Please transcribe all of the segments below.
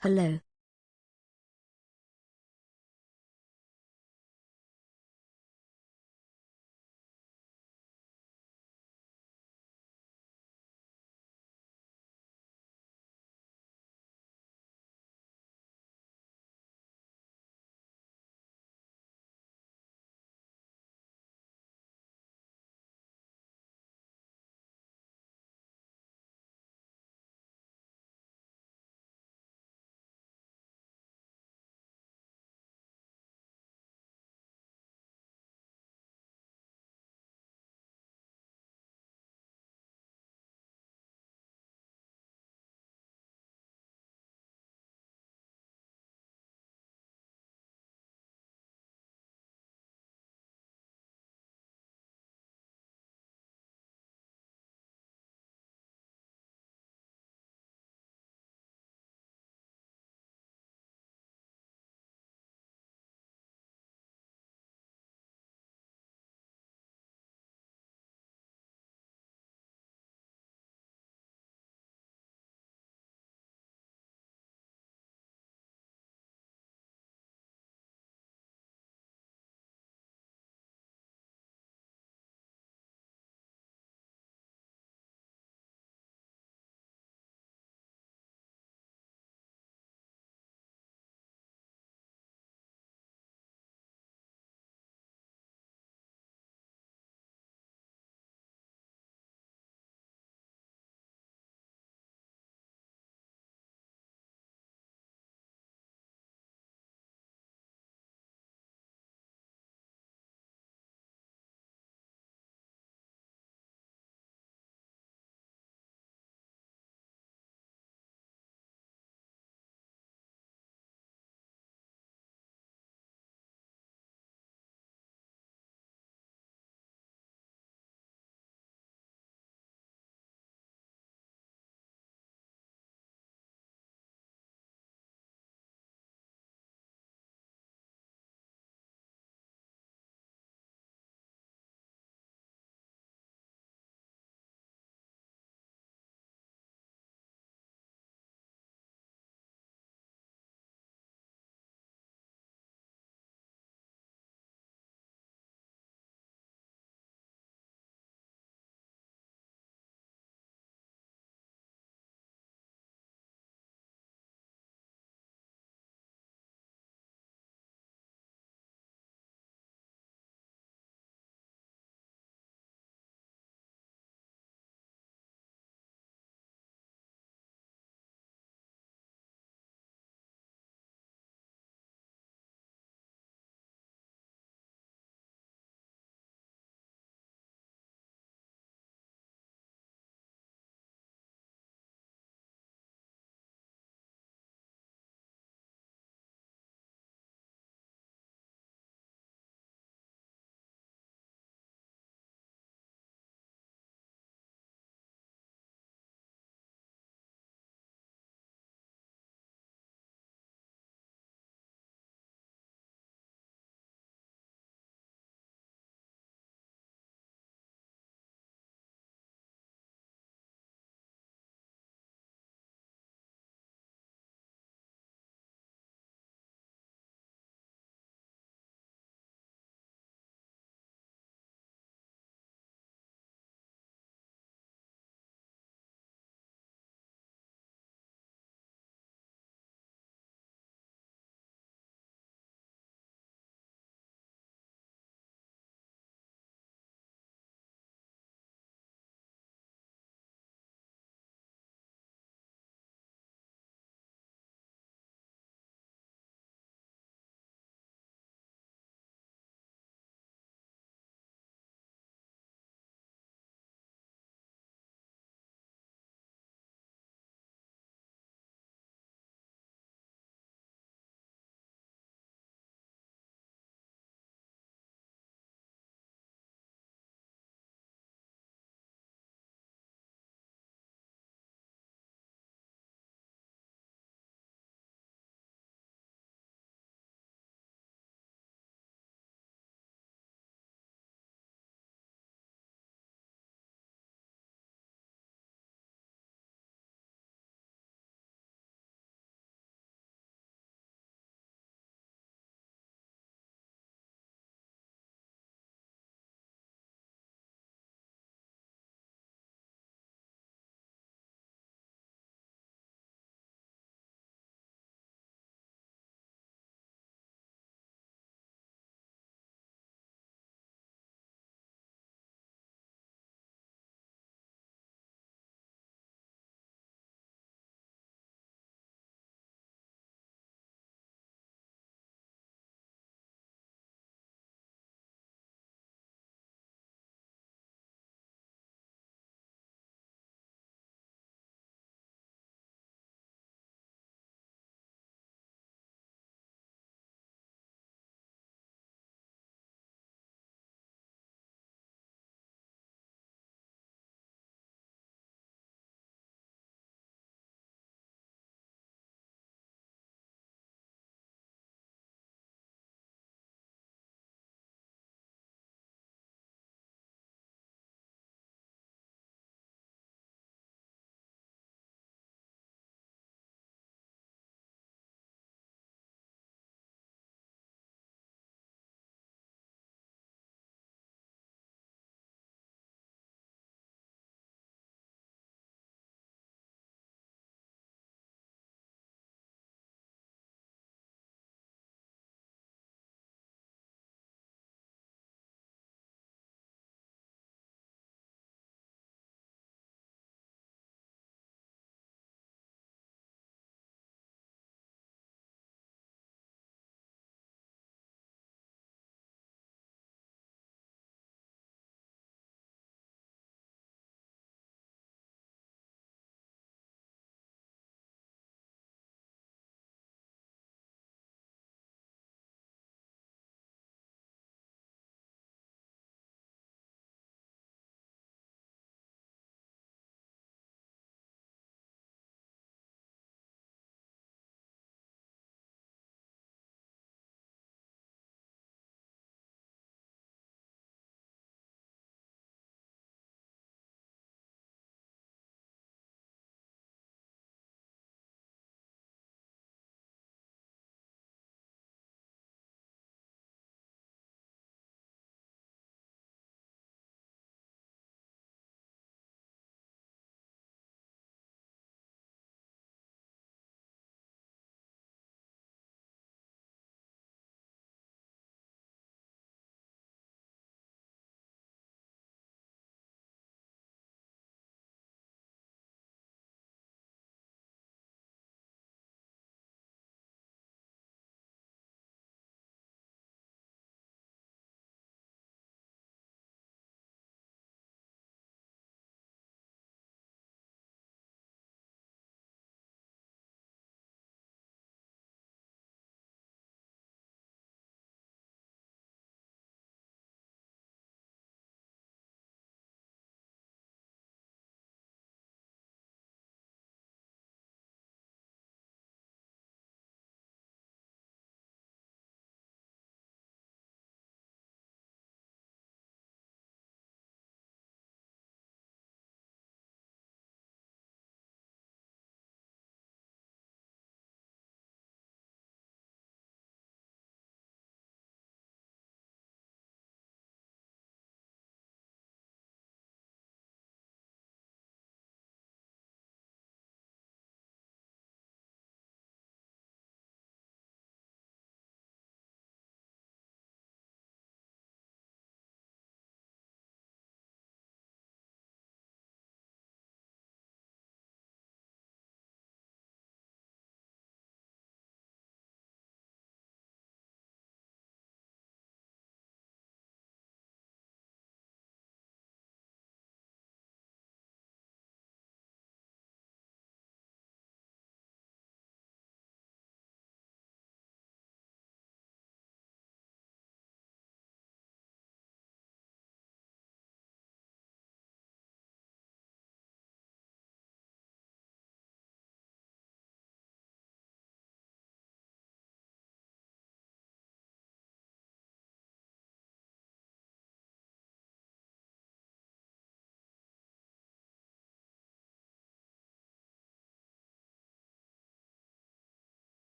Hello.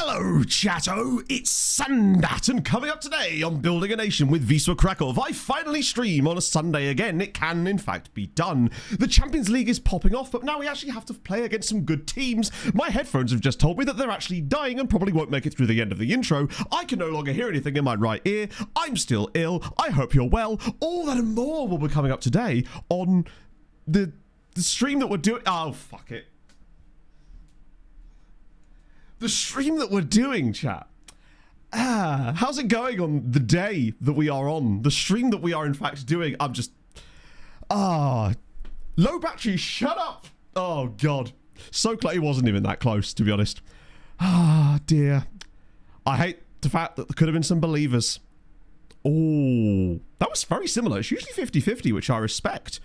Hello, chatto! It's Sandat, and coming up today on Building a Nation with Wisła Kraków, I finally stream on a Sunday again. It can, in fact, be done. The Champions League is popping off, but now we actually have to play against some good teams. My headphones have just told me that they're actually dying and probably won't make it through the end of the intro. I can no longer hear anything in my right ear. I'm still ill. I hope you're well. All that and more will be coming up today on the stream that we're doing. Oh, fuck it. The stream that we're doing, chat. How's it going on the day that we are on? The stream that we are in fact doing. I'm just... low battery, shut up! Oh, God. So close. It wasn't even that close, to be honest. Dear. I hate the fact that there could have been some believers. Oh, that was very similar. It's usually 50-50, which I respect.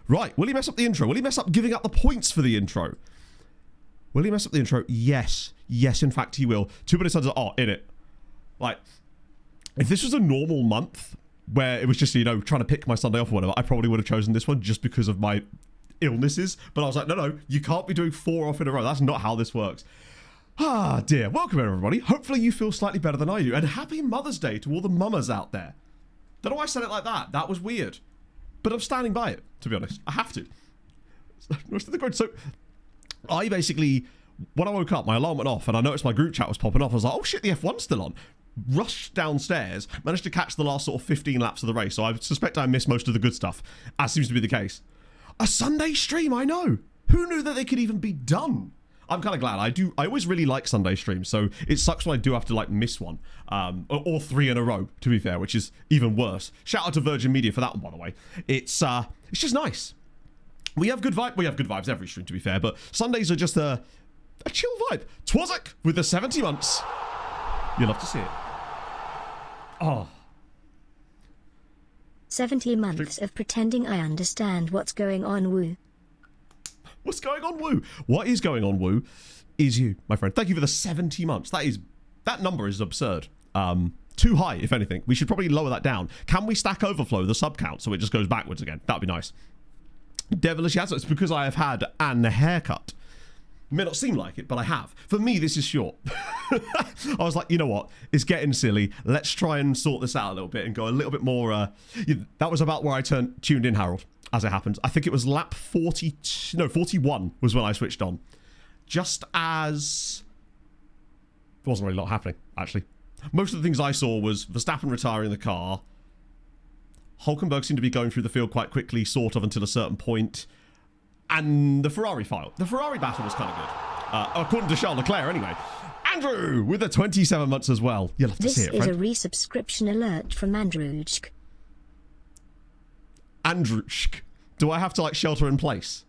Right, will he mess up the intro? Will he mess up giving up the points for the intro? Will he mess up the intro? Yes. Yes, in fact, he will. 2 minutes under... Oh, in it. Like, if this was a normal month where it was just, you know, trying to pick my Sunday off or whatever, I probably would have chosen this one just because of my illnesses. But I was like, no, you can't be doing 4 off in a row. That's not how this works. Dear. Welcome, everybody. Hopefully you feel slightly better than I do. And happy Mother's Day to all the mamas out there. Don't know why I said it like that. That was weird. But I'm standing by it, to be honest. I have to. So, I basically... When I woke up, my alarm went off, and I noticed my group chat was popping off. I was like, oh shit, the F1's still on. Rushed downstairs, managed to catch the last sort of 15 laps of the race, so I suspect I missed most of the good stuff, as seems to be the case. A Sunday stream, I know. Who knew that they could even be done? I'm kind of glad. I always really like Sunday streams, so it sucks when I do have to, like, miss one. Or 3 in a row, to be fair, which is even worse. Shout out to Virgin Media for that one, by the way. It's just nice. We have good vibes every stream, to be fair, but Sundays are just a chill vibe. Twazak with the 70 months. You'll love to see it. Oh. 70 months of pretending I understand what's going on, woo. What's going on, woo? What is going on, woo, is you, my friend. Thank you for the 70 months. That number is absurd. Too high, if anything. We should probably lower that down. Can we stack overflow the sub count so it just goes backwards again? That'd be nice. Devilish answer. It's because I have had an haircut. It may not seem like it, but I have. For me, this is short. I was like, you know what? It's getting silly. Let's try and sort this out a little bit and go a little bit more... that was about where I tuned in, Harold, as it happens. I think it was lap 41 was when I switched on. Just as... There wasn't really a lot happening, actually. Most of the things I saw was Verstappen retiring the car. Hulkenberg seemed to be going through the field quite quickly, sort of, until a certain point. And the Ferrari file. The Ferrari battle was kind of good. According to Charles Leclerc, anyway. Andrew, with the 27 months as well. You'll have to see it, friend. This is a resubscription alert from Andrewshk. Andrewshk. Do I have to, like, shelter in place?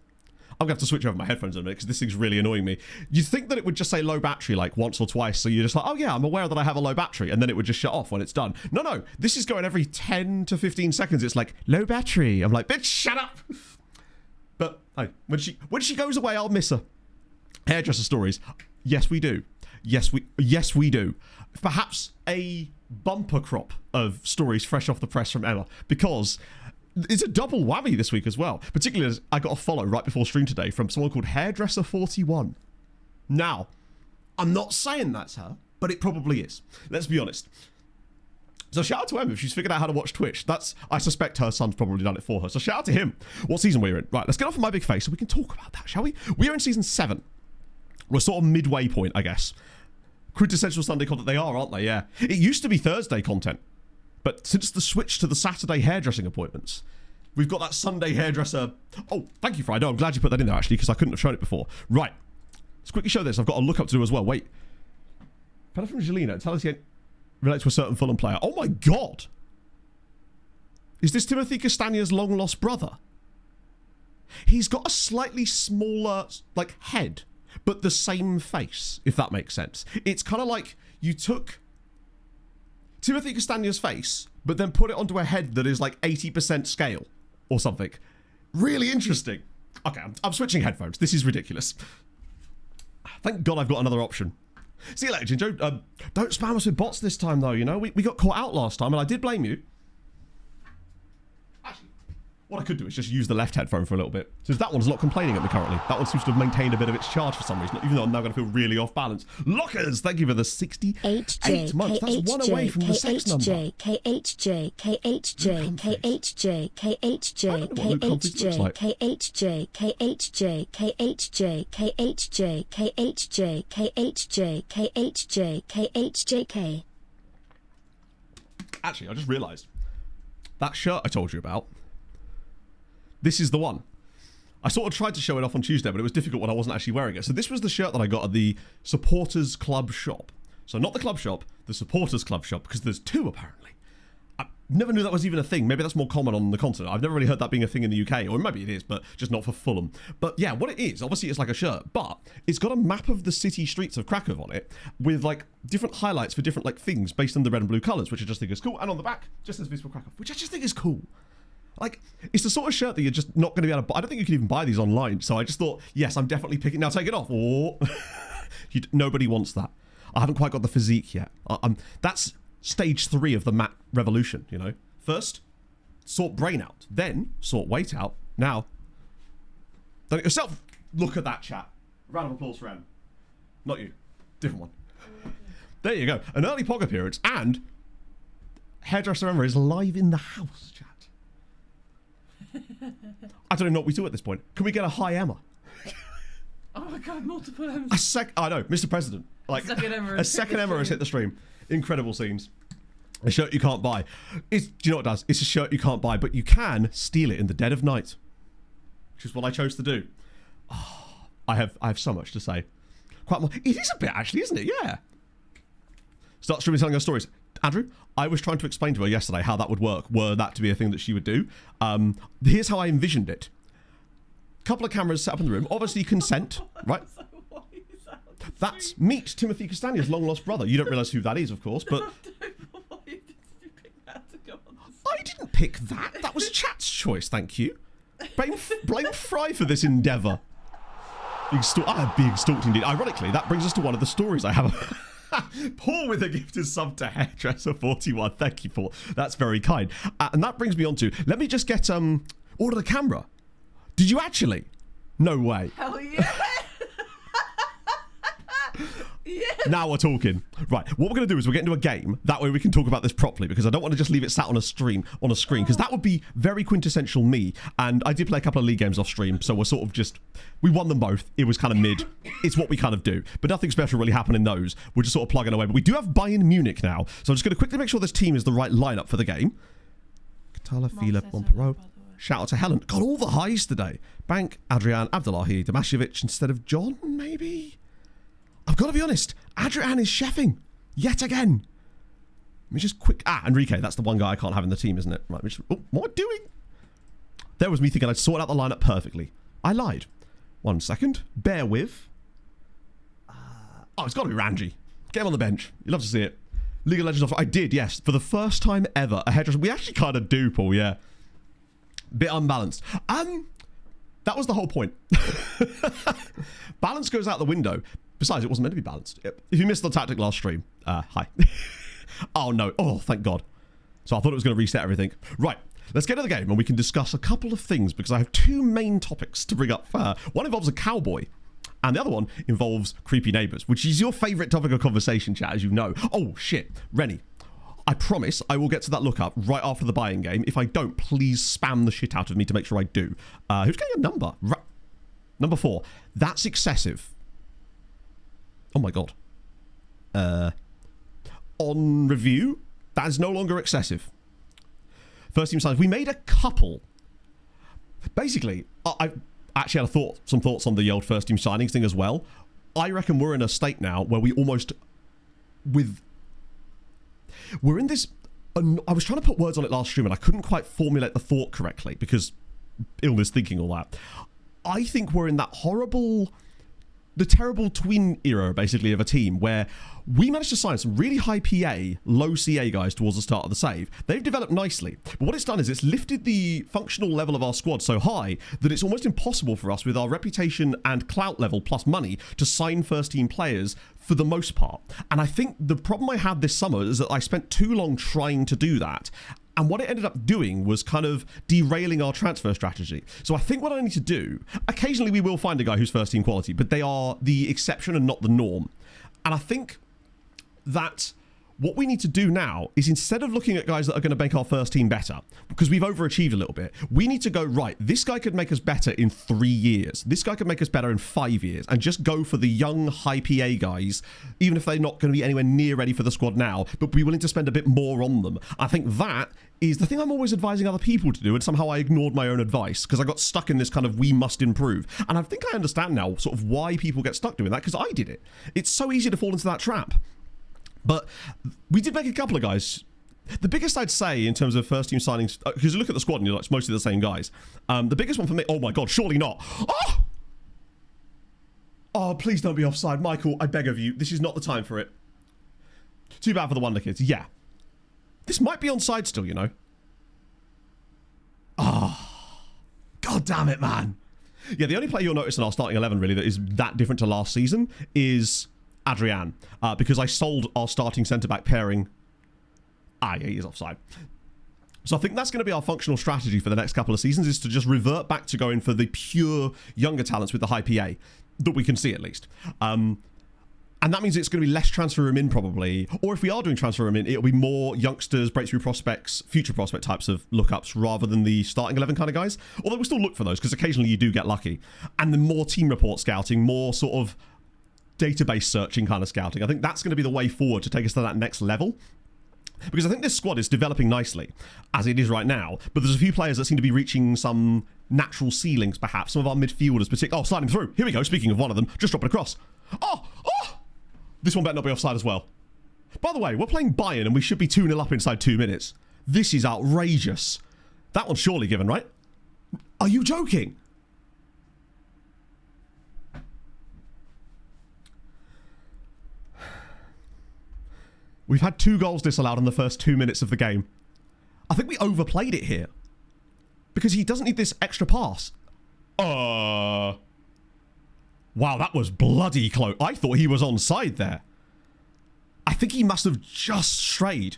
I'm going to have to switch over my headphones in a minute because this thing's really annoying me. You'd think that it would just say low battery, like, once or twice, so you're just like, oh, yeah, I'm aware that I have a low battery, and then it would just shut off when it's done. No. This is going every 10 to 15 seconds. It's like, low battery. I'm like, bitch, shut up. But hey, when she goes away, I'll miss her. Hairdresser stories. Yes, we do. Yes, we do. Perhaps a bumper crop of stories fresh off the press from Emma, because it's a double whammy this week as well. Particularly as I got a follow right before stream today from someone called Hairdresser41. Now, I'm not saying that's her, but it probably is. Let's be honest. So shout out to Emma if she's figured out how to watch Twitch. I suspect her son's probably done it for her. So shout out to him. What season we're in? Right, let's get off of my big face so we can talk about that, shall we? We are in season 7. We're sort of midway point, I guess. Quintessential Sunday content. They are, aren't they? Yeah. It used to be Thursday content. But since the switch to the Saturday hairdressing appointments, we've got that Sunday hairdresser. Oh, thank you, Friday. I'm glad you put that in there, actually, because I couldn't have shown it before. Right. Let's quickly show this. I've got a look up to do as well. Wait. Fella from Jelena. Tell us again. Relates to a certain Fulham player. Oh my God! Is this Timothy Castagna's long-lost brother? He's got a slightly smaller, like, head, but the same face, if that makes sense. It's kind of like you took Timothy Castagna's face, but then put it onto a head that is like 80% scale, or something. Really interesting. Okay, I'm switching headphones. This is ridiculous. Thank God I've got another option. See you later, Jinjo. Don't spam us with bots this time, though, you know? We got caught out last time, and I did blame you. Actually, What I could do is just use the left headphone for a little bit. Since that one's not complaining at me currently. That one seems to have maintained a bit of its charge for some reason, even though I'm now going to feel really off balance. Lockers, thank you for the 68 months. That's one away from the sex number. KHJ, KHJ, KHJ, KHJ, KHJ, KHJ, KHJ, KHJ, KHJ, KHJ, KHJ, KHJ, KHJK. Actually, I just realised that shirt I told you about. This is the one. I sort of tried to show it off on Tuesday, but it was difficult when I wasn't actually wearing it. So this was the shirt that I got at the Supporters Club shop. So not the club shop, the Supporters Club shop, because there's two apparently. I never knew that was even a thing. Maybe that's more common on the continent. I've never really heard that being a thing in the UK, or maybe it is, but just not for Fulham. But yeah, what it is, obviously it's like a shirt, but it's got a map of the city streets of Krakow on it with like different highlights for different like things based on the red and blue colours, which I just think is cool. And on the back, just says Wisła Kraków, which I just think is cool. Like, it's the sort of shirt that you're just not going to be able to buy. I don't think you can even buy these online. So I just thought, yes, I'm definitely picking. Now take it off. Oh, nobody wants that. I haven't quite got the physique yet. That's stage 3 of the matte revolution, you know. First, sort brain out. Then, sort weight out. Now, done it yourself. Look at that, chat. Round of applause for Em. Not you. Different one. There you go. An early POG appearance. And Hairdresser Emma is live in the house, chat. I don't know what we do at this point. Can we get a hi Emma? Oh my god, multiple Emmas. I know, Mr. President. Like a second Emma has hit the stream. Incredible scenes. A shirt you can't buy. Do you know what it does? It's a shirt you can't buy, but you can steal it in the dead of night. Which is what I chose to do. Oh, I have so much to say. Quite more. It is a bit actually, isn't it? Yeah. Start streaming telling her stories. Andrew, I was trying to explain to her yesterday how that would work, were that to be a thing that she would do. Here's how I envisioned it. Couple of cameras set up in the room. Obviously consent, right? That's meet Timothy Castagna's long-lost brother. You don't realise who that is, of course, but... I didn't pick that. That was chat's choice, thank you. Blame Fry for this endeavour. Being stalked indeed. Ironically, that brings us to one of the stories I have... Paul with a gifted sub to Hairdresser41. Thank you, Paul. That's very kind. And that brings me on to... Let me just get... order the camera. Did you actually? No way. Hell yeah. Yeah. Now we're talking. Right, what we're going to do is we're getting into a game. That way we can talk about this properly, because I don't want to just leave it sat on a screen, because that would be very quintessential me. And I did play a couple of League games off stream, so we're sort of just... We won them both. It was kind of mid. It's what we kind of do. But nothing special really happened in those. We're just sort of plugging away. But we do have Bayern Munich now. So I'm just going to quickly make sure this team is the right lineup for the game. Katala, Fila, Montero. Shout out to Helen. Got all the highs today. Bank, Adrian, Abdullahi, Damashevich instead of John, maybe? I've got to be honest. Adrian is chefing. Yet again. Let me just quick... Enrique. That's the one guy I can't have in the team, isn't it? Right, what am I doing? There was me thinking I'd sort out the lineup perfectly. I lied. 1 second. Bear with. It's got to be Ranji. Get him on the bench. You'd love to see it. League of Legends offer. I did, yes. For the first time ever, a hairdresser. We actually kind of do, Paul, yeah. Bit unbalanced. That was the whole point. Balance goes out the window. Besides, it wasn't meant to be balanced. If you missed the tactic last stream, hi. Oh, no. Oh, thank God. So I thought it was going to reset everything. Right. Let's get to the game and we can discuss a couple of things because I have two main topics to bring up. One involves a cowboy and the other one involves creepy neighbours, which is your favourite topic of conversation, chat, as you know. Oh, shit. Rennie. I promise I will get to that lookup right after the buying game. If I don't, please spam the shit out of me to make sure I do. Who's getting a number? Number 4. That's excessive. Oh my God. On review, that is no longer excessive. First team signs. We made a couple. Basically, I actually had some thoughts on the old first team signings thing as well. I reckon we're in a state now where we almost... We're in this... I was trying to put words on it last stream and I couldn't quite formulate the thought correctly because illness thinking all that. I think we're in that horrible... The terrible twin era, basically, of a team where we managed to sign some really high PA, low CA guys towards the start of the save. They've developed nicely. But what it's done is it's lifted the functional level of our squad so high that it's almost impossible for us with our reputation and clout level plus money to sign first team players for the most part. And I think the problem I had this summer is that I spent too long trying to do that. And what it ended up doing was kind of derailing our transfer strategy. So I think what I need to do, occasionally we will find a guy who's first team quality, but they are the exception and not the norm. And I think that what we need to do now is, instead of looking at guys that are going to make our first team better, because we've overachieved a little bit, we need to go, right, this guy could make us better in 3 years. This guy could make us better in 5 years, and just go for the young, high PA guys, even if they're not going to be anywhere near ready for the squad now, but be willing to spend a bit more on them. I think that is the thing I'm always advising other people to do, and somehow I ignored my own advice because I got stuck in this kind of we must improve. And I think I understand now sort of why people get stuck doing that, because I did it. It's so easy to fall into that trap. But we did make a couple of guys. The biggest I'd say in terms of first team signings, because you look at the squad and you're like, it's mostly the same guys. The biggest one for me, oh my God, surely not. Oh! Oh, please don't be offside. Michael, I beg of you. This is not the time for it. Too bad for the Wonder Kids. Yeah. This might be onside still, you know. Oh, God damn it, man. Yeah, the only player you'll notice in our starting 11 really that is that different to last season is Adrian, because I sold our starting centre-back pairing. Yeah, he is offside. So I think that's going to be our functional strategy for the next couple of seasons, is to just revert back to going for the pure younger talents with the high PA, that we can see at least. And that means it's going to be less transfer room in probably, or if we are doing transfer room in, it'll be more youngsters, breakthrough prospects, future prospect types of lookups rather than the starting 11 kind of guys. Although we'll still look for those because occasionally you do get lucky. And then more team report scouting, more sort of database searching kind of scouting. I think that's going to be the way forward to take us to that next level. Because I think this squad is developing nicely, as it is right now, but there's a few players that seem to be reaching some natural ceilings, perhaps. Some of our midfielders, particularly. Oh, sliding through. Here we go. Speaking of one of them, just drop it across. Oh! This one better not be offside as well. By the way, we're playing Bayern and we should be 2-0 up inside 2 minutes. This is outrageous. That one's surely given, right? Are you joking? We've had 2 goals disallowed in the first 2 minutes of the game. I think we overplayed it here. Because he doesn't need this extra pass. Wow, that was bloody close. I thought he was onside there. I think he must have just strayed.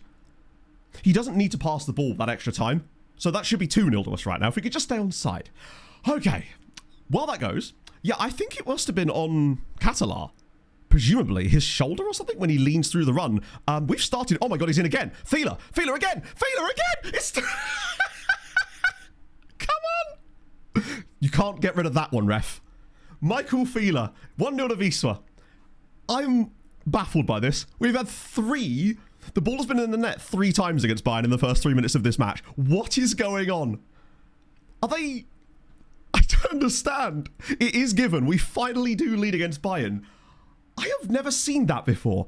He doesn't need to pass the ball that extra time. So that should be 2-0 to us right now. If we could just stay onside. Okay. While that goes, yeah, I think it must have been on Catalar. Presumably his shoulder or something when he leans through the run. We've started. Oh my God, he's in again. Feeler again. It's come on. You can't get rid of that one, ref. Michael Feeler, 1-0 to Wisła. I'm baffled by this. We've had 3. The ball has been in the net 3 times against Bayern in the first 3 minutes of this match. What is going on? Are they? I don't understand. It is given. We finally do lead against Bayern. I have never seen that before.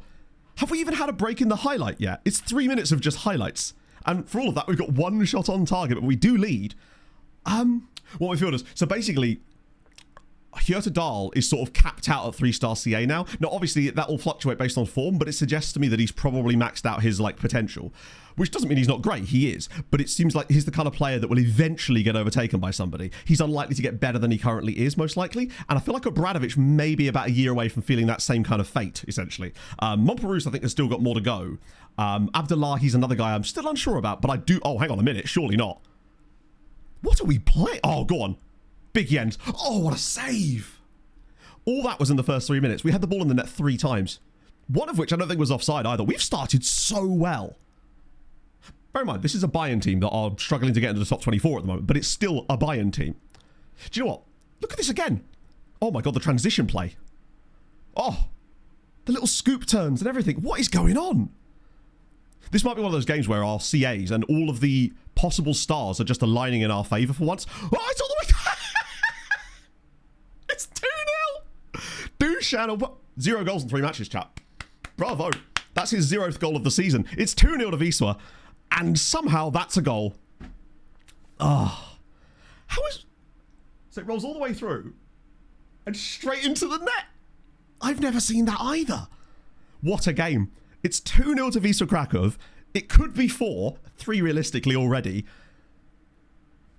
Have we even had a break in the highlight yet? It's 3 minutes of just highlights. And for all of that, we've got 1 shot on target, but we do lead. What midfielders? So basically, Hjörter Dahl is sort of capped out at 3-star CA now. Now, obviously, that will fluctuate based on form, but it suggests to me that he's probably maxed out his potential. Which doesn't mean he's not great. He is. But it seems like he's the kind of player that will eventually get overtaken by somebody. He's unlikely to get better than he currently is, most likely. And I feel like Obradovic may be about a year away from feeling that same kind of fate, essentially. Montparnasse, I think, has still got more to go. Abdullah, he's another guy I'm still unsure about. But I do... Oh, hang on a minute. Surely not. What are we playing? Oh, go on. Big Jens. Oh, what a save. All that was in the first 3 minutes. We had the ball in the net 3 times. One of which I don't think was offside either. We've started so well. Bear in mind, this is a Bayern team that are struggling to get into the top 24 at the moment, but it's still a Bayern team. Do you know what? Look at this again. Oh my God, the transition play. Oh, the little scoop turns and everything. What is going on? This might be one of those games where our CAs and all of the possible stars are just aligning in our favour for once. Oh, it's all the way. It's 2-0. Dusan, 0 goals in 3 matches, chap. Bravo. That's his 0th goal of the season. It's 2-0 to Wisła. And somehow that's a goal. How is... So it rolls all the way through and straight into the net. I've never seen that either. What a game. It's 2-0 to Wisła Kraków. It could be 4, 3 realistically already.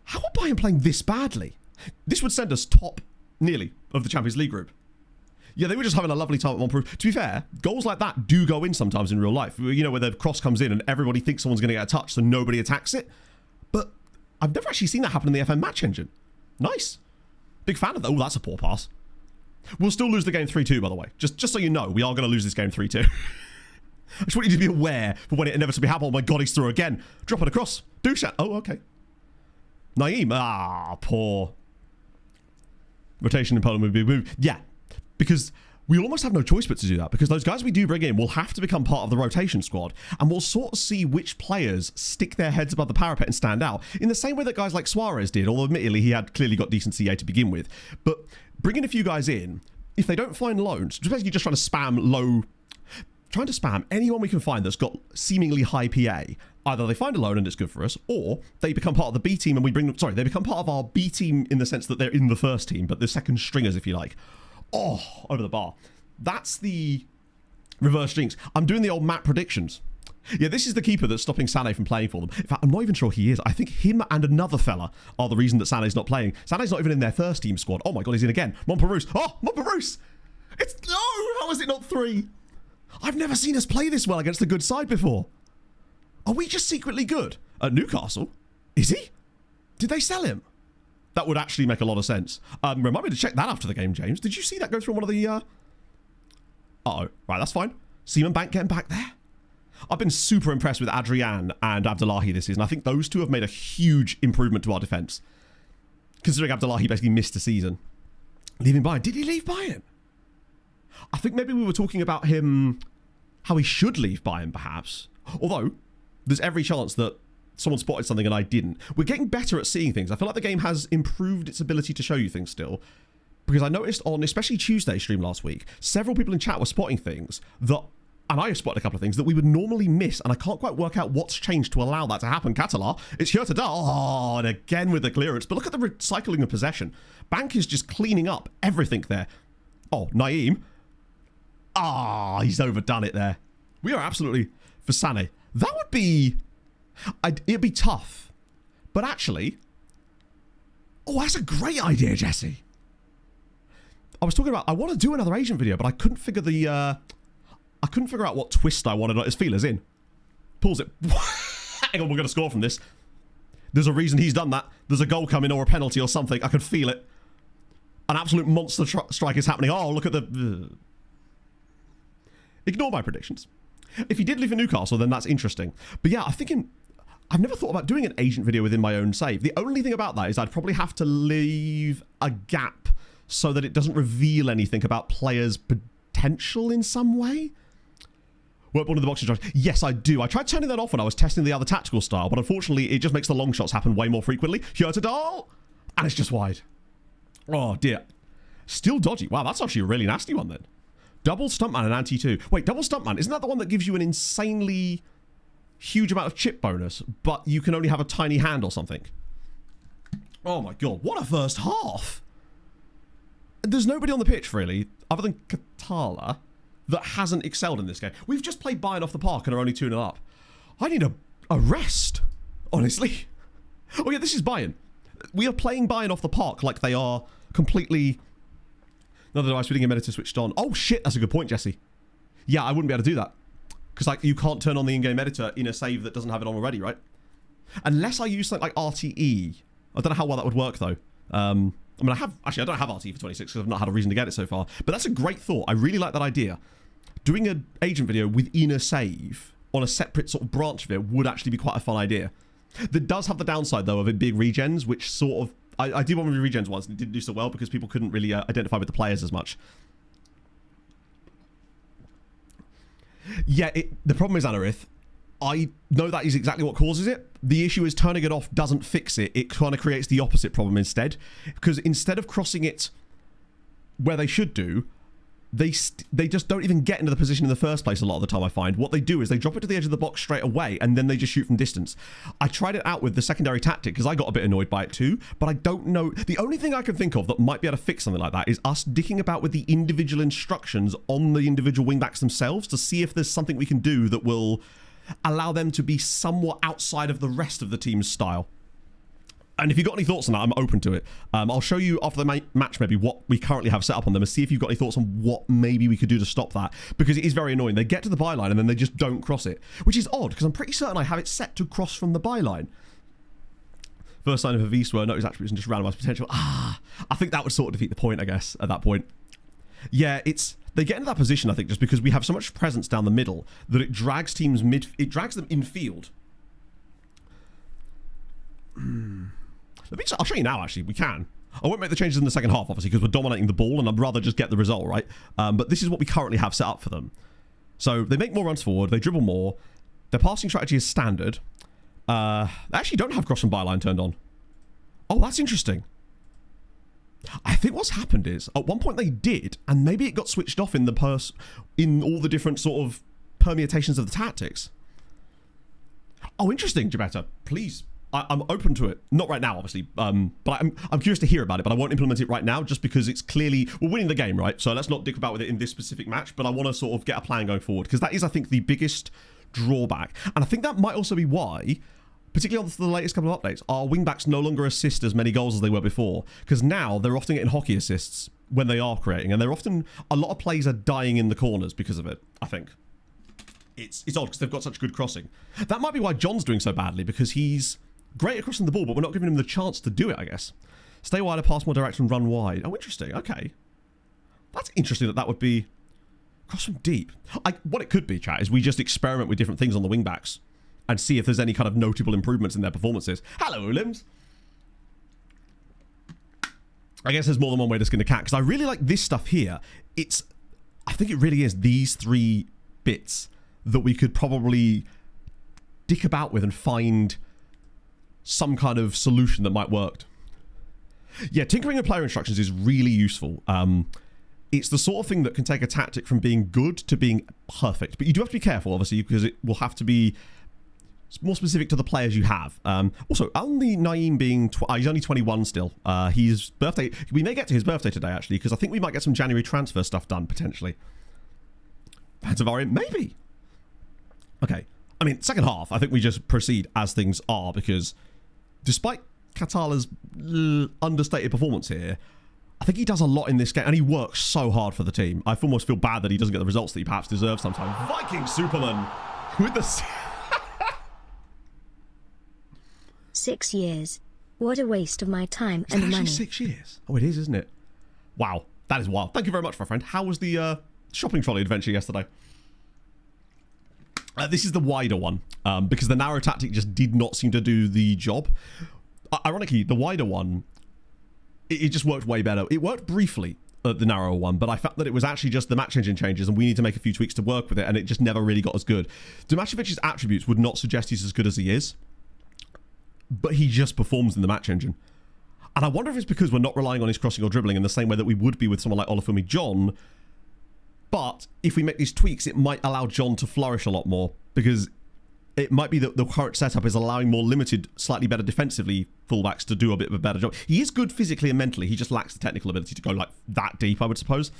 How are Bayern playing this badly? This would send us top, nearly, of the Champions League group. Yeah, they were just having a lovely time at Montpellier. To be fair, goals like that do go in sometimes in real life. You know, where the cross comes in and everybody thinks someone's going to get a touch, so nobody attacks it. But I've never actually seen that happen in the FM match engine. Nice. Big fan of that. Oh, that's a poor pass. We'll still lose the game 3-2, by the way. Just so you know, we are going to lose this game 3-2. I just want you to be aware for when it inevitably happens. Oh my god, he's through again. Drop it across. Dushan. Oh, okay. Naeem. Ah, poor. Rotation in Poland would be moved. Yeah, because we almost have no choice but to do that, because those guys we do bring in will have to become part of the rotation squad, and we'll sort of see which players stick their heads above the parapet and stand out, in the same way that guys like Suarez did, although admittedly he had clearly got decent CA to begin with. But bringing a few guys in, if they don't find loans, basically just trying to spam anyone we can find that's got seemingly high PA. Either they find a loan and it's good for us, or they become part of the B team and we bring them, sorry, they become part of our B team in the sense that they're in the first team, but the second stringers, if you like. Oh, over the bar. That's the reverse jinx. I'm doing the old map predictions. Yeah, this is the keeper that's stopping Sané from playing for them. In fact, I'm not even sure he is. I think him and another fella are the reason that Sané's not playing. Sané's not even in their first team squad. Oh my god, he's in again. Montpellier. Oh, Montpellier. It's, no, how is it not 3? I've never seen us play this well against a good side before. Are we just secretly good? At Newcastle? Is he? Did they sell him? That would actually make a lot of sense. Remind me to check that after the game, James. Did you see that go through one of the... Uh-oh. Right, that's fine. Seaman Bank getting back there. I've been super impressed with Adrian and Abdullahi this season. I think those two have made a huge improvement to our defence. Considering Abdullahi basically missed a season. Leaving Bayern. Did he leave Bayern? I think maybe we were talking about him... how he should leave Bayern, perhaps. Although... there's every chance that someone spotted something and I didn't. We're getting better at seeing things. I feel like the game has improved its ability to show you things still. Because I noticed on, especially Tuesday's stream last week, several people in chat were spotting things that, and I have spotted a couple of things that we would normally miss, and I can't quite work out what's changed to allow that to happen. Catalar, it's here to die. Oh, and again with the clearance. But look at the recycling of possession. Bank is just cleaning up everything there. Oh, Naeem. Ah, he's overdone it there. We are absolutely, for Sané. That would be... it'd be tough. But actually... oh, that's a great idea, Jesse. I was talking about... I want to do another agent video, but I couldn't figure the... I couldn't figure out what twist I wanted. His feelers in. Pulls it. Hang on, we're going to score from this. There's a reason he's done that. There's a goal coming or a penalty or something. I could feel it. An absolute monster strike is happening. Oh, look at the... Ignore my predictions. If he did leave for Newcastle, then that's interesting. But yeah, I'm thinking... I've never thought about doing an agent video within my own save. The only thing about that is I'd probably have to leave a gap so that it doesn't reveal anything about players' potential in some way. Work one of the boxing shots. Yes, I do. I tried turning that off when I was testing the other tactical style, but unfortunately, it just makes the long shots happen way more frequently. Hjertedal! And it's just wide. Oh, dear. Still dodgy. Wow, that's actually a really nasty one then. Double Stuntman and Anti-2. Wait, Double Stuntman, isn't that the one that gives you an insanely huge amount of chip bonus, but you can only have a tiny hand or something? Oh my god, what a first half! There's nobody on the pitch, really, other than Katala, that hasn't excelled in this game. We've just played Bayern off the park and are only 2-0 up. I need a rest, honestly. Oh yeah, this is Bayern. We are playing Bayern off the park like they are completely... Another device reading a editor switched on. Oh shit, that's a good point, Jesse. Yeah, I wouldn't be able to do that. Because like you can't turn on the in-game editor in a save that doesn't have it on already, right? Unless I use something like RTE. I don't know how well that would work though. I mean, I don't have RTE for 26 because I've not had a reason to get it so far. But that's a great thought. I really like that idea. Doing an agent video within a save on a separate sort of branch of it would actually be quite a fun idea. That does have the downside though of it being regens, which sort of... I did one with regens once and it didn't do so well because people couldn't really identify with the players as much. Yeah, the problem is, Anarith, I know that is exactly what causes it. The issue is turning it off doesn't fix it. It kind of creates the opposite problem instead. Because instead of crossing it where they should do, they just don't even get into the position in the first place a lot of the time, I find. What they do is they drop it to the edge of the box straight away, and then they just shoot from distance. I tried it out with the secondary tactic, because I got a bit annoyed by it too, but I don't know... The only thing I can think of that might be able to fix something like that is us dicking about with the individual instructions on the individual wingbacks themselves to see if there's something we can do that will allow them to be somewhat outside of the rest of the team's style. And if you've got any thoughts on that, I'm open to it. I'll show you after the match maybe what we currently have set up on them and see if you've got any thoughts on what maybe we could do to stop that. Because it is very annoying. They get to the byline and then they just don't cross it. Which is odd, because I'm pretty certain I have it set to cross from the byline. First sign of a Wisła, notice attributes and just randomized potential. I think that would sort of defeat the point, I guess, at that point. Yeah, they get into that position, I think, just because we have so much presence down the middle that it drags teams it drags them in field. I'll show you now, actually. We can. I won't make the changes in the second half, obviously, because we're dominating the ball, and I'd rather just get the result, right? But this is what we currently have set up for them. So they make more runs forward, they dribble more, their passing strategy is standard. They actually don't have cross from byline turned on. Oh, that's interesting. I think what's happened is, at one point they did, and maybe it got switched off in all the different sort of permutations of the tactics. Oh, interesting, Gibetta. Please. I'm open to it. Not right now, obviously, but I'm curious to hear about it, but I won't implement it right now just because it's clearly... We're winning the game, right? So let's not dick about with it in this specific match, but I want to sort of get a plan going forward because that is, I think, the biggest drawback. And I think that might also be why, particularly on the latest couple of updates, our wingbacks no longer assist as many goals as they were before because now they're often getting hockey assists when they are creating, and they're often... A lot of plays are dying in the corners because of it, I think. It's odd because they've got such good crossing. That might be why John's doing so badly because he's... great at crossing the ball, but we're not giving him the chance to do it, I guess. Stay wider, pass more direct, and run wide. Oh, interesting. Okay. That's interesting that would be cross from deep. What it could be, chat, is we just experiment with different things on the wing-backs and see if there's any kind of notable improvements in their performances. Hello, Ulims. I guess there's more than one way to skin a cat, because I really like this stuff here. I think it really is these three bits that we could probably dick about with and find some kind of solution that might work. Yeah, tinkering with player instructions is really useful. It's the sort of thing that can take a tactic from being good to being perfect. But you do have to be careful, obviously, because it will have to be more specific to the players you have. Also, only Naeem being... he's only 21 still. His birthday... We may get to his birthday today, actually, because I think we might get some January transfer stuff done, potentially. Fans of Orient? Maybe. Okay. I mean, second half, I think we just proceed as things are, because... Despite Katala's understated performance here, I think he does a lot in this game, and he works so hard for the team. I almost feel bad that he doesn't get the results that he perhaps deserves sometimes. Viking Superman with the... 6 years. What a waste of my time and money. 6 years? Oh, it is, isn't it? Wow, that is wild. Thank you very much, my friend. How was the shopping trolley adventure yesterday? This is the wider one, because the narrow tactic just did not seem to do the job. Ironically, the wider one, it just worked way better. It worked briefly, the narrower one, but I felt that it was actually just the match engine changes and we need to make a few tweaks to work with it, and it just never really got as good. Domachevic's attributes would not suggest he's as good as he is, but he just performs in the match engine. And I wonder if it's because we're not relying on his crossing or dribbling in the same way that we would be with someone like Olufemi John. But if we make these tweaks, it might allow John to flourish a lot more, because it might be that the current setup is allowing more limited, slightly better defensively fullbacks to do a bit of a better job. He is good physically and mentally. He just lacks the technical ability to go like that deep, I would suppose.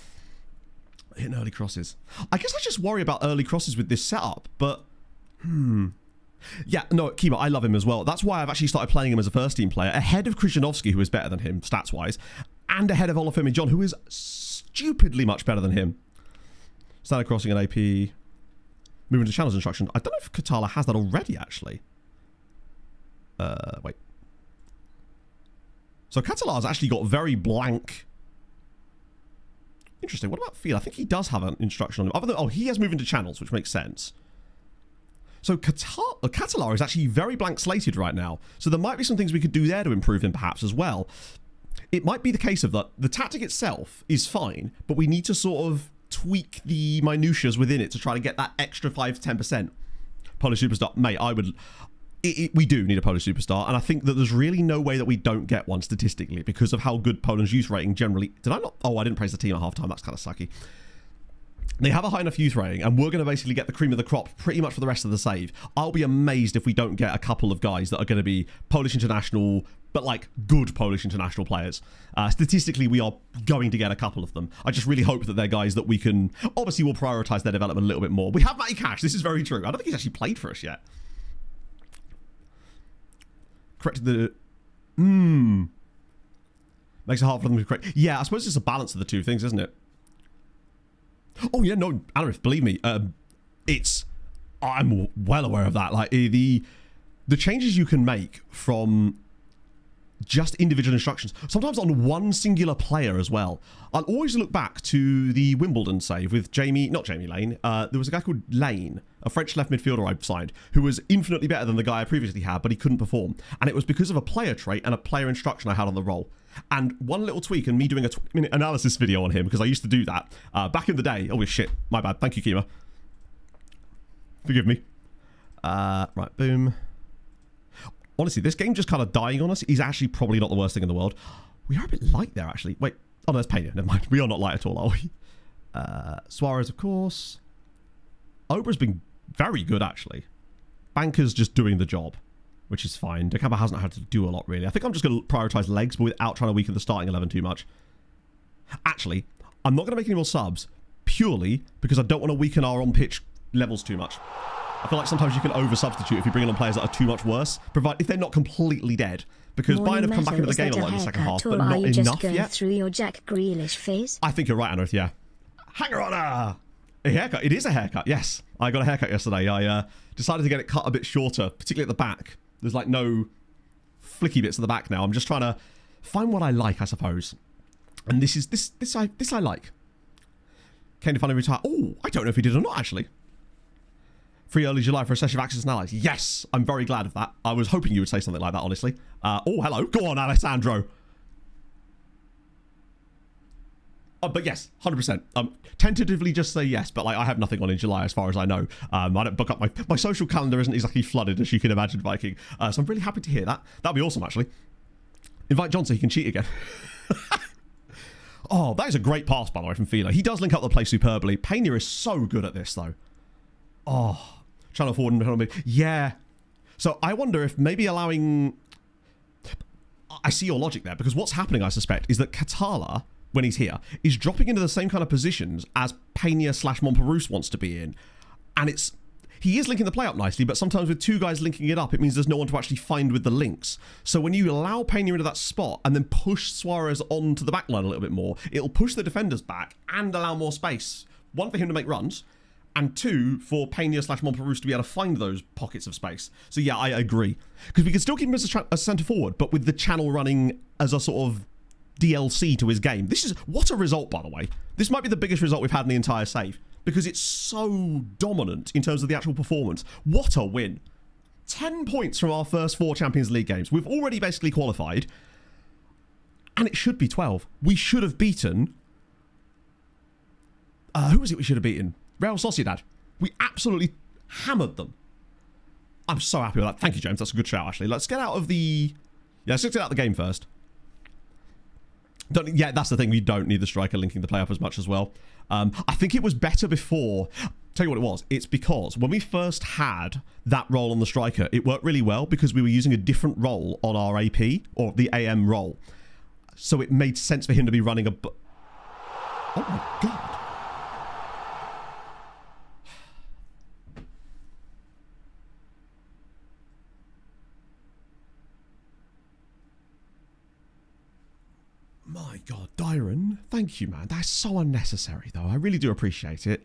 Hitting early crosses. I guess I just worry about early crosses with this setup, but... Yeah, no, Kima, I love him as well. That's why I've actually started playing him as a first-team player, ahead of Krzyzanowski, who is better than him, stats-wise, and ahead of Olufemi John, who is stupidly much better than him. Standard crossing and AP. Moving to channels instruction. I don't know if Katala has that already, actually. Wait. So Katala's actually got very blank... Interesting. What about Field? I think he does have an instruction on him. Other than, oh, he has moving to channels, which makes sense. So Katala is actually very blank slated right now. So there might be some things we could do there to improve him perhaps as well. It might be the case of that the tactic itself is fine, but we need to sort of tweak the minutiae within it to try to get that extra 5 to 10%. Polish superstar, mate, we do need a Polish superstar, and I think that there's really no way that we don't get one statistically because of how good Poland's youth rating generally... Did I not? Oh, I didn't praise the team at halftime. That's kind of sucky. They have a high enough youth rating, and we're going to basically get the cream of the crop pretty much for the rest of the save. I'll be amazed if we don't get a couple of guys that are going to be Polish international, but like good Polish international players. Statistically, we are going to get a couple of them. I just really hope that they're guys that we can... Obviously, we'll prioritise their development a little bit more. We have Matty Cash. This is very true. I don't think he's actually played for us yet. Corrected the Makes it hard for them to correct. Yeah, I suppose it's a balance of the two things, isn't it? Oh yeah, no, Anarith, believe me, I'm well aware of that. Like the changes you can make from just individual instructions, sometimes on one singular player as well. I'll always look back to the Wimbledon save with not Jamie Lane. There was a guy called Lane, a French left midfielder I signed, who was infinitely better than the guy I previously had, but he couldn't perform. And it was because of a player trait and a player instruction I had on the role. And one little tweak and me doing a 20-minute analysis video on him, because I used to do that back in the day. Oh shit, my bad. Thank you, Kima. Forgive me. Right, boom. Honestly, this game just kind of dying on us is actually probably not the worst thing in the world. We are a bit light there, actually. Wait. Oh, no, that's Pena. Never mind. We are not light at all, are we? Suarez, of course. Obra's been very good, actually. Banker's just doing the job, which is fine. Decaba hasn't had to do a lot, really. I think I'm just going to prioritise legs, but without trying to weaken the starting 11 too much. Actually, I'm not going to make any more subs, purely because I don't want to weaken our on-pitch levels too much. I feel like sometimes you can over-substitute if you bring on players that are too much worse, provided if they're not completely dead. Because Bayern have come back into the game a lot in the second half, but not enough just going yet. Through your Jack Grealish phase? I think you're right, Anarith, yeah. Hanger on a haircut. It is a haircut, yes. I got a haircut yesterday. I decided to get it cut a bit shorter, particularly at the back. There's like no flicky bits at the back now. I'm just trying to find what I like, I suppose. And this I like. Kane to finally retire. Oh, I don't know if he did or not, actually. Free early July for a session of Access and Allies. Yes, I'm very glad of that. I was hoping you would say something like that, honestly. Oh, hello. Go on, Alessandro. But yes, 100%. Tentatively just say yes, but like I have nothing on in July as far as I know. I don't book up my social calendar isn't exactly flooded, as you can imagine, Viking. So I'm really happy to hear that. That'd be awesome, actually. Invite John so he can cheat again. Oh, that is a great pass, by the way, from Fila. He does link up the play superbly. Pena is so good at this, though. Oh, channel forward and channel mid. Yeah. So I wonder if maybe allowing... I see your logic there, because what's happening, I suspect, is that Katala, when he's here, is dropping into the same kind of positions as Pena/Montparnasse wants to be in. And he is linking the play up nicely, but sometimes with two guys linking it up, it means there's no one to actually find with the links. So when you allow Pena into that spot and then push Suarez onto the back line a little bit more, it'll push the defenders back and allow more space. One, for him to make runs, and two, for Pena/Montparnasse to be able to find those pockets of space. So yeah, I agree. Because we can still keep him as a centre forward, but with the channel running as a sort of DLC to his game. What a result, by the way. This might be the biggest result we've had in the entire save, because it's so dominant in terms of the actual performance. What a win. 10 points from our first 4 Champions League games. We've already basically qualified, and it should be 12. We should have beaten... who was it we should have beaten? Real Sociedad. We absolutely hammered them. I'm so happy with that. Thank you, James. That's a good shout, actually. Let's get out of the... Yeah, let's get out of the game first. Yeah, that's the thing. We don't need the striker linking the play up as much as well. I think it was better before. Tell you what it was. It's because when we first had that role on the striker, it worked really well because we were using a different role on our AP, or the AM role. So it made sense for him to be running a... Oh my God. My God, Dyron, thank you, man. That's so unnecessary, though. I really do appreciate it.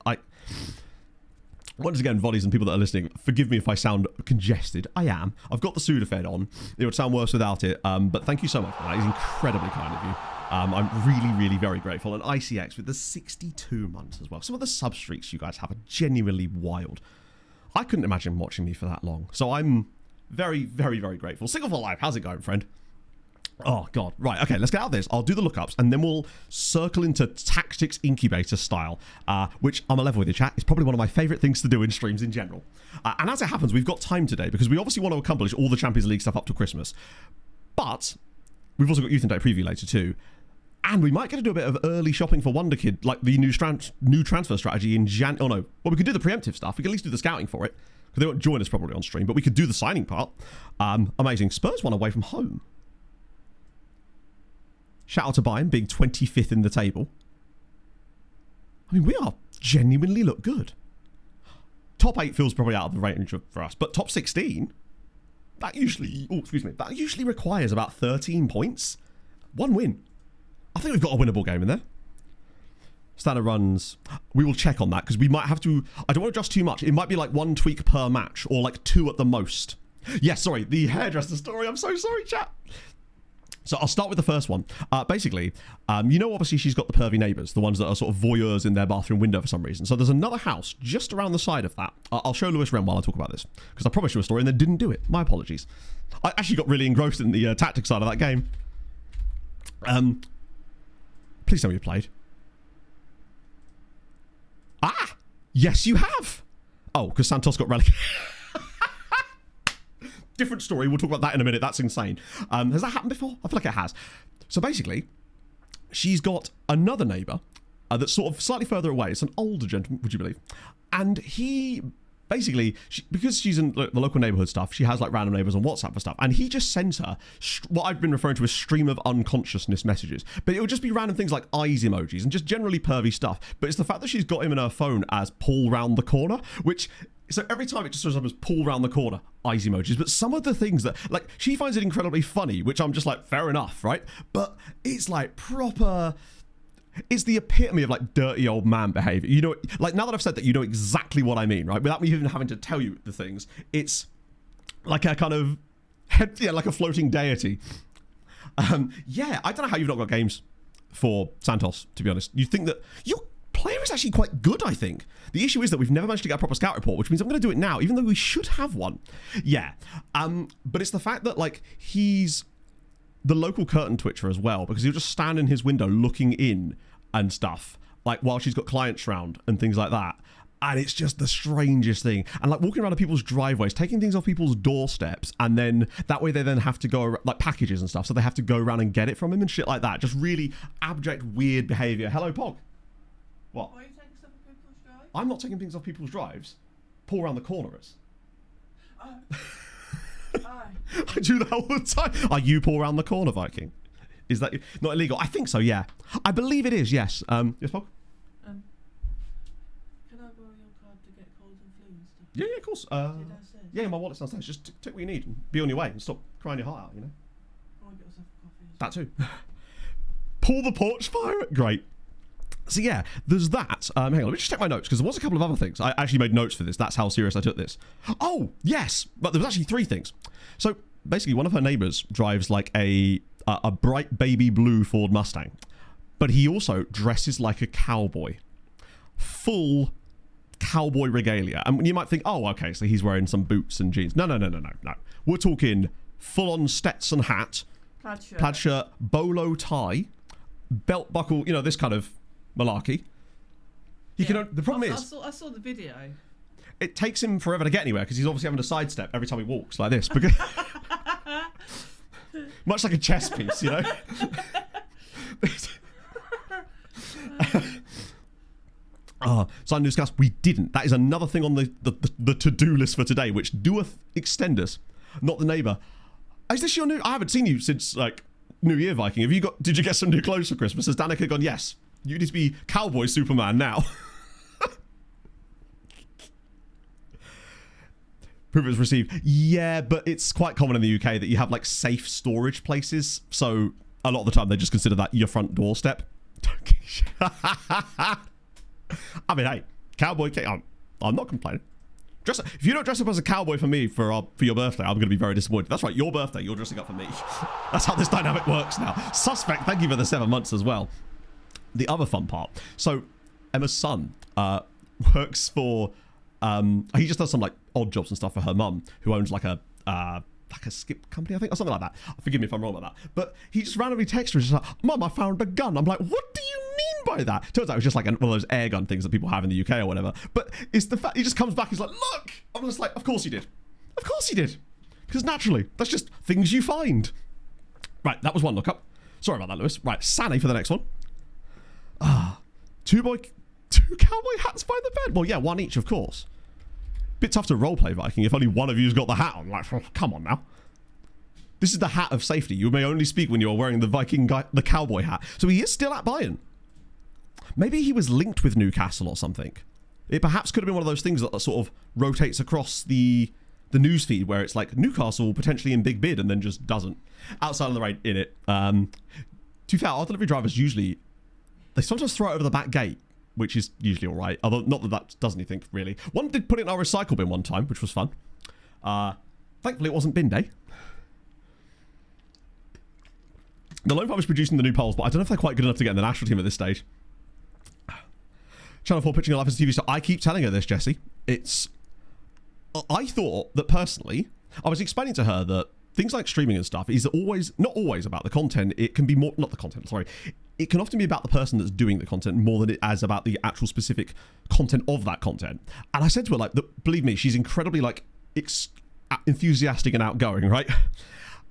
Once again, volleys and people that are listening, forgive me if I sound congested. I am. I've got the Sudafed on. It would sound worse without it. But thank you so much for that. It's incredibly kind of you. I'm really, really very grateful. And ICX with the 62 months as well. Some of the sub-streaks you guys have are genuinely wild. I couldn't imagine watching me for that long. So I'm very, very, very grateful. Single for life. How's it going, friend? Oh, God. Right, okay, let's get out of this. I'll do the lookups, and then we'll circle into Tactics Incubator style, which, I'm a level with you, chat, is probably one of my favourite things to do in streams in general. And as it happens, we've got time today, because we obviously want to accomplish all the Champions League stuff up to Christmas. But we've also got Youth and Day preview later, too. And we might get to do a bit of early shopping for Wonder Kid, like the new transfer strategy in Oh, no. Well, we could do the preemptive stuff. We could at least do the scouting for it, because they won't join us probably on stream, but we could do the signing part. Amazing. Spurs won away from home. Shout out to Bayern being 25th in the table. I mean, we are genuinely look good. Top 8 feels probably out of the range for us, but top 16? that usually requires about 13 points. 1 win. I think we've got a winnable game in there. Standard runs. We will check on that because we might have to. I don't want to adjust too much. It might be like 1 tweak per match or like 2 at the most. Yes, sorry, the hairdresser story. I'm so sorry, chat. So I'll start with the first one. Basically, obviously she's got the pervy neighbours, the ones that are sort of voyeurs in their bathroom window for some reason. So there's another house just around the side of that. I'll show Lewis Wren while I talk about this, because I promised you a story and then didn't do it. My apologies. I actually got really engrossed in the tactics side of that game. Please tell me you played. Ah! Yes, you have! Oh, because Santos got relegated. Different story. We'll talk about that in a minute. That's insane. Has that happened before? I feel like it has. So basically, she's got another neighbour that's sort of slightly further away. It's an older gentleman, would you believe? And he basically, because she's in the local neighbourhood stuff, she has like random neighbours on WhatsApp and stuff. And he just sends her what I've been referring to as stream of unconsciousness messages. But it would just be random things like eyes emojis and just generally pervy stuff. But it's the fact that she's got him in her phone as Paul round the corner, which... So every time it just shows up as Paul round the corner, eyes emojis. But some of the things that, like, she finds it incredibly funny, which I'm just like, fair enough, right? But it's like proper, it's the epitome of like dirty old man behavior. You know, like now that I've said that, you know exactly what I mean, right? Without me even having to tell you the things, it's like a kind of, like a floating deity. Yeah, I don't know how you've not got games for Santos, to be honest. You think that your player is actually quite good, I think. The issue is that we've never managed to get a proper scout report, which means I'm going to do it now, even though we should have one. Yeah. But it's the fact that, like, he's the local curtain twitcher as well, because he'll just stand in his window looking in and stuff, like, while she's got clients round and things like that. And it's just the strangest thing. And, like, walking around to people's driveways, taking things off people's doorsteps, and then that way they then have to go, like, packages and stuff, so they have to go around and get it from him and shit like that. Just really abject, weird behavior. Hello, Pog. What? Why are you taking stuff off people's drives? I'm not taking things off people's drives. Paul around the corners. I do that all the time. Are you Paul around the corner, Viking? Is that not illegal? I think so, yeah. I believe it is, yes. Yes, Paul? Can I borrow your card to get colds and flu and stuff? Yeah, of course. Yeah, my wallet's downstairs. Just take what you need and be on your way and stop crying your heart out, you know? I want to get myself a coffee. That too. Paul the Porch Pirate. Great. So yeah, there's that. Hang on, let me just check my notes, because there was a couple of other things. I actually made notes for this. That's how serious I took this. Oh, yes. But there was actually 3 things. So basically, one of her neighbours drives like a bright baby blue Ford Mustang. But he also dresses like a cowboy. Full cowboy regalia. And you might think, oh, okay, so he's wearing some boots and jeans. No. We're talking full-on Stetson hat, plaid shirt, bolo tie, belt buckle, you know, this kind of malarkey. The problem is, I saw the video. It takes him forever to get anywhere because he's obviously having to sidestep every time he walks like this. Because much like a chess piece, you know. So I discussed we didn't. That is another thing on the to-do list for today, which doeth extenders, not the neighbour. Is this your new? I haven't seen you since like New Year, Viking. Did you get some new clothes for Christmas? Has Danica gone? Yes. You need to be cowboy Superman now. Proof is received. Yeah, but it's quite common in the UK that you have like safe storage places. So a lot of the time they just consider that your front doorstep. I mean, hey, cowboy. I'm not complaining. If you don't dress up as a cowboy for me for your birthday, I'm going to be very disappointed. That's right, your birthday, you're dressing up for me. That's how this dynamic works now. Suspect, thank you for the 7 months as well. The other fun part. So Emma's son works for he just does some like odd jobs and stuff for her mum, who owns like a skip company, I think, or something like that. Forgive me if I'm wrong about that. But he just randomly texts her and she's like, Mum, I found a gun. I'm like, what do you mean by that? Turns out it was just like one of those air gun things that people have in the UK or whatever. But it's the fact he just comes back, he's like, look. I'm just like, of course he did. Of course he did. Because naturally, that's just things you find. Right, that was one lookup. Sorry about that, Lewis. Right, Sani for the next one. Two cowboy hats by the bed. Well, yeah, one each, of course. Bit tough to roleplay, Viking, if only one of you's got the hat on. Like, come on now. This is the hat of safety. You may only speak when you're wearing the cowboy hat. So he is still at Bayern. Maybe he was linked with Newcastle or something. It perhaps could have been one of those things that sort of rotates across the the news feed where it's like Newcastle potentially in big bid and then just doesn't. Outside of the rain in it. To be fair, our delivery drivers usually, they sometimes throw it over the back gate, which is usually all right. Although not that that does anything really. One did put it in our recycle bin one time, which was fun. Thankfully it wasn't bin day. The Lone Farm is producing the new polls, but I don't know if they're quite good enough to get in the national team at this stage. Channel 4 pitching a life as a TV star. I keep telling her this, Jessie. I thought that personally, I was explaining to her that things like streaming and stuff is always, not always about the content. It can be more, not the content, sorry. It can often be about the person that's doing the content more than it is about the actual specific content of that content. And I said to her, like, believe me, she's incredibly, like, enthusiastic and outgoing, right?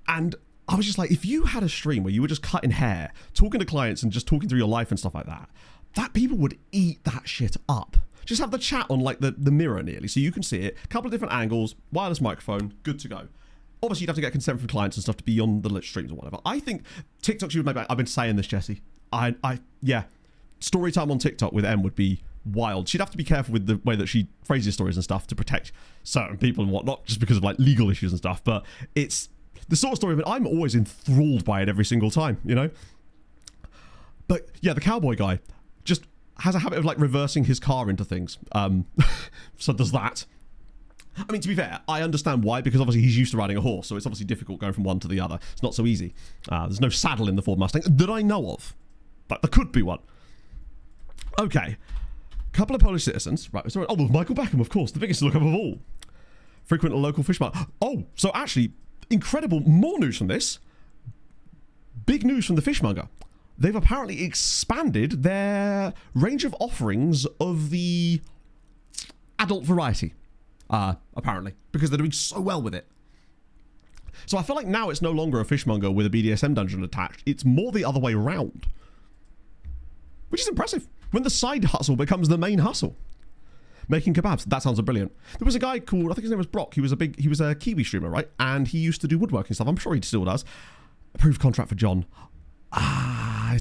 And I was just like, if you had a stream where you were just cutting hair, talking to clients and just talking through your life and stuff like that, that people would eat that shit up. Just have the chat on like the mirror nearly, so you can see it. A couple of different angles, wireless microphone, good to go. Obviously, you'd have to get consent from clients and stuff to be on the streams or whatever. I think TikTok, she would make back. I've been saying this, Jessie. Yeah. Story time on TikTok with M would be wild. She'd have to be careful with the way that she phrases stories and stuff to protect certain people and whatnot, just because of like legal issues and stuff. But it's the sort of story that I'm always enthralled by it every single time, you know? But yeah, the cowboy guy just has a habit of like reversing his car into things. So does that. I mean, to be fair, I understand why, because obviously he's used to riding a horse, so it's obviously difficult going from one to the other. It's not so easy. There's no saddle in the Ford Mustang that I know of, but there could be one. Okay. Couple of Polish citizens. Right, sorry. Oh, there's Michael Beckham, of course, the biggest lookup of all. Frequent local fish market. Oh, so actually, incredible, more news from this. Big news from the fishmonger. They've apparently expanded their range of offerings of the adult variety, apparently, because they're doing so well with it. So I feel like now it's no longer a fishmonger with a BDSM dungeon attached. It's more the other way around, which is impressive. When the side hustle becomes the main hustle. Making kebabs. That sounds brilliant. There was a guy called, I think his name was Brock. He was a Kiwi streamer, right? And he used to do woodworking stuff. I'm sure he still does. Approved contract for John.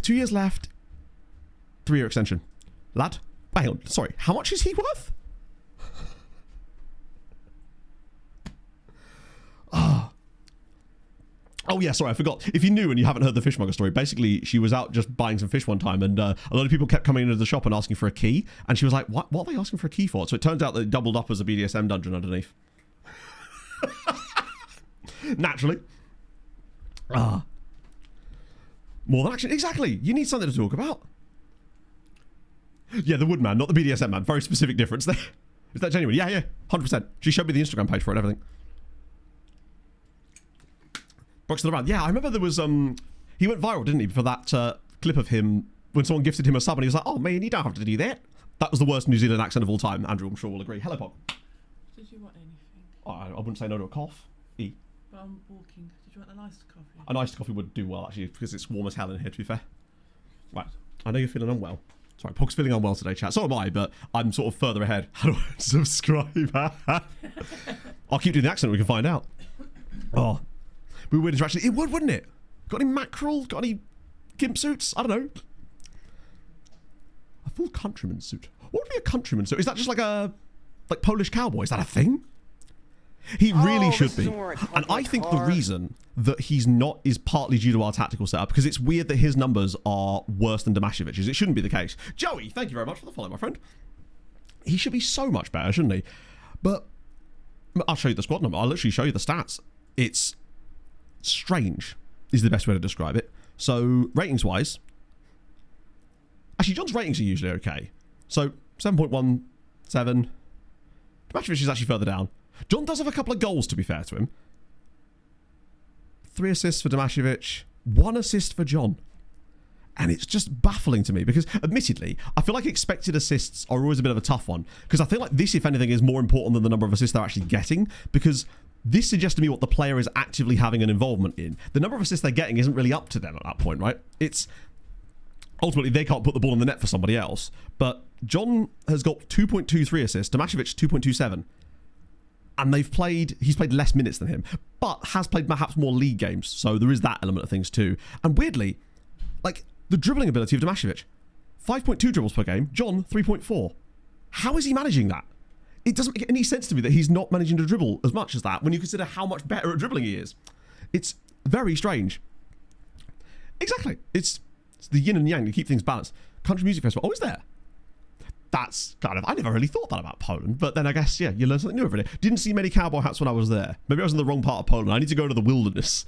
2 years left. 3-year extension. Lad, hang on. Sorry. How much is he worth? Oh yeah, sorry, I forgot. If you knew and you haven't heard the fishmonger story, basically she was out just buying some fish one time, and a lot of people kept coming into the shop and asking for a key, and she was like, what are they asking for a key for? So it turns out that it doubled up as a BDSM dungeon underneath. Naturally. More than action. Exactly. You need something to talk about. Yeah, the woodman, not the BDSM man. Very specific difference there. Is that genuine? Yeah, 100%. She showed me the Instagram page for it and everything. Brock's still around. Yeah, I remember there was, he went viral, didn't he, for that clip of him when someone gifted him a sub and he was like, oh man, you don't have to do that. That was the worst New Zealand accent of all time. Andrew, I'm sure will agree. Hello, Pog. Did you want anything? Oh, I wouldn't say no to a cough. But I'm walking. Did you want an iced coffee? An iced coffee would do well, actually, because it's warm as hell in here, to be fair. Right. I know you're feeling unwell. Sorry, Pog's feeling unwell today, chat. So am I, but I'm sort of further ahead. How do I subscribe? I'll keep doing the accent, we can find out. Oh. We would interaction. It would, wouldn't it? Got any mackerel? Got any gimp suits? I don't know. A full countryman suit. What would be a countryman suit? Is that just like a Polish cowboy? Is that a thing? He really should be. And I think the reason that he's not is partly due to our tactical setup, because it's weird that his numbers are worse than Damashevic's. It shouldn't be the case. Joey, thank you very much for the follow, my friend. He should be so much better, shouldn't he? But I'll show you the squad number. I'll literally show you the stats. It's strange is the best way to describe it. So ratings wise, actually John's ratings are usually okay. So 7.17. Damacevic is actually further down. John does have a couple of goals, to be fair to him. 3 assists for Damacevic, 1 assist for John. And it's just baffling to me because, admittedly, I feel like expected assists are always a bit of a tough one, because I feel like this, if anything, is more important than the number of assists they're actually getting, because this suggests to me what the player is actively having an involvement in. The number of assists they're getting isn't really up to them at that point, right? It's ultimately they can't put the ball in the net for somebody else. But John has got 2.23 assists, Damacevic 2.27. And he's played less minutes than him, but has played perhaps more league games. So there is that element of things too. And weirdly, like the dribbling ability of Damacevic, 5.2 dribbles per game, John 3.4. How is he managing that? it doesn't make any sense to me that he's not managing to dribble as much as that when you consider how much better at dribbling he is. It's very strange. Exactly. It's the yin and yang to keep things balanced. Country music festival. Oh, is there? That's kind of... I never really thought that about Poland, but then I guess, yeah, you learn something new every day. Didn't see many cowboy hats when I was there. Maybe I was in the wrong part of Poland. I need to go to the wilderness.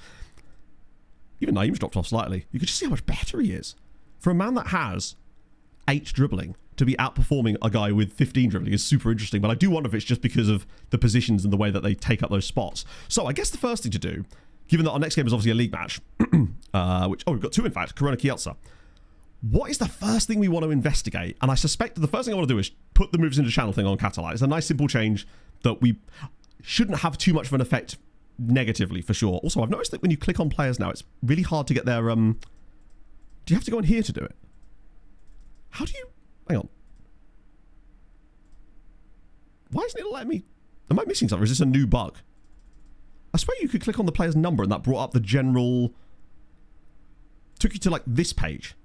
Even Naeem's dropped off slightly. You can just see how much better he is. For a man that has 8 dribbling, to be outperforming a guy with 15 dribbling is super interesting, but I do wonder if it's just because of the positions and the way that they take up those spots. So I guess the first thing to do, given that our next game is obviously a league match, we've got 2 in fact, Corona Kielce. What is the first thing we want to investigate? And I suspect that the first thing I want to do is put the moves into channel thing on Catalyze. It's a nice simple change that we shouldn't have too much of an effect negatively, for sure. Also, I've noticed that when you click on players now, it's really hard to get their... do you have to go in here to do it? How do you... Hang on. Why isn't it letting me... Am I missing something? Or is this a new bug? I swear you could click on the player's number and that brought up the general... Took you to, like, this page.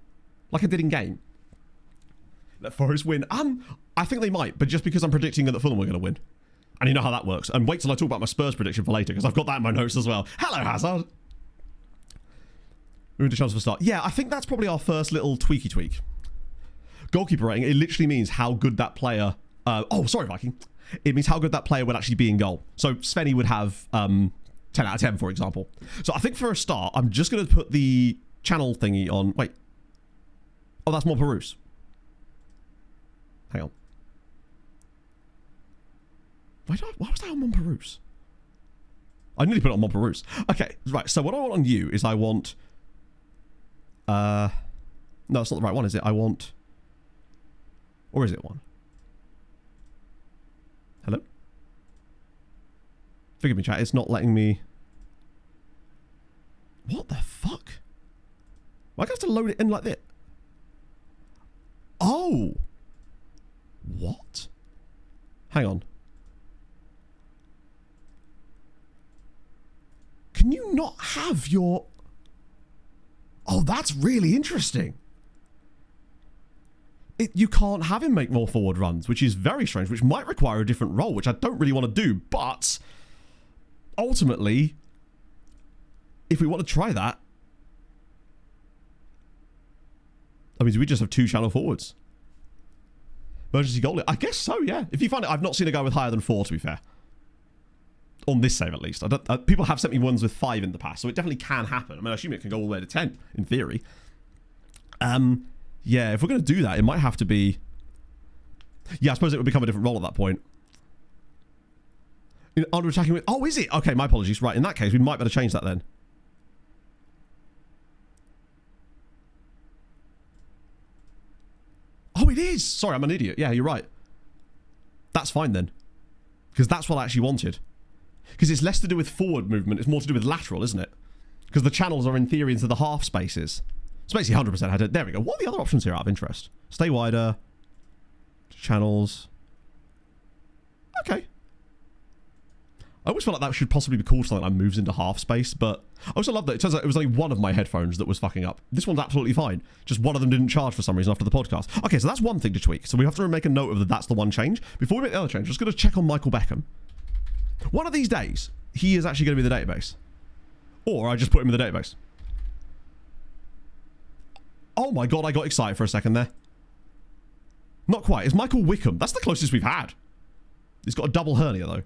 Like I did in game. Let Forest win. I think they might, but just because I'm predicting that Fulham are going to win. And you know how that works. And wait till I talk about my Spurs prediction for later, because I've got that in my notes as well. Hello, Hazard. Moving to chance for start. Yeah, I think that's probably our first little tweaky tweak. Goalkeeper rating, it literally means how good that player... oh, sorry, Viking. It means how good that player would actually be in goal. So Svenny would have 10 out of 10, for example. So I think for a start, I'm just going to put the channel thingy on... Wait. Oh, that's Montparnasse. Hang on. Why was that on Montparnasse? I nearly put it on Montparnasse. Okay, right. So what I want on you is I want... No, it's not the right one, is it? I want... Or is it one? Hello? Forgive me, chat. It's not letting me... What the fuck? Why do I have to load it in like this? Oh! What? Hang on. Can you not have your... Oh, that's really interesting. You can't have him make more forward runs, which is very strange, which might require a different role, which I don't really want to do, but ultimately, if we want to try that, I mean, do we just have 2 channel forwards? Emergency goal? I guess so, yeah. If you find it, I've not seen a guy with higher than 4, to be fair. On this save, at least. People have sent me ones with 5 in the past, so it definitely can happen. I mean, I assume it can go all the way to 10, in theory. Yeah, if we're going to do that, it might have to be... Yeah, I suppose it would become a different role at that point. Under attacking with... Oh, is it? Okay, my apologies. Right, in that case, we might better change that then. Oh, it is! Sorry, I'm an idiot. Yeah, you're right. That's fine then. Because that's what I actually wanted. Because it's less to do with forward movement, it's more to do with lateral, isn't it? Because the channels are in theory into the half spaces. So basically 100% header. There we go. What are the other options here out of interest? Stay wider. Channels. Okay. I always felt like that should possibly be called something like moves into half space, but I also love that it turns out it was only one of my headphones that was fucking up. This one's absolutely fine. Just one of them didn't charge for some reason after the podcast. Okay, so that's one thing to tweak. So we have to make a note of that's the one change. Before we make the other change, I'm just going to check on Michael Beckham. One of these days, he is actually going to be in the database. Or I just put him in the database. Oh my god, I got excited for a second there. Not quite. It's Michael Wickham. That's the closest we've had. He's got a double hernia, though.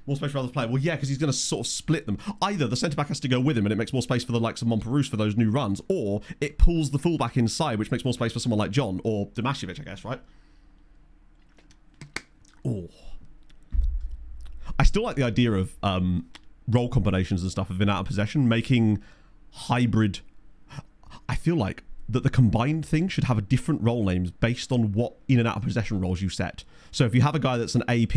More space for others to play. Well, yeah, because he's going to sort of split them. Either the centre-back has to go with him and it makes more space for the likes of Montparnasse for those new runs, or it pulls the full-back inside, which makes more space for someone like John, or Damasiovic, I guess, right? Oh. I still like the idea of role combinations and stuff have been out of possession, making hybrid... I feel like that the combined thing should have a different role names based on what in and out of possession roles you set. So if you have a guy that's an AP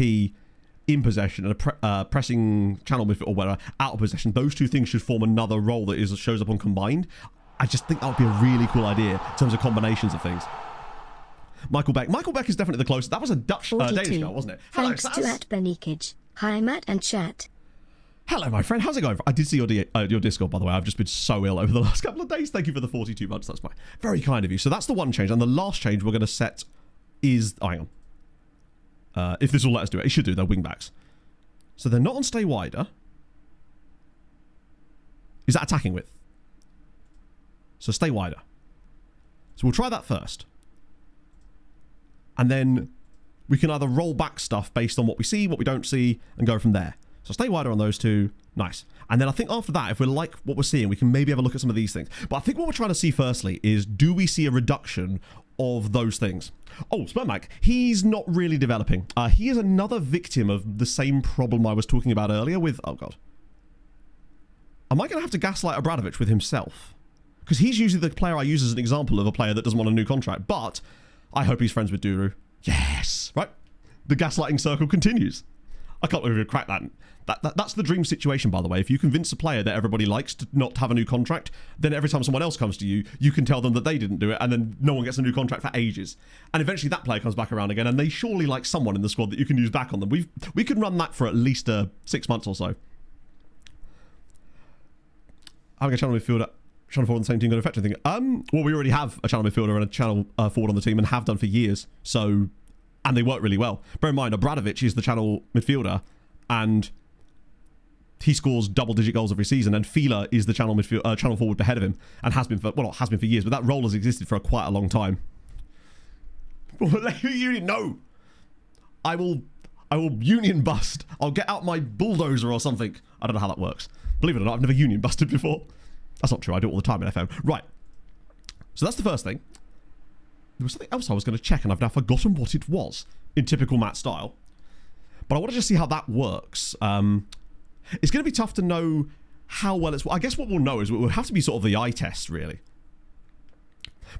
in possession and a pressing channel midfield or whatever out of possession, those two things should form another role that shows up on combined. I just think that would be a really cool idea in terms of combinations of things. Michael Beck. Michael Beck is definitely the closest. That was a Danish guy, wasn't it? Hello, thanks to @Benikage. Hi, Matt and chat. Hello, my friend. How's it going? I did see your Discord, by the way. I've just been so ill over the last couple of days. Thank you for the 42 months. That's very kind of you. So that's the one change. And the last change we're going to set is... Oh, hang on. If this will let us do it. It should do. They're wingbacks. So they're not on stay wider. Is that attacking width? So stay wider. So we'll try that first. And then we can either roll back stuff based on what we see, what we don't see, and go from there. So stay wider on those two. Nice. And then I think after that, if we like what we're seeing, we can maybe have a look at some of these things. But I think what we're trying to see firstly is, do we see a reduction of those things? Oh, Spermac, he's not really developing. He is another victim of the same problem I was talking about earlier with... Oh, God. Am I going to have to gaslight Abramovich with himself? Because he's usually the player I use as an example of a player that doesn't want a new contract. But I hope he's friends with Duru. Yes! Right? The gaslighting circle continues. I can't believe we cracked that. That's the dream situation, by the way. If you convince a player that everybody likes to not have a new contract, then every time someone else comes to you, you can tell them that they didn't do it, and then no one gets a new contract for ages. And eventually that player comes back around again, and they surely like someone in the squad that you can use back on them. We can run that for at least 6 months or so. Having a channel midfielder, channel forward on the same team going to affect anything? Well, we already have a channel midfielder and a channel forward on the team, and have done for years. So, and they work really well. Bear in mind, Abramovich is the channel midfielder, and he scores double-digit goals every season, and Fila is the channel forward ahead of him, and has been for, well, not has been for years, but that role has existed for quite a long time. No, I will union bust. I'll get out my bulldozer or something. I don't know how that works. Believe it or not, I've never union busted before. That's not true. I do it all the time in FM. Right. So that's the first thing. There was something else I was going to check, and I've now forgotten what it was in typical Matt style. But I want to just see how that works. It's going to be tough to know how well it's... I guess what we'll know is it will have to be sort of the eye test, really.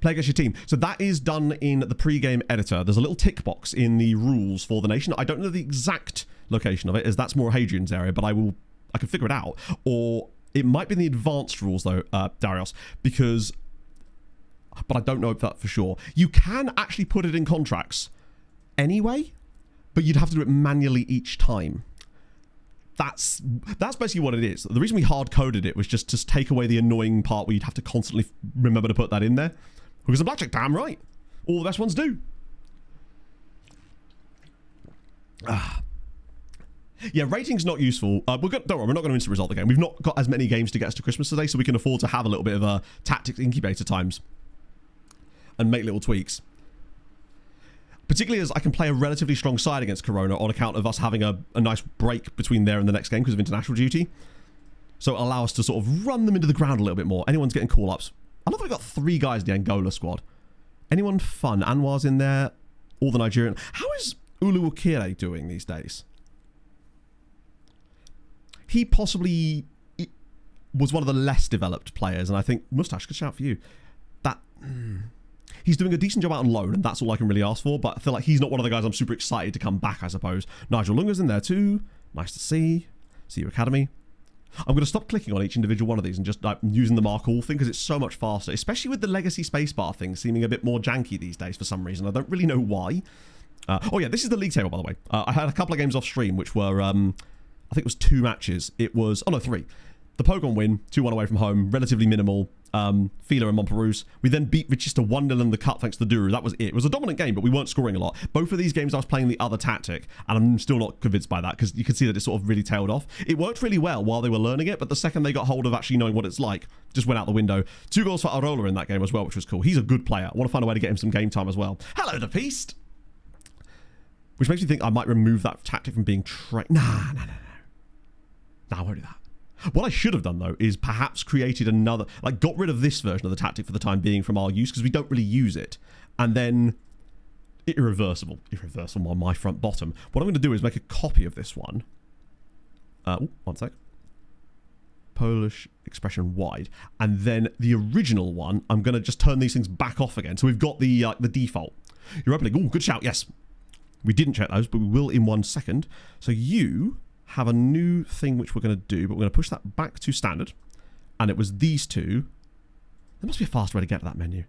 Play against your team. So that is done in the pre-game editor. There's a little tick box in the rules for the nation. I don't know the exact location of it, as that's more Hadrian's area, but I can figure it out. Or it might be in the advanced rules, though, Darius, because... But I don't know that for sure. You can actually put it in contracts anyway, but you'd have to do it manually each time. That's basically what it is. The reason we hard-coded it was just to take away the annoying part where you'd have to constantly remember to put that in there. Because the blackjack, damn right. All the best ones do. Yeah, rating's not useful. Don't worry, we're not going to instant result the game. We've not got as many games to get us to Christmas today, so we can afford to have a little bit of a tactics incubator times and make little tweaks. Particularly as I can play a relatively strong side against Corona on account of us having a nice break between there and the next game because of international duty. So it'll allow us to sort of run them into the ground a little bit more. Anyone's getting call-ups. I love that we've got 3 guys in the Angola squad. Anyone fun? Anwar's in there. All the Nigerian. How is Uluwakire doing these days? He possibly was one of the less developed players, and I think Mustache, good shout for you. He's doing a decent job out on loan, and that's all I can really ask for, but I feel like he's not one of the guys I'm super excited to come back, I suppose. Nigel Lunga's in there too. Nice to see. See you, Academy. I'm going to stop clicking on each individual one of these and just using the mark all thing, because it's so much faster, especially with the legacy spacebar thing seeming a bit more janky these days for some reason. I don't really know why. Oh yeah, this is the league table, by the way. I had a couple of games off stream, which were, I think it was 2 matches. It was, oh no, 3. The Pogon win, 2-1 away from home, relatively minimal. Fila and Montperouse. We then beat Richester 1-0 in the cup thanks to Duru. That was it. It was a dominant game, but we weren't scoring a lot. Both of these games I was playing the other tactic, and I'm still not convinced by that, because you can see that it sort of really tailed off. It worked really well while they were learning it, but the second they got hold of actually knowing what it's like, just went out the window. 2 goals for Arola in that game as well, which was cool. He's a good player. I want to find a way to get him some game time as well. Hello, the Beast! Which makes me think I might remove that tactic from being trained. Nah, I won't do that. What I should have done, though, is perhaps created another... Like, got rid of this version of the tactic for the time being from our use, because we don't really use it. And then... Irreversible on my front bottom. What I'm going to do is make a copy of this one. One sec. Polish expression wide. And then the original one, I'm going to just turn these things back off again. So we've got the default. You're opening... Oh, good shout, yes. We didn't check those, but we will in 1 second. So you... have a new thing which we're going to do, but we're going to push that back to standard. And it was these 2. There must be a faster way to get to that menu.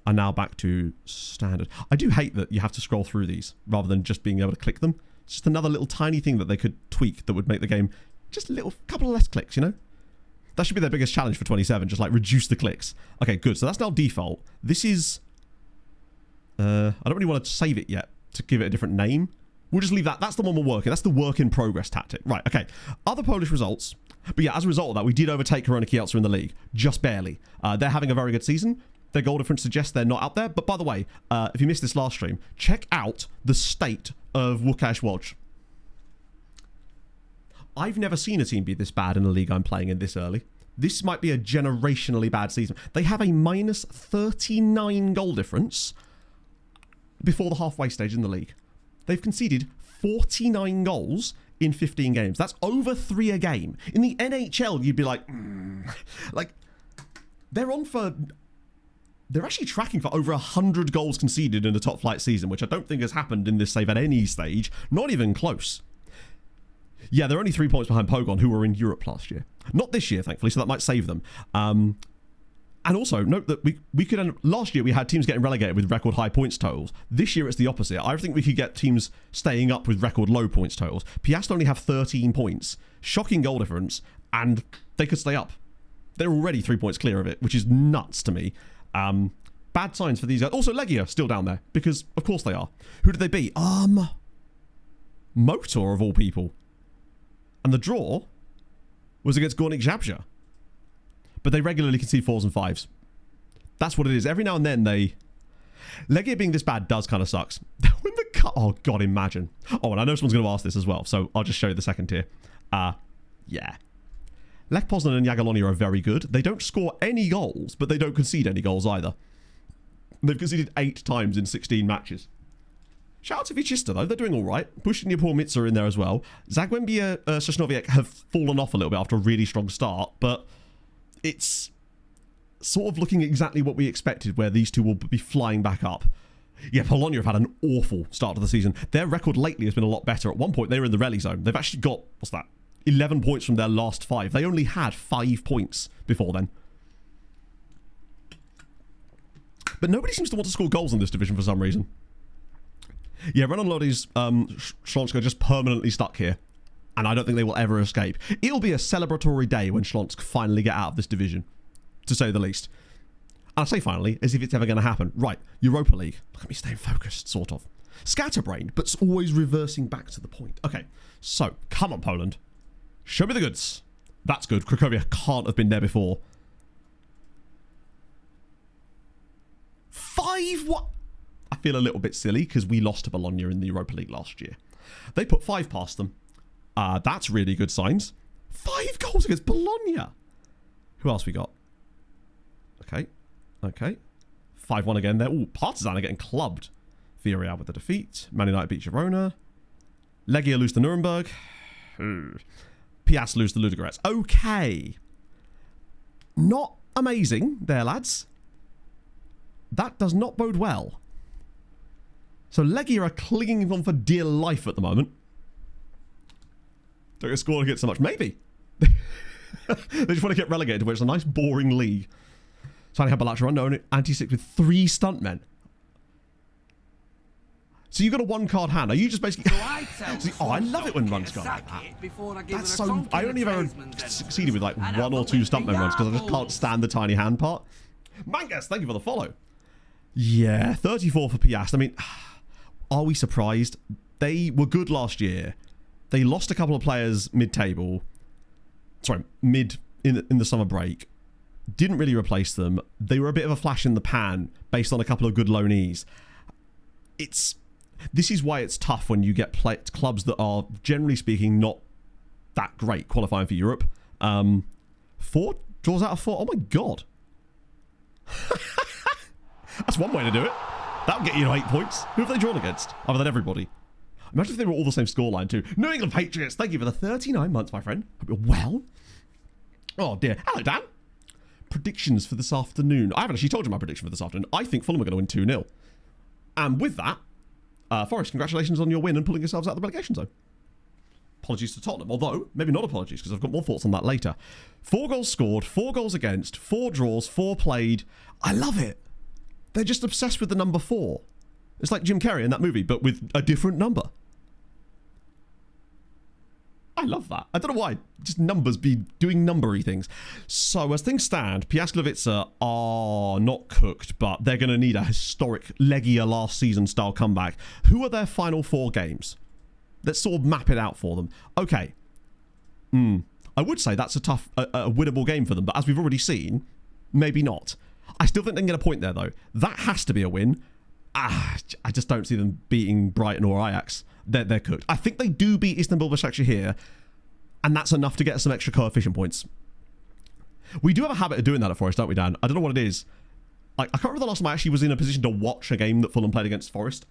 And now back to standard. I do hate that you have to scroll through these rather than just being able to click them. It's just another little tiny thing that they could tweak that would make the game just a little couple of less clicks, you know? That should be their biggest challenge for 27, just like reduce the clicks. Okay, good. So that's now default. This is... I don't really want to save it yet to give it a different name. We'll just leave that. That's the one we're working. That's the work in progress tactic. Right, okay. Other Polish results. But yeah, as a result of that, we did overtake Korona Kielce in the league. Just barely. They're having a very good season. Their goal difference suggests they're not out there. But by the way, if you missed this last stream, check out the state of Łukasz Łódź. I've never seen a team be this bad in a league I'm playing in this early. This might be a generationally bad season. They have a minus 39 goal difference before the halfway stage in the league. They've conceded 49 goals in 15 games. That's over 3 a game. In the NHL, you'd be like, like, they're actually tracking for over 100 goals conceded in a top flight season, which I don't think has happened in this save at any stage. Not even close. Yeah, they're only 3 points behind Pogon, who were in Europe last year. Not this year, thankfully, so that might save them. And also, note that we could end, last year we had teams getting relegated with record high points totals. This year it's the opposite. I think we could get teams staying up with record low points totals. Piast only have 13 points, shocking goal difference, and they could stay up. They're already 3 points clear of it, which is nuts to me. Bad signs for these guys. Also, Legia still down there, because of course they are. Who did they beat? Motor of all people. And the draw was against Górnik Zabrze. But they regularly concede 4s and 5s. That's what it is. Every now and then they... Legia being this bad does kind of sucks. When the cut... Oh, God, imagine. Oh, and I know someone's going to ask this as well, so I'll just show you the second tier. Yeah. Lech Poznan and Jagiellonia are very good. They don't score any goals, but they don't concede any goals either. They've conceded 8 times in 16 matches. Shout out to Wichista, though. They're doing all right. Pushkin Yapur are in there as well. Zagłębie Sosnowiec have fallen off a little bit after a really strong start, but it's sort of looking exactly what we expected, where these two will be flying back up. Yeah, Polonia have had an awful start to the season. Their record lately has been a lot better. At one point, they were in the rally zone. They've actually got, 11 points from their last 5. They only had 5 points before then. But nobody seems to want to score goals in this division for some reason. Yeah, Renan Lodi's Śląsk are just permanently stuck here. And I don't think they will ever escape. It'll be a celebratory day when Śląsk finally get out of this division, to say the least. And I say finally, as if it's ever going to happen. Right, Europa League. Look at me staying focused, sort of. Scatterbrained, but always reversing back to the point. Okay, so, come on, Poland. Show me the goods. That's good. Cracovia can't have been there before. 5? What? I feel a little bit silly because we lost to Bologna in the Europa League last year. They put 5 past them. That's really good signs. 5 goals against Bologna. Who else we got? Okay. 5-1 again there. Ooh, Partizan are getting clubbed. Villarreal with the defeat. Man United beat Girona. Legia lose to Nuremberg. Piast lose to Ludogorets. Okay. Not amazing there, lads. That does not bode well. So Legia are clinging on for dear life at the moment. Don't get scored against so much. Maybe. They just want to get relegated, which is a nice boring league. Sani Habalacha unknown, anti-6 with 3 stuntmen. So you got a 1-card hand. Are you just basically... See, I love it when runs go like that. That's so... I only ever succeeded with like 1 or 2 stuntmen runs because I just can't stand the tiny hand part. Mangas, thank you for the follow. Yeah, 34 for Piast. I mean, are we surprised? They were good last year. They lost a couple of players mid-table. Sorry, mid in the summer break. Didn't really replace them. They were a bit of a flash in the pan based on a couple of good loanees. This is why it's tough when you get clubs that are, generally speaking, not that great qualifying for Europe. 4 draws out of 4. Oh my god. That's one way to do it. That'll get you 8 points. Who have they drawn against? Other than everybody. Imagine if they were all the same scoreline too. New England Patriots, thank you for the 39 months, my friend. Hope you're well. Oh dear. Hello, Dan. Predictions for this afternoon. I haven't actually told you my prediction for this afternoon. I think Fulham are going to win 2-0. And with that, Forest, congratulations on your win and pulling yourselves out of the relegation zone. Apologies to Tottenham, although maybe not apologies because I've got more thoughts on that later. 4 goals scored, 4 goals against, 4 draws, 4 played. I love it. They're just obsessed with the number 4. It's like Jim Carrey in that movie, but with a different number. I love that. I don't know why. Just numbers be doing numbery things. So as things stand, Piast Gliwice are not cooked, but they're going to need a historic Legia last season style comeback. Who are their final 4 games? Let's sort of map it out for them. Okay. I would say that's a tough, a winnable game for them, but as we've already seen, maybe not. I still think they can get a point there, though. That has to be a win. I just don't see them beating Brighton or Ajax. They're cooked. I think they do beat Istanbul Başakşehir here, and that's enough to get some extra coefficient points. We do have a habit of doing that at Forest, don't we, Dan? I don't know what it is. Like, I can't remember the last time I actually was in a position to watch a game that Fulham played against Forest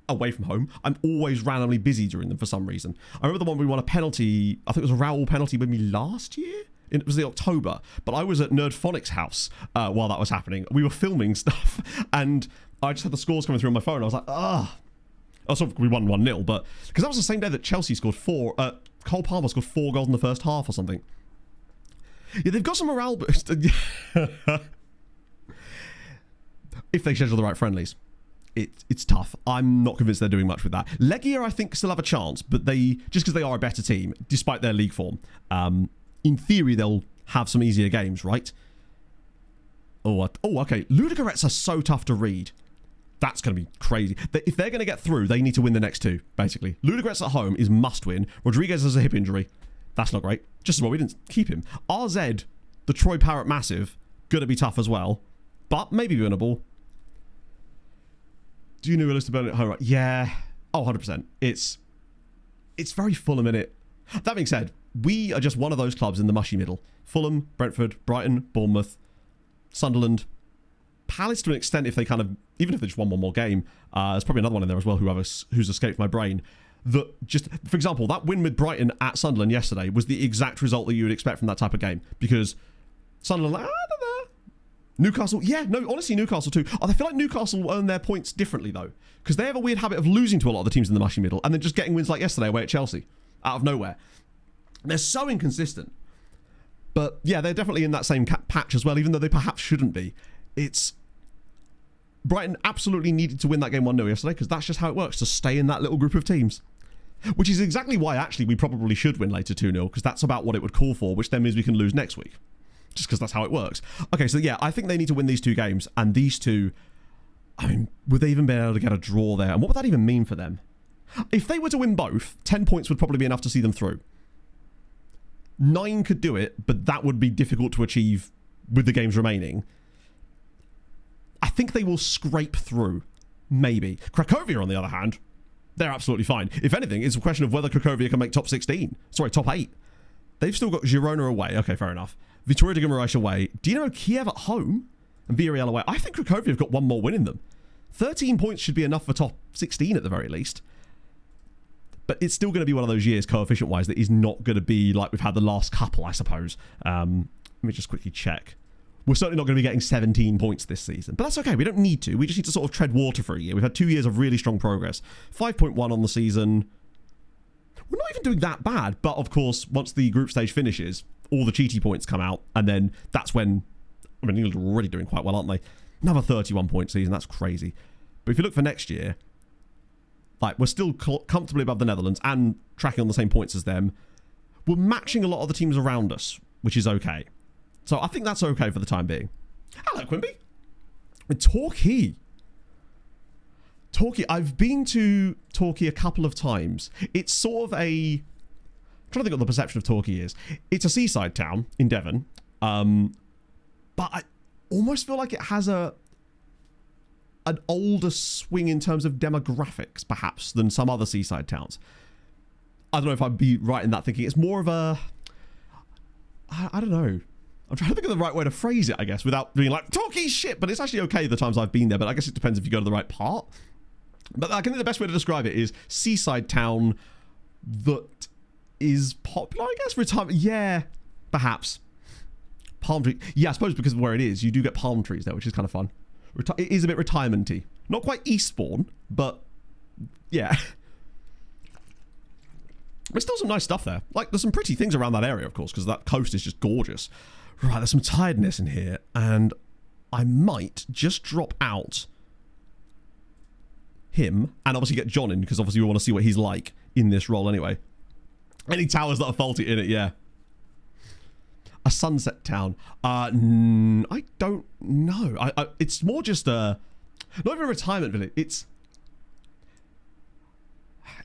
away from home. I'm always randomly busy during them for some reason. I remember the one we won a penalty, I think it was a Raul penalty with me last year? It was the October, but I was at Nerdphonic's house while that was happening. We were filming stuff, and I just had the scores coming through on my phone. I was like, Oh, so we won 1-0, but because that was the same day that Chelsea scored Cole Palmer scored 4 goals in the first half or something. Yeah, they've got some morale boost. If they schedule the right friendlies. It's tough. I'm not convinced they're doing much with that. Legia, I think, still have a chance, but just because they are a better team, despite their league form, in theory, they'll have some easier games, right? Oh, okay. Ludogorets are so tough to read. That's going to be crazy. If they're going to get through, they need to win the next 2, basically. Ludogorets at home is must win. Rodriguez has a hip injury. That's not great. Just as well we didn't keep him. RZ, the Troy Parrott Massive, going to be tough as well, but maybe winnable. Do you know realistic about it at home? Right? Yeah. Oh, 100%. It's very Fulham in it. That being said, we are just one of those clubs in the mushy middle. Fulham, Brentford, Brighton, Bournemouth, Sunderland, Palace to an extent if they even if they just won one more game. There's probably another one in there as well who's escaped my brain. That just, for example, that win with Brighton at Sunderland yesterday was the exact result that you would expect from that type of game. Because Sunderland, Newcastle, yeah, no, honestly, Newcastle too. I feel like Newcastle earn their points differently, though. Because they have a weird habit of losing to a lot of the teams in the mushy middle and then just getting wins like yesterday away at Chelsea. Out of nowhere. They're so inconsistent. But, yeah, they're definitely in that same patch as well, even though they perhaps shouldn't be. Brighton absolutely needed to win that game 1-0 yesterday, because that's just how it works, to stay in that little group of teams. Which is exactly why, actually, we probably should win later 2-0, because that's about what it would call for, which then means we can lose next week. Just because that's how it works. Okay, so yeah, I think they need to win these 2 games, and these 2, I mean, would they even be able to get a draw there? And what would that even mean for them? If they were to win both, 10 points would probably be enough to see them through. 9 could do it, but that would be difficult to achieve with the games remaining. I think they will scrape through. Maybe. Cracovia, on the other hand, they're absolutely fine. If anything, it's a question of whether Cracovia can make top 16. Sorry, top 8. They've still got Girona away. Okay, fair enough. Vitoria de Guimarães away. Dinamo Kiev at home. And Villarreal away. I think Cracovia have got one more win in them. 13 points should be enough for top 16 at the very least. But it's still going to be one of those years, coefficient-wise, that is not going to be like we've had the last couple, I suppose. Let me just quickly check. We're certainly not going to be getting 17 points this season. But that's okay. We don't need to. We just need to sort of tread water for a year. We've had 2 years of really strong progress. 5.1 on the season. We're not even doing that bad. But, of course, once the group stage finishes, all the cheaty points come out. And then that's when... I mean, England are already doing quite well, aren't they? Another 31-point season. That's crazy. But if you look for next year... Like, we're still comfortably above the Netherlands and tracking on the same points as them. We're matching a lot of the teams around us, which is okay. So I think that's okay for the time being. Hello, Quimby. Torquay. I've been to Torquay a couple of times. It's sort of a... I'm trying to think what the perception of Torquay is. It's a seaside town in Devon. But I almost feel like it has an older swing in terms of demographics, perhaps, than some other seaside towns. I don't know if I'd be right in that thinking. It's more of a... I don't know. I'm trying to think of the right way to phrase it, I guess, without being like, Torquay shit, but it's actually okay the times I've been there, but I guess it depends if you go to the right part. But I think the best way to describe it is seaside town that is popular, I guess, retirement. Yeah, perhaps. Palm tree. Yeah, I suppose because of where it is, you do get palm trees there, which is kind of fun. It is a bit retirement-y. Not quite Eastbourne, but yeah. There's still some nice stuff there. Like, there's some pretty things around that area, of course, because that coast is just gorgeous. Right, there's some tiredness in here, and I might just drop out him, and obviously get John in, because obviously we want to see what he's like in this role anyway. Any towers that are faulty in it, yeah. A sunset town. I don't know. It's more just a... Not even a retirement village.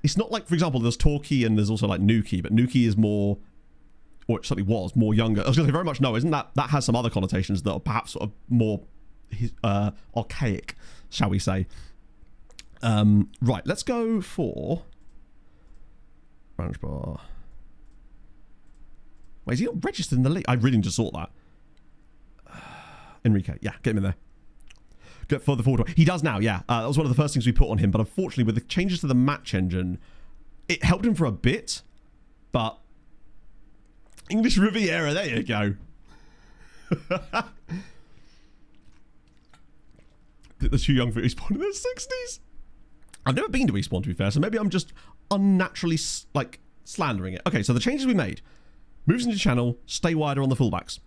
It's not like, for example, there's Torquay and there's also like Nuki, but Nuki is more, or it certainly was, more younger. I was going to say very much no, isn't that has some other connotations that are perhaps sort of more archaic, shall we say. Right, let's go for Branch Bar. Wait, is he not registered in the league? I really need to sort that. Enrique, yeah, get him in there. Get further forward. He does now, yeah. That was one of the first things we put on him, but unfortunately with the changes to the match engine, it helped him for a bit, but English Riviera, there you go. They're too young for Respawn in their 60s. I've never been to Respawn, to be fair, so maybe I'm just unnaturally, like, slandering it. Okay, so the changes we made. Moves into channel, stay wider on the fullbacks.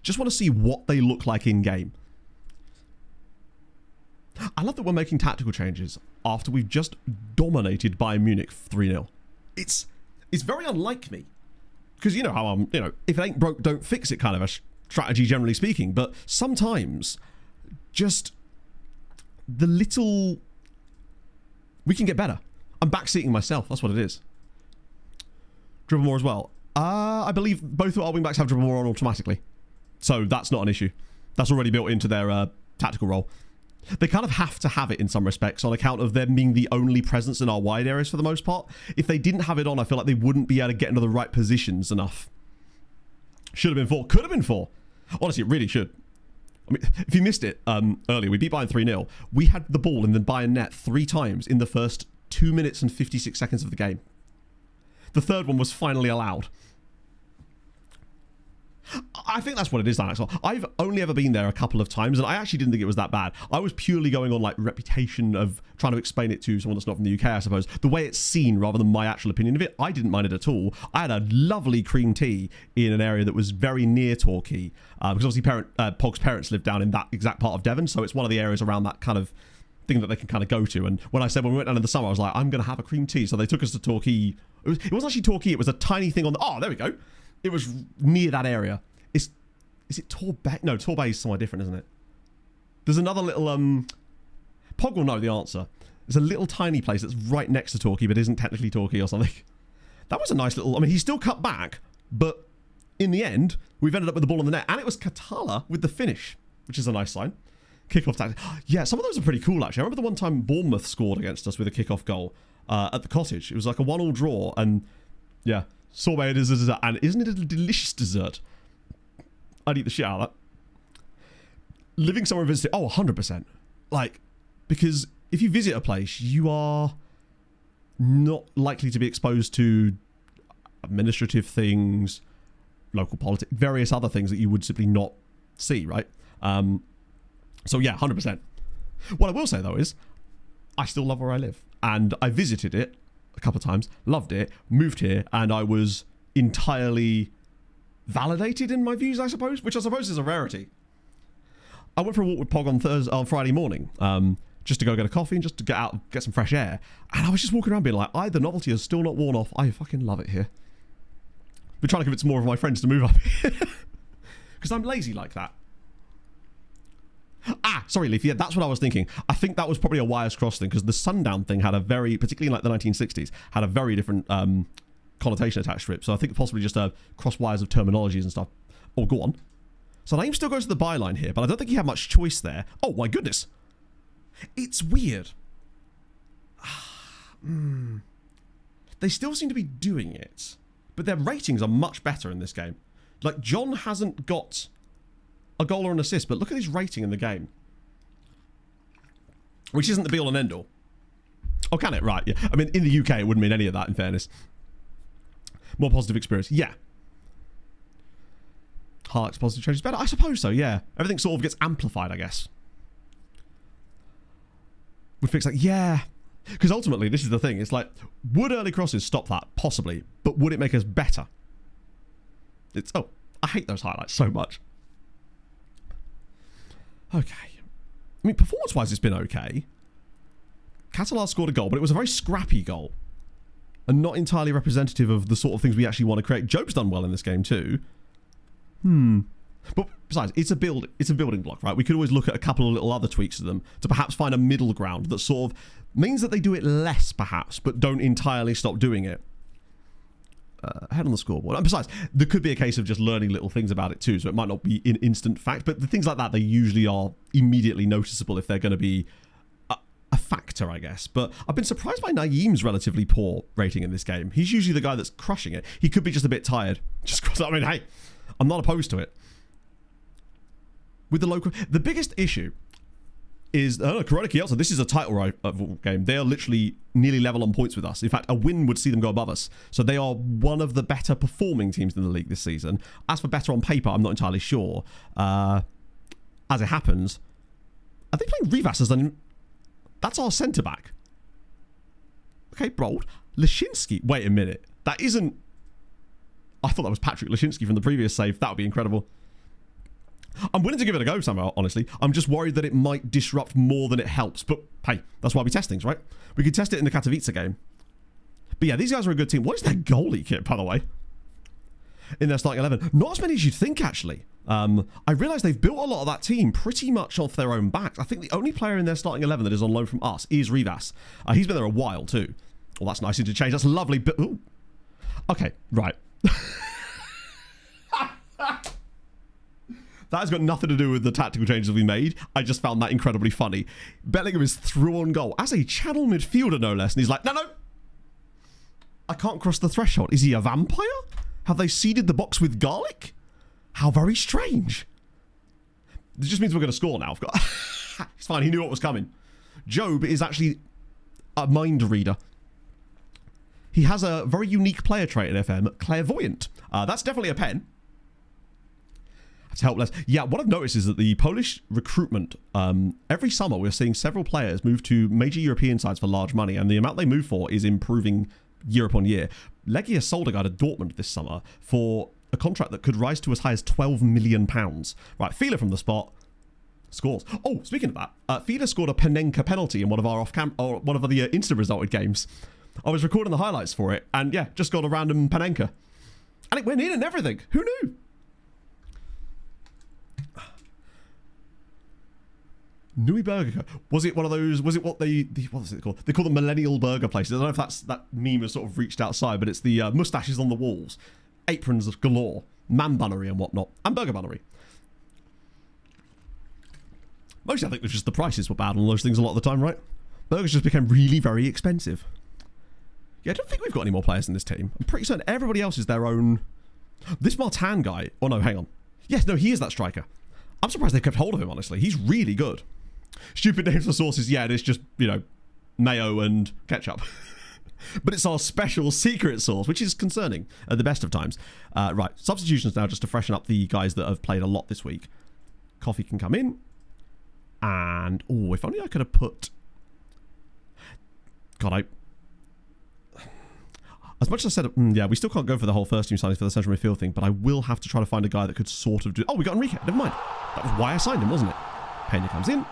Just want to see what they look like in-game. I love that we're making tactical changes after we've just dominated Bayern Munich 3-0. It's very unlike me. Because you know how I'm, if it ain't broke, don't fix it kind of a strategy, generally speaking. But sometimes, just the little... We can get better. I'm backseating myself. That's what it is. Dribble more as well. I believe both of our wingbacks have dribble more on automatically. So that's not an issue. That's already built into their tactical role. They kind of have to have it in some respects on account of them being the only presence in our wide areas for the most part. If they didn't have it on, I feel like they wouldn't be able to get into the right positions enough. Should have been 4. Could have been 4. Honestly, it really should. I mean, if you missed it earlier, we beat Bayern 3-0. We had the ball in the Bayern net 3 times in the first 2 minutes and 56 seconds of the game. The third one was finally allowed. I think that's what it is, Dan Axel. I've only ever been there a couple of times, and I actually didn't think it was that bad. I was purely going on, like, reputation of trying to explain it to someone that's not from the UK, I suppose. The way it's seen rather than my actual opinion of it, I didn't mind it at all. I had a lovely cream tea in an area that was very near Torquay, because obviously Pog's parents live down in that exact part of Devon, so it's one of the areas around that kind of thing that they can kind of go to. And when we went down in the summer, I was like, I'm going to have a cream tea. So they took us to Torquay. It wasn't actually Torquay, it was a tiny thing on the... Oh, there we go. It was near that area. Is it Torbay? No, Torbay is somewhere different, isn't it? There's another little... Pog will know the answer. There's a little tiny place that's right next to Torquay, but isn't technically Torquay or something. That was a nice little... I mean, he still cut back, but in the end, we've ended up with the ball on the net. And it was Katala with the finish, which is a nice sign. Kickoff tactic. Yeah, some of those are pretty cool, actually. I remember the one time Bournemouth scored against us with a kickoff goal at the Cottage. It was like a 1-1 draw, and yeah, sorbet is a dessert. And isn't it a delicious dessert? I'd eat the shit out of that. Living somewhere and visiting, 100%. Like, because if you visit a place, you are not likely to be exposed to administrative things, local politics, various other things that you would simply not see, right? So yeah, 100%. What I will say though is, I still love where I live. And I visited it a couple of times, loved it, moved here, and I was entirely validated in my views, I suppose, which I suppose is a rarity. I went for a walk with Pog on Friday morning, just to go get a coffee and just to get out, get some fresh air. And I was just walking around being like, the novelty has still not worn off. I fucking love it here. Been trying to convince more of my friends to move up here. Because I'm lazy like that. Sorry, Leaf. Yeah, that's what I was thinking. I think that was probably a wires cross thing, because the sundown thing had a very, particularly in like the 1960s, had a very different connotation attached to it. So I think possibly just cross wires of terminologies and stuff. Oh, go on. So name still goes to the byline here, but I don't think you have much choice there. Oh my goodness. It's weird. They still seem to be doing it, but their ratings are much better in this game. Like, John hasn't got a goal or an assist, but look at his rating in the game. Which isn't the be all and end all. Oh, can it? Right, yeah. I mean, in the UK, it wouldn't mean any of that, in fairness. More positive experience. Yeah. Highlights positive changes better? I suppose so, yeah. Everything sort of gets amplified, I guess. We fix that. Yeah. Because ultimately, this is the thing. It's like, would early crosses stop that? Possibly. But would it make us better? I hate those highlights so much. Okay. I mean, performance-wise, it's been okay. Catalan scored a goal, but it was a very scrappy goal. And not entirely representative of the sort of things we actually want to create. Job's done well in this game too. But besides, it's a building block, right? We could always look at a couple of little other tweaks to them to perhaps find a middle ground that sort of means that they do it less, perhaps, but don't entirely stop doing it. Head on the scoreboard. And besides, there could be a case of just learning little things about it too, so it might not be an instant fact, but the things like that, they usually are immediately noticeable if they're going to be a factor, I guess. But I've been surprised by Naeem's relatively poor rating in this game. He's usually the guy that's crushing it. He could be just a bit tired. Just because, I mean, hey, I'm not opposed to it. With the biggest issue is Corona Kyoto. This is a title rival game. They are literally nearly level on points with us. In fact, a win would see them go above us. So they are one of the better performing teams in the league this season. As for better on paper, I'm not entirely sure. As it happens, are they playing Rivas as an... That's our centre back. Okay, bold. Lashinsky. Wait a minute. That isn't... I thought that was Patrick Lashinsky from the previous save. That would be incredible. I'm willing to give it a go somehow, honestly. I'm just worried that it might disrupt more than it helps. But, hey, that's why we test things, right? We could test it in the Katowice game. But yeah, these guys are a good team. What is their goalie kit, by the way? In their starting 11. Not as many as you'd think, actually. I realise they've built a lot of that team pretty much off their own backs. I think the only player in their starting 11 that is on loan from us is Rivas. He's been there a while, too. Well, that's nice interchange. That's lovely. But, ooh. Okay, right. That has got nothing to do with the tactical changes we made. I just found that incredibly funny. Bellingham is through on goal as a channel midfielder, no less. And he's like, no. I can't cross the threshold. Is he a vampire? Have they seeded the box with garlic? How very strange. It just means we're going to score now. It's fine. He knew what was coming. Job is actually a mind reader. He has a very unique player trait in FM, clairvoyant. That's definitely a pen. To help less. Yeah, what I've noticed is that the Polish recruitment, every summer we're seeing several players move to major European sides for large money, and the amount they move for is improving year upon year. Legia sold a guy to Dortmund this summer for a contract that could rise to as high as £12 million. Right, Fila from the spot scores. Oh, speaking of that, Fila scored a Panenka penalty in one of our one of the instant resulted games. I was recording the highlights for it, and yeah, just got a random Panenka, and it went in and everything. Who knew? Nui Burger. Was it one of those? Was it what what was it called? They call them millennial burger places. I don't know if that meme has sort of reached outside, but it's the mustaches on the walls, aprons galore, man bunnery and whatnot, and burger bunnery. Mostly I think it was just the prices were bad on those things a lot of the time, right? Burgers just became really very expensive. Yeah, I don't think we've got any more players in this team. I'm pretty certain everybody else is their own. This Martin guy. Oh no, hang on. Yes, no, he is that striker. I'm surprised they kept hold of him, honestly. He's really good. Stupid names for sauces, yeah, it's just, mayo and ketchup. But it's our special secret sauce, which is concerning at the best of times. Right, substitutions now, just to freshen up the guys that have played a lot this week. Coffee can come in. And, oh, if only I could have put... God, as much as I said, yeah, we still can't go for the whole first team signings for the central midfield thing, but I will have to try to find a guy that could sort of do... Oh, we got Enrique. Never mind. That was why I signed him, wasn't it? Pena comes in.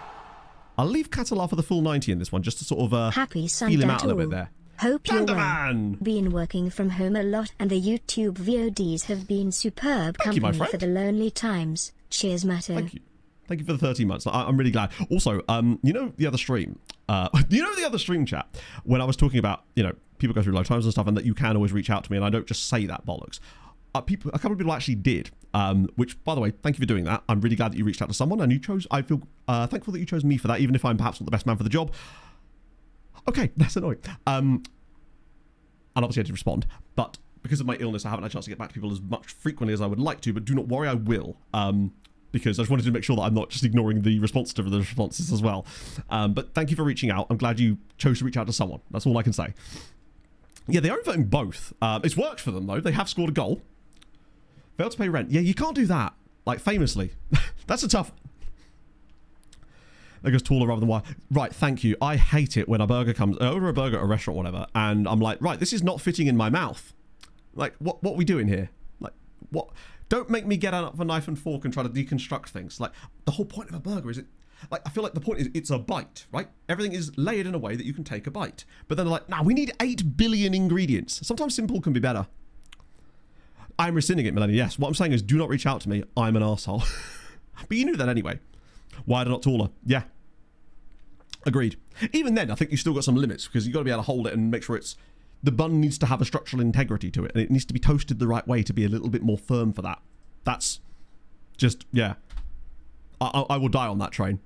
I'll leave Català for the full 90 in this one, just to sort of Happy feel him out a little bit there. Hope you're well. Man. Been working from home a lot, and the YouTube VODs have been superb company for the lonely times. Cheers, Matto. Thank you. Thank you for the 13 months. I'm really glad. Also, the other stream, the other stream chat, when I was talking about, people go through low times and stuff, and that you can always reach out to me, and I don't just say that bollocks. A couple of people actually did, which, by the way, thank you for doing that. I'm really glad that you reached out to someone, and I feel thankful that you chose me for that, even if I'm perhaps not the best man for the job. Okay, that's annoying. And obviously I did respond, but because of my illness, I haven't had a chance to get back to people as much frequently as I would like to, but do not worry, I will. Because I just wanted to make sure that I'm not just ignoring the response to the responses as well. But thank you for reaching out. I'm glad you chose to reach out to someone. That's all I can say. Yeah, they are voting both. It's worked for them, though. They have scored a goal. Failed to pay rent. Yeah, you can't do that. Like, famously. That's a tough... That goes taller rather than wide. Right, thank you. I hate it when a burger comes... order a burger at a restaurant or whatever, and I'm like, right, this is not fitting in my mouth. Like, what are we doing here? Like, what... Don't make me get out of a knife and fork and try to deconstruct things. Like, the whole point of a burger is I feel like the point is it's a bite, right? Everything is layered in a way that you can take a bite. But then they're like, nah, we need 8 billion ingredients. Sometimes simple can be better. I'm rescinding it, Millennium. Yes, what I'm saying is do not reach out to me. I'm an arsehole. But you knew that anyway. Wider, not taller. Yeah. Agreed. Even then, I think you've still got some limits because you've got to be able to hold it and make sure it's... The bun needs to have a structural integrity to it, and it needs to be toasted the right way to be a little bit more firm for that. That's just, yeah. I will die on that train.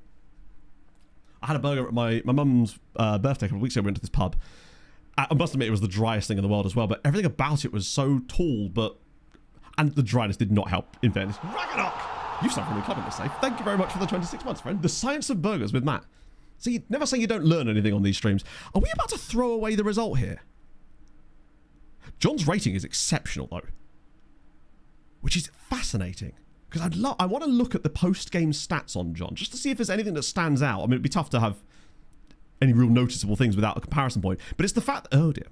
I had a burger at my mum's birthday a couple of weeks ago. We went to this pub. I must admit it was the driest thing in the world as well, but everything about it was so tall, and the dryness did not help, in fairness. Ragnarok! You've started from me clubbing this safe. Thank you very much for the 26 months, friend. The science of burgers with Matt. See, never say you don't learn anything on these streams. Are we about to throw away the result here? John's rating is exceptional, though. Which is fascinating. Because I want to look at the post-game stats on John, just to see if there's anything that stands out. I mean, it'd be tough to have any real noticeable things without a comparison point. But it's the fact... Oh, dear.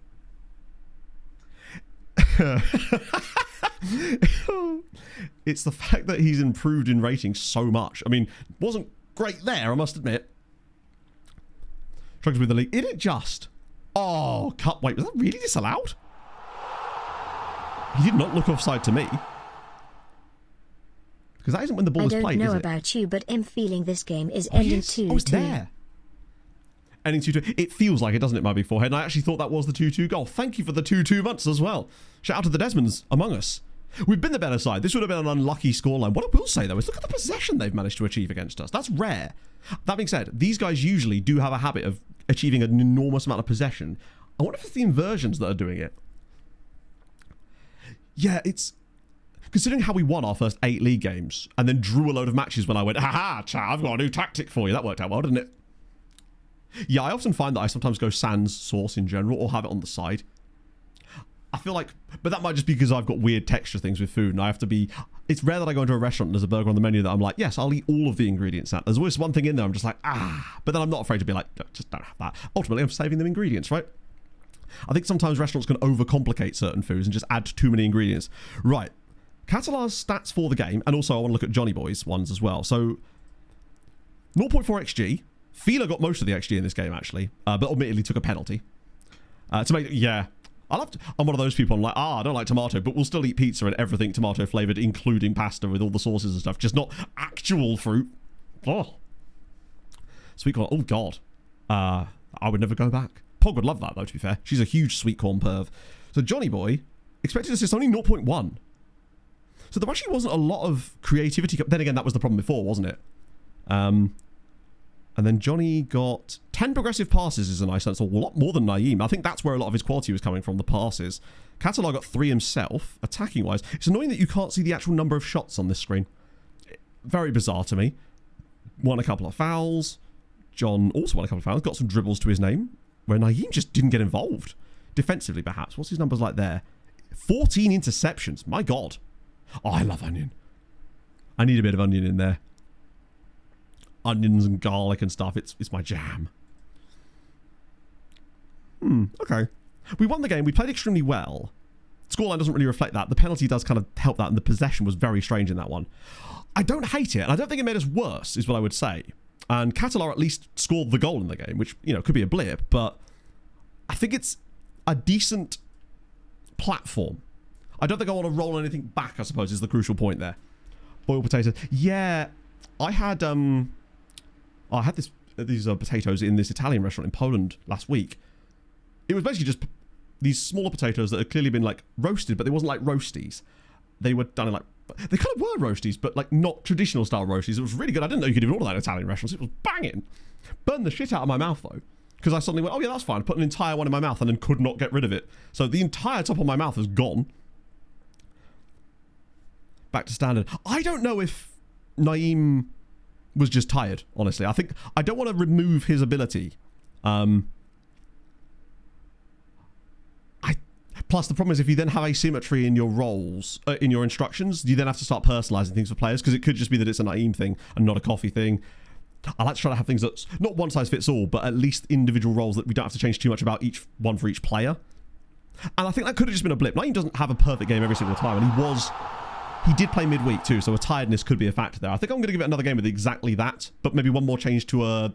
It's the fact that he's improved in rating so much. I mean, wasn't great there, I must admit. Struggles with the league. Isn't it just? Oh, cut. Wait, was that really disallowed? He did not look offside to me. Because that isn't when the ball is played, is it? I don't know about you, but I'm feeling this game is ending 2-2. Oh, it's there. Ending 2-2. It feels like it, doesn't it, my big forehead? And I actually thought that was the 2-2 goal. Thank you for the 2-2 months as well. Shout out to the Desmonds among us. We've been the better side. This would have been an unlucky scoreline. What I will say, though, is look at the possession they've managed to achieve against us. That's rare. That being said, these guys usually do have a habit of achieving an enormous amount of possession. I wonder if it's the inversions that are doing it. Yeah, it's... Considering how we won our first 8 league games and then drew a load of matches when I went, haha, Chow, I've got a new tactic for you. That worked out well, didn't it? Yeah, I often find that I sometimes go sans sauce in general or have it on the side. I feel like, but that might just be because I've got weird texture things with food and I have to be, it's rare that I go into a restaurant and there's a burger on the menu that I'm like, yes, I'll eat all of the ingredients out. There's always one thing in there I'm just like, but then I'm not afraid to be like, just don't have that. Ultimately, I'm saving them ingredients, right? I think sometimes restaurants can overcomplicate certain foods and just add too many ingredients. Right. Catalar's stats for the game, and also I want to look at Johnny Boy's ones as well. So, 0.4 XG. Fila got most of the XG in this game, actually, but admittedly took a penalty. To make, yeah. I'm one of those people, I'm like, I don't like tomato, but we'll still eat pizza and everything tomato flavoured, including pasta with all the sauces and stuff, just not actual fruit. Oh. Sweet corn, oh God. I would never go back. Pog would love that, though, to be fair. She's a huge sweet corn perv. So, Johnny Boy, expected assist only 0.1. So there actually wasn't a lot of creativity. Then again, that was the problem before, wasn't it? And then Johnny got 10 progressive passes is a nice sense. A lot more than Naeem. I think that's where a lot of his quality was coming from, the passes. Catalar got 3 himself, attacking-wise. It's annoying that you can't see the actual number of shots on this screen. Very bizarre to me. Won a couple of fouls. John also won a couple of fouls. Got some dribbles to his name, where Naeem just didn't get involved. Defensively, perhaps. What's his numbers like there? 14 interceptions. My God. Oh, I love onion. I need a bit of onion in there. Onions and garlic and stuff. It's my jam. Okay. We won the game. We played extremely well. Scoreline doesn't really reflect that. The penalty does kind of help that, and the possession was very strange in that one. I don't hate it, and I don't think it made us worse, is what I would say. And Catalar at least scored the goal in the game, which, you know, could be a blip, but I think it's a decent platform. I don't think I want to roll anything back, I suppose, is the crucial point there. Boiled potatoes. Yeah, I had these potatoes in this Italian restaurant in Poland last week. It was basically just these smaller potatoes that had clearly been like roasted, but they wasn't like roasties. They were done in like, they kind of were roasties, but like not traditional style roasties. It was really good. I didn't know you could even order that in Italian restaurants. It was banging. Burned the shit out of my mouth though, because I suddenly went, oh yeah, that's fine. Put an entire one in my mouth and then could not get rid of it. So the entire top of my mouth is gone. Back to standard. I don't know if Naeem was just tired, honestly. I don't want to remove his ability. Plus, the problem is if you then have asymmetry in your roles, in your instructions, you then have to start personalizing things for players, because it could just be that it's a Naeem thing and not a coffee thing. I like to try to have things that's not one size fits all, but at least individual roles that we don't have to change too much about each one for each player. And I think that could have just been a blip. Naeem doesn't have a perfect game every single time, and he did play midweek too, so a tiredness could be a factor there. I think I'm going to give it another game with exactly that, but maybe one more change to a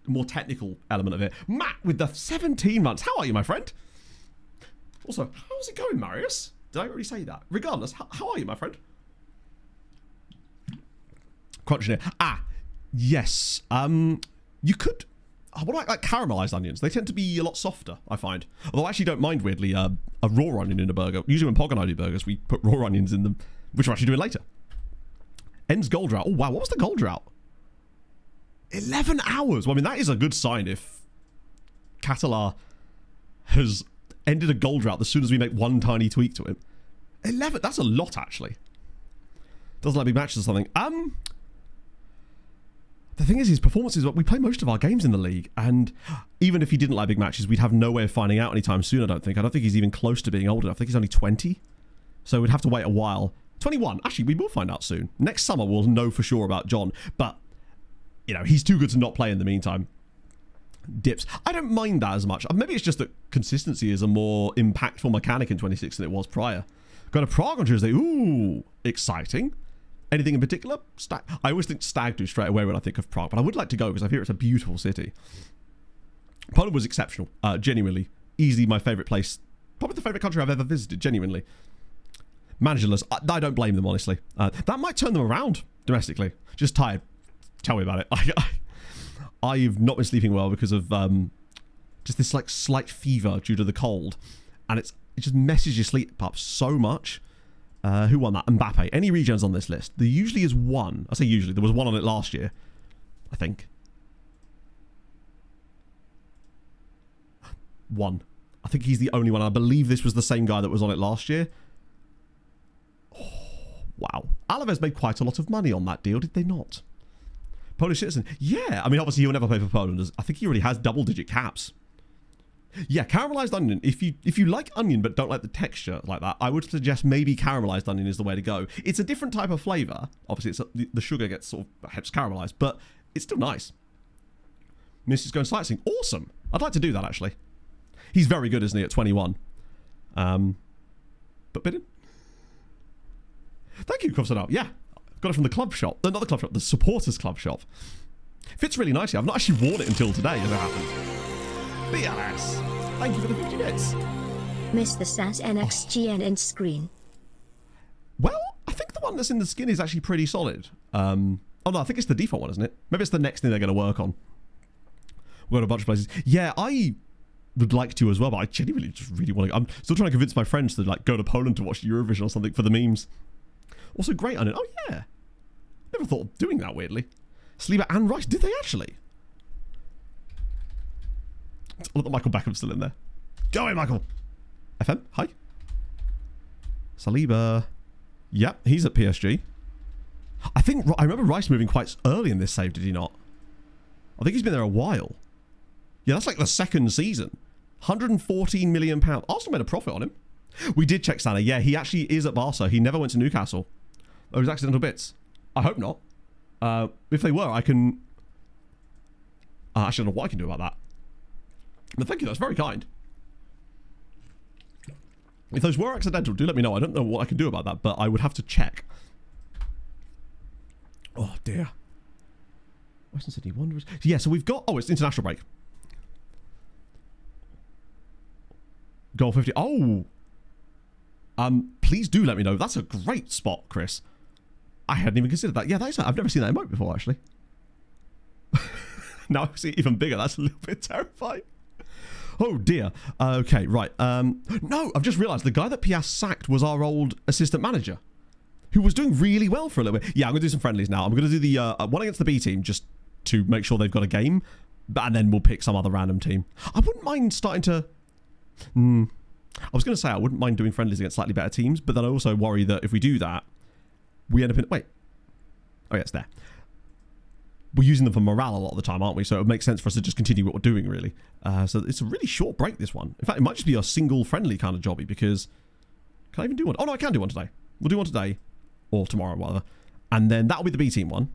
more technical element of it. Matt with the 17 months. How are you, my friend? Also, how's it going, Marius? Did I already say that? Regardless, how are you, my friend? Crunching it. Yes. You could... what do I like caramelized onions? They tend to be a lot softer, I find. Although I actually don't mind, weirdly, a raw onion in a burger. Usually when Pog and I do burgers, we put raw onions in them, which we're actually doing later. Ends goal drought. Oh, wow. What was the goal drought? 11 hours. Well, I mean, that is a good sign if Catalar has ended a goal drought as soon as we make one tiny tweak to him. 11. That's a lot, actually. Doesn't like big matches or something. The thing is, his performances, we play most of our games in the league, and even if he didn't like big matches, we'd have no way of finding out anytime soon, I don't think. I don't think he's even close to being old enough. I think he's only 20. So we'd have to wait a while. 21. Actually, we will find out soon. Next summer, we'll know for sure about John. But, you know, he's too good to not play in the meantime. Dips. I don't mind that as much. Maybe it's just that consistency is a more impactful mechanic in 26 than it was prior. Got a Prague on Tuesday. Ooh, exciting. Anything in particular? Stag. I always think Stag do straight away when I think of Prague, but I would like to go because I hear it's a beautiful city. Poland was exceptional. Genuinely. Easily my favourite place. Probably the favourite country I've ever visited, genuinely. Managerless. I don't blame them, honestly. That might turn them around domestically. Just tired. Tell me about it. I've not been sleeping well because of just this like slight fever due to the cold. And it just messes your sleep up so much. Who won that? Mbappe. Any regens on this list? There usually is one. I say usually. There was one on it last year, I think. One. I think he's the only one. I believe this was the same guy that was on it last year. Oh, wow. Alaves made quite a lot of money on that deal, did they not? Polish citizen. Yeah. I mean, obviously, he'll never play for Poland. I think he already has double-digit caps. Yeah, caramelized onion. If you like onion but don't like the texture like that, I would suggest maybe caramelized onion is the way to go. It's a different type of flavor. Obviously, the sugar gets sort of helps caramelize, but it's still nice. Mrs. going sightseeing. Awesome. I'd like to do that, actually. He's very good, isn't he, at 21? But bidden. Thank you, Crofton. Yeah, got it from the club shop. Not the club shop, the supporters club shop. Fits really nicely. I've not actually worn it until today, as it happens. BLS. Thank you for the 50 bits. Miss the SAS NXGN end screen. Well, I think the one that's in the skin is actually pretty solid. Oh no, I think it's the default one, isn't it? Maybe it's the next thing they're going to work on. We've got a bunch of places. Yeah, I would like to as well, but I genuinely just really want to. I'm still trying to convince my friends to like go to Poland to watch Eurovision or something for the memes. Also, great onion. Oh yeah, never thought of doing that. Weirdly, Saliba and Rice. Did they actually? Look at Michael Beckham's still in there. Go away, Michael. FM, hi. Saliba. Yep, he's at PSG. I remember Rice moving quite early in this save, did he not? I think he's been there a while. Yeah, that's like the second season. £114 million. Arsenal made a profit on him. We did check Salah. Yeah, he actually is at Barca. He never went to Newcastle. Those accidental bits. I hope not. If they were, I can... actually, I don't know what I can do about that. But thank you, that's very kind. If those were accidental, do let me know. I don't know what I can do about that, but I would have to check. Oh, dear. Western Sydney Wanderers. Yeah, so we've got... Oh, it's international break. Goal 50. Oh! Please do let me know. That's a great spot, Chris. I hadn't even considered that. Yeah, I've never seen that emote before, actually. Now I see it even bigger. That's a little bit terrifying. Oh dear. Okay, right. No, I've just realised the guy that Pias sacked was our old assistant manager, who was doing really well for a little bit. Yeah, I'm going to do some friendlies now. I'm going to do the one against the B team just to make sure they've got a game, and then we'll pick some other random team. I wouldn't mind starting to... I was going to say I wouldn't mind doing friendlies against slightly better teams, but then I also worry that if we do that, we end up in... Wait. Oh, yeah, it's there. We're using them for morale a lot of the time, aren't we? So it would make sense for us to just continue what we're doing, really. So it's a really short break, this one. In fact, it might just be a single friendly kind of jobby, because... Can I even do one? Oh, no, I can do one today. We'll do one today, or tomorrow, whatever. And then that'll be the B team one.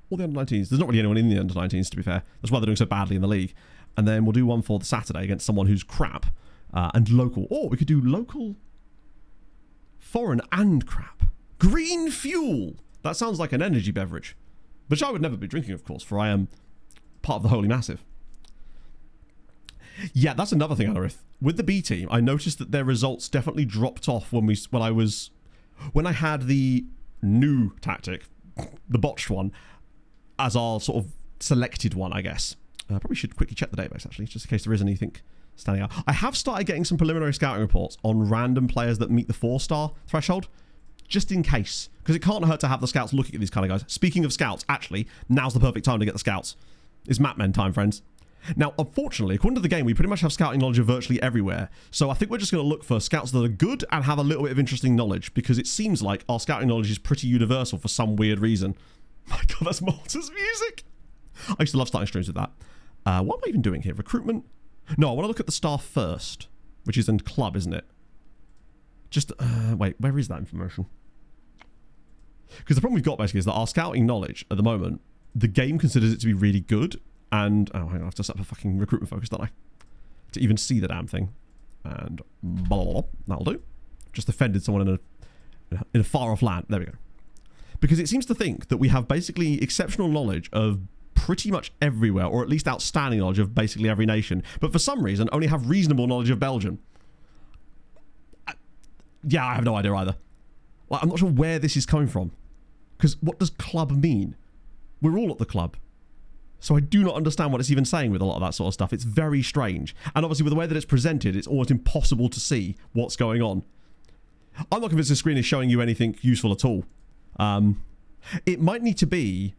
All the under-19s. There's not really anyone in the under-19s, to be fair. That's why they're doing so badly in the league. And then we'll do one for the Saturday against someone who's crap. And local. Or we could do local, foreign, and crap. Green fuel! That sounds like an energy beverage. Which I would never be drinking, of course, for I am part of the Holy Massive. Yeah, that's another thing, Anarith. With the B team, I noticed that their results definitely dropped off when I had the new tactic, the botched one, as our sort of selected one, I guess. I probably should quickly check the database, actually, just in case there is anything standing out. I have started getting some preliminary scouting reports on random players that meet the 4-star threshold, just in case, because it can't hurt to have the scouts looking at these kind of guys. Speaking of scouts, actually, now's the perfect time to get the scouts. It's map men time, friends. Now, unfortunately, according to the game, we pretty much have scouting knowledge of virtually everywhere. So I think we're just going to look for scouts that are good and have a little bit of interesting knowledge, because it seems like our scouting knowledge is pretty universal for some weird reason. My God, that's Malta's music. I used to love starting streams with that. What am I even doing here? Recruitment? No, I want to look at the staff first, which is in club, isn't it? Just, wait, where is that information? Because the problem we've got, basically, is that our scouting knowledge, at the moment, the game considers it to be really good. And, oh, hang on, I have to set up a fucking recruitment focus, don't I? To even see the damn thing. And, blah, blah, blah, that'll do. Just offended someone in a far-off land. There we go. Because it seems to think that we have basically exceptional knowledge of pretty much everywhere, or at least outstanding knowledge of basically every nation, but for some reason only have reasonable knowledge of Belgium. Yeah, I have no idea either. Like, I'm not sure where this is coming from. Because what does club mean? We're all at the club. So I do not understand what it's even saying with a lot of that sort of stuff. It's very strange. And obviously with the way that it's presented, it's almost impossible to see what's going on. I'm not convinced the screen is showing you anything useful at all. It might need to be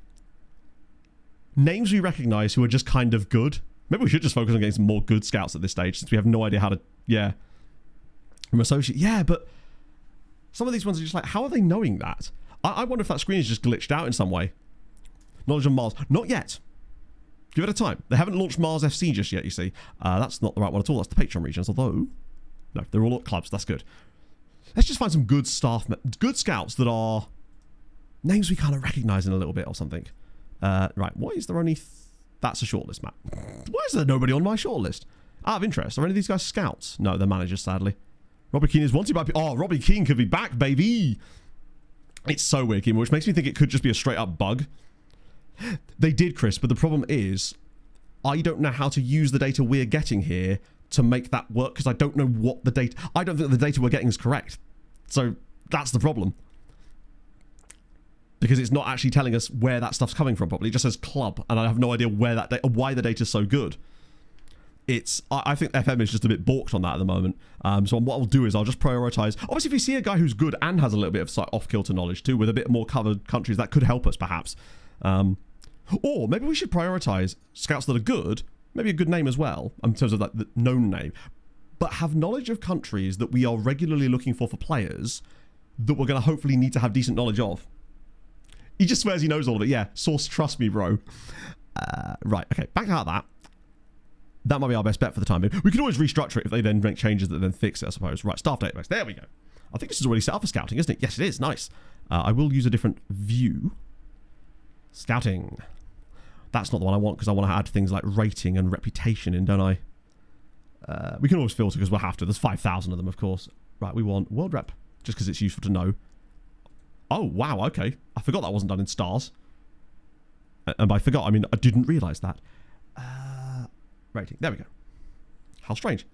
names we recognize who are just kind of good. Maybe we should just focus on getting some more good scouts at this stage, since we have no idea how to, yeah. From associate, yeah, but some of these ones are just like, how are they knowing that? I wonder if that screen is just glitched out in some way. Knowledge of Mars. Not yet. Give it a time. They haven't launched Mars FC just yet, you see. That's not the right one at all. That's the Patreon regions, although... No, they're all at clubs. That's good. Let's just find some good staff... Good scouts that are... Names we kind of recognize in a little bit or something. Right, why is there only... That's a shortlist map. Why is there nobody on my shortlist? Out of interest, are any of these guys scouts? No, they're managers, sadly. Robbie Keane is wanted by... Oh, Robbie Keane could be back, baby! It's so weird, Keane, which makes me think it could just be a straight-up bug. They did, Chris, but the problem is I don't know how to use the data we're getting here to make that work, because I don't know what the data... I don't think the data we're getting is correct. So that's the problem. Because it's not actually telling us where that stuff's coming from properly. It just says club, and I have no idea where that why the data's so good. I think FM is just a bit balked on that at the moment. So what I'll do is I'll just prioritize. Obviously, if we see a guy who's good and has a little bit of off-kilter knowledge too, with a bit more covered countries, that could help us perhaps. Or maybe we should prioritize scouts that are good, maybe a good name as well, in terms of that the known name, but have knowledge of countries that we are regularly looking for players that we're going to hopefully need to have decent knowledge of. He just swears he knows all of it. Yeah, source, trust me, bro. Right, okay, back out of that. That might be our best bet for the time being. We can always restructure it if they then make changes that then fix it, I suppose. Right, staff database. There we go. I think this is already set up for scouting, isn't it? Yes, it is. Nice. I will use a different view. Scouting. That's not the one I want, because I want to add things like rating and reputation in, don't I? We can always filter, because we'll have to. There's 5,000 of them, of course. Right, we want world rep, just because it's useful to know. Oh, wow, okay. I forgot that wasn't done in stars. And by forgot, I mean I didn't realise that. Rating. There we go. How strange.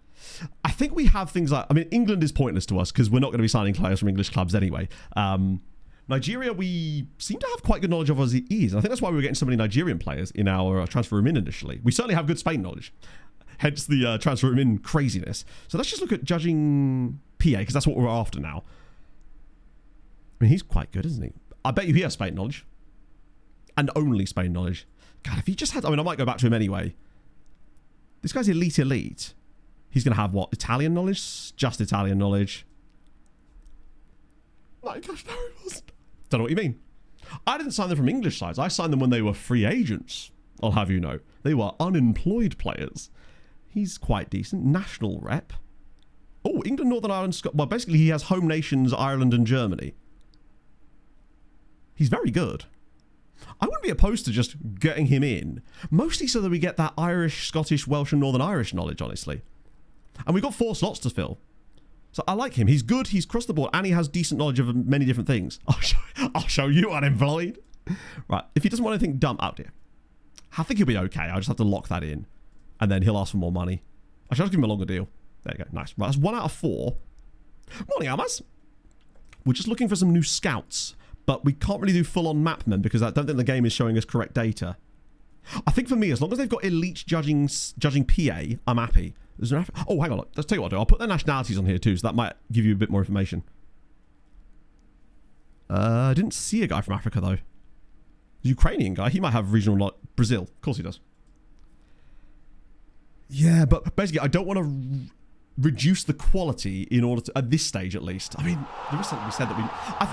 I think we have things like... I mean, England is pointless to us, because we're not going to be signing players from English clubs anyway. Nigeria, we seem to have quite good knowledge of as it is. And I think that's why we were getting so many Nigerian players in our transfer room in initially. We certainly have good Spain knowledge. Hence the transfer room in craziness. So let's just look at judging PA, because that's what we're after now. I mean, he's quite good, isn't he? I bet you he has Spain knowledge. And only Spain knowledge. God, if he just had... I mean, I might go back to him anyway. This guy's elite. He's going to have, what, Italian knowledge? Just Italian knowledge. My gosh, no, he wasn't. Don't know what you mean. I didn't sign them from English sides. I signed them when they were free agents. I'll have you know. They were unemployed players. He's quite decent. National rep. Oh, England, Northern Ireland, Scotland. Well, basically, he has home nations, Ireland and Germany. He's very good. I wouldn't be opposed to just getting him in, mostly so that we get that Irish, Scottish, Welsh and Northern Irish knowledge, honestly. And we've got 4 slots to fill. So I like him. He's good, he's across the board, and he has decent knowledge of many different things. I'll show you unemployed. Right, if he doesn't want anything dumb, oh dear. I think he'll be okay. I'll just have to lock that in. And then he'll ask for more money. I should give him a longer deal. There you go. Nice. Right, that's 1 out of 4. Morning, Almas. We're just looking for some new scouts, but we can't really do full-on mapmen because I don't think the game is showing us correct data. I think for me, as long as they've got elite judging PA, I'm happy. Oh, hang on. Let's tell you what I'll do. I'll put their nationalities on here too, so that might give you a bit more information. I didn't see a guy from Africa, though. The Ukrainian guy, he might have regional... Brazil. Of course he does. Yeah, but basically, I don't want to reduce the quality in order to... At this stage, at least. I mean, there is something we said that we...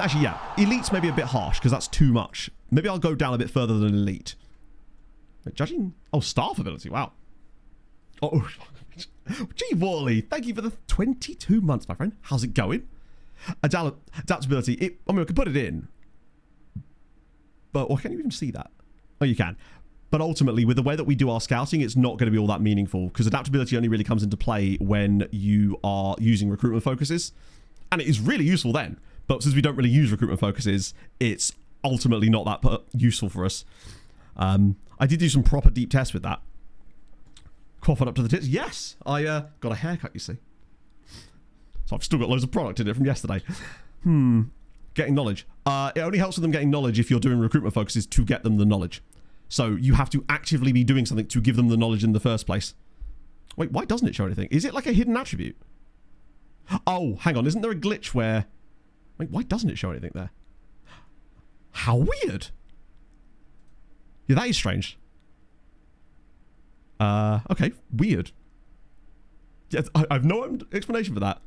Actually, yeah. Elite's maybe a bit harsh, because that's too much. Maybe I'll go down a bit further than elite. Wait, judging... Oh, staff ability. Wow. Oh, gee, Wally. Thank you for the 22 months, my friend. How's it going? Adaptability. I mean, I could put it in. But... Or can you even see that? Oh, you can. But ultimately, with the way that we do our scouting, it's not going to be all that meaningful because adaptability only really comes into play when you are using recruitment focuses. And it is really useful then. But since we don't really use recruitment focuses, it's ultimately not that useful for us. I did do some proper deep tests with that. Coughing up to the tits. Yes, I got a haircut, you see. So I've still got loads of product in it from yesterday. Getting knowledge. It only helps with them getting knowledge if you're doing recruitment focuses to get them the knowledge. So you have to actively be doing something to give them the knowledge in the first place. Wait, why doesn't it show anything? Is it like a hidden attribute? Oh, hang on. Isn't there a glitch where... Wait, why doesn't it show anything there? How weird. Yeah, that is strange. Okay, weird. Yeah, I have no explanation for that.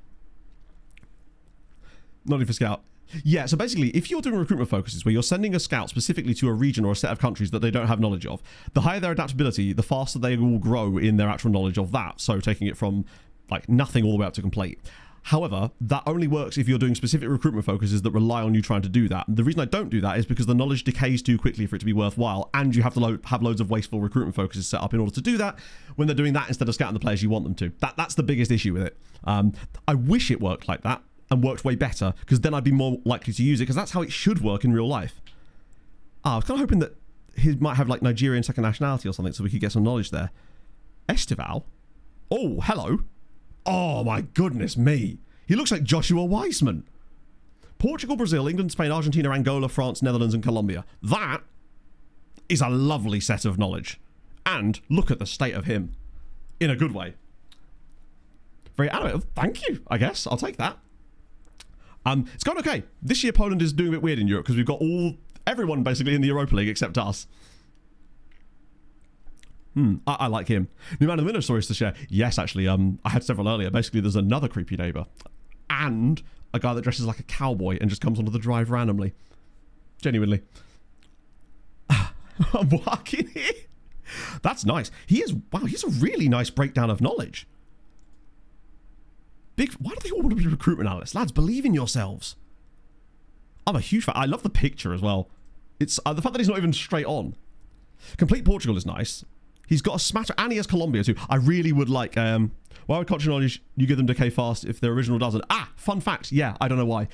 Not even for Scout. Yeah, so basically, if you're doing recruitment focuses where you're sending a scout specifically to a region or a set of countries that they don't have knowledge of, the higher their adaptability, the faster they will grow in their actual knowledge of that. So taking it from like nothing all the way up to complete. However, that only works if you're doing specific recruitment focuses that rely on you trying to do that. And the reason I don't do that is because the knowledge decays too quickly for it to be worthwhile, and you have to have loads of wasteful recruitment focuses set up in order to do that when they're doing that instead of scouting the players you want them to. That's the biggest issue with it. I wish it worked like that. And worked way better, because then I'd be more likely to use it, because that's how it should work in real life. I was kind of hoping that he might have like Nigerian second nationality or something so we could get some knowledge there. Estival? Oh, hello. Oh my goodness me. He looks like Joshua Weissman. Portugal, Brazil, England, Spain, Argentina, Angola, France, Netherlands and Colombia. That is a lovely set of knowledge. And look at the state of him. In a good way. Very animated. Thank you, I guess. I'll take that. It's going okay. This year Poland is doing a bit weird in Europe because we've got everyone basically in the Europa League except us. I like him. New Man of the Winter stories to share. Yes, actually, I had several earlier. Basically, there's another creepy neighbour. And a guy that dresses like a cowboy and just comes onto the drive randomly. Genuinely. I'm walking here. That's nice. He has a really nice breakdown of knowledge. Why do they all want to be recruitment analysts? Lads, believe in yourselves. I'm a huge fan. I love the picture as well. It's the fact that he's not even straight on. Complete Portugal is nice. He's got a smatter, and he has Colombia too. I really would like, why would cultural knowledge, you give them decay fast if their original doesn't? Fun fact. Yeah, I don't know why.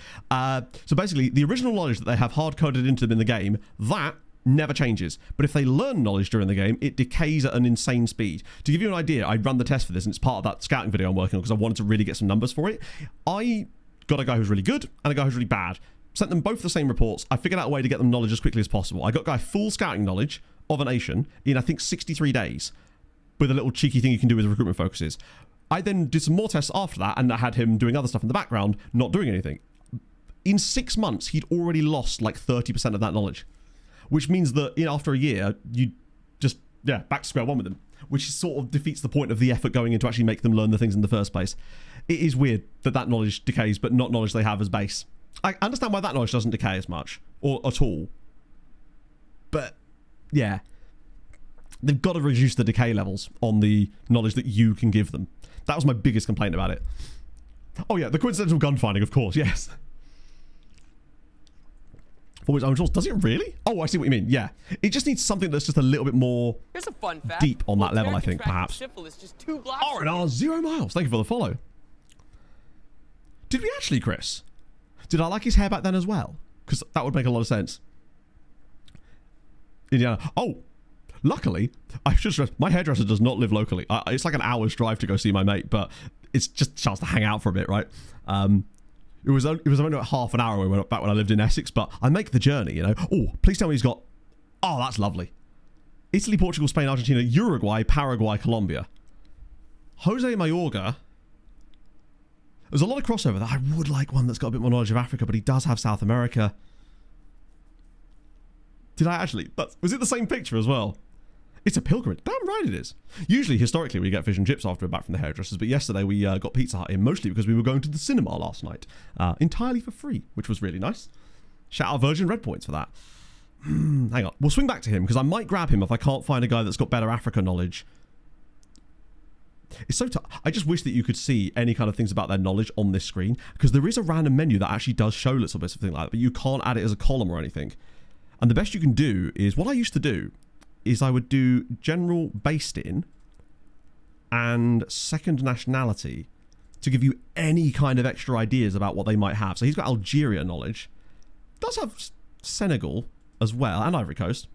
So basically, the original knowledge that they have hard-coded into them in the game, that never changes. But if they learn knowledge during the game, it decays at an insane speed. To give you an idea, I ran the test for this, and it's part of that scouting video I'm working on because I wanted to really get some numbers for it. I got a guy who's really good and a guy who's really bad. Sent them both the same reports. I figured out a way to get them knowledge as quickly as possible. I got a guy full scouting knowledge of a nation in, I think, 63 days with a little cheeky thing you can do with recruitment focuses. I then did some more tests after that, and I had him doing other stuff in the background, not doing anything. In 6 months, he'd already lost like 30% of that knowledge. Which means that after a year, you just, back to square one with them. Which sort of defeats the point of the effort going in to actually make them learn the things in the first place. It is weird that knowledge decays, but not knowledge they have as base. I understand why that knowledge doesn't decay as much, or at all. But, yeah. They've got to reduce the decay levels on the knowledge that you can give them. That was my biggest complaint about it. Oh yeah, the coincidental gun finding, of course, yes. Does it really? Oh, I see what you mean. Yeah. It just needs something that's just a little bit more Here's a fun fact. Deep on that level, I think, perhaps. Just 2 blocks R&R 0 miles. Thank you for the follow. Did we actually, Chris? Did I like his hair back then as well? Because that would make a lot of sense. Indiana. Oh, Luckily, I should stress, my hairdresser does not live locally. It's like an hour's drive to go see my mate, but it's just a chance to hang out for a bit, right? It was only about half an hour back when I lived in Essex, but I make the journey, you know. Oh, please tell me he's got... Oh, that's lovely. Italy, Portugal, Spain, Argentina, Uruguay, Paraguay, Colombia. Jose Mayorga. There's a lot of crossover. I would like one that's got a bit more knowledge of Africa, but he does have South America. Did I actually? But was it the same picture as well? It's a pilgrimage. Damn right it is. Usually, historically, we get fish and chips after we're back from the hairdressers, but yesterday we got Pizza Hut in, mostly because we were going to the cinema last night, entirely for free, which was really nice. Shout out Virgin Red Points for that. Hang on. We'll swing back to him, because I might grab him if I can't find a guy that's got better Africa knowledge. It's so tough. I just wish that you could see any kind of things about their knowledge on this screen, because there is a random menu that actually does show little bits of things like that, but you can't add it as a column or anything. And the best you can do is, what I used to do is I would do general based in and second nationality to give you any kind of extra ideas about what they might have. So he's got Algeria knowledge. Does have Senegal as well, and Ivory Coast.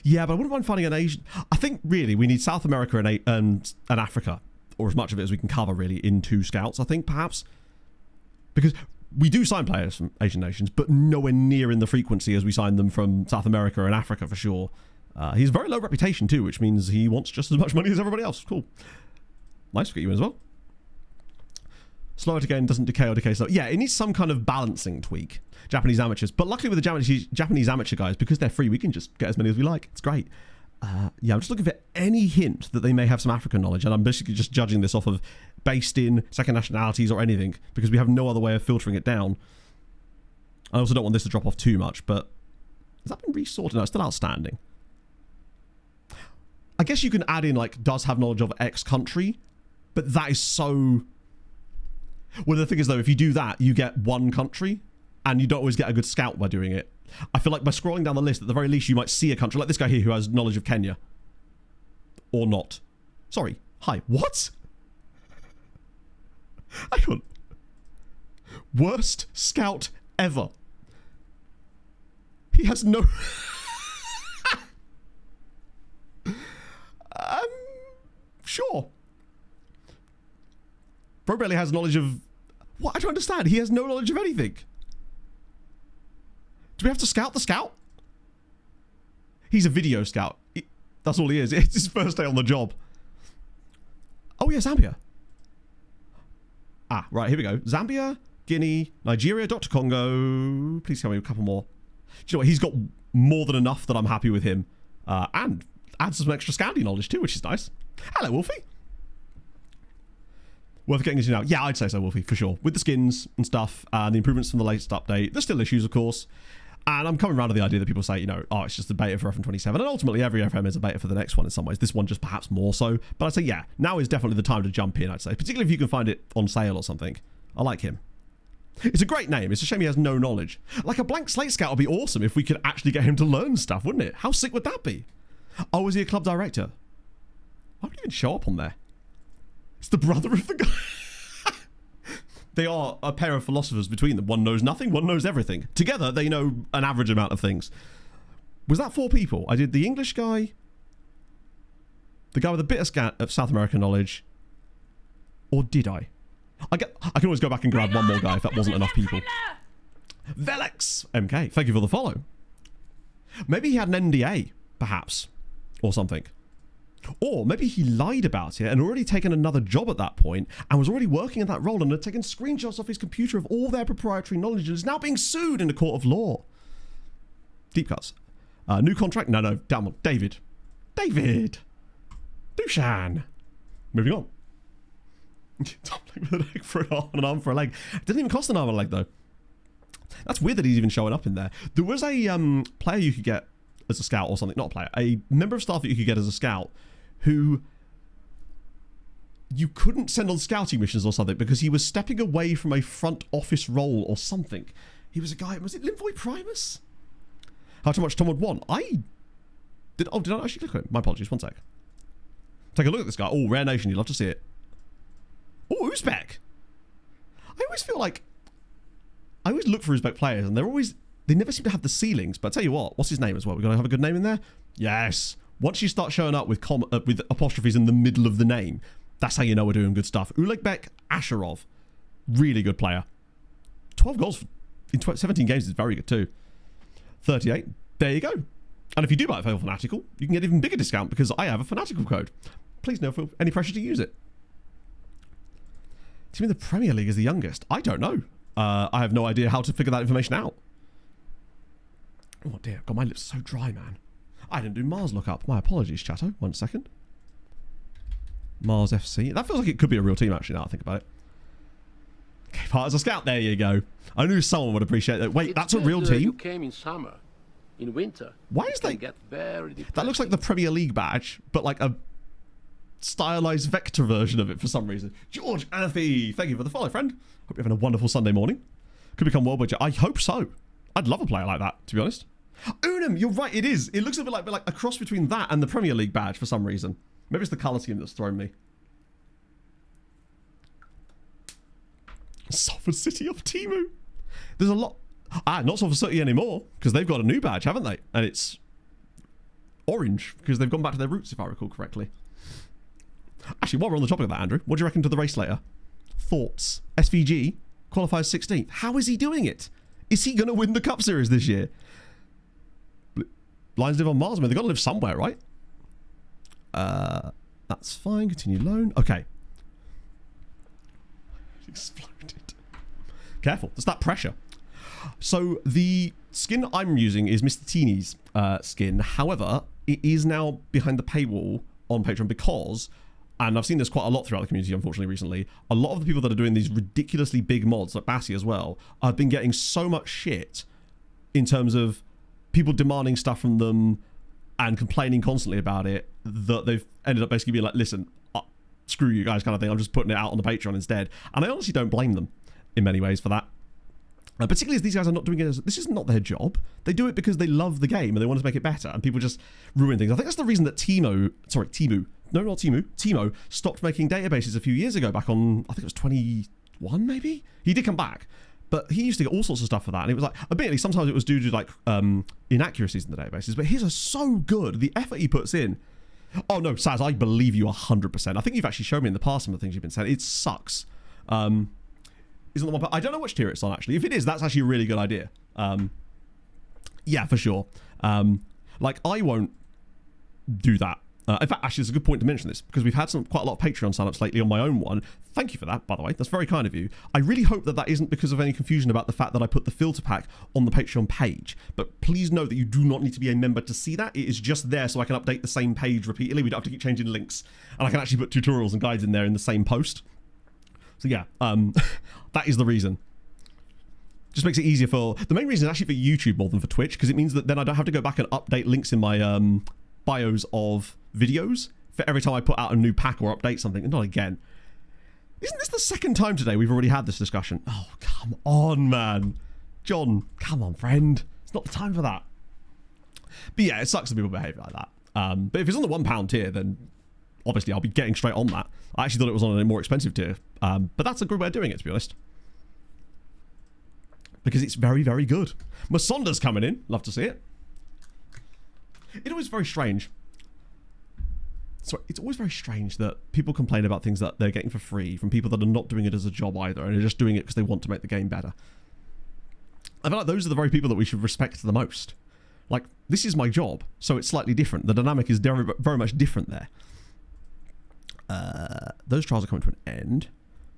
Yeah, but I wouldn't mind finding an Asian. I think really we need South America and Africa, or as much of it as we can cover really, in 2 scouts, I think, perhaps. Because we do sign players from Asian nations, but nowhere near in the frequency as we sign them from South America and Africa for sure. He's very low reputation too, which means he wants just as much money as everybody else. Cool. Nice to get you in as well. Slow it again, doesn't decay or decay slow. Yeah, it needs some kind of balancing tweak. Japanese amateurs. But luckily with the Japanese amateur guys, because they're free, we can just get as many as we like. It's great. Yeah, I'm just looking for any hint that they may have some African knowledge, and I'm basically just judging this off of based in, second nationalities, or anything, because we have no other way of filtering it down. I also don't want this to drop off too much, but has that been resorted? No, it's still outstanding. I guess you can add in, like, does have knowledge of X country, but that is so... Well, the thing is, though, if you do that, you get one country, and you don't always get a good scout by doing it. I feel like by scrolling down the list, at the very least, you might see a country, like this guy here who has knowledge of Kenya. Or not. Sorry. Hi. What? Hang on. Worst scout ever. He has no... Sure. Bro barely has knowledge of... What? I don't understand. He has no knowledge of anything. Do we have to scout the scout? He's a video scout. That's all he is. It's his first day on the job. Oh, yeah, Zambia. Ah, right, here we go. Zambia, Guinea, Nigeria, Dr. Congo. Please tell me a couple more. Do you know what? He's got more than enough that I'm happy with him. And adds some extra Scandi knowledge too, which is nice. Hello, Wolfie. Worth getting into now. Yeah, I'd say so, Wolfie, for sure. With the skins and stuff, and the improvements from the latest update, there's still issues, of course. And I'm coming around to the idea that people say, you know, oh, it's just a beta for FM27. And ultimately, every FM is a beta for the next one in some ways. This one just perhaps more so. But I'd say, yeah, now is definitely the time to jump in, I'd say. Particularly if you can find it on sale or something. I like him. It's a great name. It's a shame he has no knowledge. Like a blank slate scout would be awesome if we could actually get him to learn stuff, wouldn't it? How sick would that be? Oh, is he a club director? Why would he even show up on there? It's the brother of the guy. They are a pair of philosophers between them. One knows nothing, one knows everything. Together, they know an average amount of things. Was that 4 people? I did the English guy, the guy with a bit of South American knowledge, or did I? I can always go back and grab one more guy if that wasn't enough people. Velex MK, thank you for the follow. Maybe he had an NDA, perhaps, or something. Or maybe he lied about it and already taken another job at that point and was already working in that role and had taken screenshots off his computer of all their proprietary knowledge and is now being sued in a court of law. Deep cuts. New contract? No, down one. David. Dushan. Moving on. Tumbling with an egg for an arm and an arm for a leg. Didn't even cost an arm and a leg, though. That's weird that he's even showing up in there. There was a player you could get as a scout or something. Not a player. A member of staff that you could get as a scout who you couldn't send on scouting missions or something because he was stepping away from a front office role or something. He was a guy... Was it Limvoy Primus? How much Tom would want? Did I actually click on him? My apologies. One sec. Take a look at this guy. Oh, rare nation. You'd love to see it. Oh, Uzbek. I always feel like... I always look for Uzbek players and they're always they never seem to have the ceilings. But I tell you what, what's his name as well? We're going to have a good name in there? Yes. Once you start showing up with apostrophes in the middle of the name, that's how you know we're doing good stuff. Ulegbek Asherov, really good player. 12 goals in 17 games is very good too. 38, there you go. And if you do buy a Faithful Fanatical, you can get an even bigger discount because I have a Fanatical code. Please no feel any pressure to use it. Do you mean the Premier League is the youngest? I don't know. I have no idea how to figure that information out. Oh dear, God, my lips are so dry, man. I didn't do Mars lookup. My apologies, Chatto. 1 second. Mars FC. That feels like it could be a real team, actually, now I think about it. Okay, part as a scout. There you go. I knew someone would appreciate that. Wait, that's a real team? You came in summer. In winter. Why is that? That looks like the Premier League badge, but like a stylized vector version of it for some reason. George Earthy, thank you for the follow, friend. Hope you're having a wonderful Sunday morning. Could become world budget. I hope so. I'd love a player like that, to be honest. Unum, you're right, it is. It looks a bit like a cross between that and the Premier League badge for some reason. Maybe it's the colour scheme that's thrown me. Salford City of Timu. There's a lot. Not Salford City anymore, because they've got a new badge, haven't they? And it's orange, because they've gone back to their roots, if I recall correctly. Actually, while we're on the topic of that, Andrew, what do you reckon to the race later? Thoughts? SVG qualifies 16th. How is he doing it? Is he going to win the Cup Series this year? Lions live on Mars, man. They've got to live somewhere, right? That's fine. Continue loan. Okay. It exploded. Careful. There's that pressure. So the skin I'm using is Mr. Teeny's skin. However, it is now behind the paywall on Patreon because, and I've seen this quite a lot throughout the community, unfortunately, recently, a lot of the people that are doing these ridiculously big mods, like Bassi as well, have been getting so much shit in terms of people demanding stuff from them and complaining constantly about it that they've ended up basically being like, listen, screw you guys kind of thing. I'm just putting it out on the Patreon instead. And I honestly don't blame them in many ways for that. Particularly as these guys are not doing it as, this is not their job. They do it because they love the game and they want to make it better, and people just ruin things. I think that's the reason that Timo stopped making databases a few years ago, back on, I think it was 21 maybe? He did come back, but he used to get all sorts of stuff for that, and it was like, admittedly, sometimes it was due to like inaccuracies in the databases, but his are so good, the effort he puts in. Oh no, Saz, I believe you 100%. I think you've actually shown me in the past some of the things you've been saying. It sucks. Isn't the one? I don't know which tier it's on, actually. If it is, that's actually a really good idea. Yeah, for sure. Like, I won't do that. In fact, actually, it's a good point to mention this, because we've had quite a lot of Patreon signups lately on my own one. Thank you for that, by the way. That's very kind of you. I really hope that that isn't because of any confusion about the fact that I put the filter pack on the Patreon page. But please know that you do not need to be a member to see that. It is just there so I can update the same page repeatedly. We don't have to keep changing links. And I can actually put tutorials and guides in there in the same post. So yeah, that is the reason. Just makes it easier for... The main reason is actually for YouTube more than for Twitch, because it means that then I don't have to go back and update links in my bios of videos for every time I put out a new pack or update something. And not again. Isn't this the second time today we've already had this discussion? Oh, come on, man. John, come on, friend. It's not the time for that. But yeah, it sucks that people behave like that. But if it's on the £1 tier, then obviously I'll be getting straight on that. I actually thought it was on a more expensive tier. But that's a good way of doing it, to be honest. Because it's very, very good. Masonda's coming in. Love to see it. It's always very strange. So it's always very strange that people complain about things that they're getting for free from people that are not doing it as a job either, and are just doing it because they want to make the game better. I feel like those are the very people that we should respect the most. Like, this is my job, so it's slightly different. The dynamic is very, very much different there. Those trials are coming to an end.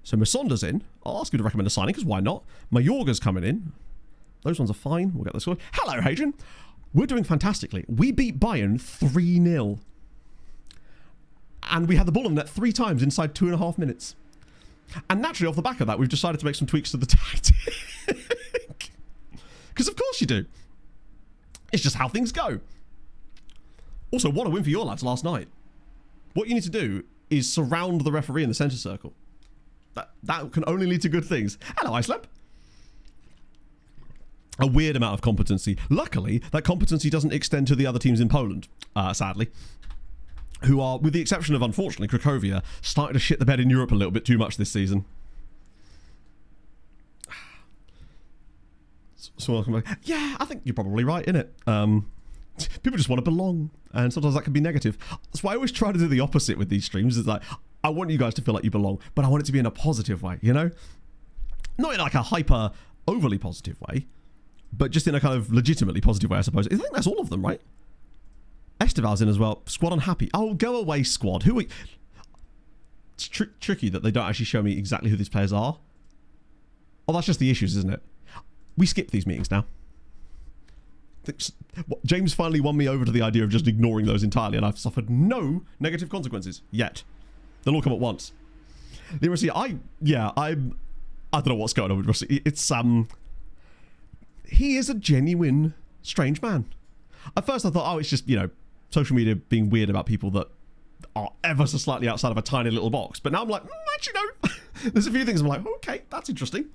So Masonda's in. I'll ask you to recommend a signing, because why not? Mayorga's coming in. Those ones are fine. We'll get this sorted. Hello, Hadrian. We're doing fantastically. We beat Bayern 3-0. And we had the ball on net 3 times inside 2.5 minutes. And naturally, off the back of that, we've decided to make some tweaks to the tactic. Because of course you do. It's just how things go. Also, what a win for your lads last night. What you need to do is surround the referee in the centre circle. That can only lead to good things. Hello, Iceland. A weird amount of competency. Luckily, that competency doesn't extend to the other teams in Poland, sadly. Who are, with the exception of, unfortunately, Cracovia, starting to shit the bed in Europe a little bit too much this season. So yeah, I think you're probably right, innit? People just want to belong, and sometimes that can be negative. That's why I always try to do the opposite with these streams. Is like, I want you guys to feel like you belong, but I want it to be in a positive way, you know? Not in like a hyper, overly positive way, but just in a kind of legitimately positive way, I suppose. I think that's all of them, right? Esteval's in as well. Squad unhappy. Oh, go away, squad. Who are you? It's tricky that they don't actually show me exactly who these players are. Oh, that's just the issues, isn't it? We skip these meetings now. James finally won me over to the idea of just ignoring those entirely, and I've suffered no negative consequences yet. They'll all come at once. Rossi, I don't know what's going on with Rossi. It's he is a genuine strange man. At first I thought, oh, it's just, you know, social media being weird about people that are ever so slightly outside of a tiny little box. But now I'm like, actually no. There's a few things I'm like, okay, that's interesting.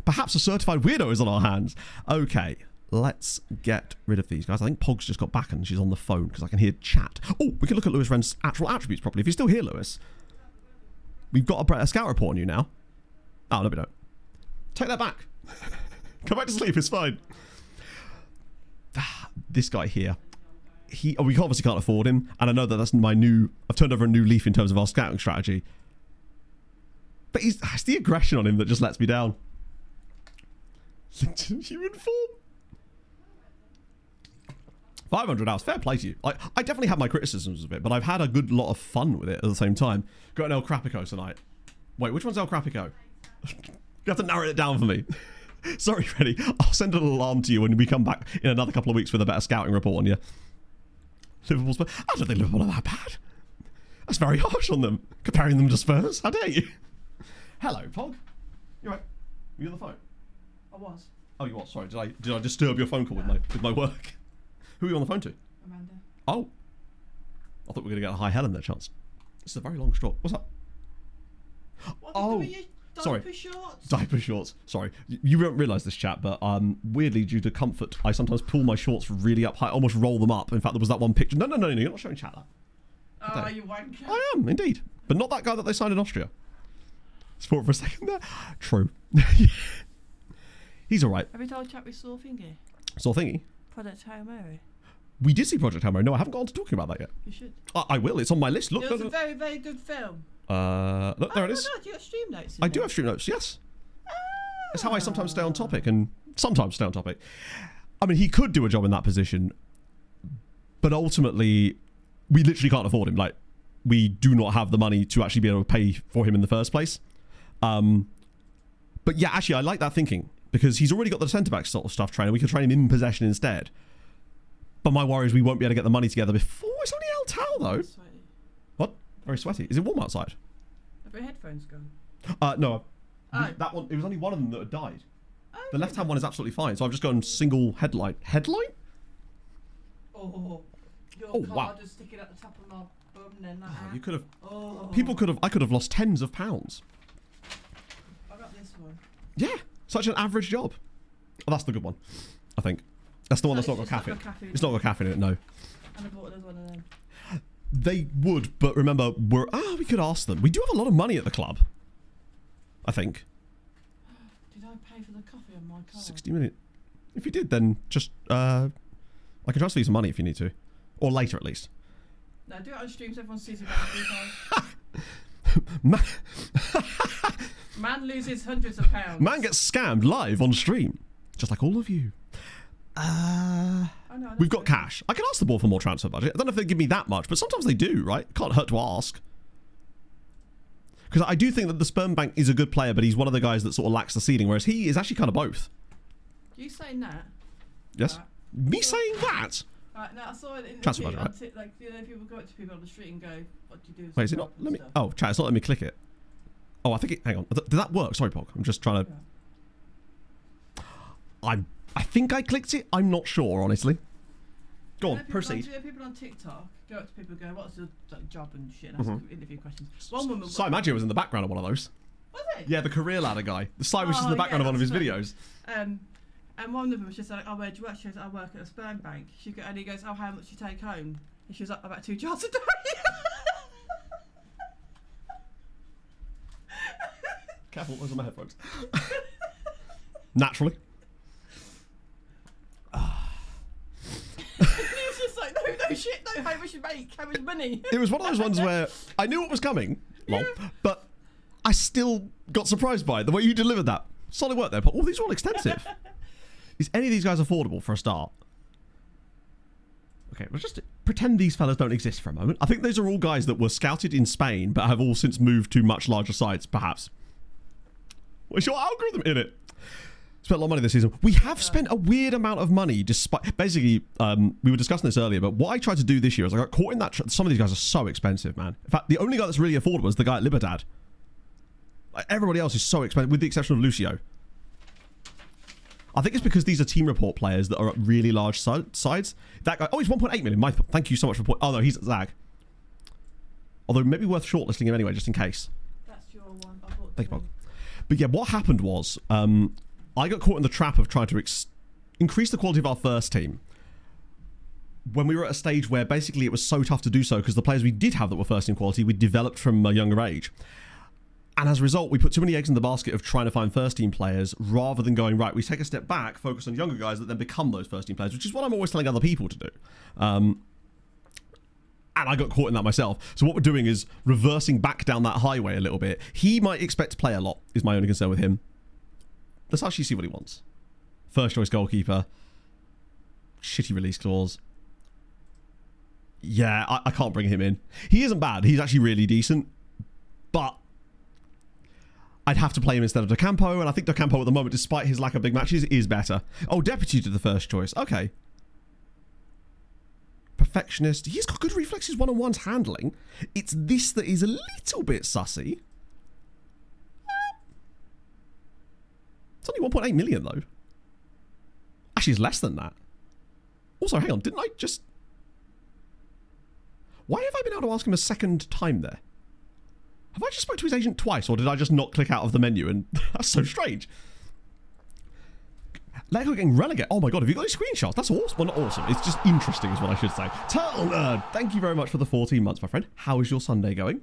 Perhaps a certified weirdo is on our hands. Okay. Let's get rid of these guys. I think Pog's just got back and she's on the phone because I can hear chat. Oh, we can look at Lewis Wren's actual attributes properly. If you're still here, Lewis, we've got a scout report on you now. Oh, no, we don't. Take that back. Come back to sleep. It's fine. This guy here. We obviously can't afford him. And I know that that's I've turned over a new leaf in terms of our scouting strategy. But it's the aggression on him that just lets me down. Human form. 500 hours, fair play to you. Like, I definitely have my criticisms of it, but I've had a good lot of fun with it at the same time. Got an El Crapico tonight. Wait, which one's El Crapico? You have to narrow it down for me. Sorry, Freddie. I'll send an alarm to you when we come back in another couple of weeks with a better scouting report on you. Liverpool Spurs. I don't think Liverpool are that bad. That's very harsh on them. Comparing them to Spurs. How dare you? Hello, Pog. You right? Were you on the phone? I was. Oh, you was. Sorry. Did I disturb your phone call with my work? Who are you on the phone to? Amanda. Oh. I thought we were going to get a high Helen there, chance. This is a very long straw. What's up? Sorry. Shorts? Diaper shorts. Sorry. You won't realise this, chat, but weirdly, due to comfort, I sometimes pull my shorts really up high, almost roll them up. In fact, there was that one picture. No, you're not showing chat that. Oh, you wanker. I am, indeed. But not that guy that they signed in Austria. Sport for a second there. True. He's all right. Have you told chat we saw thingy? Saw thingy? Project Hail Mary. We did see Project Hail Mary. No, I haven't got on to talking about that yet. You should. I will. It's on my list. Look. It was a very, very good film. Look, there it is. God, you got stream notes. I do have stream notes, yes. That's how I sometimes stay on topic and sometimes stay on topic. I mean, he could do a job in that position, but ultimately, we literally can't afford him. Like, we do not have the money to actually be able to pay for him in the first place. But yeah, actually, I like that thinking because he's already got the centre-back sort of stuff training. We could train him in possession instead. But my worry is we won't be able to get the money together before. It's only El Tal, though. Sweaty. What? Very sweaty. Is it warm outside? Have your headphones gone? No. Oh. That one. It was only one of them that had died. Oh, The left-hand one is absolutely fine, so I've just gone single headlight. Headlight? Oh, your Oh, card wow. is sticking at the top of my bum and that. You could have. Oh. I could have lost tens of pounds. I got this one. Yeah, such an average job. Oh, that's the good one, I think. That's the one that's not got It's just caffeine. not got caffeine. It's not got caffeine in it, no. And I bought another one of them. They would, but remember, we could ask them. We do have a lot of money at the club, I think. Did I pay for the coffee on my card? 60 minutes. If you did, then just, I can transfer you some money if you need to. Or later, at least. No, do it on stream so everyone sees it down 3 times. Man loses hundreds of pounds. Man gets scammed live on stream. Just like all of you. We've got cash. I can ask the board for more transfer budget. I don't know if they give me that much, but sometimes they do, right? Can't hurt to ask. Because I do think that the sperm bank is a good player, but he's one of the guys that sort of lacks the ceiling, whereas he is actually kind of both. You saying that? Yes? Right. Me saying that? Right, now I saw it in the Transfer feed budget, on like, you know, people go up to people on the street and go, what do you do with Wait, is it not? Let me. Oh, chat, it's not letting me click it. Oh, I think it. Hang on. Did that work? Sorry, Pog. I'm just trying to. Yeah. I think I clicked it. I'm not sure, honestly. Go on, People proceed. people on TikTok go up to people and go, what's your job and shit, and ask interview questions. One woman... Sai Maggio was in the background of one of those. Was it? Yeah, the career ladder guy. The Sai was just in the background of one of his that's videos. funny. And one of them was just like, oh, where do you work? She goes, I work at a sperm bank. And he goes, oh, how much you take home? And she was like, about 2 jars a day. Careful, those are my headphones. Naturally. shit though, how much you make, how much money. It was one of those ones where I knew what was coming, but I still got surprised by it. The way you delivered that. Solid work there, but these are all extensive. Is any of these guys affordable for a start? Okay, we'll just pretend these fellas don't exist for a moment. I think those are all guys that were scouted in Spain, but have all since moved to much larger sites, perhaps. What's your algorithm in it? Spent a lot of money this season. We have spent a weird amount of money, despite... Basically, we were discussing this earlier, but what I tried to do this year is I got caught in that... Some of these guys are so expensive, man. In fact, the only guy that's really affordable is the guy at Libertad. Like, everybody else is so expensive, with the exception of Lucio. I think it's because these are team report players that are at really large sides. That guy... Oh, he's 1.8 million. Thank you so much for... Oh, no, he's at Zag. Although, maybe worth shortlisting him anyway, just in case. That's your one. I bought Thank you, Bob. But yeah, what happened was... I got caught in the trap of trying to increase the quality of our first team when we were at a stage where basically it was so tough to do so because the players we did have that were first team quality we developed from a younger age. And as a result, we put too many eggs in the basket of trying to find first team players rather than going, right, we take a step back, focus on younger guys that then become those first team players, which is what I'm always telling other people to do. And I got caught in that myself. So what we're doing is reversing back down that highway a little bit. He might expect to play a lot, is my only concern with him. Let's actually see what he wants. First choice goalkeeper. Shitty release clause. Yeah, I can't bring him in. He isn't bad. He's actually really decent. But I'd have to play him instead of Docampo, and I think Docampo at the moment, despite his lack of big matches, is better. Oh, Deputy to the first choice. Okay. Perfectionist. He's got good reflexes, one-on-ones, handling. It's this that is a little bit sussy. It's only 1.8 million, though. Actually, it's less than that. Also, hang on. Didn't I just... Why have I been able to ask him a second time there? Have I just spoke to his agent twice, or did I just not click out of the menu? And that's so strange. Lego getting relegated. Oh my god, have you got any screenshots? That's awesome. Well, not awesome. It's just interesting is what I should say. Turtle Nerd, thank you very much for the 14 months, my friend. How is your Sunday going?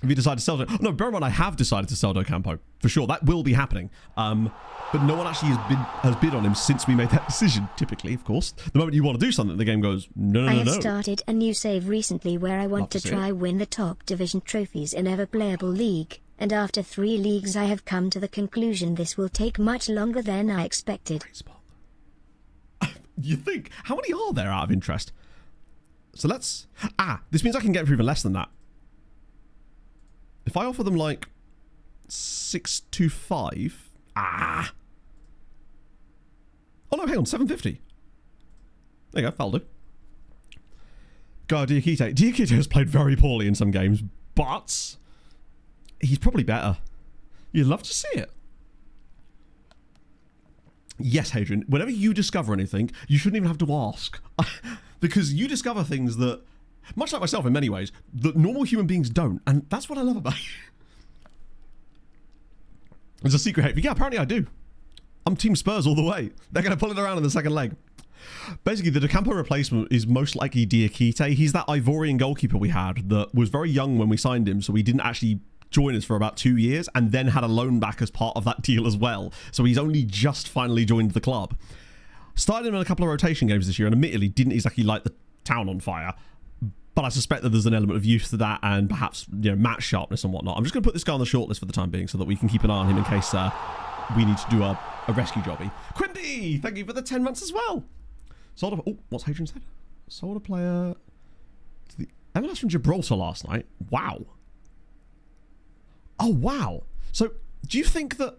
Have you decided to sell... No, bear in mind, I have decided to sell Docampo. For sure, that will be happening. But no one actually has bid on him since we made that decision, typically, of course. The moment you want to do something, the game goes, no. I have started a new save recently where I want to try win the top division trophies in ever playable league. And after 3 leagues I have come to the conclusion this will take much longer than I expected. Great spot. You think? How many are there out of interest? So let's... this means I can get for even less than that. If I offer them like 625... Oh no, hang on, 750. There you go, that'll do. Go, Diakite. Diakite has played very poorly in some games, but he's probably better. You'd love to see it. Yes, Hadrian, whenever you discover anything, you shouldn't even have to ask. Because you discover things that, much like myself in many ways, that normal human beings don't. And that's what I love about you. There's a secret hate. But yeah, apparently I do. I'm Team Spurs all the way. They're going to pull it around in the second leg. Basically, the Docampo replacement is most likely Diakite. He's that Ivorian goalkeeper we had that was very young when we signed him, so he didn't actually join us for about 2 years and then had a loan back as part of that deal as well. So he's only just finally joined the club. Started him in a couple of rotation games this year and admittedly didn't exactly light the town on fire. But I suspect that there's an element of use to that and perhaps, you know, match sharpness and whatnot. I'm just going to put this guy on the shortlist for the time being so that we can keep an eye on him in case we need to do a rescue jobby. Quindy, thank you for the 10 months as well. Sold a... Oh, what's Hadrian said? Sold a player to the MLS from Gibraltar last night. Wow. Oh, wow. So, do you think that...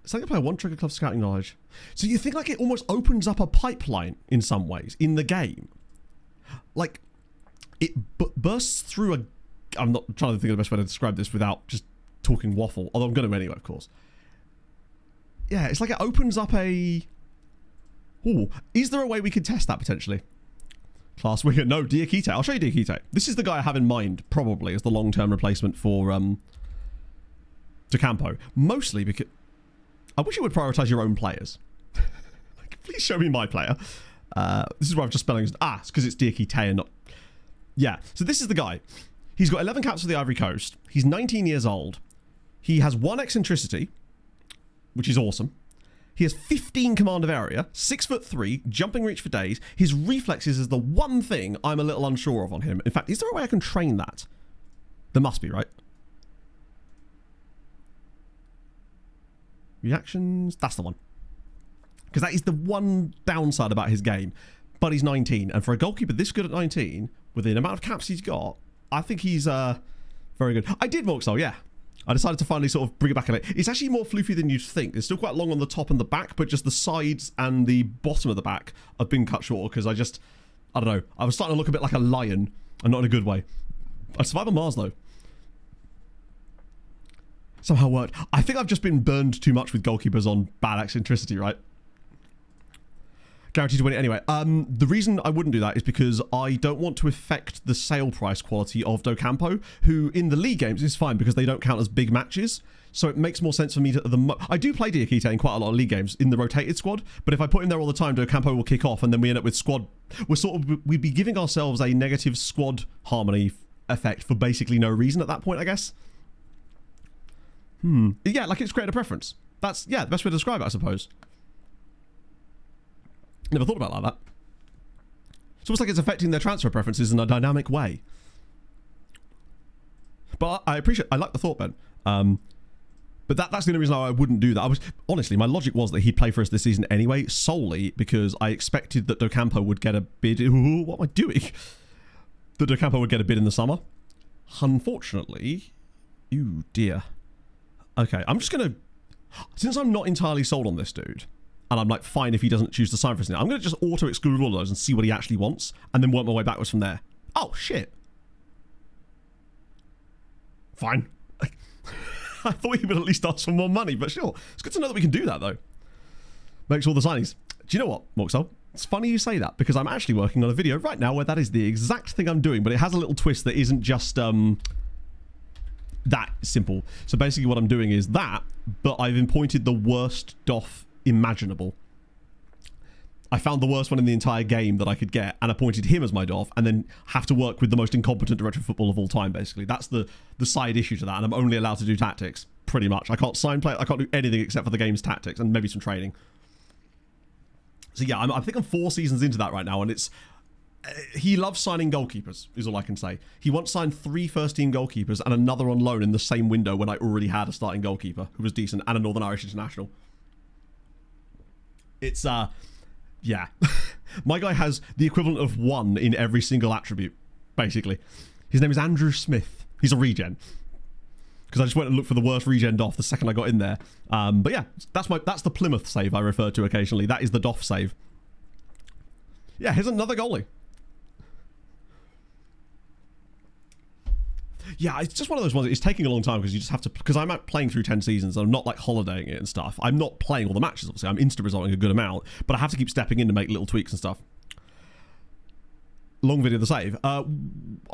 Selling a player one trigger club scouting knowledge. So you think like it almost opens up a pipeline in some ways in the game? Like... It bursts through a... I'm not trying to think of the best way to describe this without just talking waffle. Although I'm going to anyway, of course. Yeah, it's like it opens up a... Ooh, is there a way we could test that potentially? Class winger. No, Diakite. I'll show you Diakite. This is the guy I have in mind, probably, as the long-term replacement for Docampo. Mostly because... I wish you would prioritise your own players. Like, please show me my player. This is where I'm just spelling... it's because it's Diakite and not... Yeah, so this is the guy. He's got 11 caps for the Ivory Coast. He's 19 years old. He has 1 eccentricity, which is awesome. He has 15 command of area, 6'3", jumping reach for days. His reflexes is the one thing I'm a little unsure of on him. In fact, is there a way I can train that? There must be, right? Reactions, that's the one. Because that is the one downside about his game. But he's 19, and for a goalkeeper this good at 19, with the amount of caps he's got, I think he's very good. I did Vauxhall, yeah. I decided to finally sort of bring it back a bit. It's actually more floofy than you'd think. It's still quite long on the top and the back, but just the sides and the bottom of the back have been cut short because I don't know. I was starting to look a bit like a lion, and not in a good way. I'd survive on Mars, though. Somehow worked. I think I've just been burned too much with goalkeepers on bad eccentricity, right? Guaranteed to win it anyway. The reason I wouldn't do that is because I don't want to affect the sale price quality of Docampo, who in the league games is fine because they don't count as big matches. So it makes more sense for me to I do play Diakite in quite a lot of league games in the rotated squad, but if I put him there all the time, Docampo will kick off and then we end up with squad. We'd be giving ourselves a negative squad harmony effect for basically no reason at that point, I guess. Yeah, like it's created a preference. That's, yeah, the best way to describe it, I suppose. Never thought about it like that. It's almost like it's affecting their transfer preferences in a dynamic way. But I like the thought, Ben. But that's the only reason I wouldn't do that. Honestly, my logic was that he'd play for us this season anyway, solely because I expected that Docampo would get a bid. Ooh, what am I doing? That Docampo would get a bid in the summer. Unfortunately, ooh dear. Okay, I'm just gonna, since I'm not entirely sold on this dude, and I'm like, fine if he doesn't choose to sign for us now, I'm going to just auto-exclude all of those and see what he actually wants, and then work my way backwards from there. Oh, shit. Fine. I thought he would at least ask for more money, but sure. It's good to know that we can do that, though. Makes all the signings. Do you know what, Moxel? It's funny you say that, because I'm actually working on a video right now where that is the exact thing I'm doing, but it has a little twist that isn't just, that simple. So basically what I'm doing is that, but I've appointed the worst DOF imaginable. I found the worst one in the entire game that I could get and appointed him as my DOF and then have to work with the most incompetent director of football of all time, basically. That's the side issue to that, and I'm only allowed to do tactics, pretty much. I can't sign play, I can't do anything except for the game's tactics and maybe some training. So yeah, I think I'm 4 seasons into that right now, and it's he loves signing goalkeepers, is all I can say. He once signed 3 first-team goalkeepers and another on loan in the same window when I already had a starting goalkeeper who was decent and a Northern Irish international. It's, yeah. My guy has the equivalent of 1 in every single attribute, basically. His name is Andrew Smith. He's a regen. Because I just went and looked for the worst regen DOF the second I got in there. But yeah, that's the Plymouth save I refer to occasionally. That is the DOF save. Yeah, here's another goalie. Yeah, it's just one of those ones. It's taking a long time because you just have to, because I'm playing through 10 seasons and I'm not like holidaying it and stuff. I'm not playing all the matches, obviously. I'm insta-resulting a good amount, but I have to keep stepping in to make little tweaks and stuff. Long video of the save. I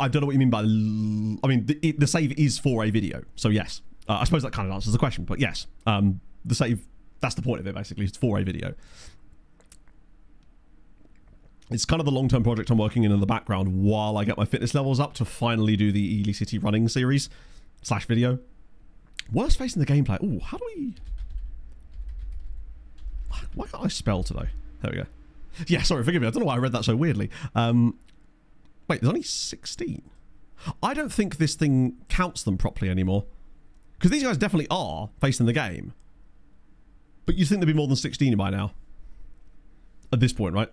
don't know what you mean by, I mean, the save is for a video, so yes. I suppose that kind of answers the question, but yes. The save, that's the point of it, basically. It's for a video. It's kind of the long-term project I'm working in the background while I get my fitness levels up to finally do the Ely City running series / video. Worst face in the gameplay. Ooh, how do we... Why can't I spell today? There we go. Yeah, sorry, forgive me. I don't know why I read that so weirdly. Wait, there's only 16. I don't think this thing counts them properly anymore. Because these guys definitely are facing the game. But you'd think there'd be more than 16 by now. At this point, right?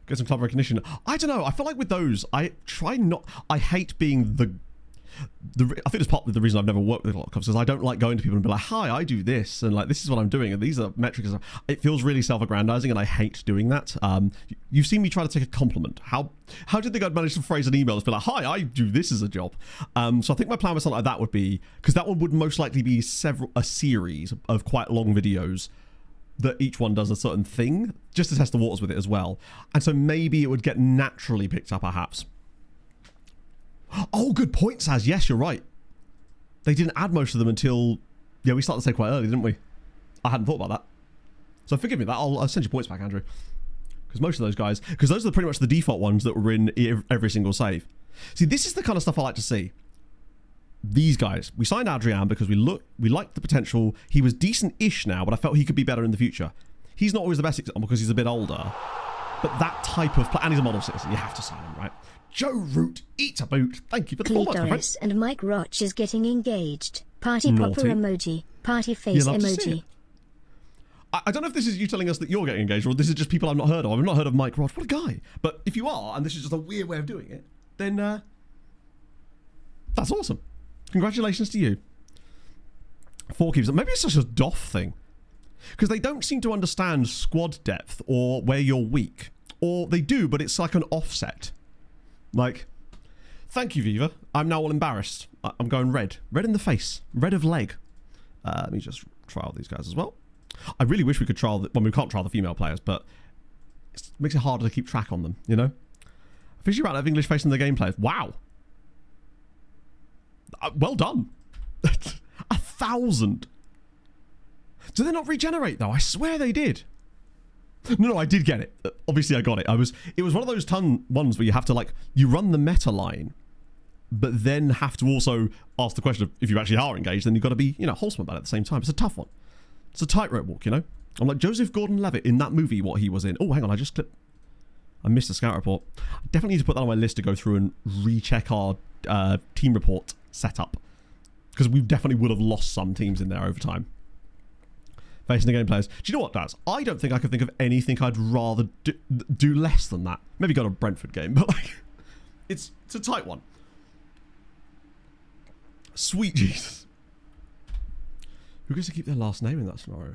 Get some club recognition. I don't know. I feel like with those, I hate being I think it's partly the reason I've never worked with a lot of clubs, because I don't like going to people and be like, hi, I do this, and like, this is what I'm doing, and these are metrics and stuff. It feels really self-aggrandizing, and I hate doing that. You've seen me try to take a compliment. How did the guy manage to phrase an email to be like, hi, I do this as a job? So I think my plan with something like that would be, because that one would most likely be a series of quite long videos that each one does a certain thing, just to test the waters with it as well. And so maybe it would get naturally picked up, perhaps. Oh, good point, Saz. Yes, you're right. They didn't add most of them until... Yeah, we started to say quite early, didn't we? I hadn't thought about that. So forgive me that. I'll send you points back, Andrew. Because most of those guys... Because those are pretty much the default ones that were in every single save. See, this is the kind of stuff I like to see. these guys. We signed Adrian because we liked the potential. He was decent-ish now, but I felt he could be better in the future. He's not always the best example because he's a bit older. But that type of and he's a model citizen. You have to sign him, right? Joe Root, eat a boot. Thank you for the forward, Doris and Mike Roch is getting engaged. Party popper emoji. Party face emoji. I don't know if this is you telling us that you're getting engaged or this is just people I've not heard of. I've not heard of Mike Roch. What a guy. But if you are, and this is just a weird way of doing it, then that's awesome. Congratulations to you. 4 keeps. Maybe it's such a doff thing. Because they don't seem to understand squad depth or where you're weak. Or they do, but it's like an offset. Like, thank you, Viva. I'm now all embarrassed. I'm going red. Red in the face. Red of leg. Let me just trial these guys as well. I really wish we could trial... we can't trial the female players, but it makes it harder to keep track on them, you know? Officially out of English facing the game players. Wow. Well done. 1,000. Do they not regenerate, though? I swear they did. No, I did get it. Obviously, I got it. It was one of those ones where you have to, like, you run the meta line, but then have to also ask the question of if you actually are engaged, then you've got to be, wholesome about it at the same time. It's a tough one. It's a tightrope walk, I'm like Joseph Gordon-Levitt in that movie, what he was in. Oh, hang on, I missed the scout report. I definitely need to put that on my list to go through and recheck our team report setup. Because we definitely would have lost some teams in there over time. Facing the game players. Do you know what, Daz? I don't think I could think of anything I'd rather do less than that. Maybe go to a Brentford game, but like, it's a tight one. Sweet Jesus. Who gets to keep their last name in that scenario?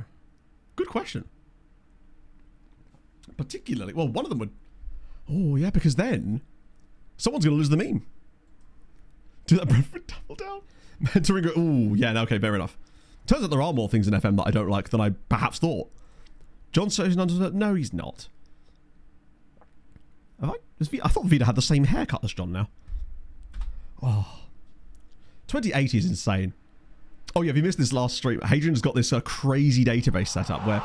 Good question. Particularly, well, one of them would. Oh yeah, because then someone's going to lose the meme. Do that Brentford double down. Mentoring. Oh yeah, no, okay, fair enough. Turns out there are more things in FM that I don't like than I perhaps thought. John says no, he's not. I thought Vida had the same haircut as John now. Oh, 2080 is insane. Oh yeah, if you missed this last stream, Hadrian's got this crazy database set up where...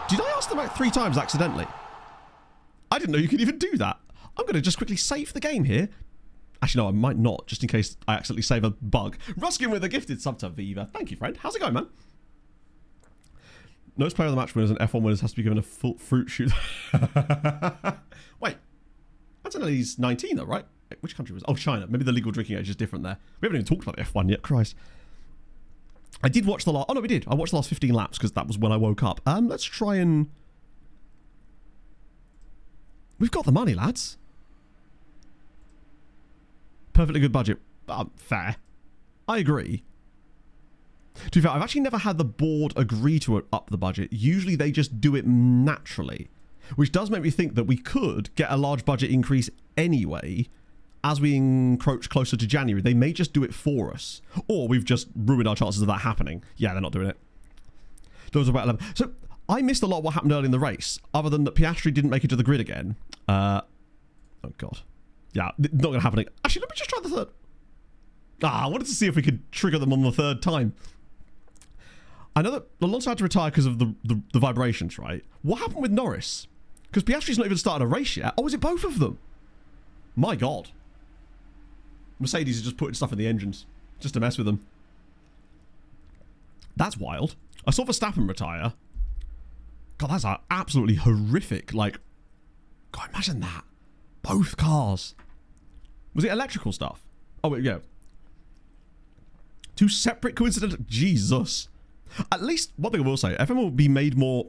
Did I ask them like 3 times accidentally? I didn't know you could even do that. I'm going to just quickly save the game here. Actually, no, I might not, just in case I accidentally save a bug. Ruskin with a gifted sub to Viva. Thank you, friend. How's it going, man? Most player of the match winners and F1 winners has to be given a full fruit shoot. Wait. That's only he's 19 though, right? Which country was it? Oh, China. Maybe the legal drinking age is different there. We haven't even talked about the F1 yet. Christ. I did watch the last... Oh, no, we did. I watched the last 15 laps because that was when I woke up. Let's try and... We've got the money, lads. Perfectly good budget. Fair. I agree. To be fair, I've actually never had the board agree to up the budget. Usually they just do it naturally. Which does make me think that we could get a large budget increase anyway... As we encroach closer to January, they may just do it for us. Or we've just ruined our chances of that happening. Yeah, they're not doing it. Those are about 11. So, I missed a lot of what happened early in the race, other than that Piastri didn't make it to the grid again. Oh, God. Yeah, not going to happen. Actually, let me just try the third. I wanted to see if we could trigger them on the third time. I know that Alonso had to retire because of the vibrations, right? What happened with Norris? Because Piastri's not even started a race yet. Oh, is it both of them? My God. Mercedes is just putting stuff in the engines just to mess with them. That's wild. I saw Verstappen retire. God, that's absolutely horrific. Like, God, imagine that. Both cars. Was it electrical stuff? Oh, wait, yeah. 2 separate coincidental... Jesus. At least, one thing I will say, FM will be made more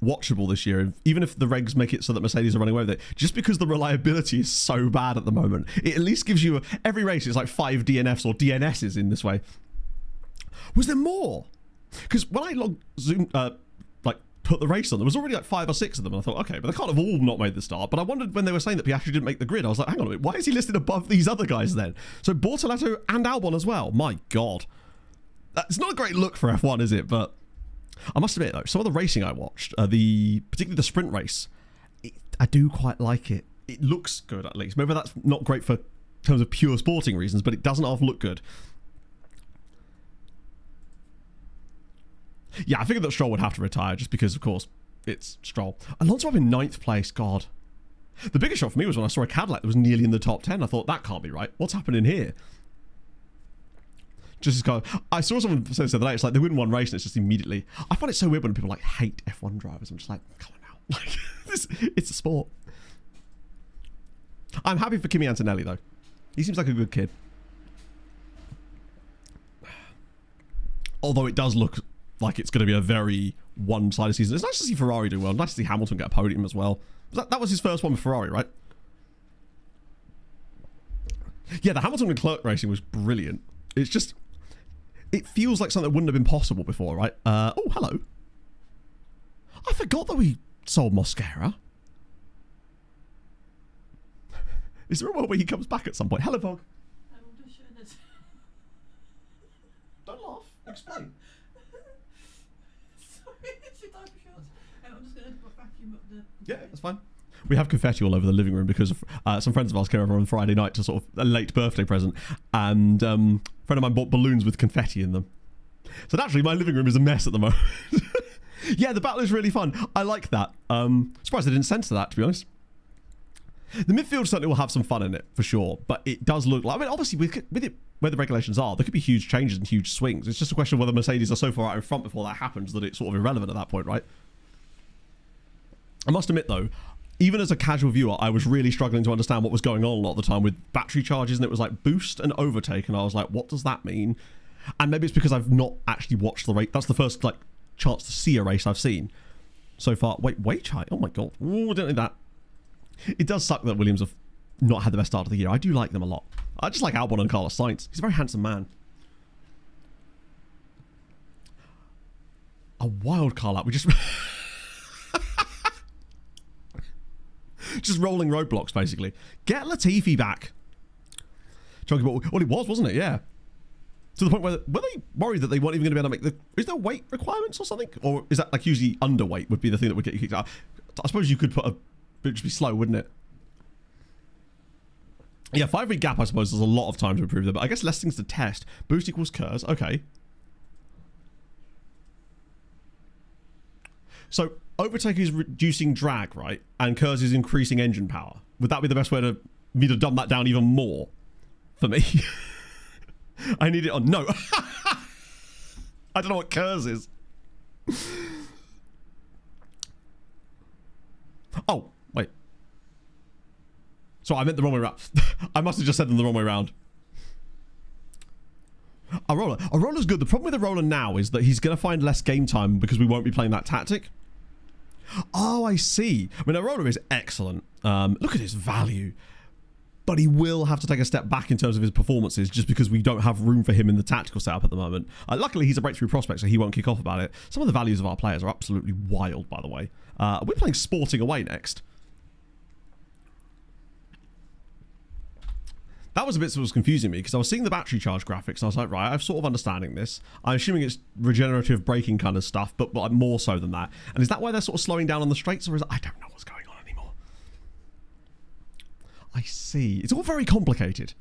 watchable this year, even if the regs make it so that Mercedes are running away with it, just because the reliability is so bad at the moment. It at least gives you every race is like 5 DNFs or DNSs in this way. Was there more? Because when I put the race on, there was already like 5 or 6 of them, and I thought, okay, but they can't have all not made the start. But I wondered when they were saying that Piastri didn't make the grid, I was like, hang on a minute, why is he listed above these other guys then? So Bortoletto and Albon as well. My God. It's not a great look for F1, is it? But I must admit, though, some of the racing I watched, particularly the sprint race, I do quite like it. It looks good, at least. Maybe that's not great for terms of pure sporting reasons, but it doesn't half look good. Yeah, I figured that Stroll would have to retire just because, of course, it's Stroll. Alonso up in 9th place, God. The biggest shock for me was when I saw a Cadillac that was nearly in the top 10. I thought, that can't be right. What's happening here? Just as kind of, I saw someone say this the other day, it's like they win one race and it's just immediately. I find it so weird when people like hate F1 drivers. I'm just like, come on now. Like, it's a sport. I'm happy for Kimi Antonelli though. He seems like a good kid. Although it does look like it's going to be a very one-sided season. It's nice to see Ferrari do well. Nice to see Hamilton get a podium as well. That was his first one with Ferrari, right? Yeah, the Hamilton and Leclerc racing was brilliant. It's just, it feels like something that wouldn't have been possible before, right? Oh, hello. I forgot that we sold Mosquera. Is there a world where he comes back at some point? Hello, Vog. Don't laugh. Explain. Sorry, it's your diaper shorts. I'm just going to vacuum up the... Yeah, that's fine. We have confetti all over the living room because some friends of ours came over on Friday night to sort of a late birthday present, and a friend of mine bought balloons with confetti in them. So naturally, my living room is a mess at the moment. Yeah, the battle is really fun. I like that. Surprised I didn't censor that, to be honest. The midfield certainly will have some fun in it, for sure, but it does look like... I mean, obviously, with it where the regulations are, there could be huge changes and huge swings. It's just a question of whether Mercedes are so far out in front before that happens that it's sort of irrelevant at that point, right? I must admit, though, even as a casual viewer, I was really struggling to understand what was going on a lot of the time with battery charges, and it was like boost and overtake, and I was like, what does that mean? And maybe it's because I've not actually watched the race. That's the first like chance to see a race I've seen so far. Wait, wage height? Oh my god. Ooh, don't need that. It does suck that Williams have not had the best start of the year. I do like them a lot. I just like Albon and Carlos Sainz. He's a very handsome man. A wild car lap. We just... just rolling roadblocks, basically. Get Latifi back. Chunky ball. Well, it was, wasn't it? Yeah. To the point where... Were they worried that they weren't even going to be able to make the... Is there weight requirements or something? Or is that like usually underweight would be the thing that would get you kicked out? I suppose you could put a... It'd just be slow, wouldn't it? Yeah, 5-week gap, I suppose, there's a lot of time to improve there, but I guess less things to test. Boost equals KERS. Okay. So, overtake is reducing drag, right? And KERS is increasing engine power. Would that be the best way to me to dumb that down even more for me? I need it on... No. I don't know what KERS is. Oh, wait. So I meant the wrong way around. I must have just said them the wrong way around. A roller's good. The problem with a roller now is that he's going to find less game time because we won't be playing that tactic. Oh, I see. I mean, a roller is excellent. Look at his value. But he will have to take a step back in terms of his performances just because we don't have room for him in the tactical setup at the moment. Luckily, he's a breakthrough prospect, so he won't kick off about it. Some of the values of our players are absolutely wild, by the way. We're playing Sporting away next. That was a bit that was confusing me because I was seeing the battery charge graphics and I was like, right, I'm sort of understanding this. I'm assuming it's regenerative braking kind of stuff, but more so than that. And is that why they're sort of slowing down on the straights, or is it, I don't know what's going on anymore. I see. It's all very complicated.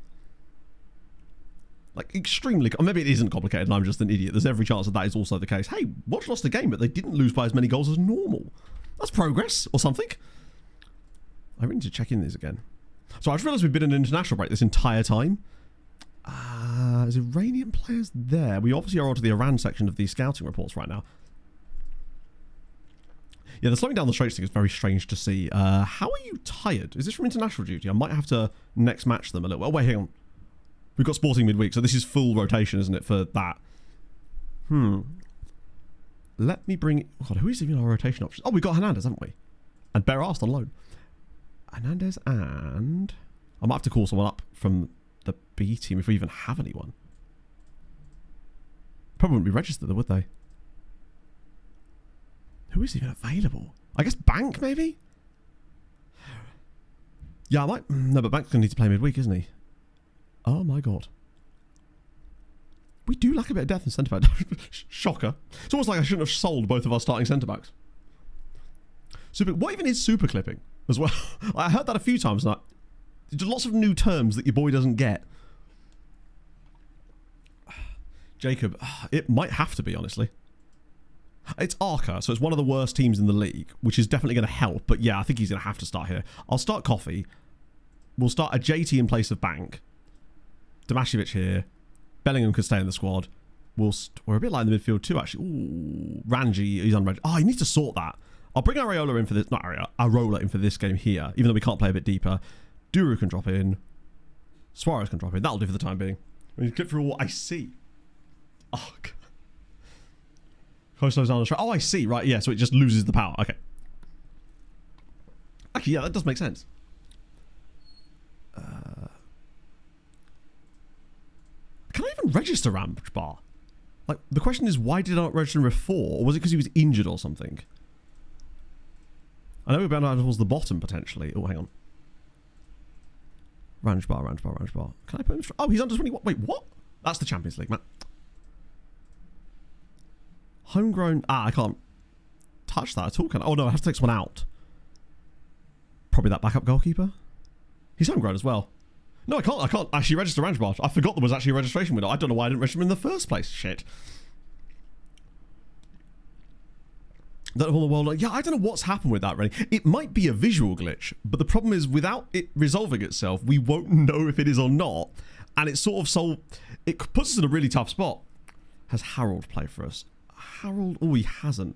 Like, extremely... Or maybe it isn't complicated and I'm just an idiot. There's every chance that is also the case. Hey, Watch lost the game, but they didn't lose by as many goals as normal. That's progress, or something. I really need to check in these again. So I just realised we've been in an international break this entire time. There's Iranian players there. We obviously are onto the Iran section of the scouting reports right now. Yeah, the slowing down the straights thing is very strange to see. How are you tired? Is this from international duty? I might have to next match them a little. Oh, wait, hang on. We've got Sporting midweek, so this is full rotation, isn't it, for that? Let me bring... Oh, God, who is even our rotation options? Oh, we've got Hernandez, haven't we? And Bear Arst on loan. Hernandez and... I might have to call someone up from the B team if we even have anyone. Probably wouldn't be registered, though, would they? Who is even available? I guess Bank, maybe? Yeah, I might... No, but Bank's going to need to play midweek, isn't he? Oh, my God. We do lack a bit of depth in centre-back. Shocker. It's almost like I shouldn't have sold both of our starting centre-backs. What even is super clipping as well? I heard that a few times. Like, there's lots of new terms that your boy doesn't get. Jacob, it might have to be, honestly. It's Arca, so it's one of the worst teams in the league, which is definitely going to help. But yeah, I think he's going to have to start here. I'll start Coffee. We'll start a JT in place of Bank. Tomashevic here. Bellingham could stay in the squad. We're a bit light in the midfield too, actually. Ooh, Ranji, he's unregistered. Oh, he needs to sort that. I'll bring Areola in for this. Not Areola in for this game here, even though we can't play a bit deeper. Duru can drop in. Suarez can drop in. That'll do for the time being. When you click through what I see. Oh, God. Slows down the track. Oh, I see. Right, yeah, so it just loses the power. Okay. Actually, yeah, that does make sense. Can I even register Ramage Bar? Like, the question is, why did I not register him before? Or was it because he was injured or something? I know we're bound down towards the bottom, potentially. Oh, hang on. Ramage Bar. Can I put him... Oh, he's under 21. Wait, what? That's the Champions League, man. Homegrown... I can't touch that at all, can I? Oh, no, I have to take someone out. Probably that backup goalkeeper. He's homegrown as well. No, I can't actually register Ramage Bar. I forgot there was actually a registration window. I don't know why I didn't register him in the first place. Shit. That whole world, yeah, I don't know what's happened with that, really. It might be a visual glitch, but the problem is, without it resolving itself, we won't know if it is or not. And it's sort of it puts us in a really tough spot. Has Harold played for us? Harold, oh, he hasn't.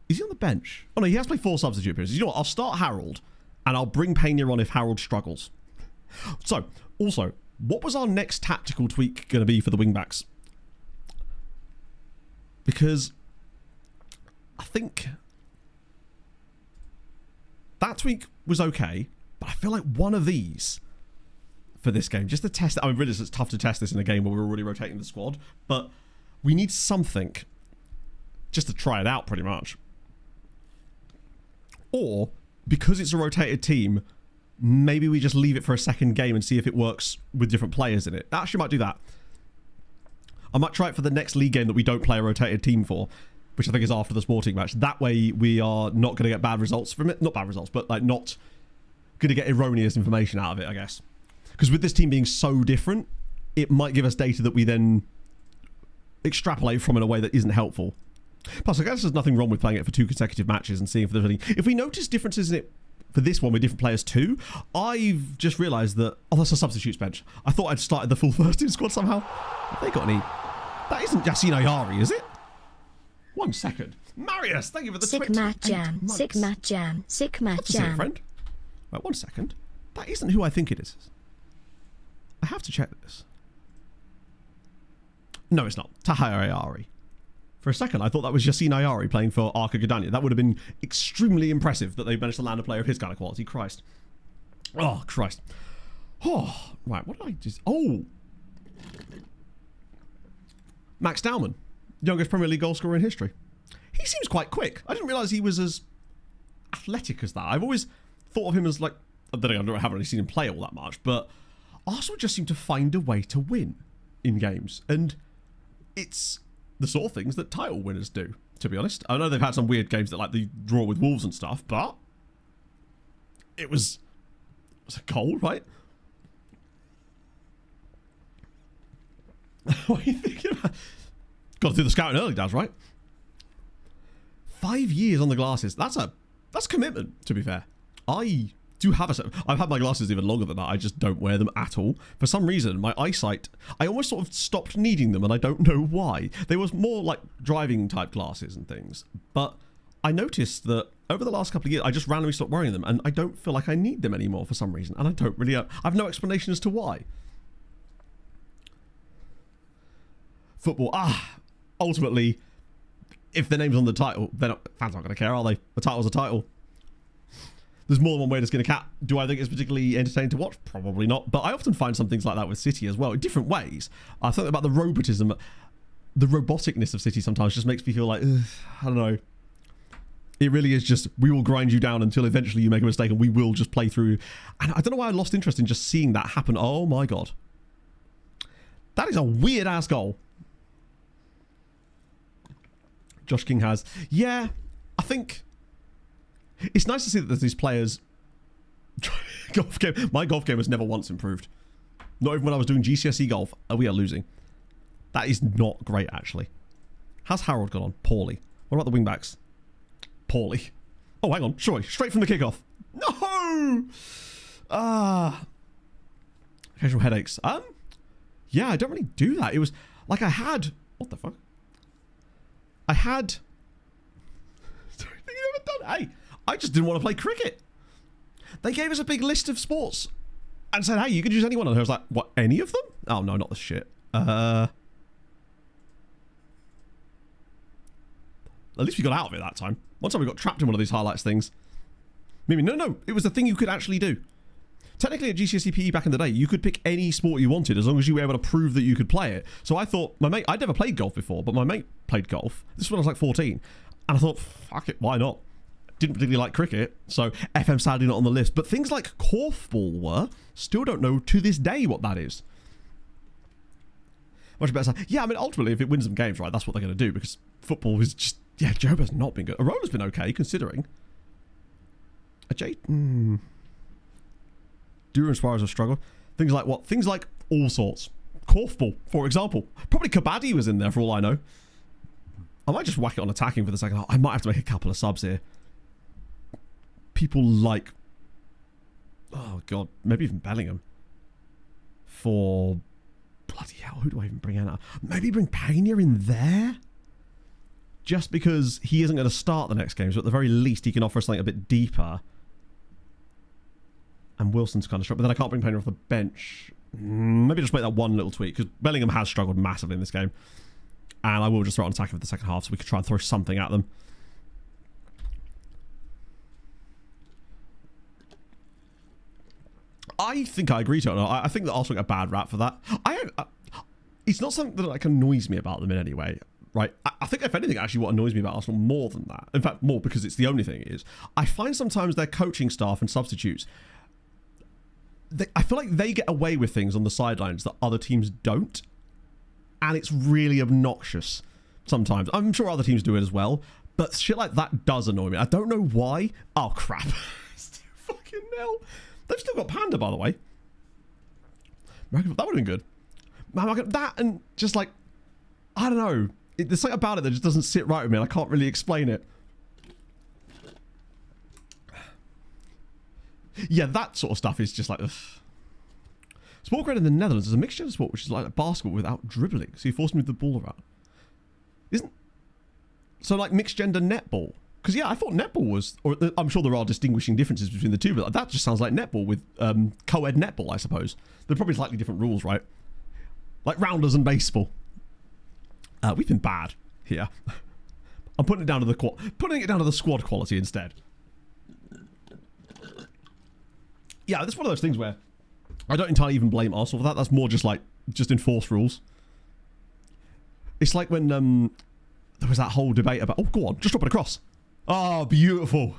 Is he on the bench? Oh no, he has played 4 substitute appearances. You know what? I'll start Harold, and I'll bring Pena on if Harold struggles. So, also, what was our next tactical tweak going to be for the wingbacks? Because I think that tweak was okay, but I feel like one of these for this game, just to test it. I mean, really, it's tough to test this in a game where we're already rotating the squad, but we need something just to try it out, pretty much. Or, because it's a rotated team, maybe we just leave it for a second game and see if it works with different players in it. I actually might do that. I might try it for the next league game that we don't play a rotated team for, which I think is after the Sporting match. That way we are not going to get bad results from it. Not bad results, but like not going to get erroneous information out of it, I guess. Because with this team being so different, it might give us data that we then extrapolate from in a way that isn't helpful. Plus, I guess there's nothing wrong with playing it for 2 consecutive matches and seeing if there's any... If we notice differences in it for this one with different players too, I've just realised that... Oh, that's a substitutes bench. I thought I'd started the full first team squad somehow. Have they got any... That isn't Yassine Ayari, is it? 1 second. Marius, thank you for the Sick Matt Jam. Sick Matt Jam. Sick Matt Jam. Friend. Right, 1 second. That isn't who I think it is. I have to check this. No, it's not. Tahir Ayari. For a second, I thought that was Yassine Ayari playing for Arca Gdania. That would have been extremely impressive that they managed to land a player of his kind of quality. Christ. Oh, Christ. Oh, right, what did I just... Oh! Max Dowman. Youngest Premier League goal scorer in history. He seems quite quick. I didn't realise he was as athletic as that. I've always thought of him as like... I haven't really seen him play all that much, but Arsenal just seem to find a way to win in games. And it's... the sort of things that title winners do, to be honest. I know they've had some weird games that like the draw with Wolves and stuff, but it was a goal, right? What are you thinking about? Got to do the scouting early, Daz, right? 5 years on the glasses. That's commitment, to be fair. I do have I've had my glasses even longer than that. I just don't wear them at all. For some reason, my eyesight, I almost sort of stopped needing them, and I don't know why. They was more like driving type glasses and things. But I noticed that over the last couple of years, I just randomly stopped wearing them, and I don't feel like I need them anymore for some reason. And I don't really, I have no explanation as to why. Football, ultimately, if the name's on the title, fans aren't going to care, are they? The title's a title. There's more than one way to skin a cat. Do I think it's particularly entertaining to watch? Probably not. But I often find some things like that with City as well, in different ways. I think about the robotism, the roboticness of City sometimes just makes me feel like, I don't know. It really is just, we will grind you down until eventually you make a mistake and we will just play through. And I don't know why I lost interest in just seeing that happen. Oh my God. That is a weird ass goal. Josh King has. Yeah, I think it's nice to see that there's these players. Golf game. My golf game has never once improved. Not even when I was doing GCSE golf. We are losing. That is not great, actually. How's Harold gone on? Poorly. What about the wingbacks? Poorly. Oh, hang on. Sorry. Straight from the kickoff. No! Occasional headaches. Yeah, I don't really do that. It was like I had... What the fuck? I had... Hey, I just didn't want to play cricket. They gave us a big list of sports and said, hey, you could use any one. And I was like, what, any of them? Oh, no, not the shit. At least we got out of it that time. One time we got trapped in one of these highlights things. Maybe, no, it was the thing you could actually do. Technically at GCSE PE back in the day, you could pick any sport you wanted as long as you were able to prove that you could play it. So I thought, my mate, I'd never played golf before, but my mate played golf. This was when I was like 14. And I thought, fuck it, why not? Didn't particularly like cricket, so FM sadly not on the list. But things like korfball were. Still don't know to this day what that is. Much better. Yeah, I mean, ultimately, if it wins some games, right, that's what they're going to do, because football is just... Yeah, Joba's not been good. Arola's been okay, considering. Dura inspires a struggle. Things like what? Things like all sorts. Korfball, for example. Probably Kabaddi was in there, for all I know. I might just whack it on attacking for the second half. I might have to make a couple of subs here. People like... Oh, God. Maybe even Bellingham. For... Bloody hell, who do I even bring in? Maybe bring Pena in there? Just because he isn't going to start the next game, so at the very least he can offer us something a bit deeper. And Wilson's kind of strong, but then I can't bring Pena off the bench. Maybe just make that one little tweak, because Bellingham has struggled massively in this game. And I will just throw it on attacking for the second half, so we could try and throw something at them. I think I agree to it. I think that Arsenal get a bad rap for that. It's not something that like annoys me about them in any way, right? I think if anything, actually, what annoys me about Arsenal more than that, in fact, more because it's the only thing, is I find sometimes their coaching staff and substitutes, I feel like they get away with things on the sidelines that other teams don't, and it's really obnoxious sometimes. I'm sure other teams do it as well, but shit like that does annoy me. I don't know why. Oh crap! Fucking hell. They've still got Panda, by the way. That would have been good. That and just like, I don't know. There's something about it that just doesn't sit right with me, and I can't really explain it. Yeah, that sort of stuff is just like... Ugh. Sport grade in the Netherlands is a mixed gender sport, which is like basketball without dribbling. So you force to move the ball around. Isn't... So like mixed gender netball. Because, yeah, I thought netball was... Or I'm sure there are distinguishing differences between the two, but that just sounds like netball with co-ed netball, I suppose. They're probably slightly different rules, right? Like rounders and baseball. We've been bad here. I'm putting it down to the squad quality instead. Yeah, that's one of those things where I don't entirely even blame Arsenal for that. That's more just like, just enforce rules. It's like when there was that whole debate about... Oh, go on, just drop it across. Oh, beautiful.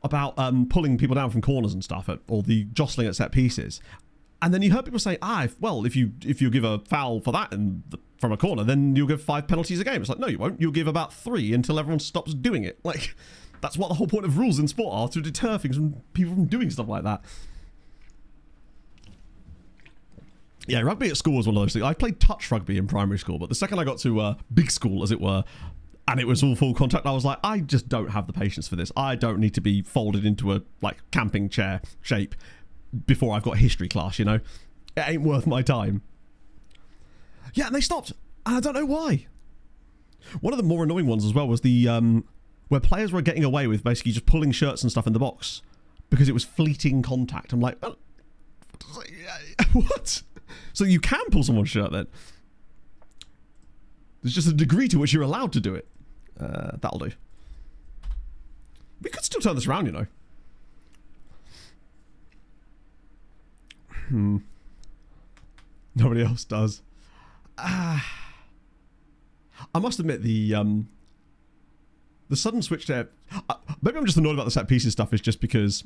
About pulling people down from corners and stuff, or the jostling at set pieces. And then you heard people say, if you give a foul for that from a corner, then you'll give 5 penalties a game. It's like, no, you won't. You'll give about 3 until everyone stops doing it. Like, that's what the whole point of rules in sport are, to deter things from people from doing stuff like that. Yeah, rugby at school was one of those things. I played touch rugby in primary school, but the second I got to big school, as it were, and it was all full contact, I was like, I just don't have the patience for this. I don't need to be folded into a like camping chair shape before I've got history class, you know? It ain't worth my time. Yeah, and they stopped. And I don't know why. One of the more annoying ones as well was the where players were getting away with basically just pulling shirts and stuff in the box because it was fleeting contact. I'm like, oh, what? So you can pull someone's shirt then? There's just a degree to which you're allowed to do it. That'll do. We could still turn this around, you know. Nobody else does. I must admit the sudden switch to... maybe I'm just annoyed about the set pieces stuff is just because...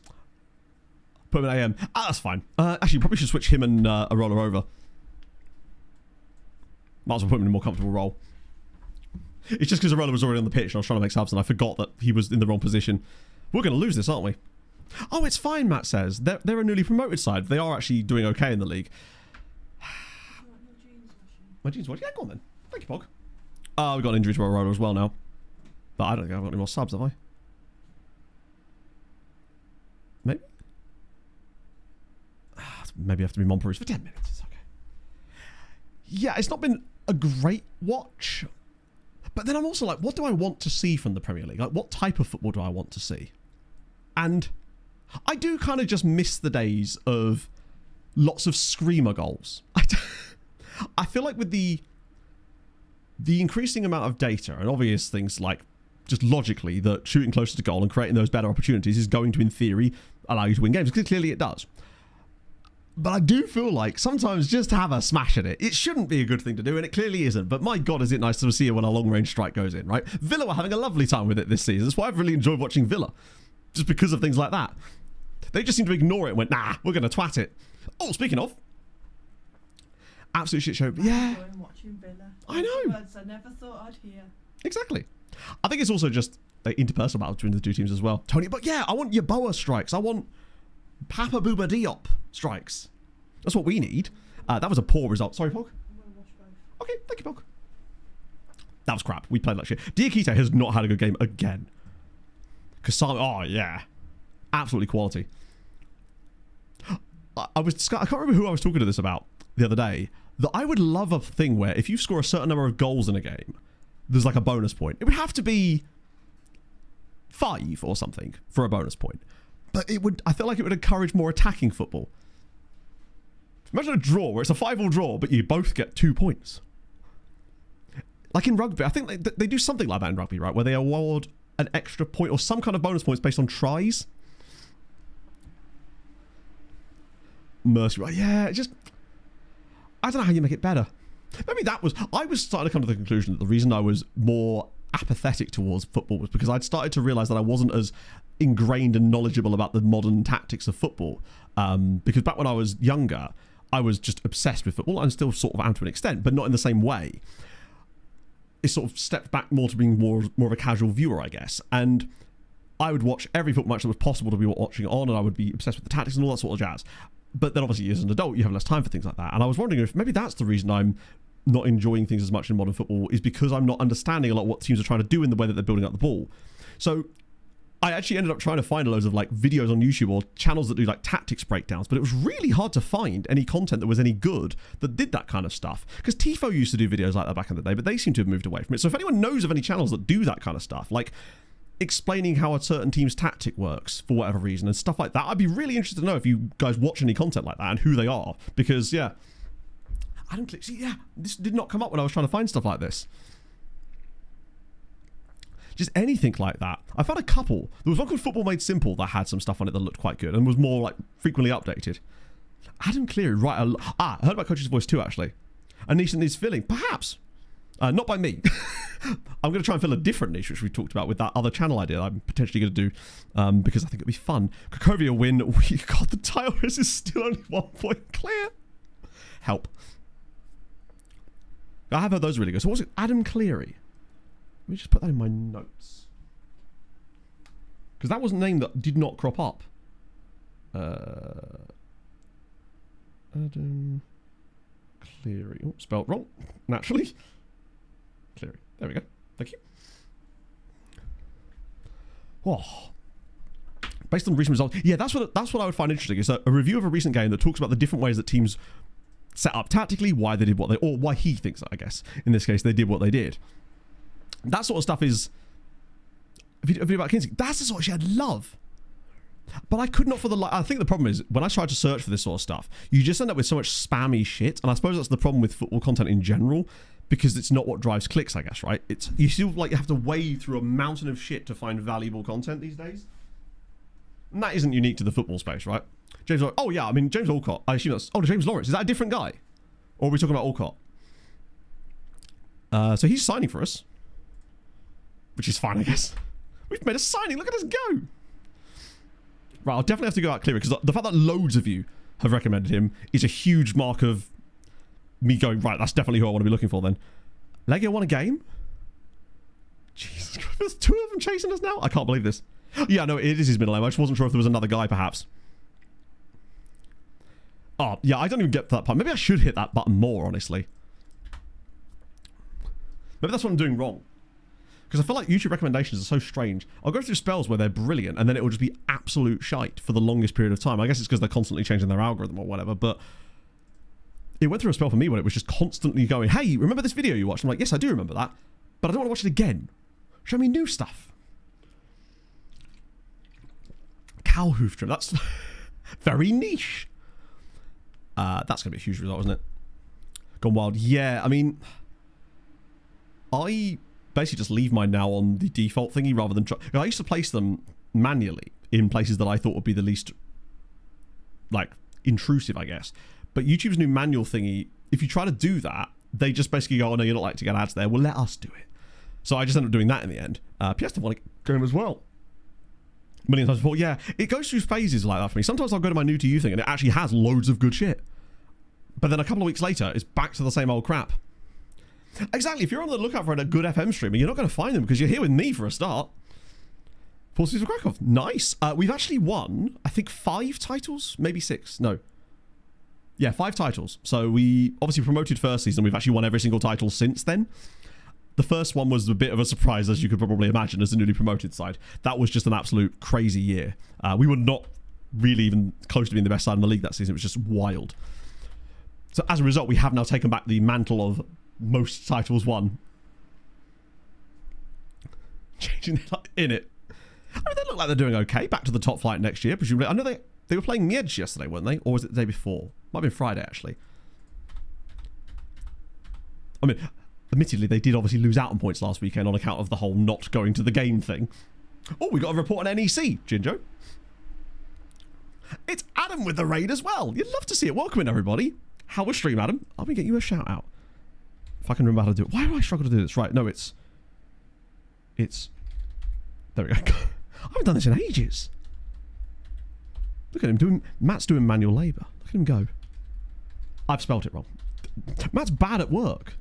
Put him in AM. That's fine. Actually, probably should switch him and Arola over. Might as well put him in a more comfortable role. It's just because Arola was already on the pitch and I was trying to make subs and I forgot that he was in the wrong position. We're going to lose this, aren't we? Oh, it's fine, Matt says. They're a newly promoted side. They are actually doing okay in the league. My jeans wash. Yeah, go on then. Thank you, Pog. We've got an injury to Arola as well now. But I don't think I've got any more subs, have I? Maybe? maybe have to be Montpellier for 10 minutes. It's okay. Yeah, it's not been a great watch. But then I'm also like, what do I want to see from the Premier League? Like, what type of football do I want to see? And I do kind of just miss the days of lots of screamer goals. I feel like with the increasing amount of data and obvious things like just logically that shooting closer to goal and creating those better opportunities is going to, in theory, allow you to win games, because clearly it does. But I do feel like sometimes just have a smash at it. It shouldn't be a good thing to do, and it clearly isn't. But my God, is it nice to see it when a long-range strike goes in, right? Villa were having a lovely time with it this season. That's why I've really enjoyed watching Villa, just because of things like that. They just seem to ignore it and went, nah, we're going to twat it. Oh, speaking of, absolute shit show. Yeah, Watching Villa. I know. Words I never thought I'd hear. Exactly. I think it's also just an interpersonal battle between the two teams as well. Tony, but yeah, I want Yeboah strikes. I want Papa Bouba Diop strikes. That's what we need. That was a poor result. Sorry, Pog. Okay, thank you, Pog. That was crap. We played like shit. Diakite has not had a good game again. Kasami, oh yeah, absolutely quality. I can't remember who I was talking to this about the other day. That I would love a thing where if you score a certain number of goals in a game, there's like a bonus point. It would have to be 5 or something for a bonus point. But it would, I feel like it would encourage more attacking football. Imagine a draw where it's a 5-5 draw, but you both get 2 points. Like in rugby, I think they do something like that in rugby, right? Where they award an extra point or some kind of bonus points based on tries. Mercy, right? Yeah, just, I don't know how you make it better. Maybe I was starting to come to the conclusion that the reason I was more apathetic towards football was because I'd started to realise that I wasn't as ingrained and knowledgeable about the modern tactics of football. Because back when I was younger, I was just obsessed with football and still sort of am to an extent, but not in the same way. It sort of stepped back more to being more of a casual viewer, I guess. And I would watch every football match that was possible to be watching on, and I would be obsessed with the tactics and all that sort of jazz. But then obviously as an adult, you have less time for things like that. And I was wondering if maybe that's the reason I'm not enjoying things as much in modern football, is because I'm not understanding a lot of what teams are trying to do in the way that they're building up the ball. So I actually ended up trying to find loads of like videos on YouTube or channels that do like tactics breakdowns, but it was really hard to find any content that was any good that did that kind of stuff. Because Tifo used to do videos like that back in the day, but they seem to have moved away from it. So if anyone knows of any channels that do that kind of stuff, like explaining how a certain team's tactic works for whatever reason and stuff like that, I'd be really interested to know if you guys watch any content like that and who they are. Because yeah, I don't click. See, yeah, this did not come up when I was trying to find stuff like this. Just anything like that. I found a couple. There was one called Football Made Simple that had some stuff on it that looked quite good and was more like frequently updated. Adam Cleary, right? I heard about Coach's Voice too, actually. A niche that needs filling, perhaps. Not by me. I'm going to try and fill a different niche, which we talked about with that other channel idea I'm potentially going to do, because I think it'd be fun. Cracovia win. We got the title race is still only 1 point clear. Help. I have heard those really good. So what was it? Adam Cleary. Let me just put that in my notes. Because that was a name that did not crop up. Adam Cleary. Oh, spelled wrong. Naturally. Cleary. There we go. Thank you. Oh. Based on recent results. Yeah, that's what I would find interesting. It's a review of a recent game that talks about the different ways that teams set up tactically, why they did what they, or why he thinks, I guess, in this case, they did what they did. That sort of stuff is a video about Kinsey. That's the sort of shit I'd love. But I could not for the life. I think the problem is when I try to search for this sort of stuff, you just end up with so much spammy shit. And I suppose that's the problem with football content in general, because it's not what drives clicks, I guess, right? It's, you feel like you have to wade through a mountain of shit to find valuable content these days. And that isn't unique to the football space, right? James, oh yeah, I mean, James Alcott, I assume that's, oh, James Lawrence, is that a different guy? Or are we talking about Alcott? So he's signing for us. Which is fine, I guess. We've made a signing. Look at us go. Right, I'll definitely have to go out clear because the fact that loads of you have recommended him is a huge mark of me going, right, that's definitely who I want to be looking for then. Legio won a game? Jesus Christ, there's 2 of them chasing us now? I can't believe this. Yeah, no, it is his middle name. I just wasn't sure if there was another guy, perhaps. Oh, yeah, I don't even get to that part. Maybe I should hit that button more, honestly. Maybe that's what I'm doing wrong. Because I feel like YouTube recommendations are so strange. I'll go through spells where they're brilliant, and then it will just be absolute shite for the longest period of time. I guess it's because they're constantly changing their algorithm or whatever, but it went through a spell for me when it was just constantly going, hey, remember this video you watched? I'm like, yes, I do remember that, but I don't want to watch it again. Show me new stuff. Cow hoof trim. That's very niche. That's going to be a huge result, isn't it? Gone wild. Yeah, I mean, I basically just leave mine now on the default thingy rather than try. I used to place them manually in places that I thought would be the least, like, intrusive, I guess. But YouTube's new manual thingy, if you try to do that, they just basically go, oh no, you don't like to get ads there. Well, let us do it. So I just ended up doing that in the end. PS want to go as well. Million times before. Yeah, it goes through phases like that for me. Sometimes I'll go to my new to you thing and it actually has loads of good shit. But then a couple of weeks later, it's back to the same old crap. Exactly. If you're on the lookout for a good FM streamer, you're not going to find them because you're here with me for a start. Wisła Kraków. Nice. We've actually won, I think, 5 titles, maybe 6. No. Yeah, 5 titles. So we obviously promoted first season. We've actually won every single title since then. The first one was a bit of a surprise, as you could probably imagine, as the newly promoted side. That was just an absolute crazy year. We were not really even close to being the best side in the league that season. It was just wild. So as a result, we have now taken back the mantle of most titles won. Changing it up in it. I mean, they look like they're doing okay. Back to the top flight next year, presumably. I know they were playing Miedź yesterday, weren't they? Or was it the day before? Might have been Friday, actually. I mean, admittedly, they did obviously lose out on points last weekend on account of the whole not going to the game thing. Oh, we got a report on NEC, Jinjo. It's Adam with the raid as well. You'd love to see it. Welcome in, everybody. How was stream, Adam? I'll be getting you a shout out. If I can remember how to do it. Why do I struggle to do this? Right, no, it's... There we go. I haven't done this in ages. Look at him doing... Matt's doing manual labour. Look at him go. I've spelt it wrong. Matt's bad at work.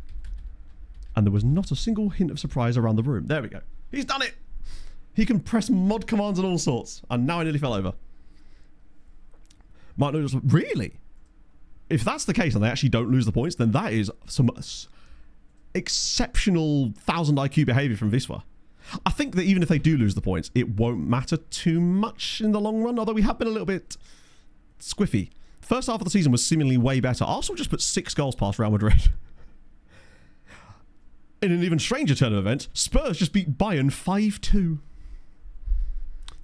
And there was not a single hint of surprise around the room. There we go. He's done it! He can press mod commands and all sorts. And now I nearly fell over. Martin just... Really? If that's the case and they actually don't lose the points, then that is some exceptional 1000 IQ behaviour from Wisła. I think that even if they do lose the points, it won't matter too much in the long run, although we have been a little bit squiffy. First half of the season was seemingly way better. Arsenal just put 6 goals past Real Madrid. In an even stranger turn of events, Spurs just beat Bayern 5-2.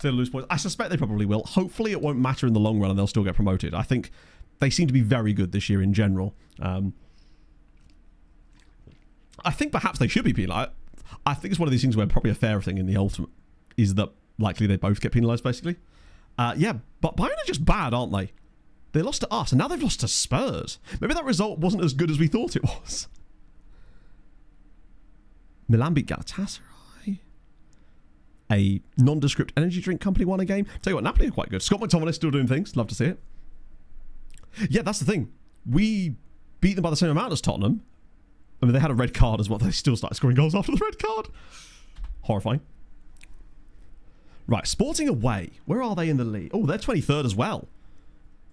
They'll lose points. I suspect they probably will. Hopefully it won't matter in the long run and they'll still get promoted. I think they seem to be very good this year in general. I think perhaps they should be penalised. I think it's one of these things where probably a fair thing in the ultimate is that likely they both get penalised, basically. Yeah, but Bayern are just bad, aren't they? They lost to us, and now they've lost to Spurs. Maybe that result wasn't as good as we thought it was. Milan beat Galatasaray. A nondescript energy drink company won a game. Tell you what, Napoli are quite good. Scott McTominay is still doing things. Love to see it. Yeah, that's the thing. We beat them by the same amount as Tottenham. I mean, they had a red card as well. They still started scoring goals after the red card. Horrifying. Right, Sporting away. Where are they in the league? Oh, they're 23rd as well.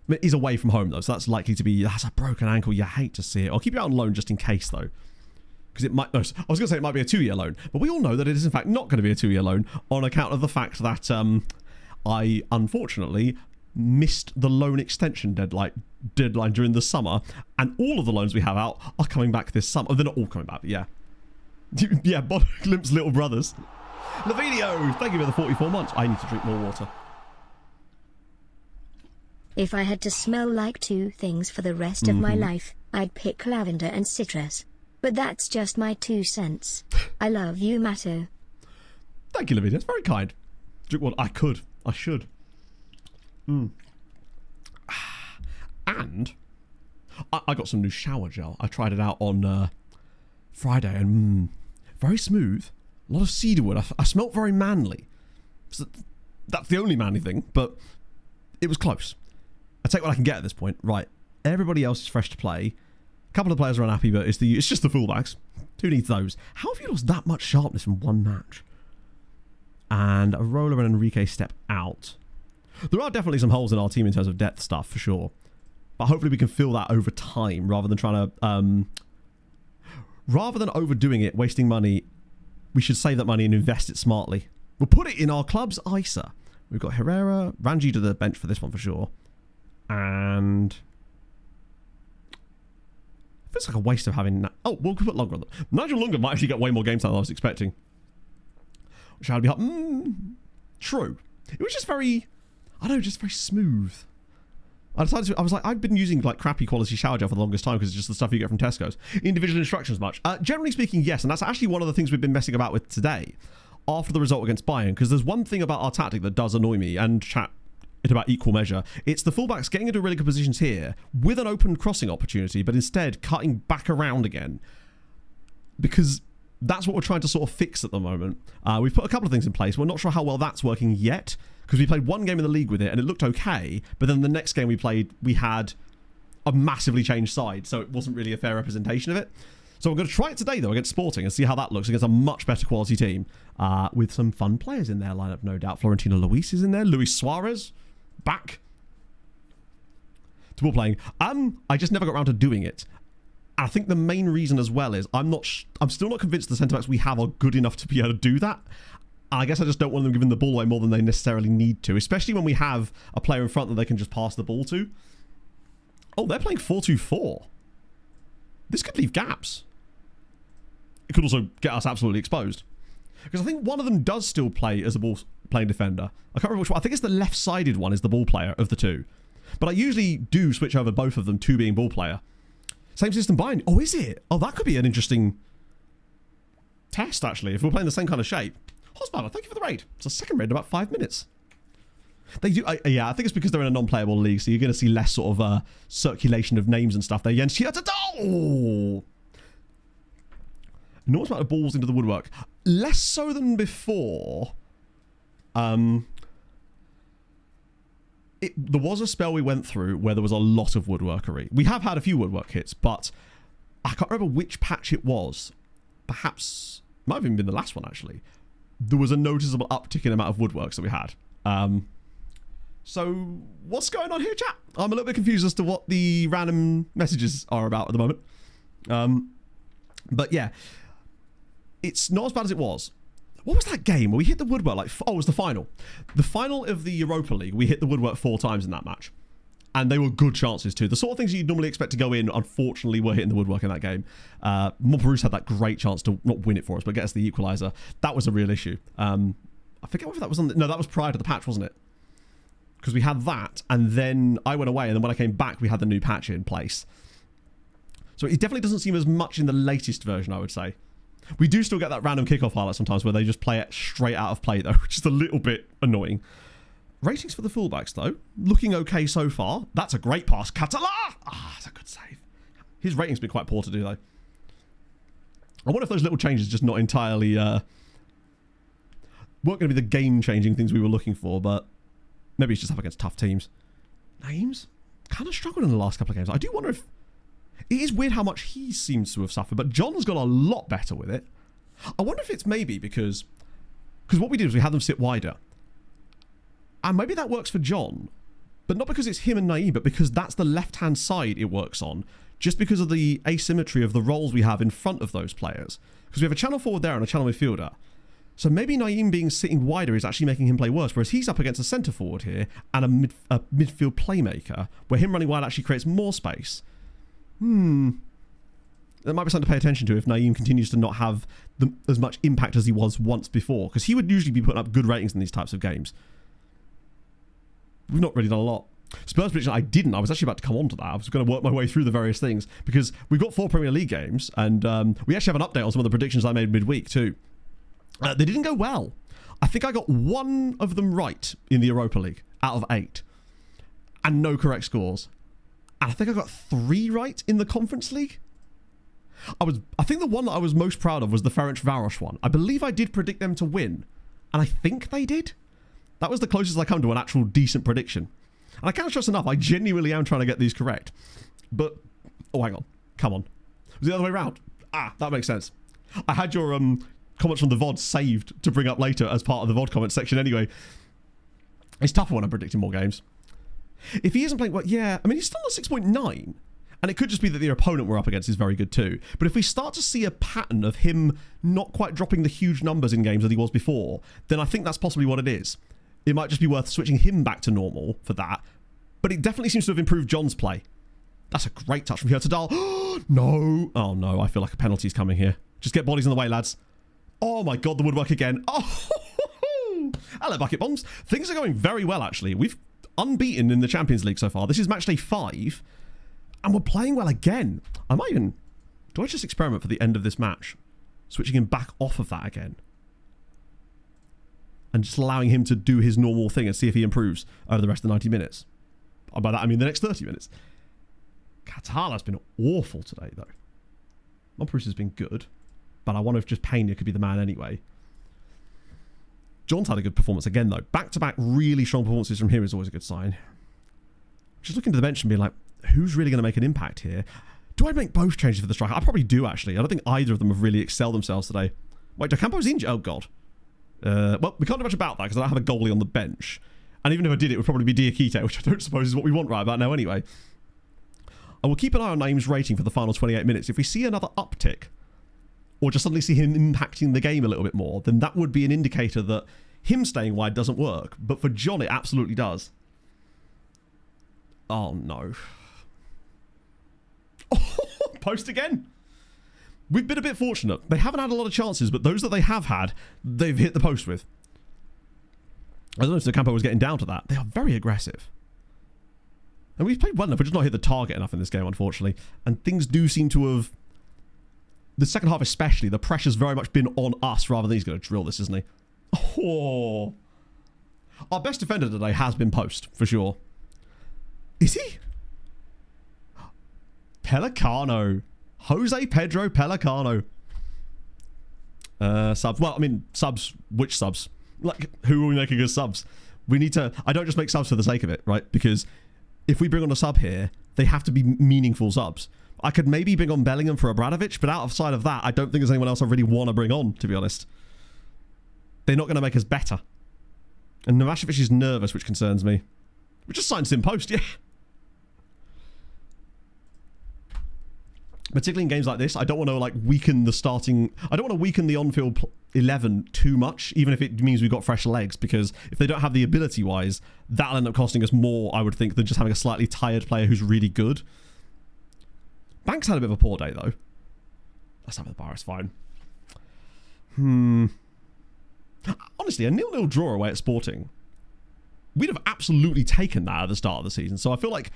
I mean, he's away from home, though, so that's likely to be... That's a broken ankle. You hate to see it. I'll keep you out on loan just in case, though. Because it might... No, I was going to say it might be a 2-year loan. But we all know that it is, in fact, not going to be a 2-year loan on account of the fact that I, unfortunately, missed the loan extension deadline during the summer, and all of the loans we have out are coming back this summer. Oh, they're not all coming back, but yeah. Yeah, Bono Glimp's little brothers. Lavidio, thank you for the 44 months. I need to drink more water. If I had to smell like 2 things for the rest of my life, I'd pick lavender and citrus. But that's just my 2 cents. I love you, Matto. Thank you, Lavidio. It's very kind. Drink water. I could. I should. And I got some new shower gel. I tried it out on Friday and very smooth. A lot of cedarwood. I smelt very manly. So that's the only manly thing, but it was close. I take what I can get at this point. Right, everybody else is fresh to play. A couple of players are unhappy, but it's just the fullbacks. Who needs those? How have you lost that much sharpness in one match? And Arola and Enrique step out. There are definitely some holes in our team in terms of depth stuff, for sure. But hopefully we can fill that over time rather than trying to... rather than overdoing it, wasting money we should save that money and invest it smartly. We'll put it in our club's ISA. We've got Herrera, Ranji to the bench for this one for sure. And it feels like a waste of having... Oh, we'll put Lunga on them. Nigel Lunga might actually get way more game time than I was expecting. Which I'd be like, true. It was just very... I don't know, just very smooth. I was like, I've been using like crappy quality shower gel for the longest time because it's just the stuff you get from Tesco's. Individual instructions much? Generally speaking, yes. And that's actually one of the things we've been messing about with today after the result against Bayern. Because there's one thing about our tactic that does annoy me and chat it about equal measure. It's the fullbacks getting into really good positions here with an open crossing opportunity, but instead cutting back around again. Because that's what we're trying to sort of fix at the moment. We've put a couple of things in place. We're not sure how well that's working yet. Because we played one game in the league with it and it looked okay, but then the next game we played, we had a massively changed side, so it wasn't really a fair representation of it. So we're going to try it today, though, against Sporting and see how that looks against a much better quality team with some fun players in their lineup, no doubt. Florentino Luis is in there. Luis Suarez, back to ball playing. I just never got around to doing it. I think the main reason as well is I'm still not convinced the centre-backs we have are good enough to be able to do that. I guess I just don't want them giving the ball away more than they necessarily need to, especially when we have a player in front that they can just pass the ball to. Oh, they're playing 4-2-4. This could leave gaps. It could also get us absolutely exposed. Because I think one of them does still play as a ball-playing defender. I can't remember which one. I think it's the left-sided one is the ball player of the two. But I usually do switch over both of them to being ball player. Same system bind. Oh, is it? Oh, that could be an interesting test, actually, if we're playing the same kind of shape. Hosbaba, thank you for the raid. It's a second raid in about 5 minutes. They do, yeah, I think it's because they're in a non-playable league, so you're going to see less sort of circulation of names and stuff there. Jens oh! Enormous amount of balls into the woodwork. Less so than before. There was a spell we went through where there was a lot of woodworkery. We have had a few woodwork hits, but I can't remember which patch it was. Perhaps, might have even been the last one, actually. There was a noticeable uptick in the amount of woodworks that we had. So, what's going on here, chat? I'm a little bit confused as to what the random messages are about at the moment. But yeah, it's not as bad as it was. What was that game where we hit the woodwork like... Oh, it was the final. The final of the Europa League, we hit the woodwork 4 times in that match. And they were good chances too. The sort of things you'd normally expect to go in, unfortunately, were hitting the woodwork in that game. Montpellier had that great chance to not win it for us, but get us the equaliser. That was a real issue. I forget whether that was on... No, that was prior to the patch, wasn't it? Because we had that, and then I went away, and then when I came back, we had the new patch in place. So it definitely doesn't seem as much in the latest version, I would say. We do still get that random kickoff highlight sometimes where they just play it straight out of play, though, which is a little bit annoying. Ratings for the fullbacks, though. Looking okay so far. That's a great pass. Catala! Ah, that's a good save. His rating's been quite poor to do, though. I wonder if those little changes just not entirely... weren't going to be the game-changing things we were looking for, but maybe it's just up against tough teams. Names? Kind of struggled in the last couple of games. I do wonder if... It is weird how much he seems to have suffered, but John's got a lot better with it. I wonder if it's maybe because what we did was we had them sit wider. And maybe that works for John, but not because it's him and Naeem, but because that's the left-hand side it works on, just because of the asymmetry of the roles we have in front of those players. Because we have a channel forward there and a channel midfielder. So maybe Naeem being sitting wider is actually making him play worse, whereas he's up against a centre forward here and a midfield playmaker, where him running wide actually creates more space. That might be something to pay attention to if Naeem continues to not have as much impact as he was once before, because he would usually be putting up good ratings in these types of games. We've not really done a lot. Spurs prediction, I didn't. I was actually about to come on to that. I was going to work my way through the various things, because we've got 4 Premier League games, and we actually have an update on some of the predictions I made midweek too. They didn't go well. I think I got 1 of them right in the Europa League out of 8, and no correct scores. And I think I got 3 right in the Conference League. I think the one that I was most proud of was the Ferencvaros one. I believe I did predict them to win, and I think they did. That was the closest I come to an actual decent prediction. And I can't stress enough, I genuinely am trying to get these correct. But, oh, hang on. Come on. Was it the other way around? Ah, that makes sense. I had your comments from the VOD saved to bring up later as part of the VOD comment section anyway. It's tougher when I'm predicting more games. If he isn't playing, well, yeah, I mean, he's still at 6.9. And it could just be that the opponent we're up against is very good too. But if we start to see a pattern of him not quite dropping the huge numbers in games that he was before, then I think that's possibly what it is. It might just be worth switching him back to normal for that. But it definitely seems to have improved John's play. That's a great touch from here to Dahl. No. Oh, no. I feel like a penalty's coming here. Just get bodies in the way, lads. Oh, my God. The woodwork again. Oh, hello, bucket bombs. Things are going very well, actually. We've unbeaten in the Champions League so far. This is match day 5. And we're playing well again. I might even... Do I just experiment for the end of this match? Switching him back off of that again. And just allowing him to do his normal thing and see if he improves over the rest of the 90 minutes. And by that, I mean the next 30 minutes. Catala's been awful today, though. Montpellier has been good. But I wonder if just Pena could be the man anyway. John's had a good performance again, though. Back-to-back really strong performances from him is always a good sign. Just looking to the bench and being like, who's really going to make an impact here? Do I make both changes for the striker? I probably do, actually. I don't think either of them have really excelled themselves today. Wait, Docampo's injured? Oh, God. Well, we can't do much about that because I don't have a goalie on the bench. And even if I did, it would probably be Diakite, which I don't suppose is what we want right about now anyway. I will keep an eye on Naeem's rating for the final 28 minutes. If we see another uptick, or just suddenly see him impacting the game a little bit more, then that would be an indicator that him staying wide doesn't work. But for John, it absolutely does. Oh, no. Oh, post again. We've been a bit fortunate. They haven't had a lot of chances, but those that they have had, they've hit the post with. I don't know if the Campo was getting down to that. They are very aggressive. And we've played well enough. We've just not hit the target enough in this game, unfortunately. And things do seem to have... The second half especially, the pressure's very much been on us rather than he's going to drill this, isn't he? Oh. Our best defender today has been Post, for sure. Is he? Pelicano. Jose Pedro Pelicano. Subs. Well, I mean, subs. Which subs? Like, who are we making as subs? We need to... I don't just make subs for the sake of it, right? Because if we bring on a sub here, they have to be meaningful subs. I could maybe bring on Bellingham for Obradovic, but outside of that, I don't think there's anyone else I really want to bring on, to be honest. They're not going to make us better. And Novakovic is nervous, which concerns me. We just signed Sim Post, yeah. Particularly in games like this, I don't want to like weaken the starting... I don't want to weaken the on-field 11 too much, even if it means we've got fresh legs, because if they don't have the ability-wise, that'll end up costing us more, I would think, than just having a slightly tired player who's really good. Banks had a bit of a poor day, though. That's not the bar, it's fine. Honestly, a 0-0 draw away at Sporting, we'd have absolutely taken that at the start of the season. So I feel like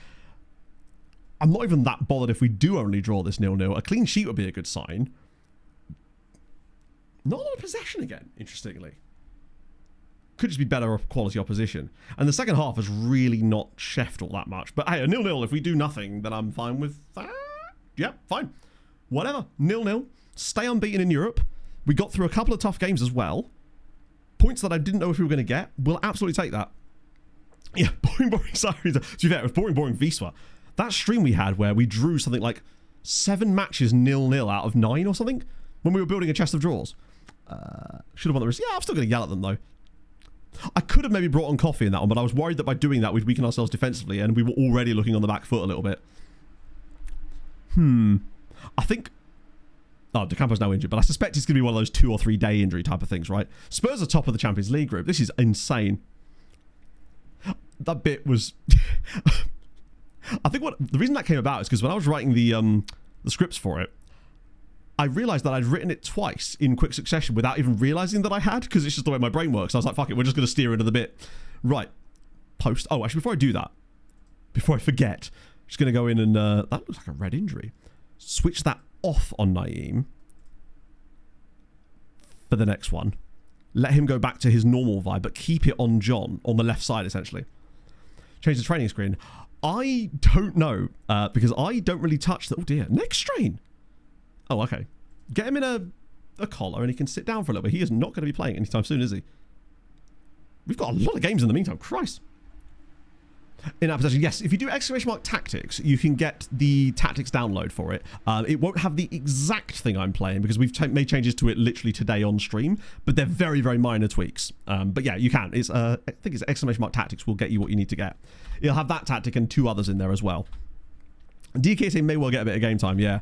I'm not even that bothered if we do only draw this 0-0. A clean sheet would be a good sign. Not a lot of possession again, interestingly. Could just be better quality opposition. And the second half has really not chefed all that much. But hey, a 0-0, if we do nothing, then I'm fine with that. Yeah, fine. Whatever. 0-0. Stay unbeaten in Europe. We got through a couple of tough games as well. Points that I didn't know if we were going to get. We'll absolutely take that. Yeah, boring. Sorry. To be fair, it was boring Wisła. That stream we had where we drew something like 7 matches 0-0 out of 9 or something when we were building a chest of drawers. Should have won the risk. Yeah, I'm still going to yell at them though. I could have maybe brought on Coffee in that one, but I was worried that by doing that we'd weaken ourselves defensively, and we were already looking on the back foot a little bit. I think... Oh, Docampo's now injured, but I suspect it's going to be one of those 2 or 3 day injury type of things, right? Spurs are top of the Champions League group. This is insane. That bit was... I think the reason that came about is because when I was writing the scripts for it, I realised that I'd written it twice in quick succession without even realising that I had, because it's just the way my brain works. I was like, fuck it, we're just going to steer into the bit. Right. Post. Oh, actually, before I do that, before I forget, I'm just going to go in and... that looks like a red injury. Switch that off on Naeem for the next one. Let him go back to his normal vibe, but keep it on John, on the left side, essentially. Change the training screen. I don't know, because I don't really touch the... Oh, dear. Neck strain. Oh, okay. Get him in a collar and he can sit down for a little bit. He is not going to be playing anytime soon, is he? We've got a lot of games in the meantime. Christ. In-app possession, yes. If you do ! Tactics, you can get the tactics download for it. It won't have the exact thing I'm playing because we've made changes to it literally today on stream, but they're very, very minor tweaks. But yeah, you can. It's I think it's ! Tactics will get you what you need to get. It'll have that tactic and 2 others in there as well. DKT may well get a bit of game time, yeah.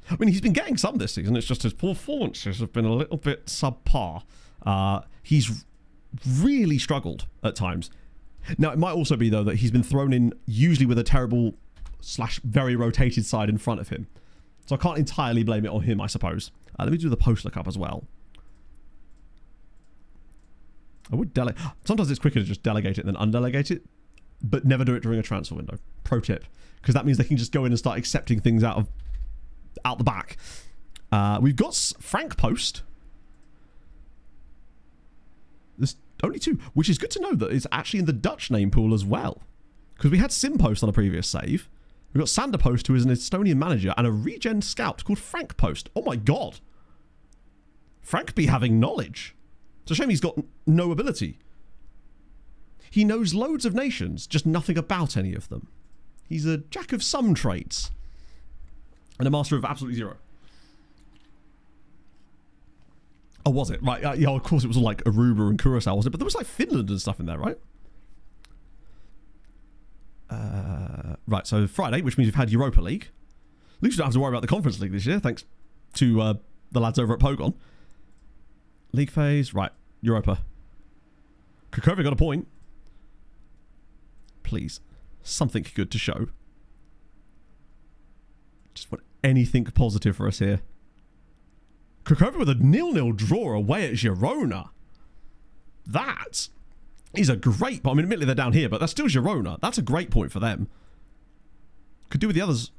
I mean, he's been getting some this season. It's just his performances have been a little bit subpar. He's really struggled at times. Now, it might also be, though, that he's been thrown in usually with a terrible / very rotated side in front of him. So I can't entirely blame it on him, I suppose. Let me do the post lookup as well. I would delegate. Sometimes it's quicker to just delegate it than undelegate it, but never do it during a transfer window. Pro tip. Because that means they can just go in and start accepting things out the back. We've got Frank Post. There's only 2, which is good to know that it's actually in the Dutch name pool as well. Because we had Sim Post on a previous save. We've got Sander Post, who is an Estonian manager, and a regen scout called Frank Post. Oh my god. Frank be having knowledge. It's a shame he's got no ability. He knows loads of nations, just nothing about any of them. He's a jack of some traits. And a master of absolutely zero. Oh, was it? Right, yeah, of course it was all like Aruba and Curacao, wasn't it? But there was like Finland and stuff in there, right? Right, so Friday, which means we've had Europa League. At least we don't have to worry about the Conference League this year, thanks to the lads over at Pogon. League phase, right, Europa. Cracovia got a point. Please, something good to show. Just want anything positive for us here. Cracovia with a 0-0 draw away at Girona. That is a great... I mean, admittedly they're down here, but that's still Girona. That's a great point for them. Could do with the others.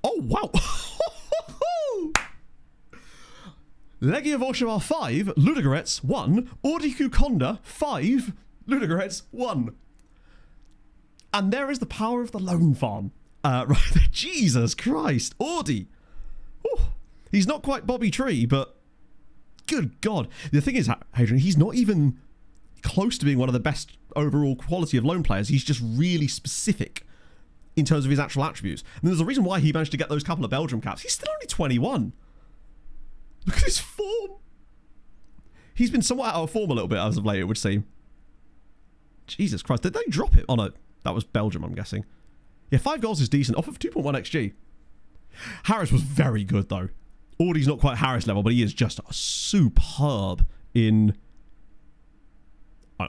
Oh, wow. Legia Warszawa 5, Ludogorets 1, Ordiku Konda 5, Ludogorets 1. And there is the power of the loan farm. Right there. Jesus Christ. Audi. Ooh. He's not quite Bobby Tree, but good God. The thing is, Hadrian, he's not even close to being one of the best overall quality of loan players. He's just really specific in terms of his actual attributes. And there's a reason why he managed to get those couple of Belgium caps. He's still only 21. Look at his form. He's been somewhat out of form a little bit as of late, it would seem. Jesus Christ. Did they drop it? Oh, no. That was Belgium, I'm guessing. Yeah, 5 goals is decent. Off of 2.1 XG. Harris was very good, though. Audi's not quite Harris level, but he is just superb in...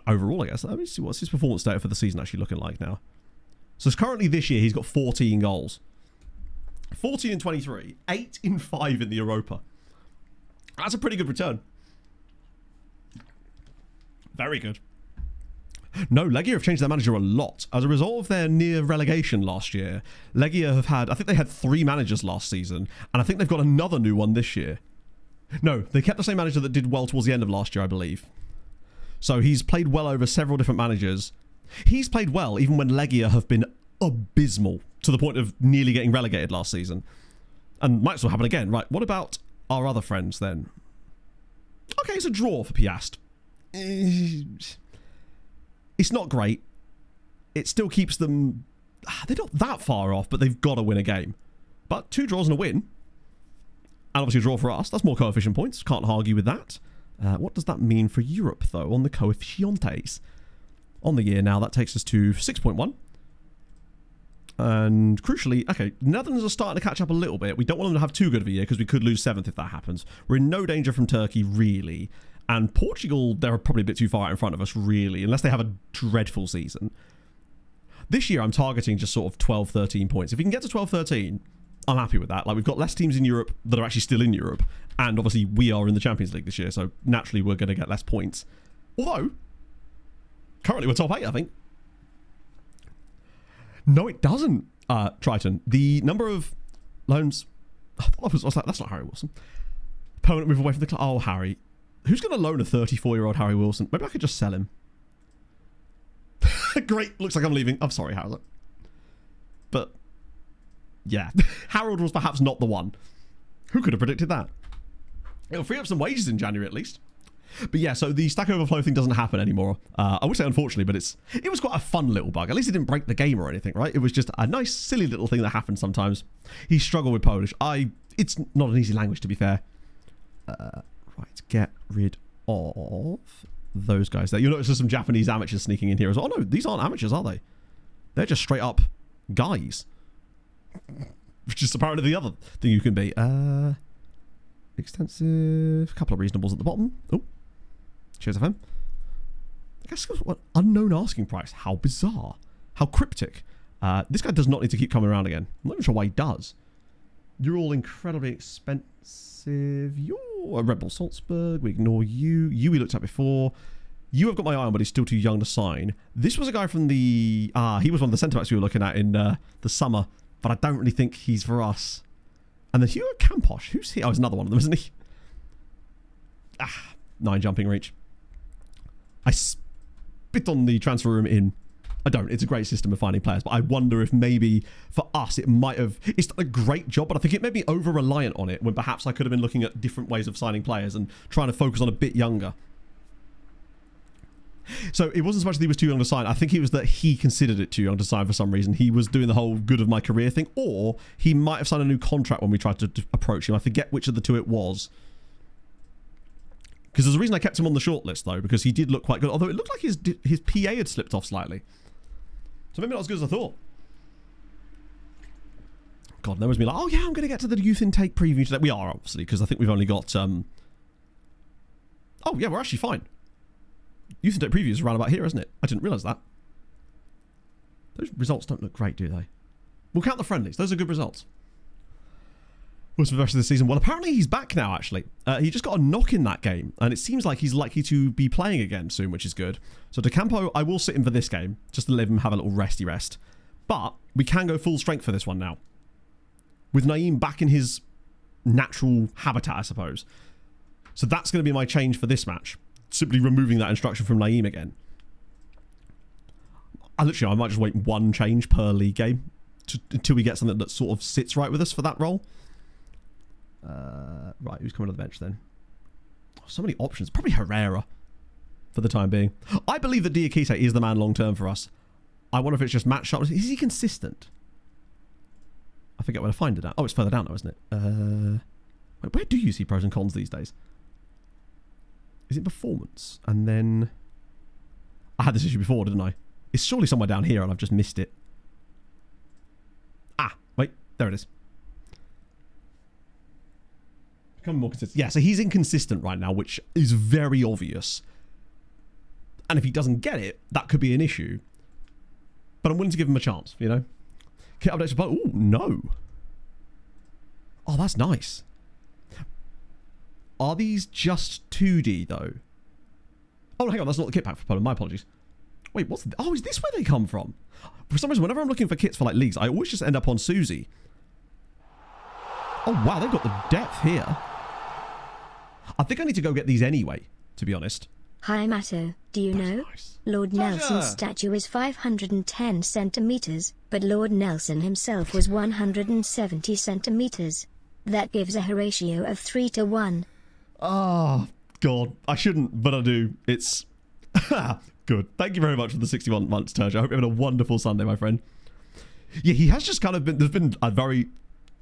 overall, I guess. Let me see what's his performance data for the season actually looking like now. So it's currently this year, he's got 14 goals. 14 in 23. 8 in 5 in the Europa. That's a pretty good return. Very good. No, Legia have changed their manager a lot. As a result of their near relegation last year, Legia have had... I think they had 3 managers last season, and I think they've got another new one this year. No, they kept the same manager that did well towards the end of last year, I believe. So he's played well over several different managers. He's played well even when Legia have been abysmal, to the point of nearly getting relegated last season. And might still happen again. Right, what about our other friends then? Okay, it's a draw for Piast. It's not great. It still keeps them... They're not that far off, but they've got to win a game. But 2 draws and a win. And obviously a draw for us. That's more coefficient points. Can't argue with that. What does that mean for Europe, though, on the coefficientes? On the year now, that takes us to 6.1. And crucially, okay, Netherlands are starting to catch up a little bit. We don't want them to have too good of a year because we could lose 7th if that happens. We're in no danger from Turkey, really. And Portugal, they're probably a bit too far out in front of us, really, unless they have a dreadful season. This year, I'm targeting just sort of 12, 13 points. If we can get to 12, 13, I'm happy with that. Like, we've got less teams in Europe that are actually still in Europe. And obviously, we are in the Champions League this year, so naturally, we're going to get less points. Although, currently, we're top 8, I think. No, it doesn't, Triton. The number of loans... I was like, that's not Harry Wilson. Permanent move away from the club. Oh, Harry. Who's going to loan a 34-year-old Harry Wilson? Maybe I could just sell him. Great. Looks like I'm leaving. I'm sorry, Harold. But, yeah. Harold was perhaps not the one. Who could have predicted that? It'll free up some wages in January, at least. But yeah, so the Stack Overflow thing doesn't happen anymore. I would say unfortunately, but it was quite a fun little bug. At least it didn't break the game or anything, right? It was just a nice, silly little thing that happens sometimes. He struggled with Polish. It's not an easy language, to be fair. Right, get rid of those guys there. You'll notice there's some Japanese amateurs sneaking in here as well. Oh no, these aren't amateurs, are they? They're just straight up guys. which is apparently the other thing you can be. Extensive, couple of reasonables at the bottom. Oh, cheers FM. I guess what unknown asking price. How bizarre. How cryptic. This guy does not need to keep coming around again. I'm not even sure why he does. You're all incredibly expensive. You're a Red Bull Salzburg. We ignore you. You we looked at before. You have got my eye on, but he's still too young to sign. This was a guy from the... he was one of the centre backs we were looking at in the summer, but I don't really think he's for us. And then Hugo Camposh. Who's he? Oh, he's another one of them, isn't he? 9 jumping reach. I spit on the transfer room in... I don't. It's a great system of finding players, but I wonder if maybe for us it might have... It's done a great job, but I think it made me over-reliant on it when perhaps I could have been looking at different ways of signing players and trying to focus on a bit younger. So it wasn't so much that he was too young to sign. I think it was that he considered it too young to sign for some reason. He was doing the whole good of my career thing, or he might have signed a new contract when we tried to approach him. I forget which of the two it was. Because there's a reason I kept him on the shortlist, though, because he did look quite good. Although it looked like his PA had slipped off slightly. So maybe not as good as I thought. God, there was me like, oh yeah, I'm going to get to the youth intake preview today. We are, obviously, because I think we've only got... Oh yeah, we're actually fine. Youth intake preview is around about here, isn't it? I didn't realise that. Those results don't look great, do they? We'll count the friendlies. Those are good results. What's the rest of the season? Well, apparently he's back now, actually. He just got a knock in that game, and it seems like he's likely to be playing again soon, which is good. So De Campo, I will sit him for this game, just to let him have a little resty rest. But we can go full strength for this one now. With Naeem back in his natural habitat, I suppose. So that's going to be my change for this match. Simply removing that instruction from Naeem again. I might just wait one change per league game until we get something that sort of sits right with us for that role. Right, who's coming to the bench then? Oh, so many options. Probably Herrera for the time being. I believe that Diakite is the man long term for us. I wonder if it's just match sharpness. Is he consistent? I forget where to find it now. Oh, it's further down now, isn't it? Wait, where do you see pros and cons these days? Is it performance? And then... I had this issue before, didn't I? It's surely somewhere down here and I've just missed it. Wait, there it is. Become more consistent. Yeah, so he's inconsistent right now, which is very obvious. And if he doesn't get it, that could be an issue. But I'm willing to give him a chance, you know? Kit updates for... Oh, no. Oh, that's nice. Are these just 2D, though? Oh, hang on, that's not the kit pack for Poland. My apologies. Wait, what's... Oh, is this where they come from? For some reason, whenever I'm looking for kits for, like, leagues, I always just end up on Susie. Oh, wow, they've got the depth here. I think I need to go get these anyway, to be honest. Hi, Matto. Do you know? Nice. Lord Nelson's statue is 510 centimetres, but Lord Nelson himself was 170 centimetres. That gives a ratio of 3-to-1. Oh, God. I shouldn't, but I do. It's... Good. Thank you very much for the 61 months, Terja. I hope you're having a wonderful Sunday, my friend. Yeah, he has just kind of been... There's been a very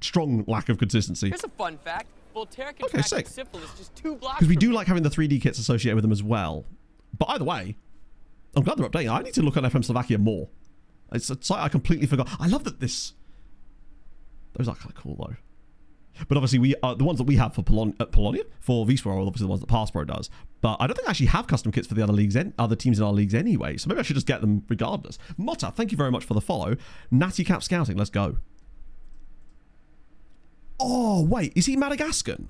strong lack of consistency. Here's a fun fact. Voltaire contracted syphilis just 2 blocks because we do like having the 3D kits associated with them as well. But either way, I'm glad they're updating. I need to look at FM Slovakia more. It's a site I completely forgot. I love that this... Those are kind of cool, though. But obviously, we the ones that we have for Polonia, for Wisła, are obviously the ones that Passpro does. But I don't think I actually have custom kits for the other leagues, other teams in our leagues anyway. So maybe I should just get them regardless. Motta, thank you very much for the follow. Natty Cap Scouting, let's go. Oh, wait, is he Madagascan?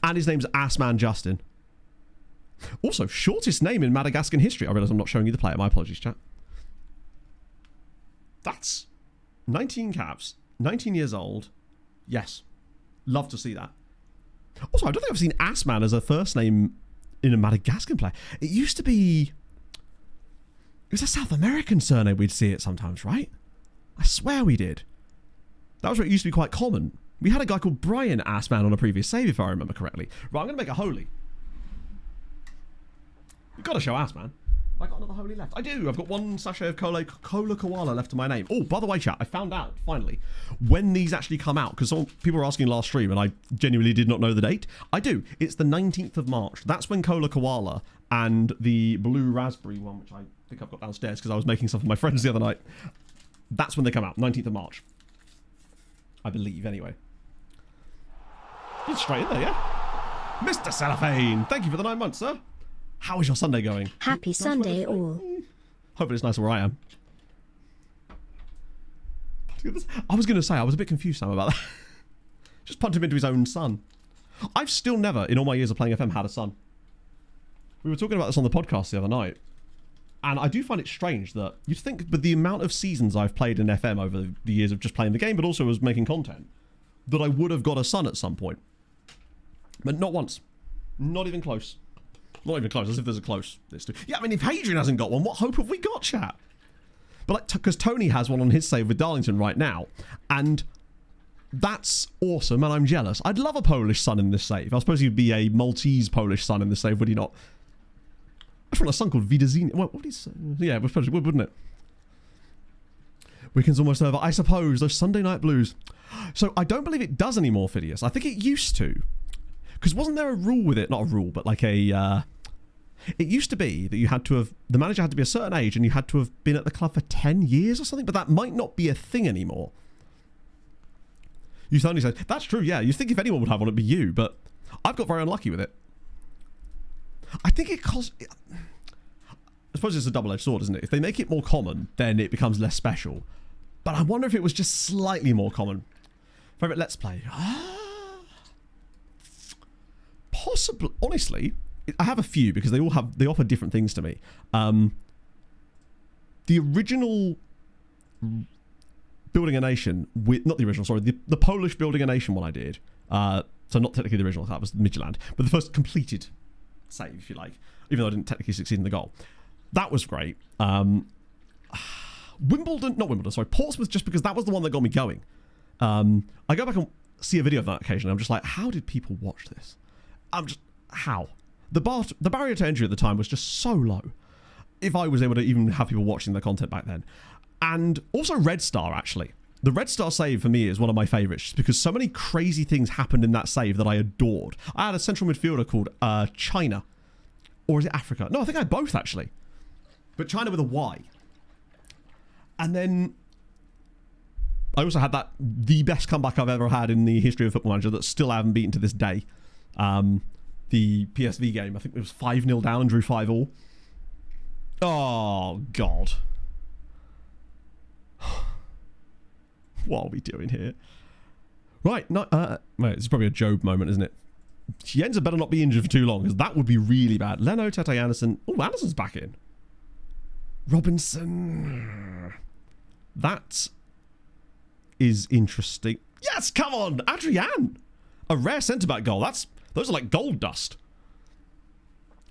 And his name's Assman Justin. Also, shortest name in Madagascan history. I realise I'm not showing you the player. My apologies, chat. That's 19 caps, 19 years old. Yes. Love to see that. Also, I don't think I've seen Assman as a first name in a Madagascan player. It used to be... It was a South American surname we'd see it sometimes, right? I swear we did. That was where it used to be quite common. We had a guy called Brian Assman on a previous save, if I remember correctly. Right, I'm going to make a holy. You've got to show Assman. Have I got another holy left? I do. I've got one sachet of Cola Koala left to my name. Oh, by the way, chat, I found out, finally, when these actually come out, because people were asking last stream, and I genuinely did not know the date. I do. It's the 19th of March. That's when Cola Koala and the blue raspberry one, which I think I've got downstairs, because I was making some for my friends the other night. That's when they come out, 19th of March. I believe, anyway. It's straight in there, yeah? Mr. Cellophane, thank you for the 9 months, sir. How is your Sunday going? Happy Sunday all. Hopefully it's nicer where I am. I was going to say, I was a bit confused, Sam, about that. Just punt him into his own son. I've still never, in all my years of playing FM, had a son. We were talking about this on the podcast the other night. And I do find it strange that you'd think with the amount of seasons I've played in FM over the years of just playing the game, but also as making content, that I would have got a son at some point. But not once. Not even close. Not even close, as if there's a close this too. Yeah, I mean, if Hadrian hasn't got one, what hope have we got, chat? But like, because Tony has one on his save with Darlington right now, and that's awesome, and I'm jealous. I'd love a Polish son in this save. I suppose he'd be a Maltese Polish son in this save, would he not? I just want a son called Widzini. What is? Yeah, I suppose it would, wouldn't it? Weekend's almost over. I suppose those Sunday night blues. So I don't believe it does anymore, Phidias. I think it used to. Because wasn't there a rule with it? Not a rule, but like a... it used to be that you had to have... The manager had to be a certain age and you had to have been at the club for 10 years or something, but that might not be a thing anymore. You suddenly said, that's true, yeah. You think if anyone would have one, it'd be you, but I've got very unlucky with it. I think it costs... I suppose it's a double-edged sword, isn't it? If they make it more common, then it becomes less special. But I wonder if it was just slightly more common. Favorite Let's Play? Possibly. Honestly, I have a few because they offer different things to me. The original Building a Nation, not the original, sorry, the Polish Building a Nation one I did. So not technically the original, that was Midtjylland, but the first completed save, if you like, even though I didn't technically succeed in the goal. That was great. Portsmouth, just because that was the one that got me going. I go back and see a video of that occasionally. I'm just like, how did people watch this? How? The barrier to entry at the time was just so low. If I was able to even have people watching their content back then. And also Red Star, actually. The Red Star save for me is one of my favourites because so many crazy things happened in that save that I adored. I had a central midfielder called China. Or is it Africa? No, I think I had both, actually. But China with a Y. And then I also had the best comeback I've ever had in the history of Football Manager that still I haven't beaten to this day. The PSV game, I think it was 5-0 down and drew 5-all. Oh, God. What are we doing here? Right, wait, it's probably a Job moment, isn't it? Jensen better not be injured for too long, because that would be really bad. Leno, Tete, Anderson. Oh, Anderson's back in. Robinson. That is interesting. Yes, come on, Adrian. A rare centre-back goal. Those are like gold dust.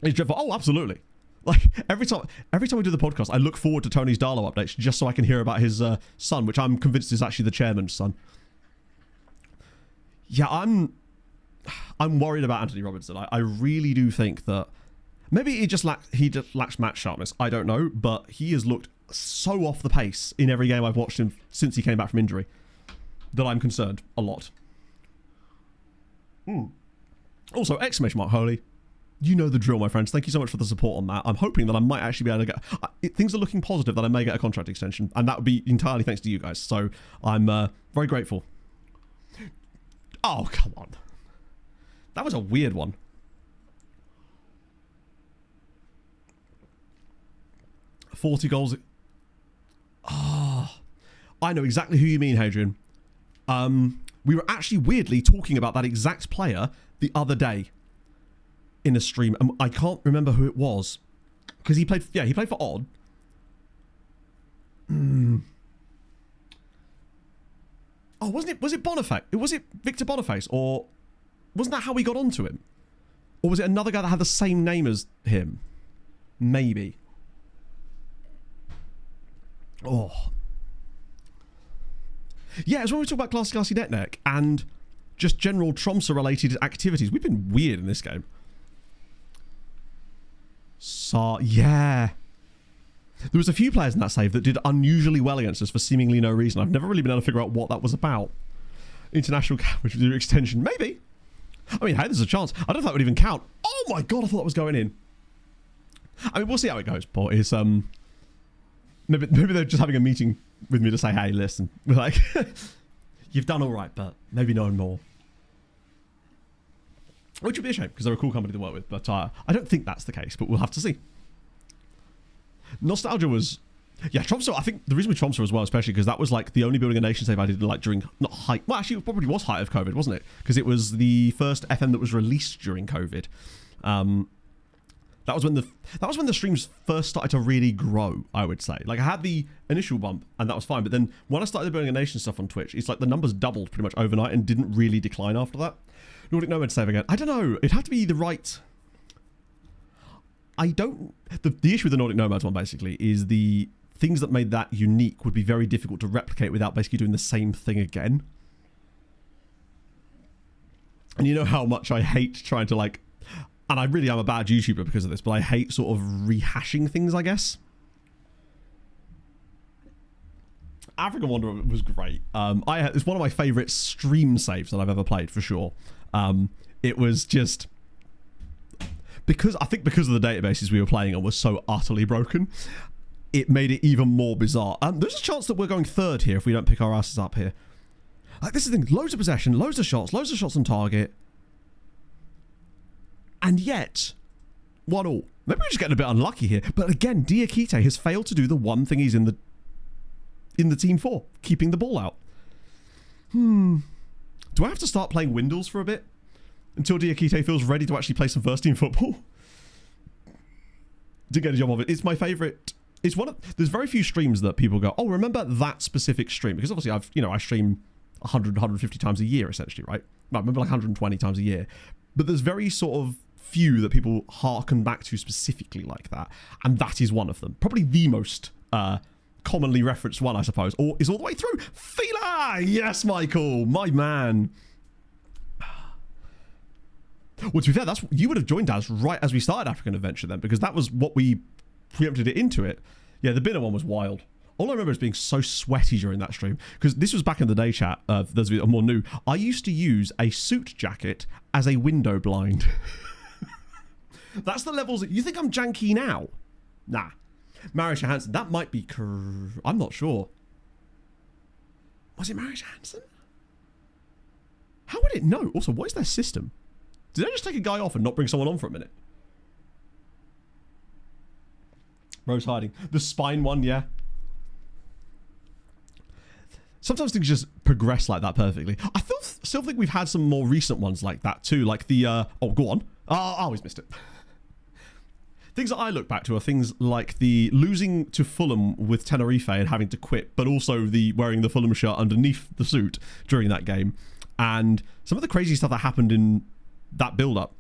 It's dreadful. Oh, absolutely. Like every time we do the podcast, I look forward to Tony's Darlow updates just so I can hear about his son, which I'm convinced is actually the chairman's son. Yeah, I'm worried about Anthony Robinson. I really do think that maybe he just lacks match sharpness. I don't know, but he has looked so off the pace in every game I've watched him since he came back from injury that I'm concerned a lot. Also, exclamation mark Holy. You know the drill, my friends. Thank you so much for the support on that. I'm hoping that I might actually be able to get... things are looking positive that I may get a contract extension, and that would be entirely thanks to you guys. So I'm very grateful. Oh, come on. That was a weird one. $40 goals. Oh, I know exactly who you mean, Hadrian. We were actually weirdly talking about that exact player the other day in a stream. I can't remember who it was because he played for Odd. Oh, was it Boniface? Was it Victor Boniface, or wasn't that how we got onto him? Or was it another guy that had the same name as him? Maybe. Oh. Yeah, it's when we talk about Classy Netneck and just general Tromsø-related activities. We've been weird in this game. So, yeah. There was a few players in that save that did unusually well against us for seemingly no reason. I've never really been able to figure out what that was about. International coverage with your extension. Maybe. I mean, hey, there's a chance. I don't know if that would even count. Oh my God, I thought that was going in. I mean, we'll see how it goes, but it's, maybe they're just having a meeting with me to say, hey, listen. We're like, you've done all right, but maybe no more. Which would be a shame, because they're a cool company to work with, but I don't think that's the case, but we'll have to see. Nostalgia was... Yeah, Tromsø, I think the reason with Tromsø as well, especially because that was like the only building a nation save I did like during, not height, well actually it probably was height of COVID, wasn't it? Because it was the first FM that was released during COVID. That was when the streams first started to really grow, I would say. Like I had the initial bump and that was fine, but then when I started the building a nation stuff on Twitch, it's like the numbers doubled pretty much overnight and didn't really decline after that. Nordic Nomad save again. I don't know. It'd have to be the right... I don't... The issue with the Nordic Nomads one basically is the things that made that unique would be very difficult to replicate without basically doing the same thing again. And you know how much I hate trying to like... And I really am a bad YouTuber because of this, but I hate sort of rehashing things, I guess. African Wanderer was great. It's one of my favourite stream saves that I've ever played, for sure. It was just... because of the databases we were playing on was so utterly broken, it made it even more bizarre. There's a chance that we're going third here if we don't pick our asses up here. Like, this is the thing. Loads of possession, loads of shots on target. And yet, 1-1. Maybe we're just getting a bit unlucky here. But again, Diakite has failed to do the one thing he's in the team for, keeping the ball out. Do I have to start playing Windles for a bit? Until Diakite feels ready to actually play some first team football? To get a job of it. It's my favourite. It's one of... There's very few streams that people go, oh, remember that specific stream? Because obviously I stream 100, 150 times a year, essentially, right? I remember like 120 times a year. But there's very sort of few that people harken back to specifically like that. And that is one of them. Probably the most commonly referenced one, I suppose. Or is all the way through. Fila! Yes, Michael! My man. Well, to be fair, you would have joined us right as we started African Adventure then, because that was what we preempted it into it. Yeah, the Binner one was wild. All I remember is being so sweaty during that stream, because this was back in the day, chat. Those of you that are more new. I used to use a suit jacket as a window blind. That's the levels that... You think I'm janky now? Nah. Marius Johansson, that might be... I'm not sure. Was it Marius Johansson? How would it know? Also, what is their system? Did they just take a guy off and not bring someone on for a minute? Bro's hiding. The spine one, yeah. Sometimes things just progress like that perfectly. I still think we've had some more recent ones like that too. Like the... oh, go on. I always missed it. Things that I look back to are things like the losing to Fulham with Tenerife and having to quit, but also the wearing the Fulham shirt underneath the suit during that game. And some of the crazy stuff that happened in that build-up.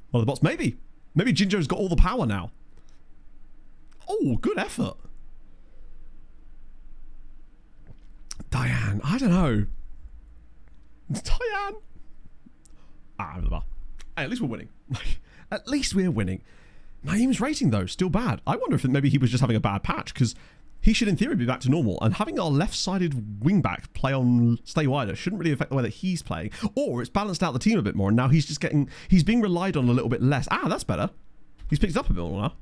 One of the bots. Maybe Jinjo's got all the power now. Oh, good effort. Diane. I don't know. Diane. Over the bar. Hey, at least we're winning. At least we're winning. Naeem's rating, though, still bad. I wonder if maybe he was just having a bad patch, because he should, in theory, be back to normal. And having our left-sided wing-back play on stay wider shouldn't really affect the way that he's playing. Or it's balanced out the team a bit more, and now he's just getting... He's being relied on a little bit less. That's better. He's picked it up a bit more now.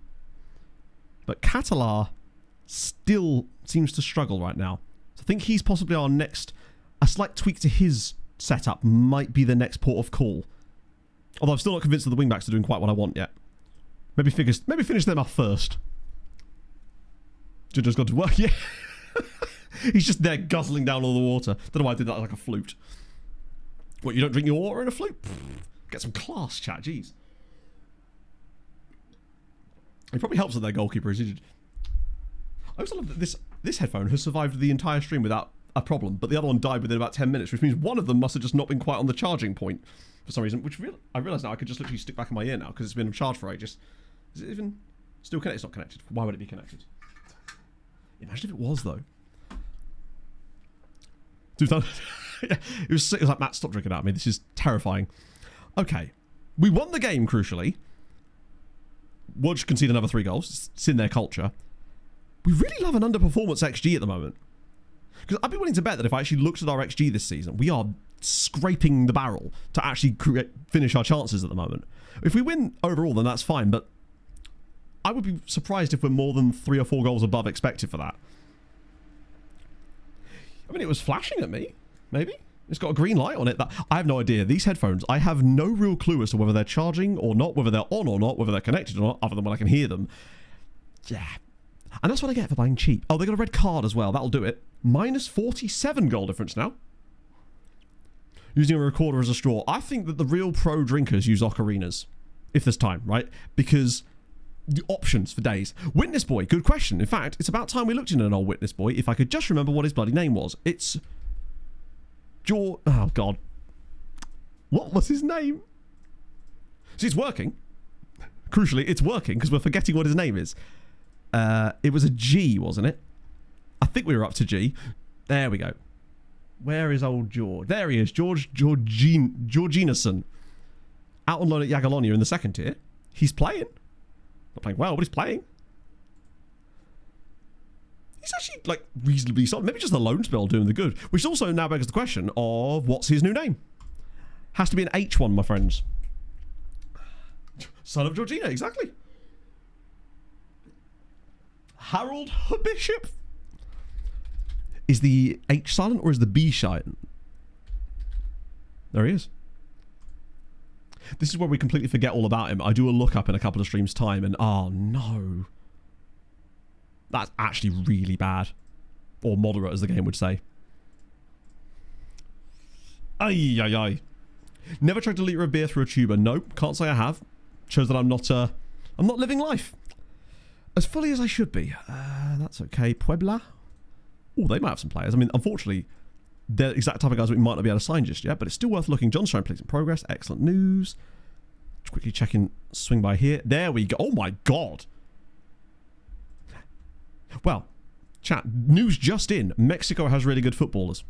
But Catalar still seems to struggle right now. So I think he's possibly our next... A slight tweak to his setup might be the next port of call. Although I'm still not convinced that the wing-backs are doing quite what I want yet. Maybe finish them off first. Jinjo's got to work, yeah. He's just there guzzling down all the water. Don't know why I did that like a flute. What, you don't drink your water in a flute? Get some class, chat, jeez. It probably helps that their goalkeeper is injured. I also love that this headphone has survived the entire stream without a problem, but the other one died within about 10 minutes, which means one of them must have just not been quite on the charging point for some reason, which I realise now I could just literally stick back in my ear now because it's been on charge for ages. Is it even still connected? It's not connected. Why would it be connected? Imagine if it was, though. Dude, it was like, Matt, stop drinking at me. This is terrifying. Okay. We won the game, crucially. Wodge conceded another 3 goals. It's in their culture. We really love an underperformance XG at the moment. Because I'd be willing to bet that if I actually looked at our XG this season, we are scraping the barrel to actually finish our chances at the moment. If we win overall, then that's fine, but I would be surprised if we're more than 3 or 4 goals above expected for that. I mean, it was flashing at me. Maybe. It's got a green light on it. I have no idea. These headphones, I have no real clue as to whether they're charging or not, whether they're on or not, whether they're connected or not, other than when I can hear them. Yeah. And that's what I get for buying cheap. Oh, they got a red card as well. That'll do it. Minus 47 goal difference now. Using a recorder as a straw. I think that the real pro drinkers use ocarinas. If there's time, right? Because the options for days. Witness Boy, good question. In fact, it's about time we looked into an old Witness Boy if I could just remember what his bloody name was. It's... Oh, God. What was his name? See, it's working. Crucially, it's working because we're forgetting what his name is. It was a G, wasn't it? I think we were up to G. There we go. Where is old George? There he is. Georginason. Out on loan at Jagiellonia in the second tier. He's playing. Not playing well, but he's playing. He's actually, like, reasonably solid. Maybe just the loan spell doing the good. Which also now begs the question of what's his new name? Has to be an H1, my friends. Son of Georgina, exactly. Harold Bishop. Is the H silent or is the B silent? There he is. This is where we completely forget all about him. I do a lookup in a couple of streams' time and oh no. That's actually really bad. Or moderate, as the game would say. Ay, ay, ay. Never tried to liter a beer through a tuber. Nope, can't say I have. Shows that I'm not living life as fully as I should be. That's okay. Puebla. Oh, they might have some players. I mean, unfortunately, they're the exact type of guys we might not be able to sign just yet, but it's still worth looking. John's showing plays in progress. Excellent news. Just quickly checking. Swing by here. There we go. Oh my God. Well, chat, news just in. Mexico has really good footballers.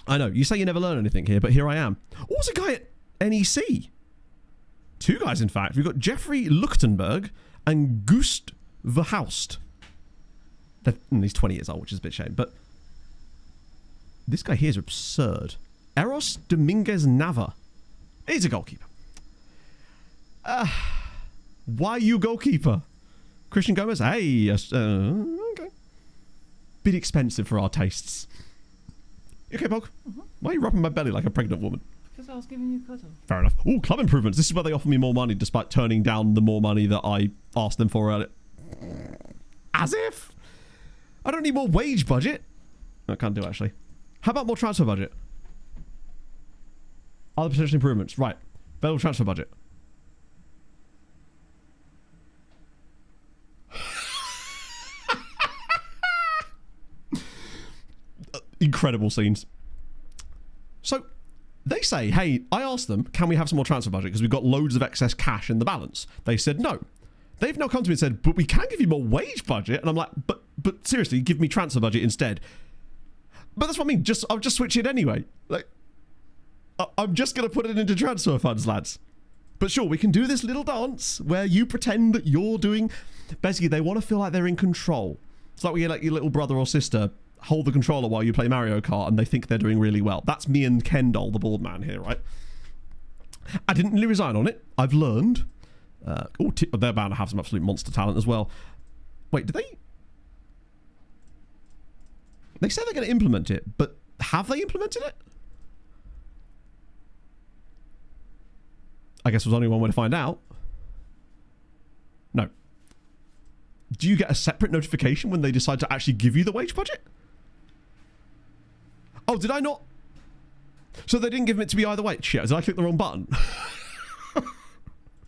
I know, you say you never learn anything here, but here I am. Oh, there's a guy at NEC. Two guys, in fact. We've got Jeffrey Luchtenberg and Gust Verhaust. He's 20 years old, which is a bit shame, but this guy here is absurd. Eros Dominguez Nava. He's a goalkeeper. Why you goalkeeper? Christian Gomez, hey, okay. Bit expensive for our tastes. You okay, Pog? Why are you rubbing my belly like a pregnant woman? Because I was giving you a cuddle. Fair enough. Ooh, club improvements. This is where they offer me more money despite turning down the more money that I asked them for earlier. As if. I don't need more wage budget. No, I can't do it, actually. How about more transfer budget? Other potential improvements. Right. Available transfer budget. Incredible scenes. So they say, hey, I asked them, can we have some more transfer budget because we've got loads of excess cash in the balance. They said no. They've now come to me and said, but we can give you more wage budget. And I'm like, but seriously, give me transfer budget instead. But that's what I mean. I'll just switch it anyway. Like, I'm just going to put it into transfer funds, lads. But sure, we can do this little dance where you pretend that you're doing... Basically, they want to feel like they're in control. It's like when you let your little brother or sister hold the controller while you play Mario Kart and they think they're doing really well. That's me and Kendall, the bald man here, right? I didn't really resign on it. I've learned. They're bound to have some absolute monster talent as well. Wait, did they? They say they're going to implement it, but have they implemented it? I guess there's only one way to find out. No. Do you get a separate notification when they decide to actually give you the wage budget? Oh, did I not? So they didn't give it to me either way. Shit, did I click the wrong button?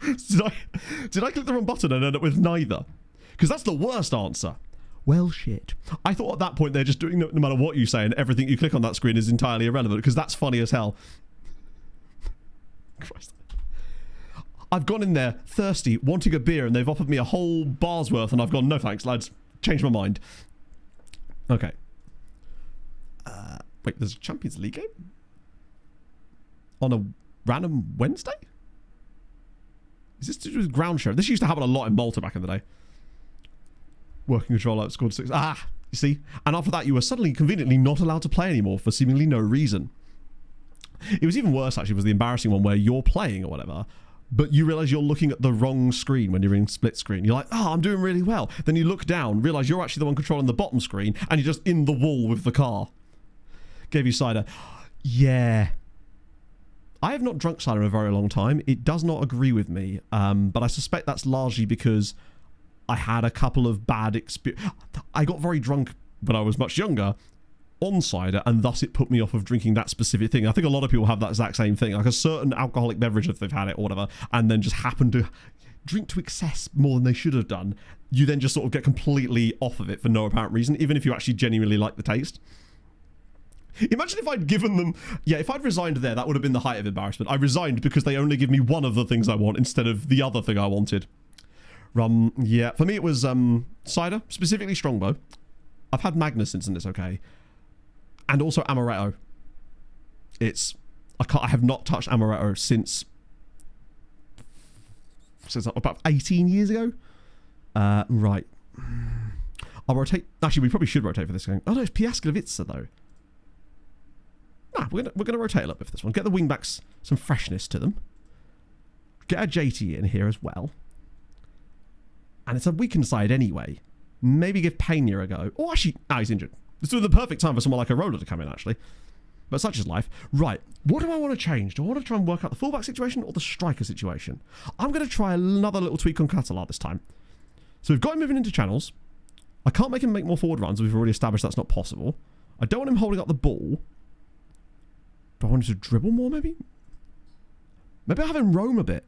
Did I click the wrong button and end up with neither? Because that's the worst answer. Well, shit. I thought at that point they're just doing no matter what you say and everything you click on that screen is entirely irrelevant because that's funny as hell. Christ. I've gone in there thirsty, wanting a beer, and they've offered me a whole bar's worth, and I've gone, no thanks, lads. Changed my mind. Okay. Wait, there's a Champions League game? On a random Wednesday? Is this to do with ground share? This used to happen a lot in Malta back in the day. Working control out, scored 6. Ah, you see? And after that, you were suddenly conveniently not allowed to play anymore for seemingly no reason. It was even worse, actually, was the embarrassing one where you're playing or whatever, but you realise you're looking at the wrong screen when you're in split screen. You're like, oh, I'm doing really well. Then you look down, realise you're actually the one controlling the bottom screen, and you're just in the wall with the car. Gave you cider. Yeah. I have not drunk cider in a very long time. It does not agree with me, but I suspect that's largely because I had a couple of bad experiences. I got very drunk when I was much younger on cider, and thus it put me off of drinking that specific thing. I think a lot of people have that exact same thing, like a certain alcoholic beverage if they've had it or whatever, and then just happen to drink to excess more than they should have done. You then just sort of get completely off of it for no apparent reason, even if you actually genuinely like the taste. Imagine if I'd given them... Yeah, if I'd resigned there, that would have been the height of embarrassment. I resigned because they only give me one of the things I want instead of the other thing I wanted. Yeah, for me it was cider, specifically Strongbow. I've had Magnus since, and it's okay. And also Amaretto. I have not touched Amaretto since about 18 years ago. Right. I'll rotate. Actually, we probably should rotate for this game. Oh no, it's Piasklevica though. Nah, we're gonna rotate a little bit for this one. Get the wingbacks some freshness to them. Get a JT in here as well. And it's a weakened side anyway. Maybe give Pena a go. Oh, actually, he's injured. This is the perfect time for someone like a Roller to come in, actually. But such is life. Right, what do I want to change? Do I want to try and work out the fullback situation or the striker situation? I'm going to try another little tweak on Catalar this time. So we've got him moving into channels. I can't make him make more forward runs. We've already established that's not possible. I don't want him holding up the ball. Do I want him to dribble more, maybe? Maybe I'll have him roam a bit.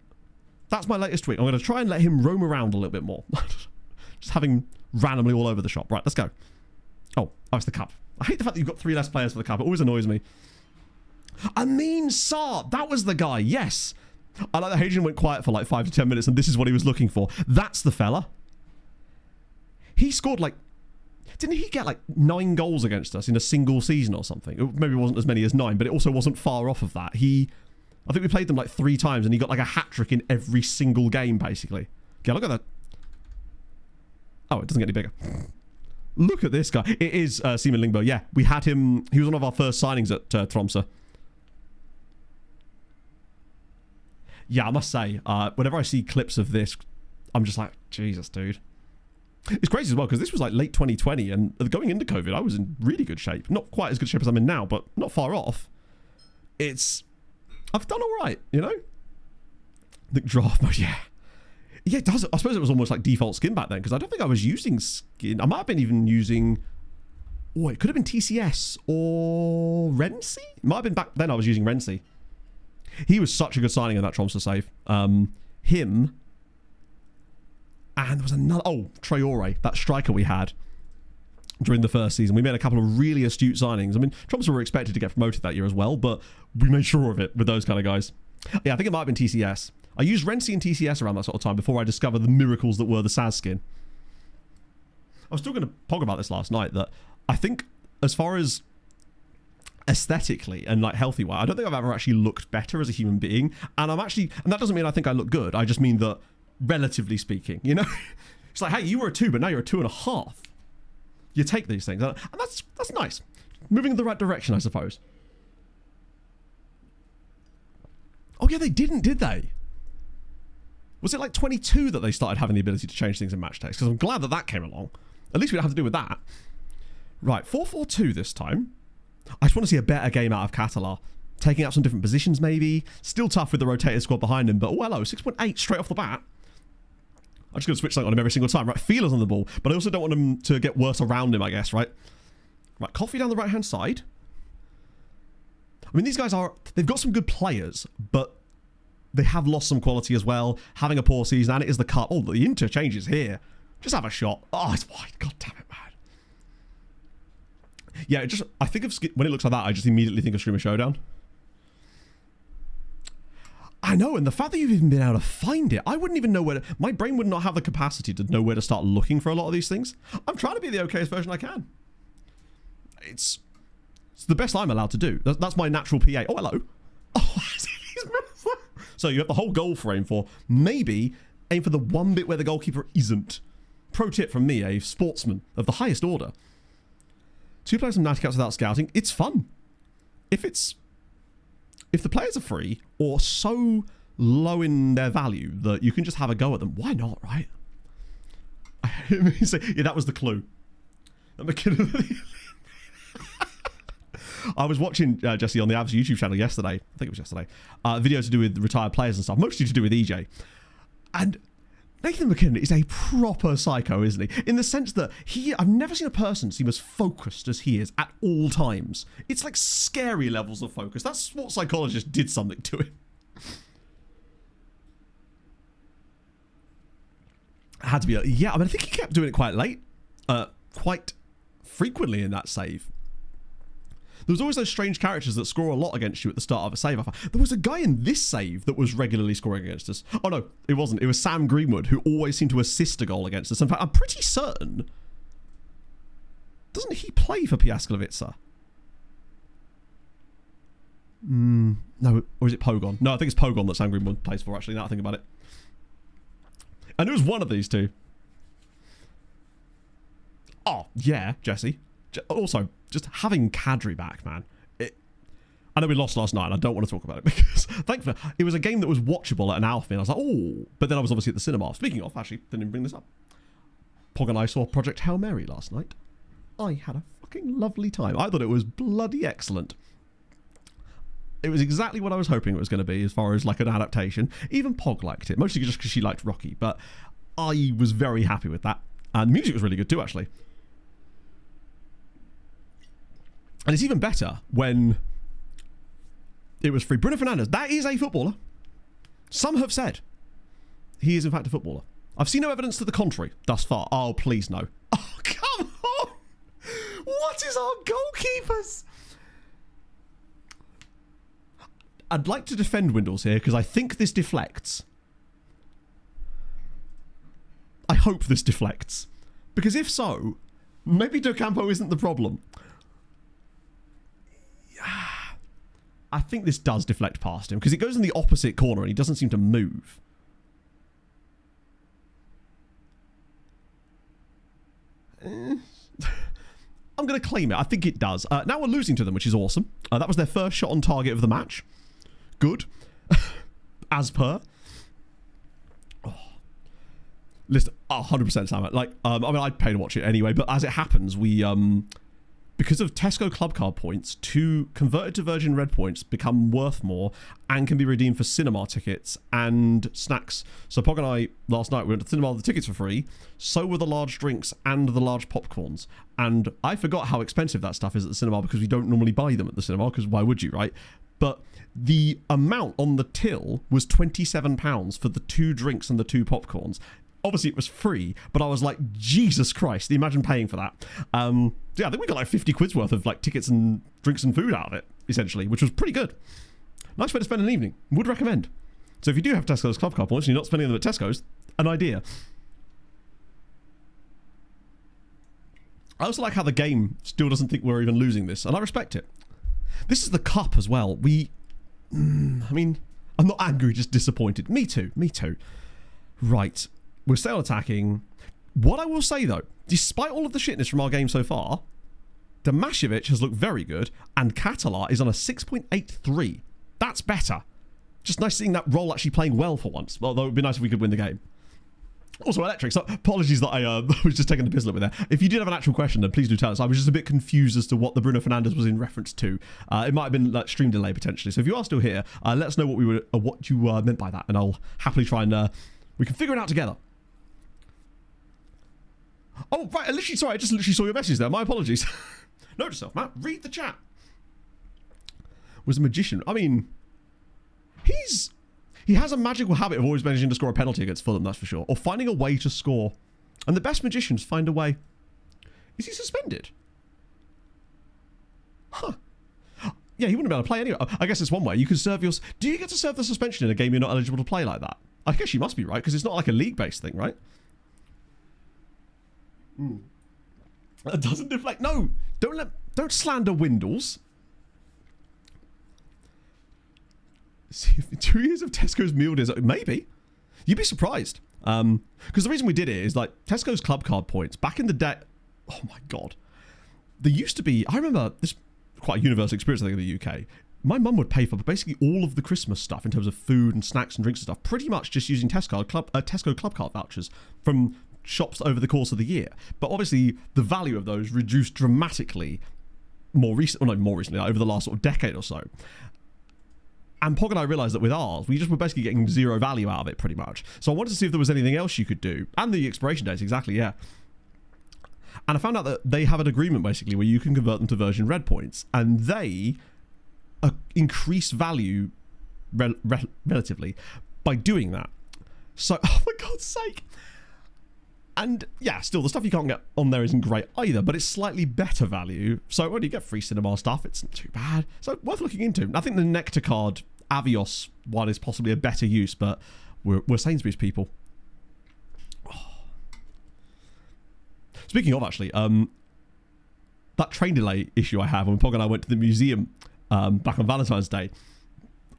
That's my latest tweak. I'm going to try and let him roam around a little bit more. Just have him randomly all over the shop. Right, let's go. Oh, it's the cup. I hate the fact that you've got 3 less players for the cup. It always annoys me. Amin Saar. That was the guy. Yes. I like that Hadrian went quiet for like 5 to 10 minutes and this is what he was looking for. That's the fella. He scored like... Didn't he get like 9 goals against us in a single season or something? Maybe it wasn't as many as 9, but it also wasn't far off of that. I think we played them like 3 times and he got like a hat-trick in every single game, basically. Yeah, look at that. Oh, it doesn't get any bigger. Look at this guy. It is Simon Lingbo. Yeah, we had him. He was one of our first signings at Tromsø. Yeah, I must say, whenever I see clips of this, I'm just like, Jesus, dude. It's crazy as well, because this was like late 2020, and going into COVID, I was in really good shape. Not quite as good shape as I'm in now, but not far off. I've done all right, you know? The draft mode, yeah. Yeah, it does. I suppose it was almost like default skin back then, because I don't think I was using skin. I might have been even using... Oh, it could have been TCS or Renzi? Might have been back then I was using Renzi. He was such a good signing in that Tromsø save. Him... And there was another... Oh, Traore, that striker we had during the first season. We made a couple of really astute signings. I mean, Tromsø were expected to get promoted that year as well, but we made sure of it with those kind of guys. Yeah, I think it might have been TCS. I used Renzi and TCS around that sort of time before I discovered the miracles that were the Saz skin. I was still going to pog about this last night, that I think as far as aesthetically and like healthy wise, I don't think I've ever actually looked better as a human being. And that doesn't mean I think I look good. I just mean that relatively speaking, you know? It's like, hey, you were a 2, but now you're a 2.5. You take these things, and that's nice. Moving in the right direction, I suppose. Oh yeah, they didn't, did they? Was it like 22 that they started having the ability to change things in match text? Because I'm glad that came along. At least we don't have to do with that. Right, 4-4-2 this time. I just want to see a better game out of Catalar. Taking out some different positions, maybe. Still tough with the rotated squad behind him, but oh, hello, 6.8 straight off the bat. I'm just going to switch something on him every single time. Right, feelers on the ball, but I also don't want him to get worse around him, I guess, right? Right, Coffee down the right-hand side. I mean, these guys they've got some good players, but they have lost some quality as well. Having a poor season, and it is the cup. Oh, the interchange is here. Just have a shot. Oh, it's wide. God damn it, man. Yeah, I think of when it looks like that, I just immediately think of Streamer Showdown. I know, and the fact that you've even been able to find it, I wouldn't even know where to... My brain would not have the capacity to know where to start looking for a lot of these things. I'm trying to be the okayest version I can. It's the best I'm allowed to do. That's my natural PA. Oh, hello. Oh, so you have the whole goal frame for. Maybe aim for the one bit where the goalkeeper isn't. Pro tip from me, a sportsman of the highest order. 2 players from 90 cuts without scouting. It's fun. If the players are free or so low in their value that you can just have a go at them, why not, right? Yeah, that was the clue. I was watching, Jesse, on the Avs YouTube channel yesterday. I think it was yesterday. Videos to do with retired players and stuff, mostly to do with EJ. And Nathan McKinnon is a proper psycho, isn't he? In the sense that I've never seen a person seem as focused as he is at all times. It's like scary levels of focus. That sports psychologist did something to him. Had to be, yeah, I mean, I think he kept doing it quite late. Quite frequently in that save. There was always those strange characters that score a lot against you at the start of a save. There was a guy in this save that was regularly scoring against us. Oh no, it wasn't. It was Sam Greenwood, who always seemed to assist a goal against us. In fact, I'm pretty certain... Doesn't he play for Piaskelevica? No, or is it Pogon? No, I think it's Pogon that Sam Greenwood plays for, actually, now I think about it. And it was one of these two. Oh, yeah, Jesse. Also, just having Kadri back, man. I know we lost last night, and I don't want to talk about it because, thankfully, it was a game that was watchable at an alpha, and I was like, oh. But then I was obviously at the cinema. Speaking of, actually, didn't even bring this up. Pog and I saw Project Hail Mary last night. I had a fucking lovely time. I thought it was bloody excellent. It was exactly what I was hoping it was going to be as far as like an adaptation. Even Pog liked it, mostly just because she liked Rocky, but I was very happy with that. And the music was really good too, actually. And it's even better when it was free. Bruno Fernandes, that is a footballer. Some have said he is in fact a footballer. I've seen no evidence to the contrary thus far. Oh, please no. Oh, come on. What is our goalkeepers? I'd like to defend Windles here because I think this deflects. I hope this deflects. Because if so, maybe Docampo isn't the problem. I think this does deflect past him because it goes in the opposite corner and he doesn't seem to move. I'm going to claim it. I think it does. Now we're losing to them, which is awesome. That was their first shot on target of the match. Good. As per. Oh. Listen, 100% Sam. Like, I mean, I'd pay to watch it anyway, but as it happens, we... because of Tesco Club Card points, 2 converted to Virgin Red points become worth more and can be redeemed for cinema tickets and snacks. So Pog and I, last night, we went to the cinema, the tickets for free. So were the large drinks and the large popcorns. And I forgot how expensive that stuff is at the cinema because we don't normally buy them at the cinema, because why would you, right? But the amount on the till was £27 for the 2 drinks and the 2 popcorns. Obviously, it was free, but I was like, Jesus Christ, imagine paying for that. Yeah, I think we got like 50 quid's worth of like tickets and drinks and food out of it, essentially, which was pretty good. Nice way to spend an evening. Would recommend. So if you do have Tesco's Club Card points and you're not spending them at Tesco's, an idea. I also like how the game still doesn't think we're even losing this, and I respect it. This is the cup as well. I mean, I'm not angry, just disappointed. Me too. Right. We're still attacking. What I will say, though, despite all of the shitness from our game so far, Damashevic has looked very good, and Catalar is on a 6.83. That's better. Just nice seeing that role actually playing well for once. Although it would be nice if we could win the game. Also, Electric, so apologies that I was just taking the piss a little bit there. If you did have an actual question, then please do tell us. I was just a bit confused as to what the Bruno Fernandes was in reference to. It might have been like stream delay, potentially. So if you are still here, let us know what you meant by that, and I'll happily try and... we can figure it out together. Oh, right, I just literally saw your message there. My apologies. Note yourself, Matt. Read the chat. Was a magician. I mean, he has a magical habit of always managing to score a penalty against Fulham, that's for sure. Or finding a way to score. And the best magicians find a way. Is he suspended? Huh. Yeah, he wouldn't be able to play anyway. I guess it's one way. You can serve your... Do you get to serve the suspension in a game you're not eligible to play like that? I guess you must be, right? Because it's not like a league-based thing, right? That doesn't deflect. No, don't slander Windles. 2 years of Tesco's meal deals, maybe. You'd be surprised. Because the reason we did it is like Tesco's Club Card points back in the day. Oh my god, there used to be. I remember this quite a universal experience I think in the UK. My mum would pay for basically all of the Christmas stuff in terms of food and snacks and drinks and stuff, pretty much just using Tesco Club Card vouchers from shops over the course of the year. But obviously the value of those reduced dramatically more recently, like over the last sort of decade or so. And Pog and I realised that with ours, we just were basically getting zero value out of it, pretty much. So I wanted to see if there was anything else you could do. And the expiration dates, exactly, yeah. And I found out that they have an agreement, basically, where you can convert them to version red points. And they increase value relatively by doing that. So, oh for God's sake. And yeah, still, the stuff you can't get on there isn't great either, but it's slightly better value. So when you get free cinema stuff, it's not too bad. So worth looking into. I think the Nectar card Avios one is possibly a better use, but we're Sainsbury's people. Oh. Speaking of, actually, that train delay issue I have when Pog and I went to the museum back on Valentine's Day,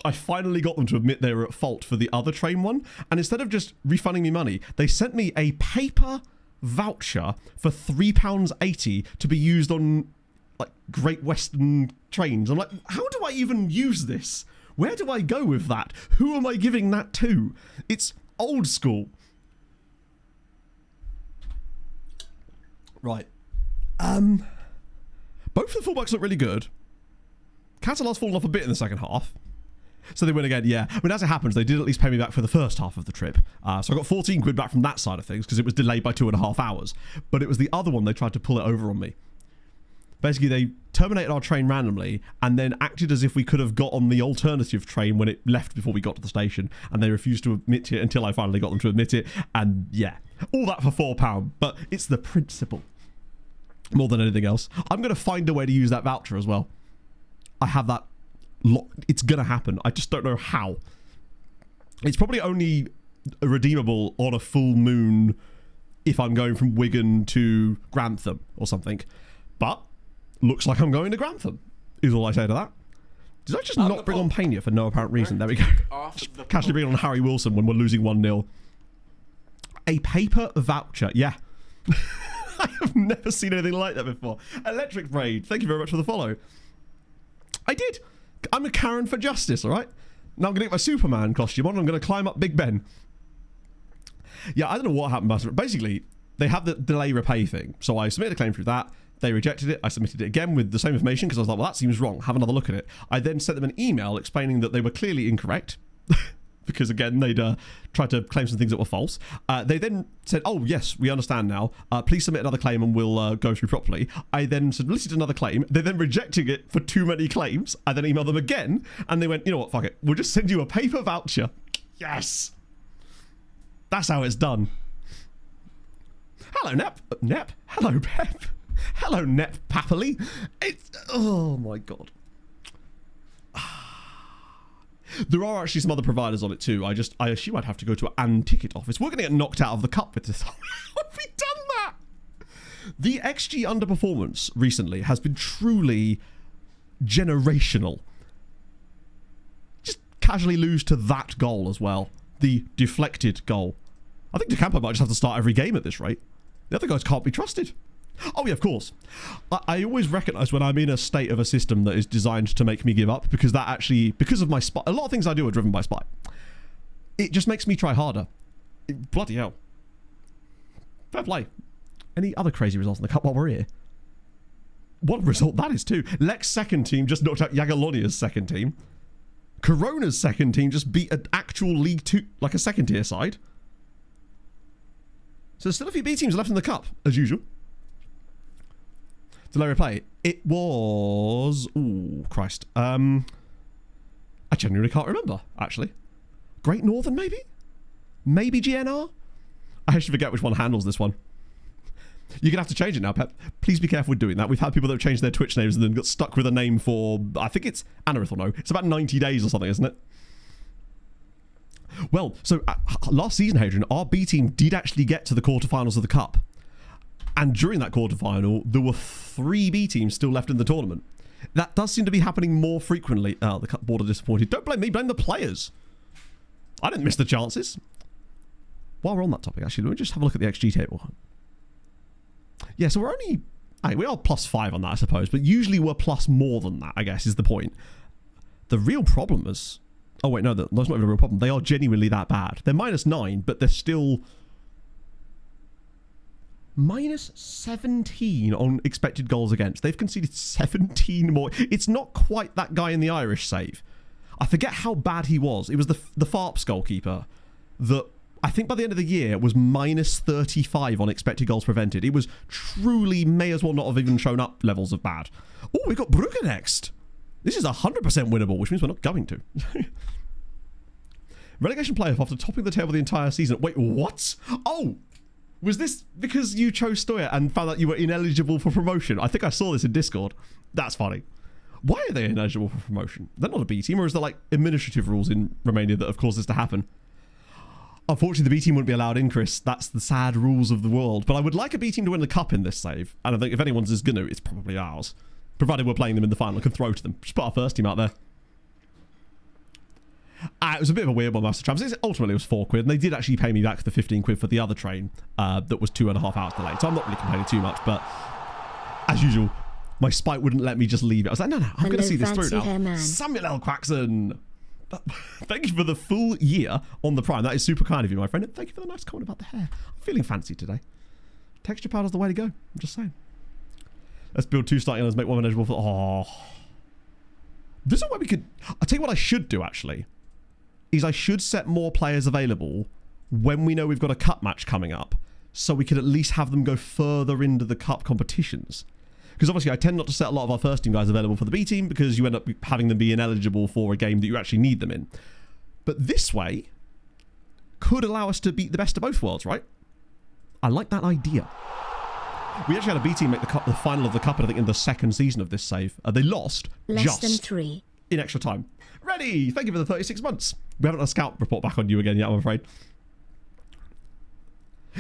I finally got them to admit they were at fault for the other train one. And instead of just refunding me money, they sent me a paper voucher for £3.80 to be used on like Great Western trains. I'm like, how do I even use this? Where do I go with that? Who am I giving that to? It's old school. Right. Both of the fullbacks look really good. Catalan's fallen off a bit in the second half. So they win again, yeah. I mean, as it happens, they did at least pay me back for the first half of the trip. So I got 14 quid back from that side of things because it was delayed by 2.5 hours. But it was the other one they tried to pull it over on me. Basically, they terminated our train randomly and then acted as if we could have got on the alternative train when it left before we got to the station. And they refused to admit it until I finally got them to admit it. And yeah, all that for £4. But it's the principle more than anything else. I'm going to find a way to use that voucher as well. I have that. It's gonna happen. I just don't know how. It's probably only redeemable on a full moon if I'm going from Wigan to Grantham or something. But looks like I'm going to Grantham, is all I say to that. Did I just not bring on Pena for no apparent reason? There we go. Just casually bring on Harry Wilson when we're losing 1-0. A paper voucher. Yeah. I have never seen anything like that before. Electric Braid, thank you very much for the follow. I did. I'm a Karen for justice, all right? Now I'm going to get my Superman costume on and I'm going to climb up Big Ben. Yeah, I don't know what happened, but basically, they have the delay repay thing. So I submitted a claim through that. They rejected it. I submitted it again with the same information because I was like, well, that seems wrong. Have another look at it. I then sent them an email explaining that they were clearly incorrect. Because again, they'd tried to claim some things that were false. They then said, oh, yes, we understand now. Please submit another claim and we'll go through properly. I then solicited another claim. They then rejected it for too many claims. I then emailed them again. And they went, you know what, fuck it. We'll just send you a paper voucher. Yes. That's how it's done. Hello, Nep. Nep. Hello, Pep. Hello, Nep Papali. It's... Oh, my God. There are actually some other providers on it too. I assume I'd have to go to an ticket office. We're going to get knocked out of the cup with this. How have we done that? The XG underperformance recently has been truly generational. Just casually lose to that goal as well. The deflected goal. I think DeCampo might just have to start every game at this rate. The other guys can't be trusted. Oh yeah, of course. I always recognise when I'm in a state of a system that is designed to make me give up because that actually, because of my spite, a lot of things I do are driven by spite. It just makes me try harder. Bloody hell. Fair play. Any other crazy results in the cup while we're here? What result that is too. Lex second team just knocked out Jagiellonia's second team. Corona's second team just beat an actual League 2, like a second tier side. So there's still a few B teams left in the cup, as usual. Delay replay. It was... Ooh, Christ. I genuinely can't remember, actually. Great Northern, maybe? Maybe GNR? I actually forget which one handles this one. You're going to have to change it now, Pep. Please be careful with doing that. We've had people that have changed their Twitch names and then got stuck with a name for... I think it's... Anarith will know. It's about 90 days or something, isn't it? Well, so last season, Hadrian, our B team did actually get to the quarterfinals of the Cup. And during that quarterfinal, there were 3 B teams still left in the tournament. That does seem to be happening more frequently. Oh, the Cup board are disappointed. Don't blame me, blame the players. I didn't miss the chances. While we're on that topic, actually, let me just have a look at the XG table. Yeah, so we're only... we are +5 on that, I suppose. But usually we're plus more than that, I guess, is the point. The real problem is... Oh, wait, no, that's not even a real problem. They are genuinely that bad. They're -9, but they're still... Minus 17 on expected goals against. They've conceded 17 more. It's not quite that guy in the Irish save. I forget how bad he was. It was the Farps goalkeeper that I think by the end of the year was minus 35 on expected goals prevented. It was truly may as well not have even shown up levels of bad. Oh, we've got Brugge next. This is 100% winnable, which means we're not going to. Relegation playoff after topping the table the entire season. Wait, what? Oh, was this because you chose Stoya and found out you were ineligible for promotion? I think I saw this in Discord. That's funny. Why are they ineligible for promotion? They're not a B team, or is there like administrative rules in Romania that have caused this to happen? Unfortunately, the B team wouldn't be allowed in, Chris. That's the sad rules of the world. But I would like a B team to win the cup in this save. And I think if anyone's is going to, it's probably ours. Provided we're playing them in the final and can throw to them. Just put our first team out there. It was a bit of a weird one, Master Champs. Ultimately, it was £4, and they did actually pay me back the 15 quid for the other train that was 2.5 hours delayed. So I'm not really complaining too much, but as usual, my spite wouldn't let me just leave it. I was like, no, I'm going to see this through now. Samuel L. Quaxon. Thank you for the full year on the Prime. That is super kind of you, my friend. And thank you for the nice comment about the hair. I'm feeling fancy today. Texture powder's the way to go. I'm just saying. Let's build 2 starting elements, make 1 eligible for... Oh. This is where we could... I'll tell you what I should do, actually. Is I should set more players available when we know we've got a cup match coming up, so we could at least have them go further into the cup competitions. Because obviously I tend not to set a lot of our first team guys available for the B team because you end up having them be ineligible for a game that you actually need them in. But this way could allow us to beat the best of both worlds, right? I like that idea. We actually had a B team make the final of the cup, I think, in the second season of this save. They lost less than 3 in extra time. Ready! Thank you for the 36 months. We haven't had a scout report back on you again yet, I'm afraid.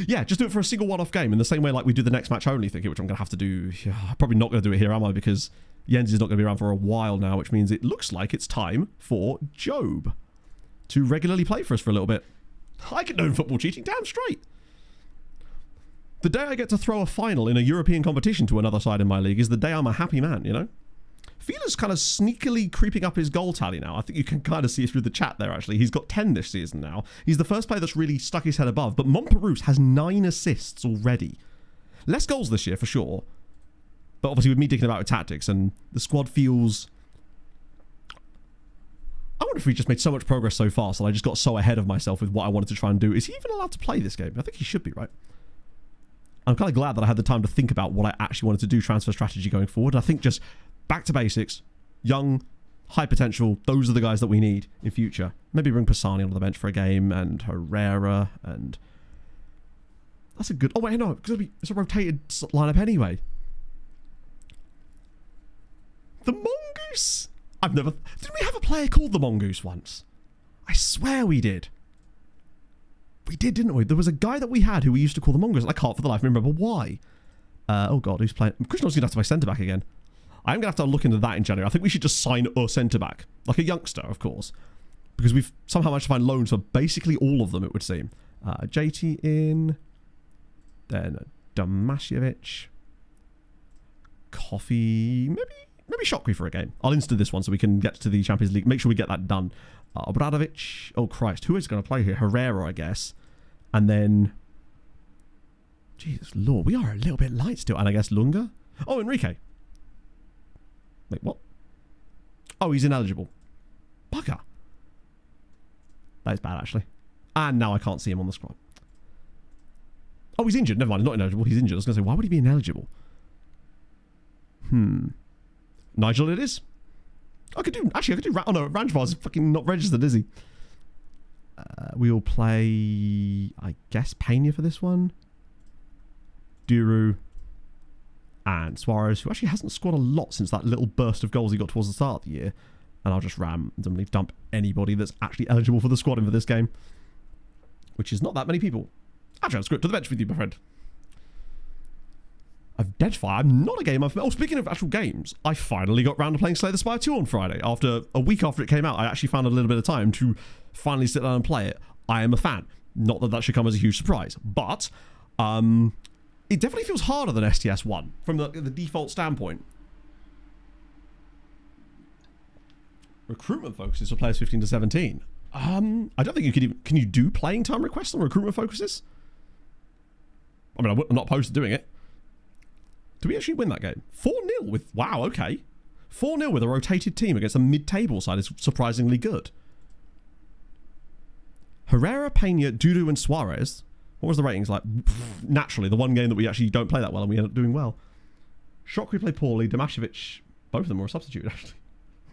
Yeah, just do it for a single one-off game in the same way like we do the next match only thing, which I'm going to have to do. Yeah, I'm probably not going to do it here, am I? Because Jens is not going to be around for a while now, which means it looks like it's time for Job to regularly play for us for a little bit. I condone football cheating, damn straight. The day I get to throw a final in a European competition to another side in my league is the day I'm a happy man, you know? Feeler's kind of sneakily creeping up his goal tally now. I think you can kind of see it through the chat there, actually. He's got 10 this season now. He's the first player that's really stuck his head above. But Montperouse has 9 assists already. Less goals this year, for sure. But obviously with me digging about with tactics, and the squad feels... I wonder if we just made so much progress so fast that I just got so ahead of myself with what I wanted to try and do. Is he even allowed to play this game? I think he should be, right? I'm kind of glad that I had the time to think about what I actually wanted to do transfer strategy going forward. I think just... back to basics, young, high potential, those are the guys that we need in future. Maybe bring Pisani onto the bench for a game, and Herrera, and... That's a good... Oh, wait, no, because it's a rotated lineup anyway. The Mongoose? I've never... Didn't we have a player called the Mongoose once? I swear we did. We did, didn't we? There was a guy that we had who we used to call the Mongoose, and I can't for the life of me remember why. Oh, God, who's playing... Krishna's going to have to play centre-back again. I'm going to have to look into that in January. I think we should just sign a centre-back. Like a youngster, of course. Because we've somehow managed to find loans for basically all of them, it would seem. JT in. Then Damasiewicz. Coffee. Maybe Shockley for a game. I'll insta this one so we can get to the Champions League. Make sure we get that done. Obradovic. Oh, Christ. Who is going to play here? Herrera, I guess. And then... Jesus Lord. We are a little bit light still. And I guess Lunga. Oh, Enrique. Wait, what? Oh, he's ineligible. Bugger. That is bad, actually. And now I can't see him on the squad. Oh, he's injured. Never mind, not ineligible. He's injured. I was going to say, why would he be ineligible? Nigel it is. I could do... Oh, no, Ranjvar's is fucking not registered, is he? We'll play... I guess Pena for this one. Duru. And Suarez, who actually hasn't scored a lot since that little burst of goals he got towards the start of the year. And I'll just randomly dump anybody that's actually eligible for the squad in for this game. Which is not that many people. Actually, I'll script to the bench with you, my friend. I've Deadfire. I'm not a game I've... Oh, speaking of actual games, I finally got round to playing Slay the Spire 2 on Friday. A week after it came out, I actually found a little bit of time to finally sit down and play it. I am a fan. Not that that should come as a huge surprise. But... it definitely feels harder than STS1 from the default standpoint. Recruitment focuses for players 15 to 17. I don't think you could even... Can you do playing time requests on recruitment focuses? I mean, I'm not opposed to doing it. Did we actually win that game? 4-0 with... Wow, okay. 4-0 with a rotated team against a mid-table side is surprisingly good. Herrera, Pena, Dudu, and Suarez. What was the ratings like? Naturally, the one game that we actually don't play that well and we end up doing well. Shokri played poorly. Damašević, both of them were a substitute, actually.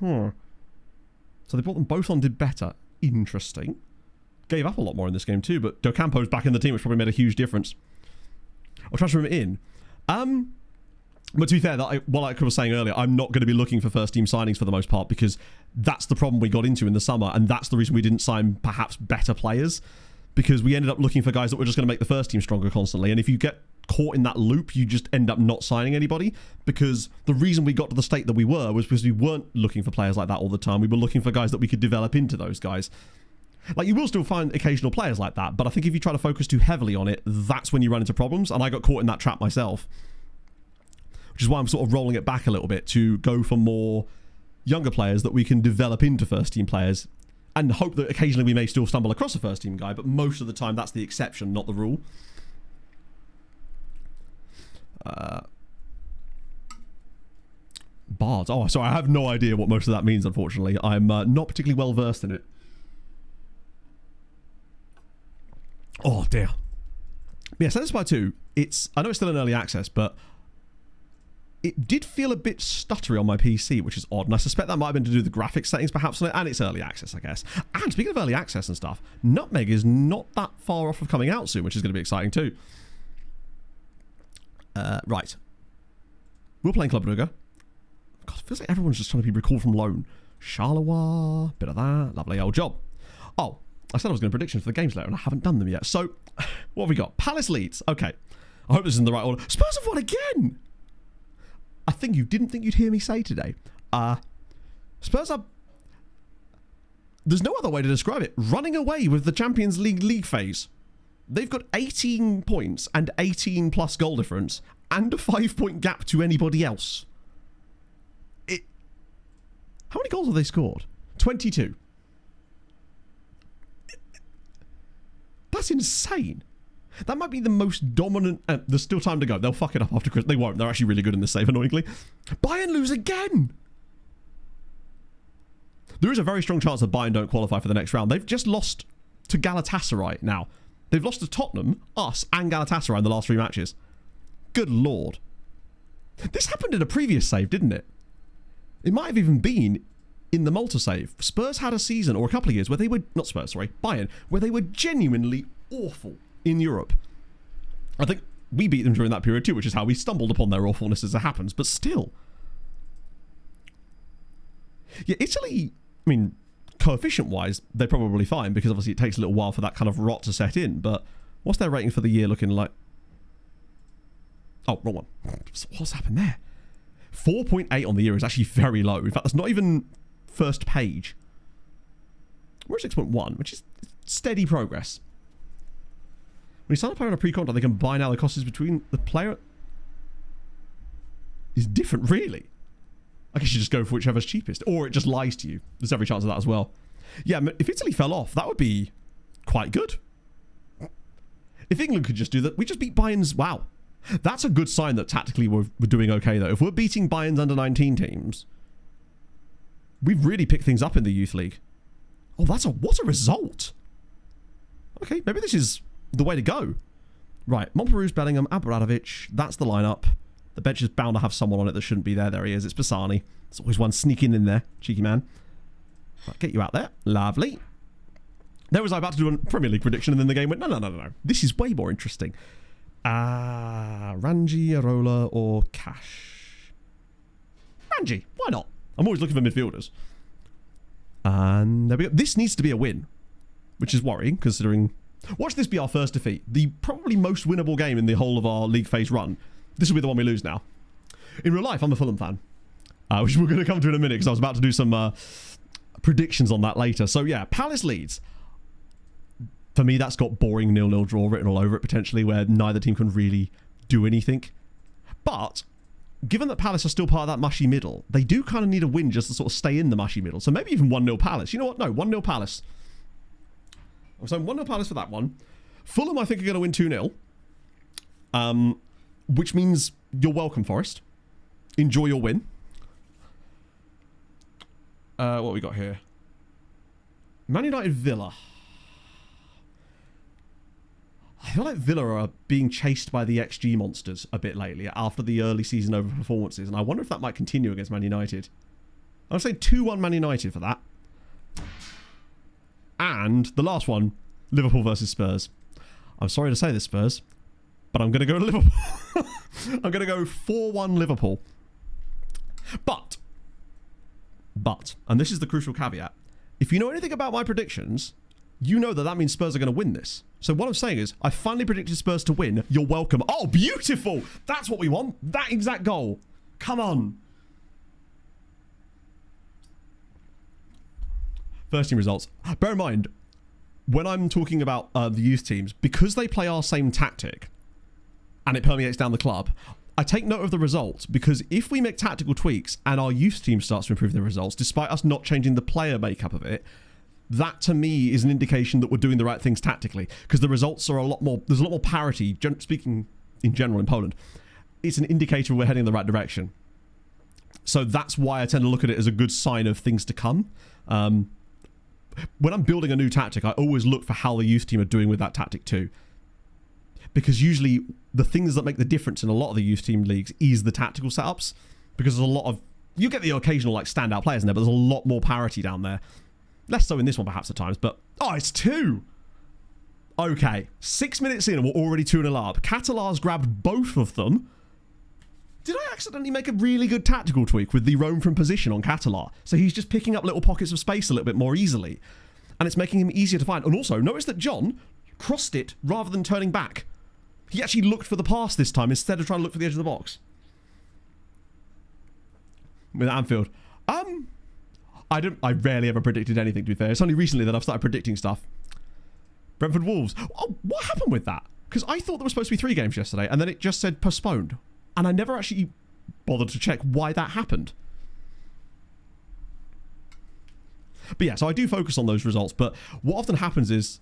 So they brought them both on, did better. Interesting. Gave up a lot more in this game too, but Docampo's back in the team, which probably made a huge difference. I'll transfer him in. But to be fair, like I was saying earlier, I'm not going to be looking for first team signings for the most part because that's the problem we got into in the summer, and that's the reason we didn't sign perhaps better players, because we ended up looking for guys that were just going to make the first team stronger constantly. And if you get caught in that loop, you just end up not signing anybody, because the reason we got to the state that we were was because we weren't looking for players like that all the time. We were looking for guys that we could develop into those guys. Like, you will still find occasional players like that, but I think if you try to focus too heavily on it, that's when you run into problems, and I got caught in that trap myself. Which is why I'm sort of rolling it back a little bit to go for more younger players that we can develop into first team players, and hope that occasionally we may still stumble across a first team guy, but most of the time that's the exception, not the rule. Bards. Oh, sorry, I have no idea what most of that means, unfortunately. I'm not particularly well versed in it. Oh, dear. Yeah, Satisfy 2, I know it's still in early access, but it did feel a bit stuttery on my PC, which is odd, and I suspect that might have been to do with the graphics settings perhaps on it, and it's early access, I guess. And speaking of early access and stuff, Nutmeg is not that far off of coming out soon, which is going to be exciting too. Right. We're playing Club Brugge. God, it feels like everyone's just trying to be recalled from loan. Charleroi, bit of that, lovely old job. Oh, I said I was going to prediction for the games later, and I haven't done them yet. So, what have we got? Palace Leeds. Okay. I hope this is in the right order. Spurs have won again! I think you didn't think you'd hear me say today. Spurs are... There's no other way to describe it. Running away with the Champions League phase. They've got 18 points and 18 plus goal difference and a 5-point gap to anybody else. How many goals have they scored? 22. That's insane. That might be the most dominant... there's still time to go. They'll fuck it up after Christmas. They won't. They're actually really good in this save, annoyingly. Bayern lose again. There is a very strong chance that Bayern don't qualify for the next round. They've just lost to Galatasaray now. They've lost to Tottenham, us, and Galatasaray in the last 3 matches. Good lord. This happened in a previous save, didn't it? It might have even been in the Malta save. Spurs had a season, or a couple of years, where they were... Not Spurs, sorry. Bayern. Where they were genuinely awful in Europe. I think we beat them during that period too, which is how we stumbled upon their awfulness as it happens, but still. Yeah, Italy, I mean, coefficient-wise, they're probably fine, because obviously it takes a little while for that kind of rot to set in, but what's their rating for the year looking like? Oh, wrong one. What's happened there? 4.8 on the year is actually very low. In fact, that's not even first page. We're at 6.1, which is steady progress. When you sign a player on a pre-contract, they can buy now. The cost is between the player... is different, really. I guess you just go for whichever's cheapest. Or it just lies to you. There's every chance of that as well. Yeah, if Italy fell off, that would be quite good. If England could just do that, we just beat Bayern's... Wow. That's a good sign that tactically we're doing okay, though. If we're beating Bayern's under-19 teams, we've really picked things up in the Youth League. Oh, what a result. Okay, maybe this is the way to go. Right, Montperou's, Bellingham, Abradovic. That's the lineup. The bench is bound to have someone on it that shouldn't be there. There he is. It's Bassani. There's always one sneaking in there. Cheeky man. Right, get you out there. Lovely. There was I about to do a Premier League prediction, and then the game went, no. This is way more interesting. Ranji, Arola, or Cash? Ranji, why not? I'm always looking for midfielders. And there we go. This needs to be a win, which is worrying, considering... Watch this be our first defeat. The probably most winnable game in the whole of our league phase run. This will be the one we lose now. In real life, I'm a Fulham fan, which we're going to come to in a minute, because I was about to do some predictions on that later. So yeah, Palace Leeds. For me, that's got boring 0-0 draw written all over it, potentially, where neither team can really do anything. But given that Palace are still part of that mushy middle, they do kind of need a win just to sort of stay in the mushy middle. So maybe even 1-0 Palace. You know what? No, 1-0 Palace. I'm saying 1-0 Palace for that one. Fulham, I think, are going to win 2-0. Which means you're welcome, Forest. Enjoy your win. What we got here? Man United Villa. I feel like Villa are being chased by the XG monsters a bit lately after the early season over performances, and I wonder if that might continue against Man United. I'll say 2-1 Man United for that. And the last one, Liverpool versus Spurs. I'm sorry to say this, Spurs, but I'm going to go to Liverpool. I'm going to go 4-1 Liverpool. But, and this is the crucial caveat, if you know anything about my predictions, you know that means Spurs are going to win this. So what I'm saying is, I finally predicted Spurs to win. You're welcome. Oh, beautiful. That's what we want. That exact goal. Come on. First team results. Bear in mind, when I'm talking about the youth teams, because they play our same tactic, and it permeates down the club, I take note of the results, because if we make tactical tweaks and our youth team starts to improve their results, despite us not changing the player makeup of it, that to me is an indication that we're doing the right things tactically, because the results are a lot more, there's a lot more parity, speaking in general in Poland. It's an indicator we're heading in the right direction. So that's why I tend to look at it as a good sign of things to come. When I'm building a new tactic, I always look for how the youth team are doing with that tactic too. Because usually the things that make the difference in a lot of the youth team leagues is the tactical setups. Because there's a lot of, you get the occasional like standout players in there, but there's a lot more parity down there. Less so in this one perhaps at times, but oh, it's 2. Okay, 6 minutes in and we're already 2-0 up. Catalar's grabbed both of them. Did I accidentally make a really good tactical tweak with the roam from position on Catalar? So he's just picking up little pockets of space a little bit more easily. And it's making him easier to find. And also, notice that John crossed it rather than turning back. He actually looked for the pass this time instead of trying to look for the edge of the box. With Anfield. I rarely ever predicted anything, to be fair. It's only recently that I've started predicting stuff. Brentford Wolves. Oh, what happened with that? Because I thought there were supposed to be 3 games yesterday, and then it just said postponed. And I never actually bothered to check why that happened. But yeah, so I do focus on those results. But what often happens is,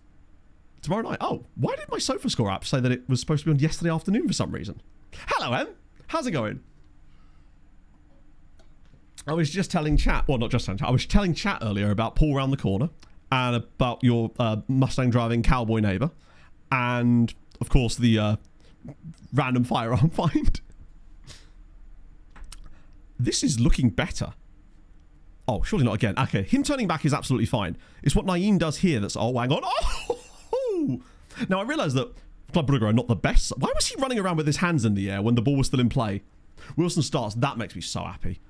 tomorrow night, oh, why did my SofaScore app say that it was supposed to be on yesterday afternoon for some reason? Hello, Em. How's it going? I was just telling chat, well, not just telling chat, I was telling chat earlier about Paul round the corner and about your Mustang driving cowboy neighbour and, of course, the random firearm find. This is looking better. Oh, surely not again. Okay, him turning back is absolutely fine. It's what Naeem does here that's, oh, hang on. Oh! Now, I realise that Club Brugge are not the best. Why was he running around with his hands in the air when the ball was still in play? Wilson starts. That makes me so happy.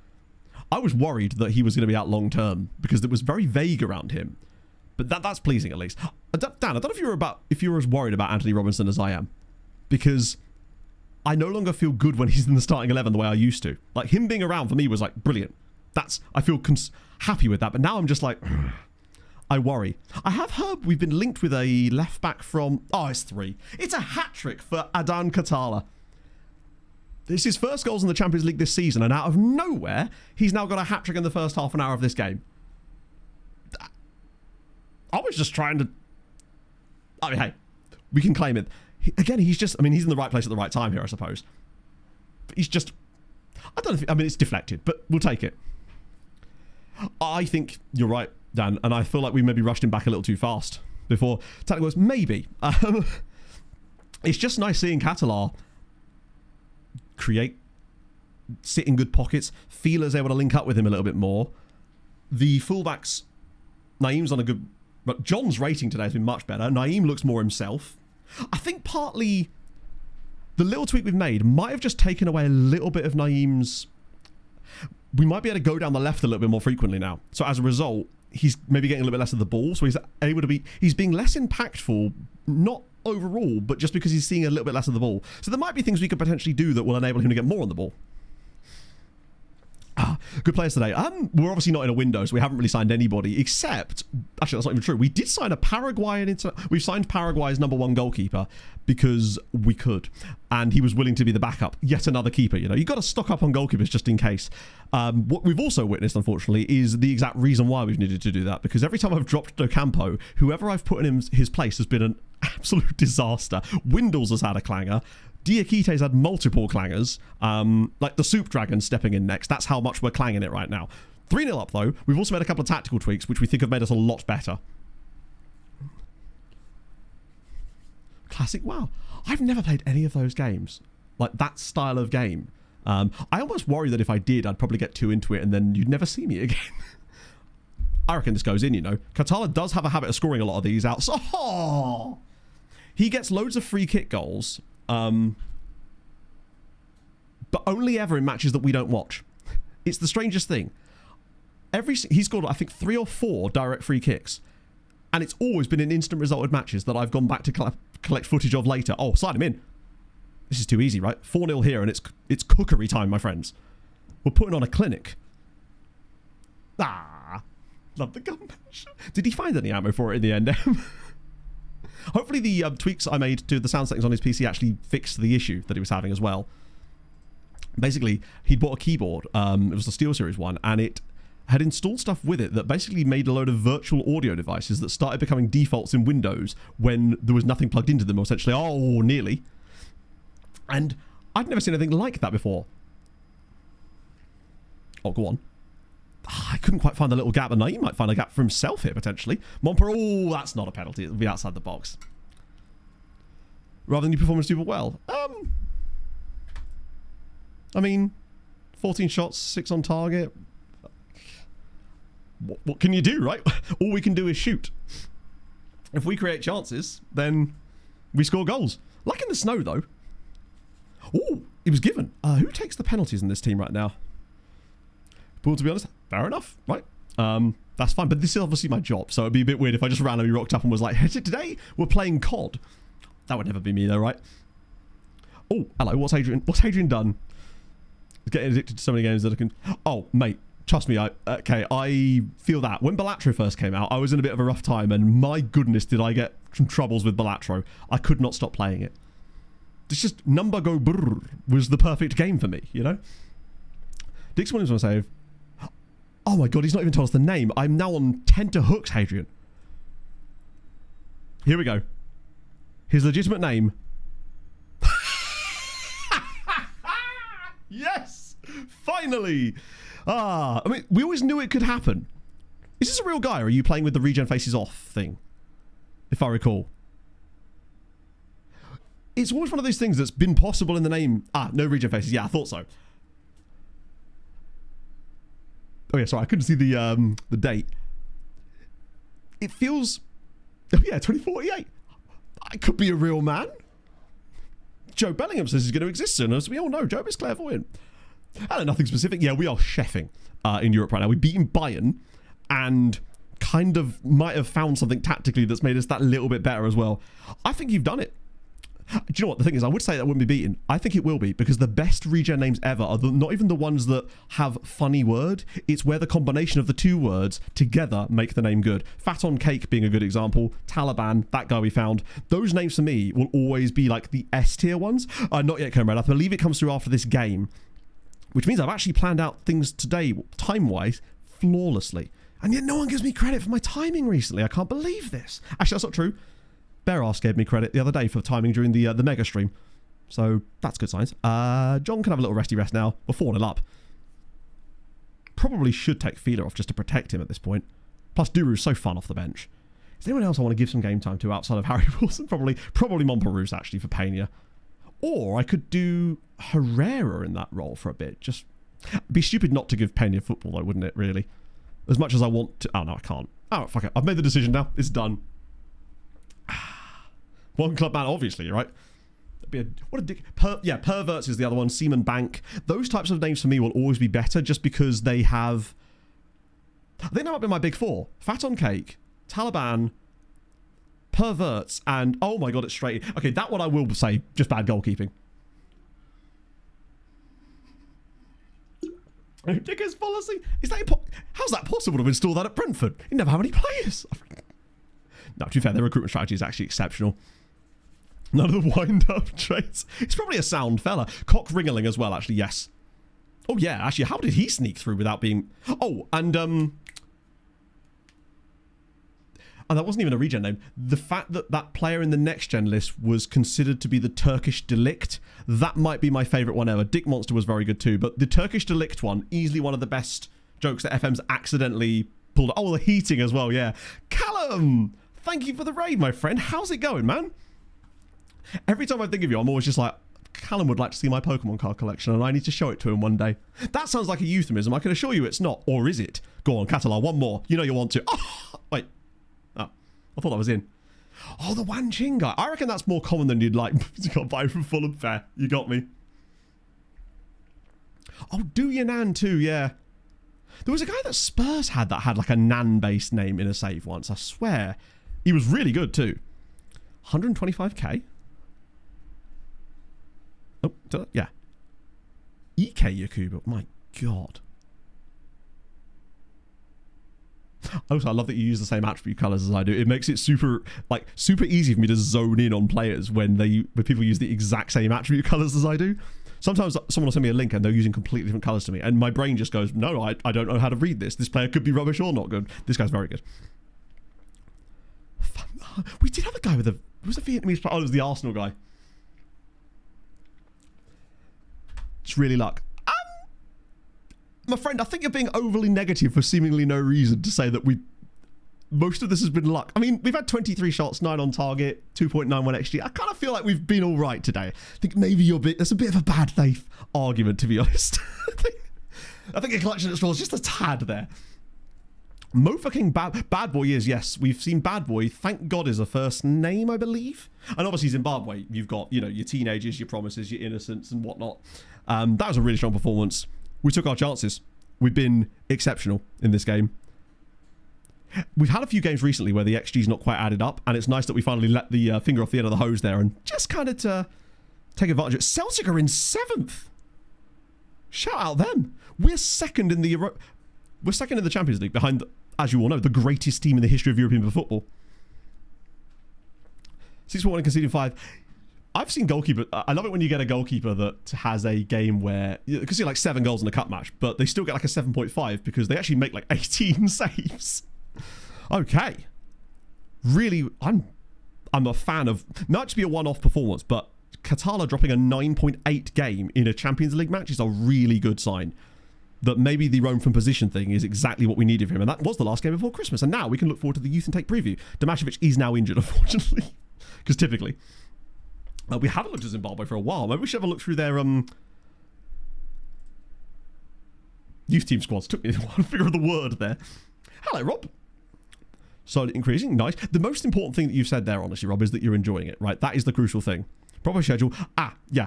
I was worried that he was going to be out long term because it was very vague around him. But that's pleasing at least. Dan, I don't know if you were as worried about Anthony Robinson as I am. Because I no longer feel good when he's in the starting 11 the way I used to. Like, him being around for me was like brilliant. I feel happy with that. But now I'm just like, I worry. I have heard we've been linked with a left back from, oh, it's 3. It's a hat-trick for Adan Katala. It's his first goals in the Champions League this season, and out of nowhere, he's now got a hat-trick in the first half an hour of this game. I was just trying to... I mean, hey, we can claim it. Again, he's just... I mean, he's in the right place at the right time here, I suppose. But he's just... I don't know if... I mean, it's deflected, but we'll take it. I think you're right, Dan, and I feel like we maybe rushed him back a little too fast before. Tactical was maybe. It's just nice seeing Catalar sit in good pockets. Feeler's able to link up with him a little bit more. The fullbacks, Naeem's on a good... But John's rating today has been much better. Naeem looks more himself. I think partly the little tweak we've made might have just taken away a little bit of Naeem's... We might be able to go down the left a little bit more frequently now. So as a result, he's maybe getting a little bit less of the ball. So he's able to be... He's being less impactful, not overall, but just because he's seeing a little bit less of the ball. So there might be things we could potentially do that will enable him to get more on the ball. Good players today. We're obviously not in a window, so we haven't really signed anybody, except... Actually, that's not even true. We did sign a Paraguayan... We've signed Paraguay's #1 goalkeeper because we could. And he was willing to be the backup. Yet another keeper, you know. You've got to stock up on goalkeepers just in case. What we've also witnessed, unfortunately, is the exact reason why we've needed to do that. Because every time I've dropped Docampo, whoever I've put in his place has been an absolute disaster. Windles has had a clanger. Diakites had multiple clangers, like the Soup Dragon stepping in next. That's how much we're clanging it right now. 3-0 up, though. We've also made a couple of tactical tweaks, which we think have made us a lot better. Classic WoW. I've never played any of those games. Like, that style of game. I almost worry that if I did, I'd probably get too into it and then you'd never see me again. I reckon this goes in, you know. Katala does have a habit of scoring a lot of these out. So, oh! He gets loads of free kick goals, but only ever in matches that we don't watch. It's the strangest thing. He's scored, I think, 3 or 4 direct free kicks, and it's always been in instant resulted matches that I've gone back to collect footage of later. Oh, slide him in. This is too easy, right? 4-0 here, and it's cookery time, my friends. We're putting on a clinic. Ah, love the gun match. Did he find any ammo for it in the end? Hopefully the tweaks I made to the sound settings on his PC actually fixed the issue that he was having as well. Basically, he'd bought a keyboard. It was the SteelSeries one, and it had installed stuff with it that basically made a load of virtual audio devices that started becoming defaults in Windows when there was nothing plugged into them, essentially. Oh, nearly. And I'd never seen anything like that before. Oh, go on. I couldn't quite find the little gap, and now he might find a gap for himself here, potentially. Momper, oh, that's not a penalty. It'll be outside the box. Rather than you perform super well. I mean, 14 shots, 6 on target. What can you do, right? All we can do is shoot. If we create chances, then we score goals. Like in the snow, though. Oh, he was given. Who takes the penalties in this team right now? Well, to be honest, fair enough, right? That's fine, but this is obviously my job, so it'd be a bit weird if I just randomly rocked up and was like, hey, today we're playing COD. That would never be me, though, right? Oh, hello, what's Adrian done? He's getting addicted to so many games that I can... Oh, mate, trust me, I feel that. When Balatro first came out, I was in a bit of a rough time, and my goodness, did I get some troubles with Balatro. I could not stop playing it. It's just, number go brrr was the perfect game for me, you know? Dix Williams want to save. Oh my god, he's not even told us the name. I'm now on tenterhooks, Hadrian. Here we go. His legitimate name. Yes! Finally! I mean, we always knew it could happen. Is this a real guy, or are you playing with the regen faces off thing? If I recall. It's always one of those things that's been possible in the name. Ah, no regen faces. Yeah, I thought so. Oh yeah, sorry, I couldn't see the date. It feels... Oh yeah, 2048. I could be a real man. Joe Bellingham says he's going to exist soon. As we all know, Joe is clairvoyant. I know, nothing specific. Yeah, we are chefing in Europe right now. We've beaten Bayern and kind of might have found something tactically that's made us that little bit better as well. I think you've done it. Do you know what the thing is? I would say that wouldn't be beaten. I think it will be, because the best regen names ever are not even the ones that have funny word. It's where the combination of the two words together make the name good. Fat on Cake being a good example. Taliban, that guy we found. Those names for me will always be like the S tier ones. Not yet, Comrade. I believe it comes through after this game, which means I've actually planned out things today, time-wise, flawlessly. And yet no one gives me credit for my timing recently. I can't believe this. Actually, that's not true. Bear Ass gave me credit the other day for timing during the mega stream. So that's good signs. John can have a little resty rest now. We're 4-0 up. Probably should take Feeler off just to protect him at this point. Plus, Duru's so fun off the bench. Is there anyone else I want to give some game time to outside of Harry Wilson? Probably Monperouse, actually, for Pena. Or I could do Herrera in that role for a bit. Just... It'd be stupid not to give Pena football, though, wouldn't it, really? As much as I want to... Oh, no, I can't. Oh, fuck it. I've made the decision now. It's done. One club man, obviously, right? What a dick. Perverts is the other one. Seaman Bank. Those types of names for me will always be better just because they have... I think that might be my big four. Fat on Cake, Taliban, Perverts, and... Oh my god, it's straight... Okay, that one I will say, just bad goalkeeping. Dickers policy? Is that how's that possible to install that at Brentford? You never have any players. No, to be fair, their recruitment strategy is actually exceptional. None of the wind-up traits. It's probably a sound fella. Cock Ringling as well, actually, yes. Oh, yeah, actually, how did he sneak through without being... Oh, and, and that wasn't even a regen name. The fact that that player in the next gen list was considered to be the Turkish Delict, that might be my favourite one ever. Dick Monster was very good too, but the Turkish Delict one, easily one of the best jokes that FM's accidentally pulled. Oh, the heating as well, yeah. Callum, thank you for the raid, my friend. How's it going, man? Every time I think of you, I'm always just like, Callum would like to see my Pokemon card collection and I need to show it to him one day. That sounds like a euphemism. I can assure you it's not. Or is it? Go on, Catalar, one more. You know you want to. Oh, wait. Oh, I thought that was in. Oh, the Wan Ching guy. I reckon that's more common than you'd like. You got to buy from Fulham. Fair. You got me. Oh, Do Your Nan too, yeah. There was a guy that Spurs had that had like a Nan-based name in a save once. I swear. He was really good too. 125k? Oh, yeah. EK Yakuba. My God. Also, I love that you use the same attribute colors as I do. It makes it super easy for me to zone in on players when people use the exact same attribute colors as I do. Sometimes someone will send me a link and they're using completely different colors to me, and my brain just goes, no, I don't know how to read this. This player could be rubbish or not good. This guy's very good. We did have a guy with it was a Vietnamese player. Oh, it was the Arsenal guy. It's really luck. My friend, I think you're being overly negative for seemingly no reason to say that most of this has been luck. I mean, we've had 23 shots, 9 on target, 2.91 XG. I kind of feel like we've been all right today. I think maybe that's a bit of a bad faith argument, to be honest. I think a collection of scrolls just a tad there. Mofa King Bad Boy is, yes, we've seen Bad Boy, thank God, is a first name, I believe. And obviously Zimbabwe, you've got, your teenagers, your promises, your innocence and whatnot. That was a really strong performance. We took our chances. We've been exceptional in this game. We've had a few games recently where the XG's not quite added up, and it's nice that we finally let the finger off the end of the hose there and just kind of to take advantage of it. Celtic are in 7th. Shout out them. We're second in the Champions League behind, as you all know, the greatest team in the history of European football. 6-1 and conceding 5. I've seen goalkeeper. I love it when you get a goalkeeper that has a game where you can see like 7 goals in a cup match, but they still get like a 7.5 because they actually make like 18 saves. Okay, really, I'm a fan of, might just be a one-off performance, but Katala dropping a 9.8 game in a Champions League match is a really good sign that maybe the roam from position thing is exactly what we needed from him, and that was the last game before Christmas. And now we can look forward to the Youth and Take preview. Damašević is now injured, unfortunately, because typically. We haven't looked at Zimbabwe for a while. Maybe we should have a look through their youth team squads. Took me a while to figure out the word there. Hello, Rob. Slowly increasing. Nice. The most important thing that you've said there, honestly, Rob, is that you're enjoying it, right? That is the crucial thing. Proper schedule. Yeah.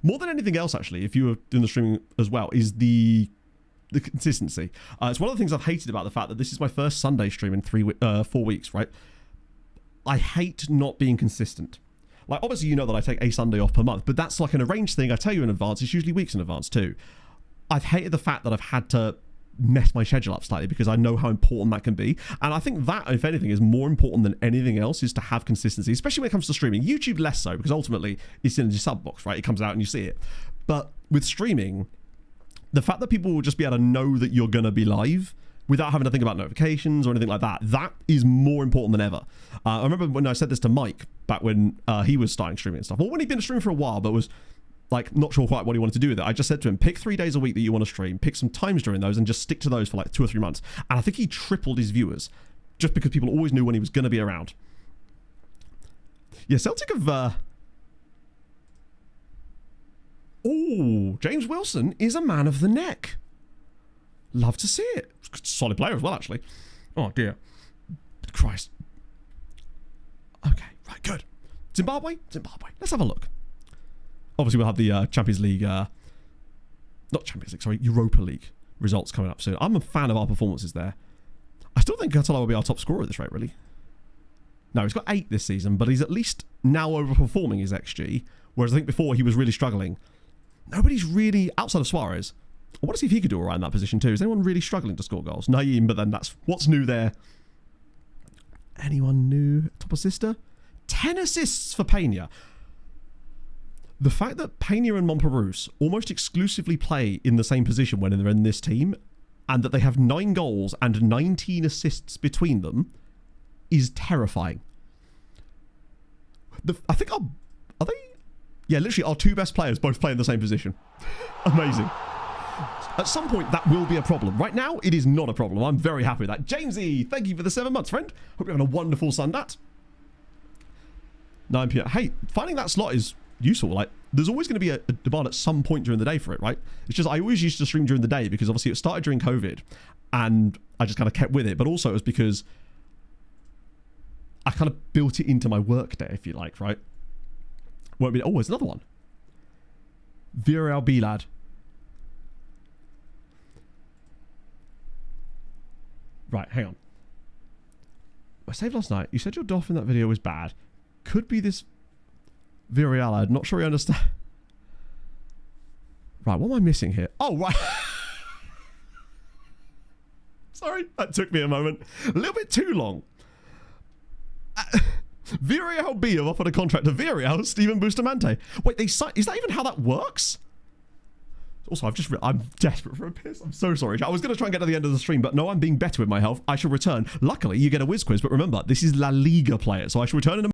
More than anything else, actually, if you were doing the streaming as well, is the consistency. It's one of the things I've hated about the fact that this is my first Sunday stream in 4 weeks, right? I hate not being consistent. Like, obviously, you know that I take a Sunday off per month, but that's like an arranged thing. I tell you in advance. It's usually weeks in advance, too. I've hated the fact that I've had to mess my schedule up slightly because I know how important that can be. And I think that, if anything, is more important than anything else, is to have consistency, especially when it comes to streaming. YouTube, less so, because ultimately, it's in your sub box, right? It comes out and you see it. But with streaming, the fact that people will just be able to know that you're going to be live without having to think about notifications or anything like that, that is more important than ever. I remember when I said this to Mike back when he was starting streaming and stuff, or when he'd been streaming for a while but was like not sure quite what he wanted to do with it. I just said to him, pick 3 days a week that you want to stream, pick some times during those and just stick to those for like 2 or 3 months. And I think he tripled his viewers just because people always knew when he was going to be around. Yeah, Celtic have James Wilson is a man of the neck. Love to see it. Solid player as well, actually. Oh, dear. Christ. Okay, right, good. Zimbabwe. Let's have a look. Obviously, we'll have the Champions League, not Champions League, sorry, Europa League results coming up soon. I'm a fan of our performances there. I still think Katala will be our top scorer at this rate, really. No, he's got 8 this season, but he's at least now overperforming his XG, whereas I think before he was really struggling. Nobody's really, outside of Suarez, I want to see if he could do all right in that position too. Is anyone really struggling to score goals? Naeem, but then that's what's new there. Anyone new? Top assist? 10 assists for Pena. The fact that Pena and Montparnasse almost exclusively play in the same position when they're in this team, and that they have 9 goals and 19 assists between them, is terrifying. I think are they? Yeah, literally our two best players both play in the same position. Amazing. At some point, that will be a problem. Right now, it is not a problem. I'm very happy with that. Jamesy, thank you for the 7 months, friend. Hope you're having a wonderful Sundat. 9 p.m. Hey, finding that slot is useful. Like, there's always going to be a demand at some point during the day for it, right? It's just I always used to stream during the day because obviously it started during COVID, and I just kind of kept with it. But also it was because I kind of built it into my work day, if you like, right? Won't be. Oh, there's another one. Viral B lad. Right, hang on. I saved last night. You said your doff in that video was bad. Could be this Viral lad. Not sure you understand. Right, what am I missing here? Oh, right. Sorry, that took me a moment. A little bit too long. Viral B have offered a contract to Viral, Steven Bustamante. Wait, is that even how that works? Also, I'm desperate for a piss. I'm so sorry. I was going to try and get to the end of the stream, but no, I'm being better with my health. I shall return. Luckily, you get a whiz quiz, but remember, this is La Liga player, so I shall return in a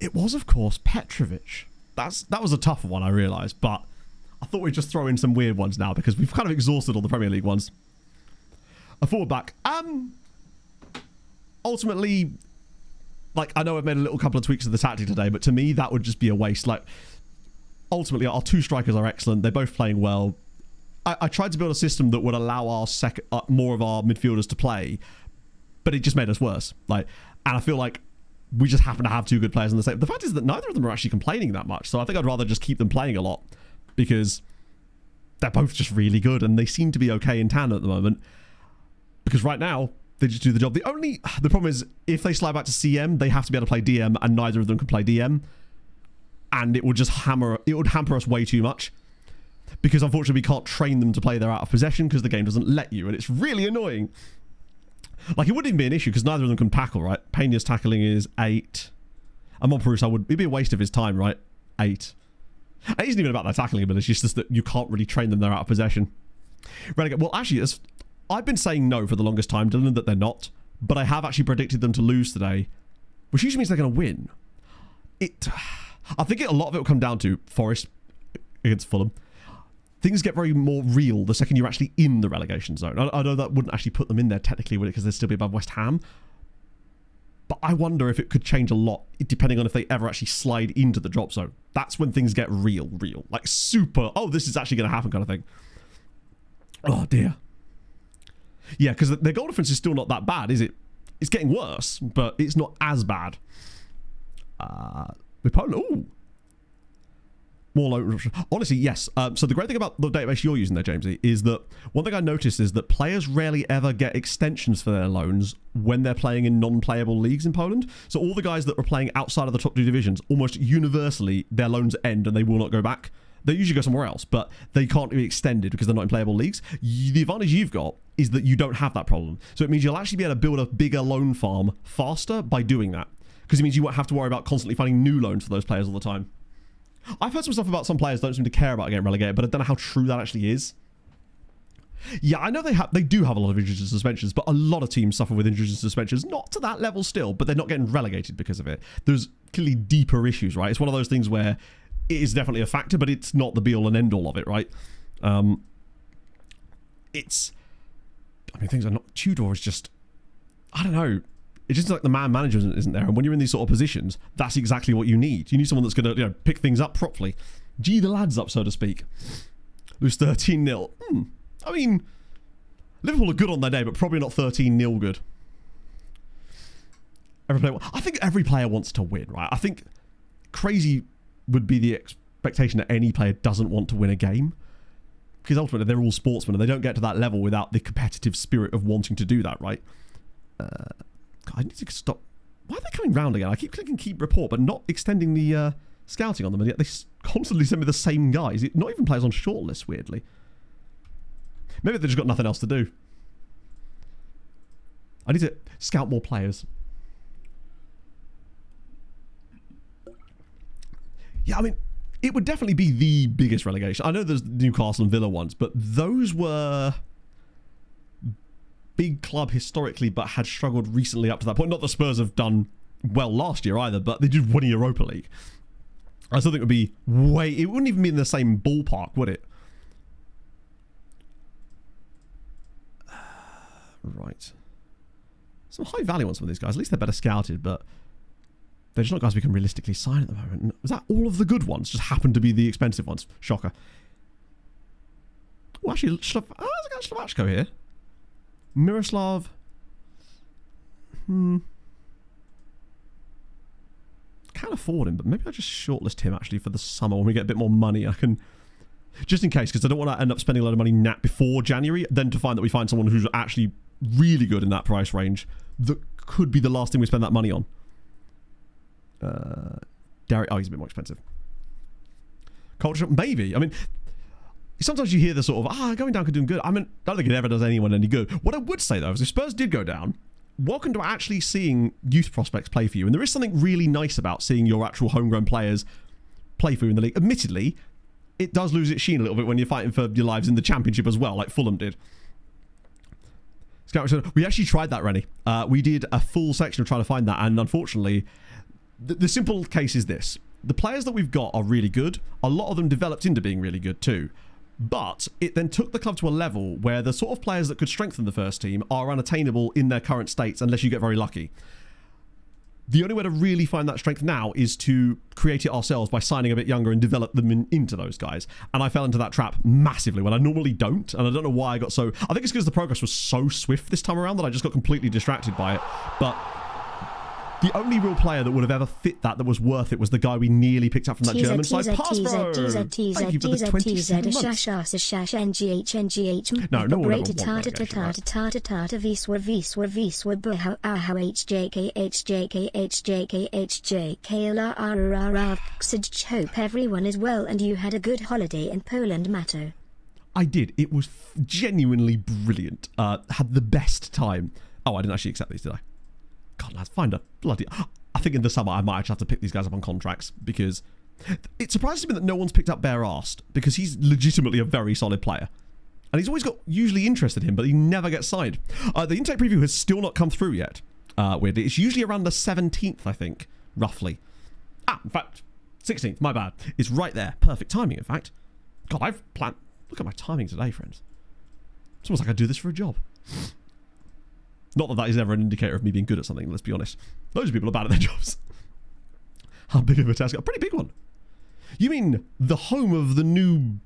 It was, of course, Petrovic. That was a tough one, I realised, but I thought we'd just throw in some weird ones now because we've kind of exhausted all the Premier League ones. A forward back. Ultimately, like, I know I've made a little couple of tweaks to the tactic today, but to me, that would just be a waste. Like, ultimately, our two strikers are excellent. They're both playing well. I tried to build a system that would allow our more of our midfielders to play, but it just made us worse. Like, and I feel like we just happen to have two good players in the same. The fact is that neither of them are actually complaining that much. So I think I'd rather just keep them playing a lot because they're both just really good and they seem to be okay in tandem at the moment. Because right now, they just do the job. The problem is if they slide back to CM, they have to be able to play DM and neither of them can play DM. And it would just hamper us way too much. Because unfortunately, we can't train them to play their out of possession because the game doesn't let you. And it's really annoying. Like, it wouldn't even be an issue because neither of them can tackle, right? Peña's tackling is 8. And Monperus, it'd be a waste of his time, right? 8. It isn't even about their tackling ability. It's just that you can't really train them. They're out of possession. Renegade. Well, actually, I've been saying no for the longest time, Dylan, that they're not. But I have actually predicted them to lose today, which usually means they're going to win. I think a lot of it will come down to Forest against Fulham. Things get very more real the second you're actually in the relegation zone. I know that wouldn't actually put them in there technically, would it? Because they'd still be above West Ham. But I wonder if it could change a lot depending on if they ever actually slide into the drop zone. That's when things get real. Like super, oh, this is actually going to happen kind of thing. Oh, dear. Yeah, because their goal difference is still not that bad, is it? It's getting worse, but it's not as bad. With Poland, ooh. More loan. Honestly, yes. So the great thing about the database you're using there, Jamesy, is that one thing I noticed is that players rarely ever get extensions for their loans when they're playing in non-playable leagues in Poland. So all the guys that are playing outside of the top 2 divisions, almost universally, their loans end and they will not go back. They usually go somewhere else, but they can't be extended because they're not in playable leagues. The advantage you've got is that you don't have that problem. So it means you'll actually be able to build a bigger loan farm faster by doing that. Because it means you won't have to worry about constantly finding new loans for those players all the time. I've heard some stuff about some players don't seem to care about getting relegated, but I don't know how true that actually is. Yeah, I know they do have a lot of injuries and suspensions, but a lot of teams suffer with injuries and suspensions. Not to that level still, but they're not getting relegated because of it. There's clearly deeper issues, right? It's one of those things where it is definitely a factor, but it's not the be-all and end-all of it, right? Things are not... Tudor is just... I don't know. It's just like the man manager isn't there. And when you're in these sort of positions, that's exactly what you need. You need someone that's going to pick things up properly. Gee the lads up, so to speak. Lose 13-0. I mean, Liverpool are good on their day, but probably not 13-0 good. I think every player wants to win, right? I think crazy would be the expectation that any player doesn't want to win a game. Because ultimately, they're all sportsmen, and they don't get to that level without the competitive spirit of wanting to do that, right? I need to stop. Why are they coming round again? I keep clicking keep report, but not extending the scouting on them, and yet they constantly send me the same guys. Not even players on shortlist, weirdly. Maybe they've just got nothing else to do. I need to scout more players. Yeah, I mean, it would definitely be the biggest relegation. I know there's Newcastle and Villa ones, but those were big club historically, but had struggled recently up to that point. Not that Spurs have done well last year either, but they did win a Europa League. I still think it would be it wouldn't even be in the same ballpark, would it? Right. Some high value on some of these guys. At least they're better scouted, but they're just not guys we can realistically sign at the moment. Was that all of the good ones? Just happened to be the expensive ones. Shocker. Oh, actually, there's a guy Slovachko here. Miroslav. Can't afford him, but maybe I'll just shortlist him actually for the summer when we get a bit more money. I can, just in case, because I don't want to end up spending a lot of money before January, then to find that we find someone who's actually really good in that price range that could be the last thing we spend that money on. Derek, he's a bit more expensive. Culture, maybe. I mean, sometimes you hear the sort of, going down could do him good. I mean, I don't think it ever does anyone any good. What I would say, though, is if Spurs did go down, welcome to actually seeing youth prospects play for you. And there is something really nice about seeing your actual homegrown players play for you in the league. Admittedly, it does lose its sheen a little bit when you're fighting for your lives in the Championship as well, like Fulham did. We actually tried that, Rennie. We did a full section of trying to find that, and unfortunately, the simple case is this. The players that we've got are really good. A lot of them developed into being really good too. But it then took the club to a level where the sort of players that could strengthen the first team are unattainable in their current states unless you get very lucky. The only way to really find that strength now is to create it ourselves by signing a bit younger and develop them into those guys. And I fell into that trap massively when I normally don't. And I don't know why I got so... I think it's because the progress was so swift this time around that I just got completely distracted by it. But the only real player that would have ever fit that was worth it was the guy we nearly picked up from that German side. Pass, bro! Thank you for the 27 months. No, no one ever won relegation, right? Hope everyone is well and you had a good holiday in Poland, Matto. I did. It was genuinely brilliant. Had the best time. Oh, I didn't actually accept these, did I? God, lads, find a bloody... I think in the summer I might actually have to pick these guys up on contracts because it surprises me that no one's picked up Bear Arst because he's legitimately a very solid player. And he's always got usually interested in him, but he never gets signed. The intake preview has still not come through yet, weirdly. It's usually around the 17th, I think, roughly. In fact, 16th, my bad. It's right there. Perfect timing, in fact. God, I've planned... Look at my timing today, friends. It's almost like I do this for a job. Not that that is ever an indicator of me being good at something, let's be honest. Loads of people are bad at their jobs. How big of a task? A pretty big one. You mean the home of the new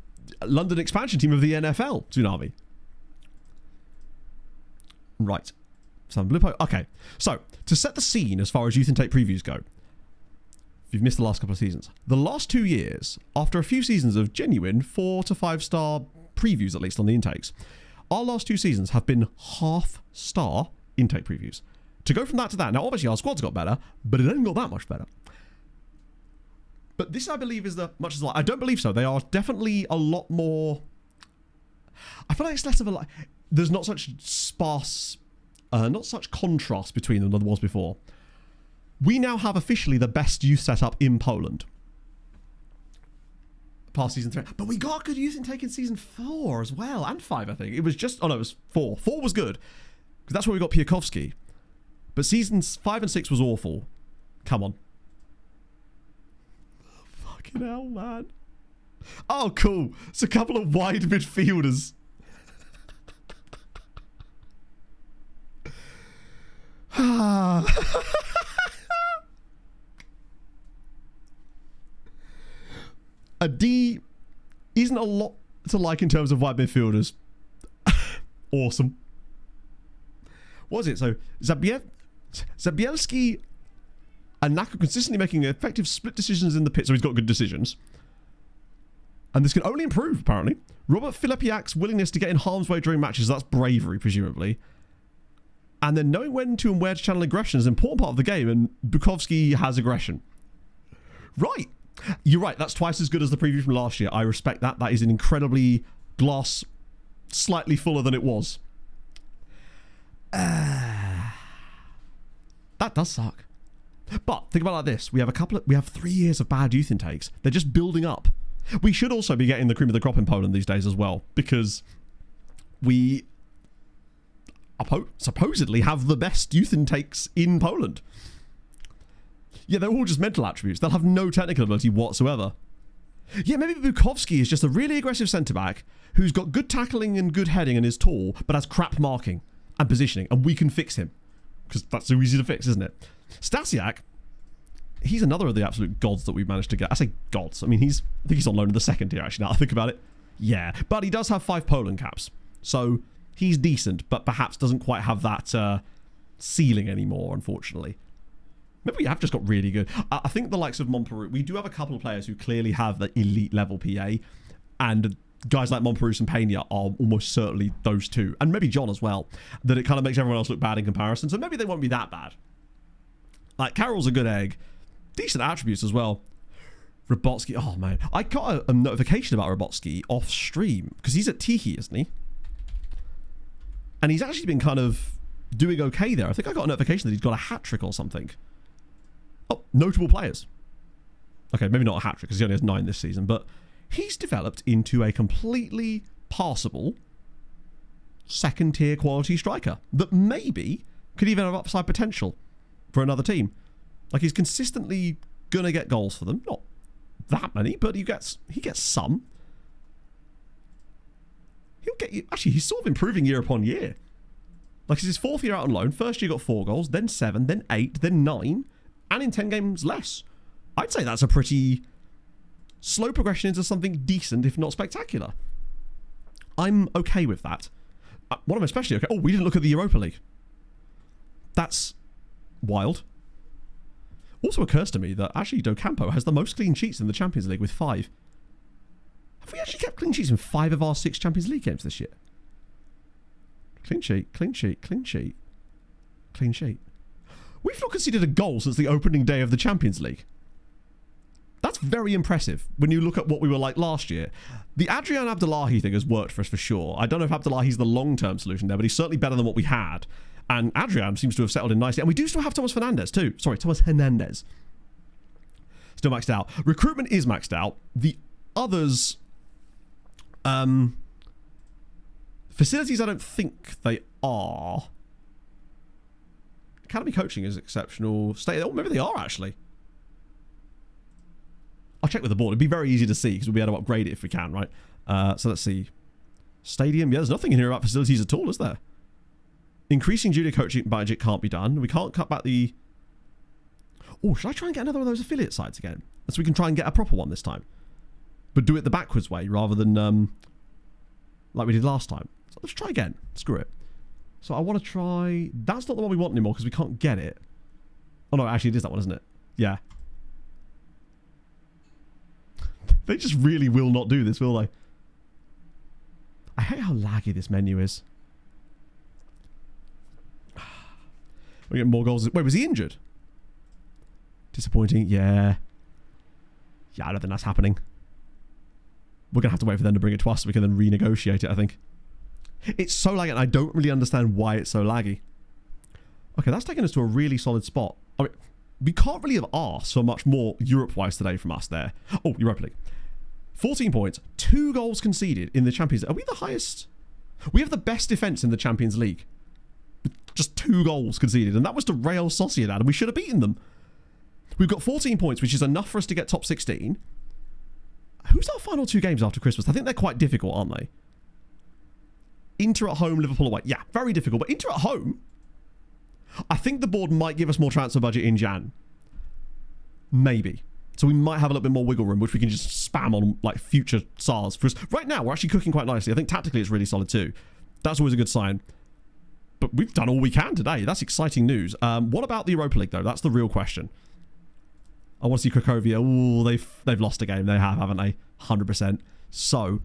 London expansion team of the NFL, Tsunami? Right. Some blue poke. Okay, so to set the scene as far as youth intake previews go, if you've missed the last couple of seasons, the last 2 years, after a few seasons of genuine 4 to 5 star previews, at least on the intakes, our last 2 seasons have been half-star intake previews. To go from that to that, now obviously our squad's got better, but it ain't got that much better. But this, I believe, is the much as like I don't believe so. They are definitely a lot more. I feel like it's less of a there's not such sparse, not such contrast between them than there was before. We now have officially the best youth setup in Poland. Past season 3. But we got good youth intake in season 4 as well. And 5, I think. It was just... Oh, no, it was 4. 4 was good. Because that's where we got Piakowski. But seasons 5 and 6 was awful. Come on. Fucking hell, man. Oh, cool. It's a couple of wide midfielders. A D isn't a lot to like in terms of wide midfielders. Awesome. What was it? So Zabielski and Naka consistently making effective split decisions in the pit, so he's got good decisions. And this can only improve, apparently. Robert Filipiak's willingness to get in harm's way during matches, that's bravery, presumably. And then knowing when to and where to channel aggression is an important part of the game, and Bukowski has aggression. Right. You're right, that's twice as good as the preview from last year. I respect that. That is an incredibly glass, slightly fuller than it was. That does suck. But think about it like this. We have 3 years of bad youth intakes. They're just building up. We should also be getting the cream of the crop in Poland these days as well, because we supposedly have the best youth intakes in Poland. Yeah, they're all just mental attributes. They'll have no technical ability whatsoever. Yeah, maybe Bukowski is just a really aggressive centre-back who's got good tackling and good heading and is tall, but has crap marking and positioning, and we can fix him. Because that's so easy to fix, isn't it? Stasiak, he's another of the absolute gods that we've managed to get. I say gods. I mean, I think he's on loan in the second tier, actually, now I think about it. Yeah, but he does have 5 Poland caps. So he's decent, but perhaps doesn't quite have that ceiling anymore, unfortunately. Maybe we have just got really good. I think the likes of Montperu, we do have a couple of players who clearly have the elite level PA, and guys like Montperu and Pena are almost certainly those two, and maybe John as well, that it kind of makes everyone else look bad in comparison, so maybe they won't be that bad. Like, Carroll's a good egg. Decent attributes as well. Robotsky, oh man. I got a notification about Robotsky off stream, because he's at Tiki, isn't he? And he's actually been kind of doing okay there. I think I got a notification that he's got a hat-trick or something. Oh, notable players. Okay, maybe not a hat-trick because he only has 9 this season, but he's developed into a completely passable second-tier quality striker that maybe could even have upside potential for another team. Like, he's consistently going to get goals for them. Not that many, but he gets some. He'll get you... Actually, he's sort of improving year upon year. Like, it's his 4th year out on loan. First year got 4 goals, then 7, then 8, then 9... and in 10 games less. I'd say that's a pretty slow progression into something decent, if not spectacular. I'm okay with that. What I'm especially okay... Oh, we didn't look at the Europa League. That's wild. Also occurs to me that actually Docampo has the most clean sheets in the Champions League with 5. Have we actually kept clean sheets in 5 of our 6 Champions League games this year? Clean sheet, clean sheet, clean sheet, clean sheet. We've not conceded a goal since the opening day of the Champions League. That's very impressive when you look at what we were like last year. The Adrian Abdullahi thing has worked for us for sure. I don't know if Abdullahi's the long-term solution there, but he's certainly better than what we had. And Adrian seems to have settled in nicely. And we do still have Thomas Fernandez too. Sorry, Thomas Hernandez. Still maxed out. Recruitment is maxed out. The others... facilities, I don't think they are. Academy coaching is exceptional. Oh, maybe they are actually. I'll check with the board. It'd be very easy to see because we'll be able to upgrade it if we can, right? So let's see. Stadium. Yeah, there's nothing in here about facilities at all, is there? Increasing junior coaching budget can't be done. We can't cut back the... Oh, should I try and get another of those affiliate sites again? So we can try and get a proper one this time. But do it the backwards way rather than like we did last time. So let's try again. Screw it. So I want to try... That's not the one we want anymore because we can't get it. Oh, no, actually, it is that one, isn't it? Yeah. They just really will not do this, will they? I hate how laggy this menu is. We get more goals. Wait, was he injured? Disappointing. Yeah. Yeah, I don't think that's happening. We're going to have to wait for them to bring it to us so we can then renegotiate it, I think. It's so laggy, and I don't really understand why it's so laggy. Okay, that's taken us to a really solid spot. I mean, we can't really have asked for much more Europe-wise today from us there. Oh, Europa League. 14 points, 2 goals conceded in the Champions League. Are we the highest? We have the best defence in the Champions League. Just 2 goals conceded, and that was to Real Sociedad, and we should have beaten them. We've got 14 points, which is enough for us to get top 16. Who's our final 2 games after Christmas? I think they're quite difficult, aren't they? Inter at home, Liverpool away. Yeah, very difficult, but Inter at home... I think the board might give us more transfer budget in Jan. Maybe. So we might have a little bit more wiggle room, which we can just spam on like future SARs. For us. Right now, we're actually cooking quite nicely. I think tactically it's really solid too. That's always a good sign. But we've done all we can today. That's exciting news. What about the Europa League, though? That's the real question. I want to see Cracovia. Ooh, they've lost a game. They have, haven't they? 100%. So...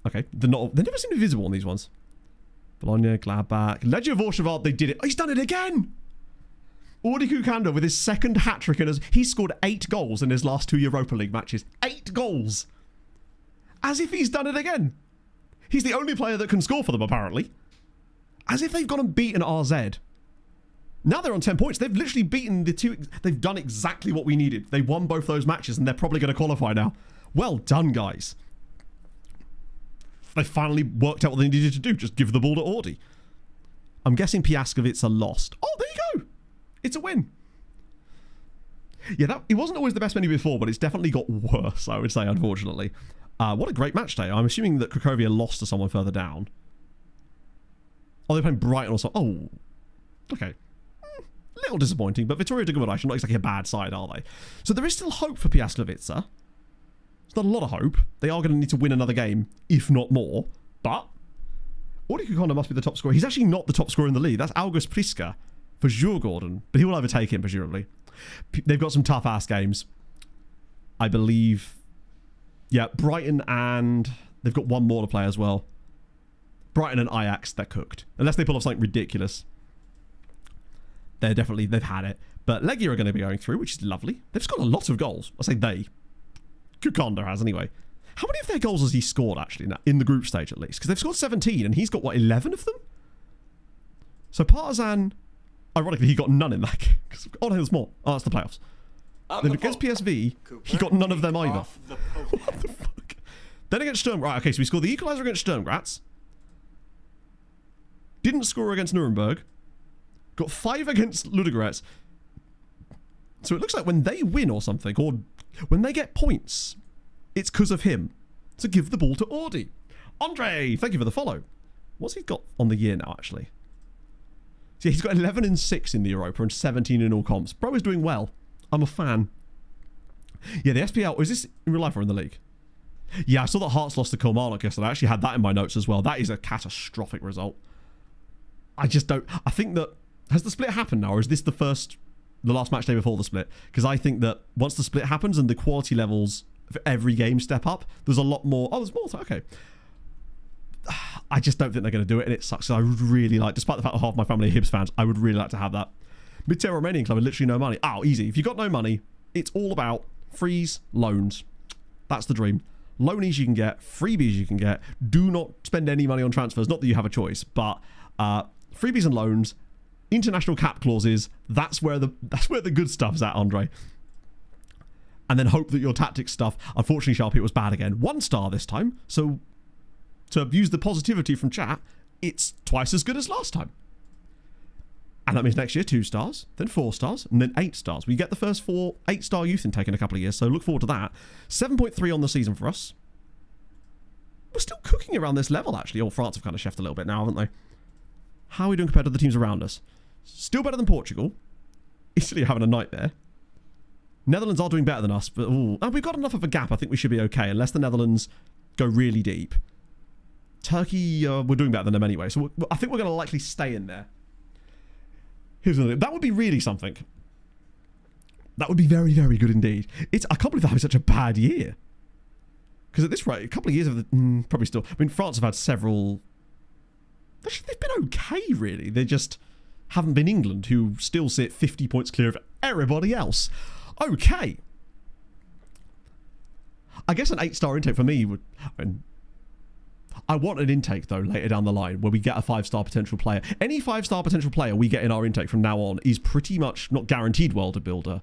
Okay. They never seem to be visible on these ones. Bologna, Gladbach. Legia Warszawa, they did it. Oh, he's done it again! Audi Kukanda with his second hat-trick, and he's scored 8 goals in his last 2 Europa League matches. 8 goals! As if he's done it again. He's the only player that can score for them, apparently. As if they've gone and beaten RZ. Now they're on 10 points. They've literally beaten the 2... They've done exactly what we needed. They won both those matches, and they're probably going to qualify now. Well done, guys. They finally worked out what they needed to do. Just give the ball to Audi. I'm guessing Piaskovica lost. Oh, there you go. It's a win. Yeah, it wasn't always the best menu before, but it's definitely got worse, I would say, unfortunately. What a great match day. I'm assuming that Cracovia lost to someone further down. Oh, they're playing Brighton or something. Oh, okay. A little disappointing, but Vittorio Dugumadash are not exactly a bad side, are they? So there is still hope for Piaskovica. It's not a lot of hope. They are going to need to win another game, if not more. But Audi Kukanda must be the top scorer. He's actually not the top scorer in the league. That's August Priska for Djurgården, but he will overtake him, presumably. They've got some tough-ass games. I believe... Yeah, Brighton and... They've got one more to play as well. Brighton and Ajax, they're cooked. Unless they pull off something ridiculous. They've had it. But Legia are going to be going through, which is lovely. They've scored a lot of goals. I say they. Kukanda has, anyway. How many of their goals has he scored, actually, now, in the group stage, at least? Because they've scored 17, and he's got, what, 11 of them? So Partizan... Ironically, he got none in that game. Oh, no, there's more. Oh, that's the playoffs. Then against PSV, he got none of them either. What the fuck? Then against Sturm... Right, okay, so we scored the equaliser against Sturm Graz. Didn't score against Nuremberg. Got 5 against Ludogorets. So it looks like when they win or something, or when they get points, it's because of him. So give the ball to Audi. Andre, thank you for the follow. What's he got on the year now, actually? So yeah, he's got 11 and 6 in the Europa and 17 in all comps. Bro is doing well. I'm a fan. Yeah, the SPL, is this in real life or in the league? Yeah, I saw that Hearts lost to Kilmarnock yesterday. I actually had that in my notes as well. That is a catastrophic result. I just don't... I think that... Has the split happened now, or is this the last match day before the split? Because I think that once the split happens and the quality levels for every game step up, there's a lot more... Oh, there's more. Okay. I just don't think they're going to do it, and it sucks. I would really like, despite the fact that half my family are Hibs fans, I would really like to have that. Mid-tier Romanian club with literally no money. Oh, easy. If you've got no money, it's all about freeze loans. That's the dream. Loanies you can get, freebies you can get. Do not spend any money on transfers. Not that you have a choice, but freebies and loans, international cap clauses. That's where the good stuff's at, Andre. And then hope that your tactics stuff. Unfortunately, Sharpie, it was bad again. 1 star this time. So to use the positivity from chat, it's twice as good as last time. And that means next year 2 stars, then 4 stars, and then 8 stars. We get the first 8-star youth intake in a couple of years, so look forward to that. 7.3 on the season for us. We're still cooking around this level, actually. Oh, France have kind of chefed a little bit now, haven't they? How are we doing compared to the teams around us? Still better than Portugal. Italy are having a nightmare. Netherlands are doing better than us, but we've got enough of a gap. I think we should be okay, unless the Netherlands go really deep. Turkey, we're doing better than them anyway. So I think we're going to likely stay in there. Here's another thing. That would be really something. That would be very, very good indeed. I can't believe they're having such a bad year. Because at this rate, a couple of years of probably still. I mean, France have had several. Actually, they've been okay, really. They just haven't been England, who still sit 50 points clear of everybody else. Okay. I guess an 8-star intake for me would. I want an intake, though, later down the line, where we get a 5-star potential player. Any 5-star potential player we get in our intake from now on is pretty much not guaranteed world beater,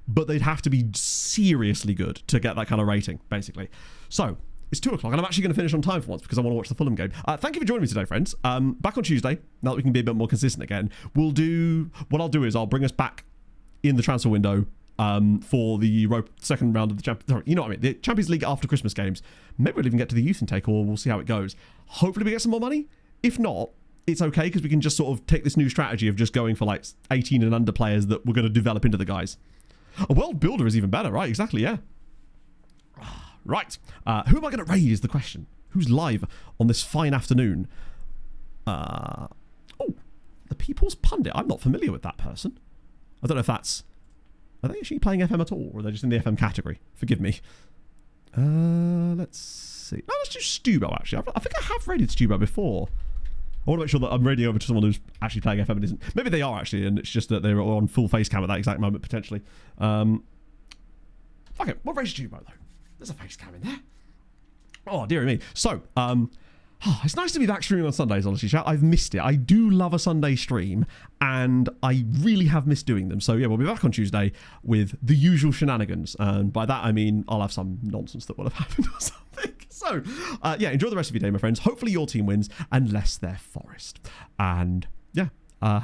but they'd have to be seriously good to get that kind of rating, basically. So, it's 2 o'clock, and I'm actually going to finish on time for once, because I want to watch the Fulham game. Thank you for joining me today, friends. Back on Tuesday, now that we can be a bit more consistent again, what I'll do is I'll bring us back in the transfer window for the second round of the the Champions League after Christmas games. Maybe we'll even get to the youth intake, or we'll see how it goes. Hopefully we get some more money. If not, it's okay, because we can just sort of take this new strategy of just going for like 18 and under players that we're going to develop into the guys. A world builder is even better, right? Exactly, yeah. Right. Who am I going to raid is the question. Who's live on this fine afternoon? The People's Pundit. I'm not familiar with that person. I don't know if that's... Are they actually playing FM at all, or are they just in the FM category? Forgive me. Let's see. No, let's do Stubo, actually. I think I have raided Stubo before. I want to make sure that I'm raiding over to someone who's actually playing FM and isn't. Maybe they are, actually, and it's just that they're on full face cam at that exact moment, potentially. Fuck it. What raid Stubo, though? There's a face cam in there. Oh, dear me. So, it's nice to be back streaming on Sundays, honestly, chat. I've missed it. I do love a Sunday stream, and I really have missed doing them. So, yeah, we'll be back on Tuesday with the usual shenanigans. And by that, I mean I'll have some nonsense that will have happened or something. So, yeah, enjoy the rest of your day, my friends. Hopefully your team wins, unless they're Forest. And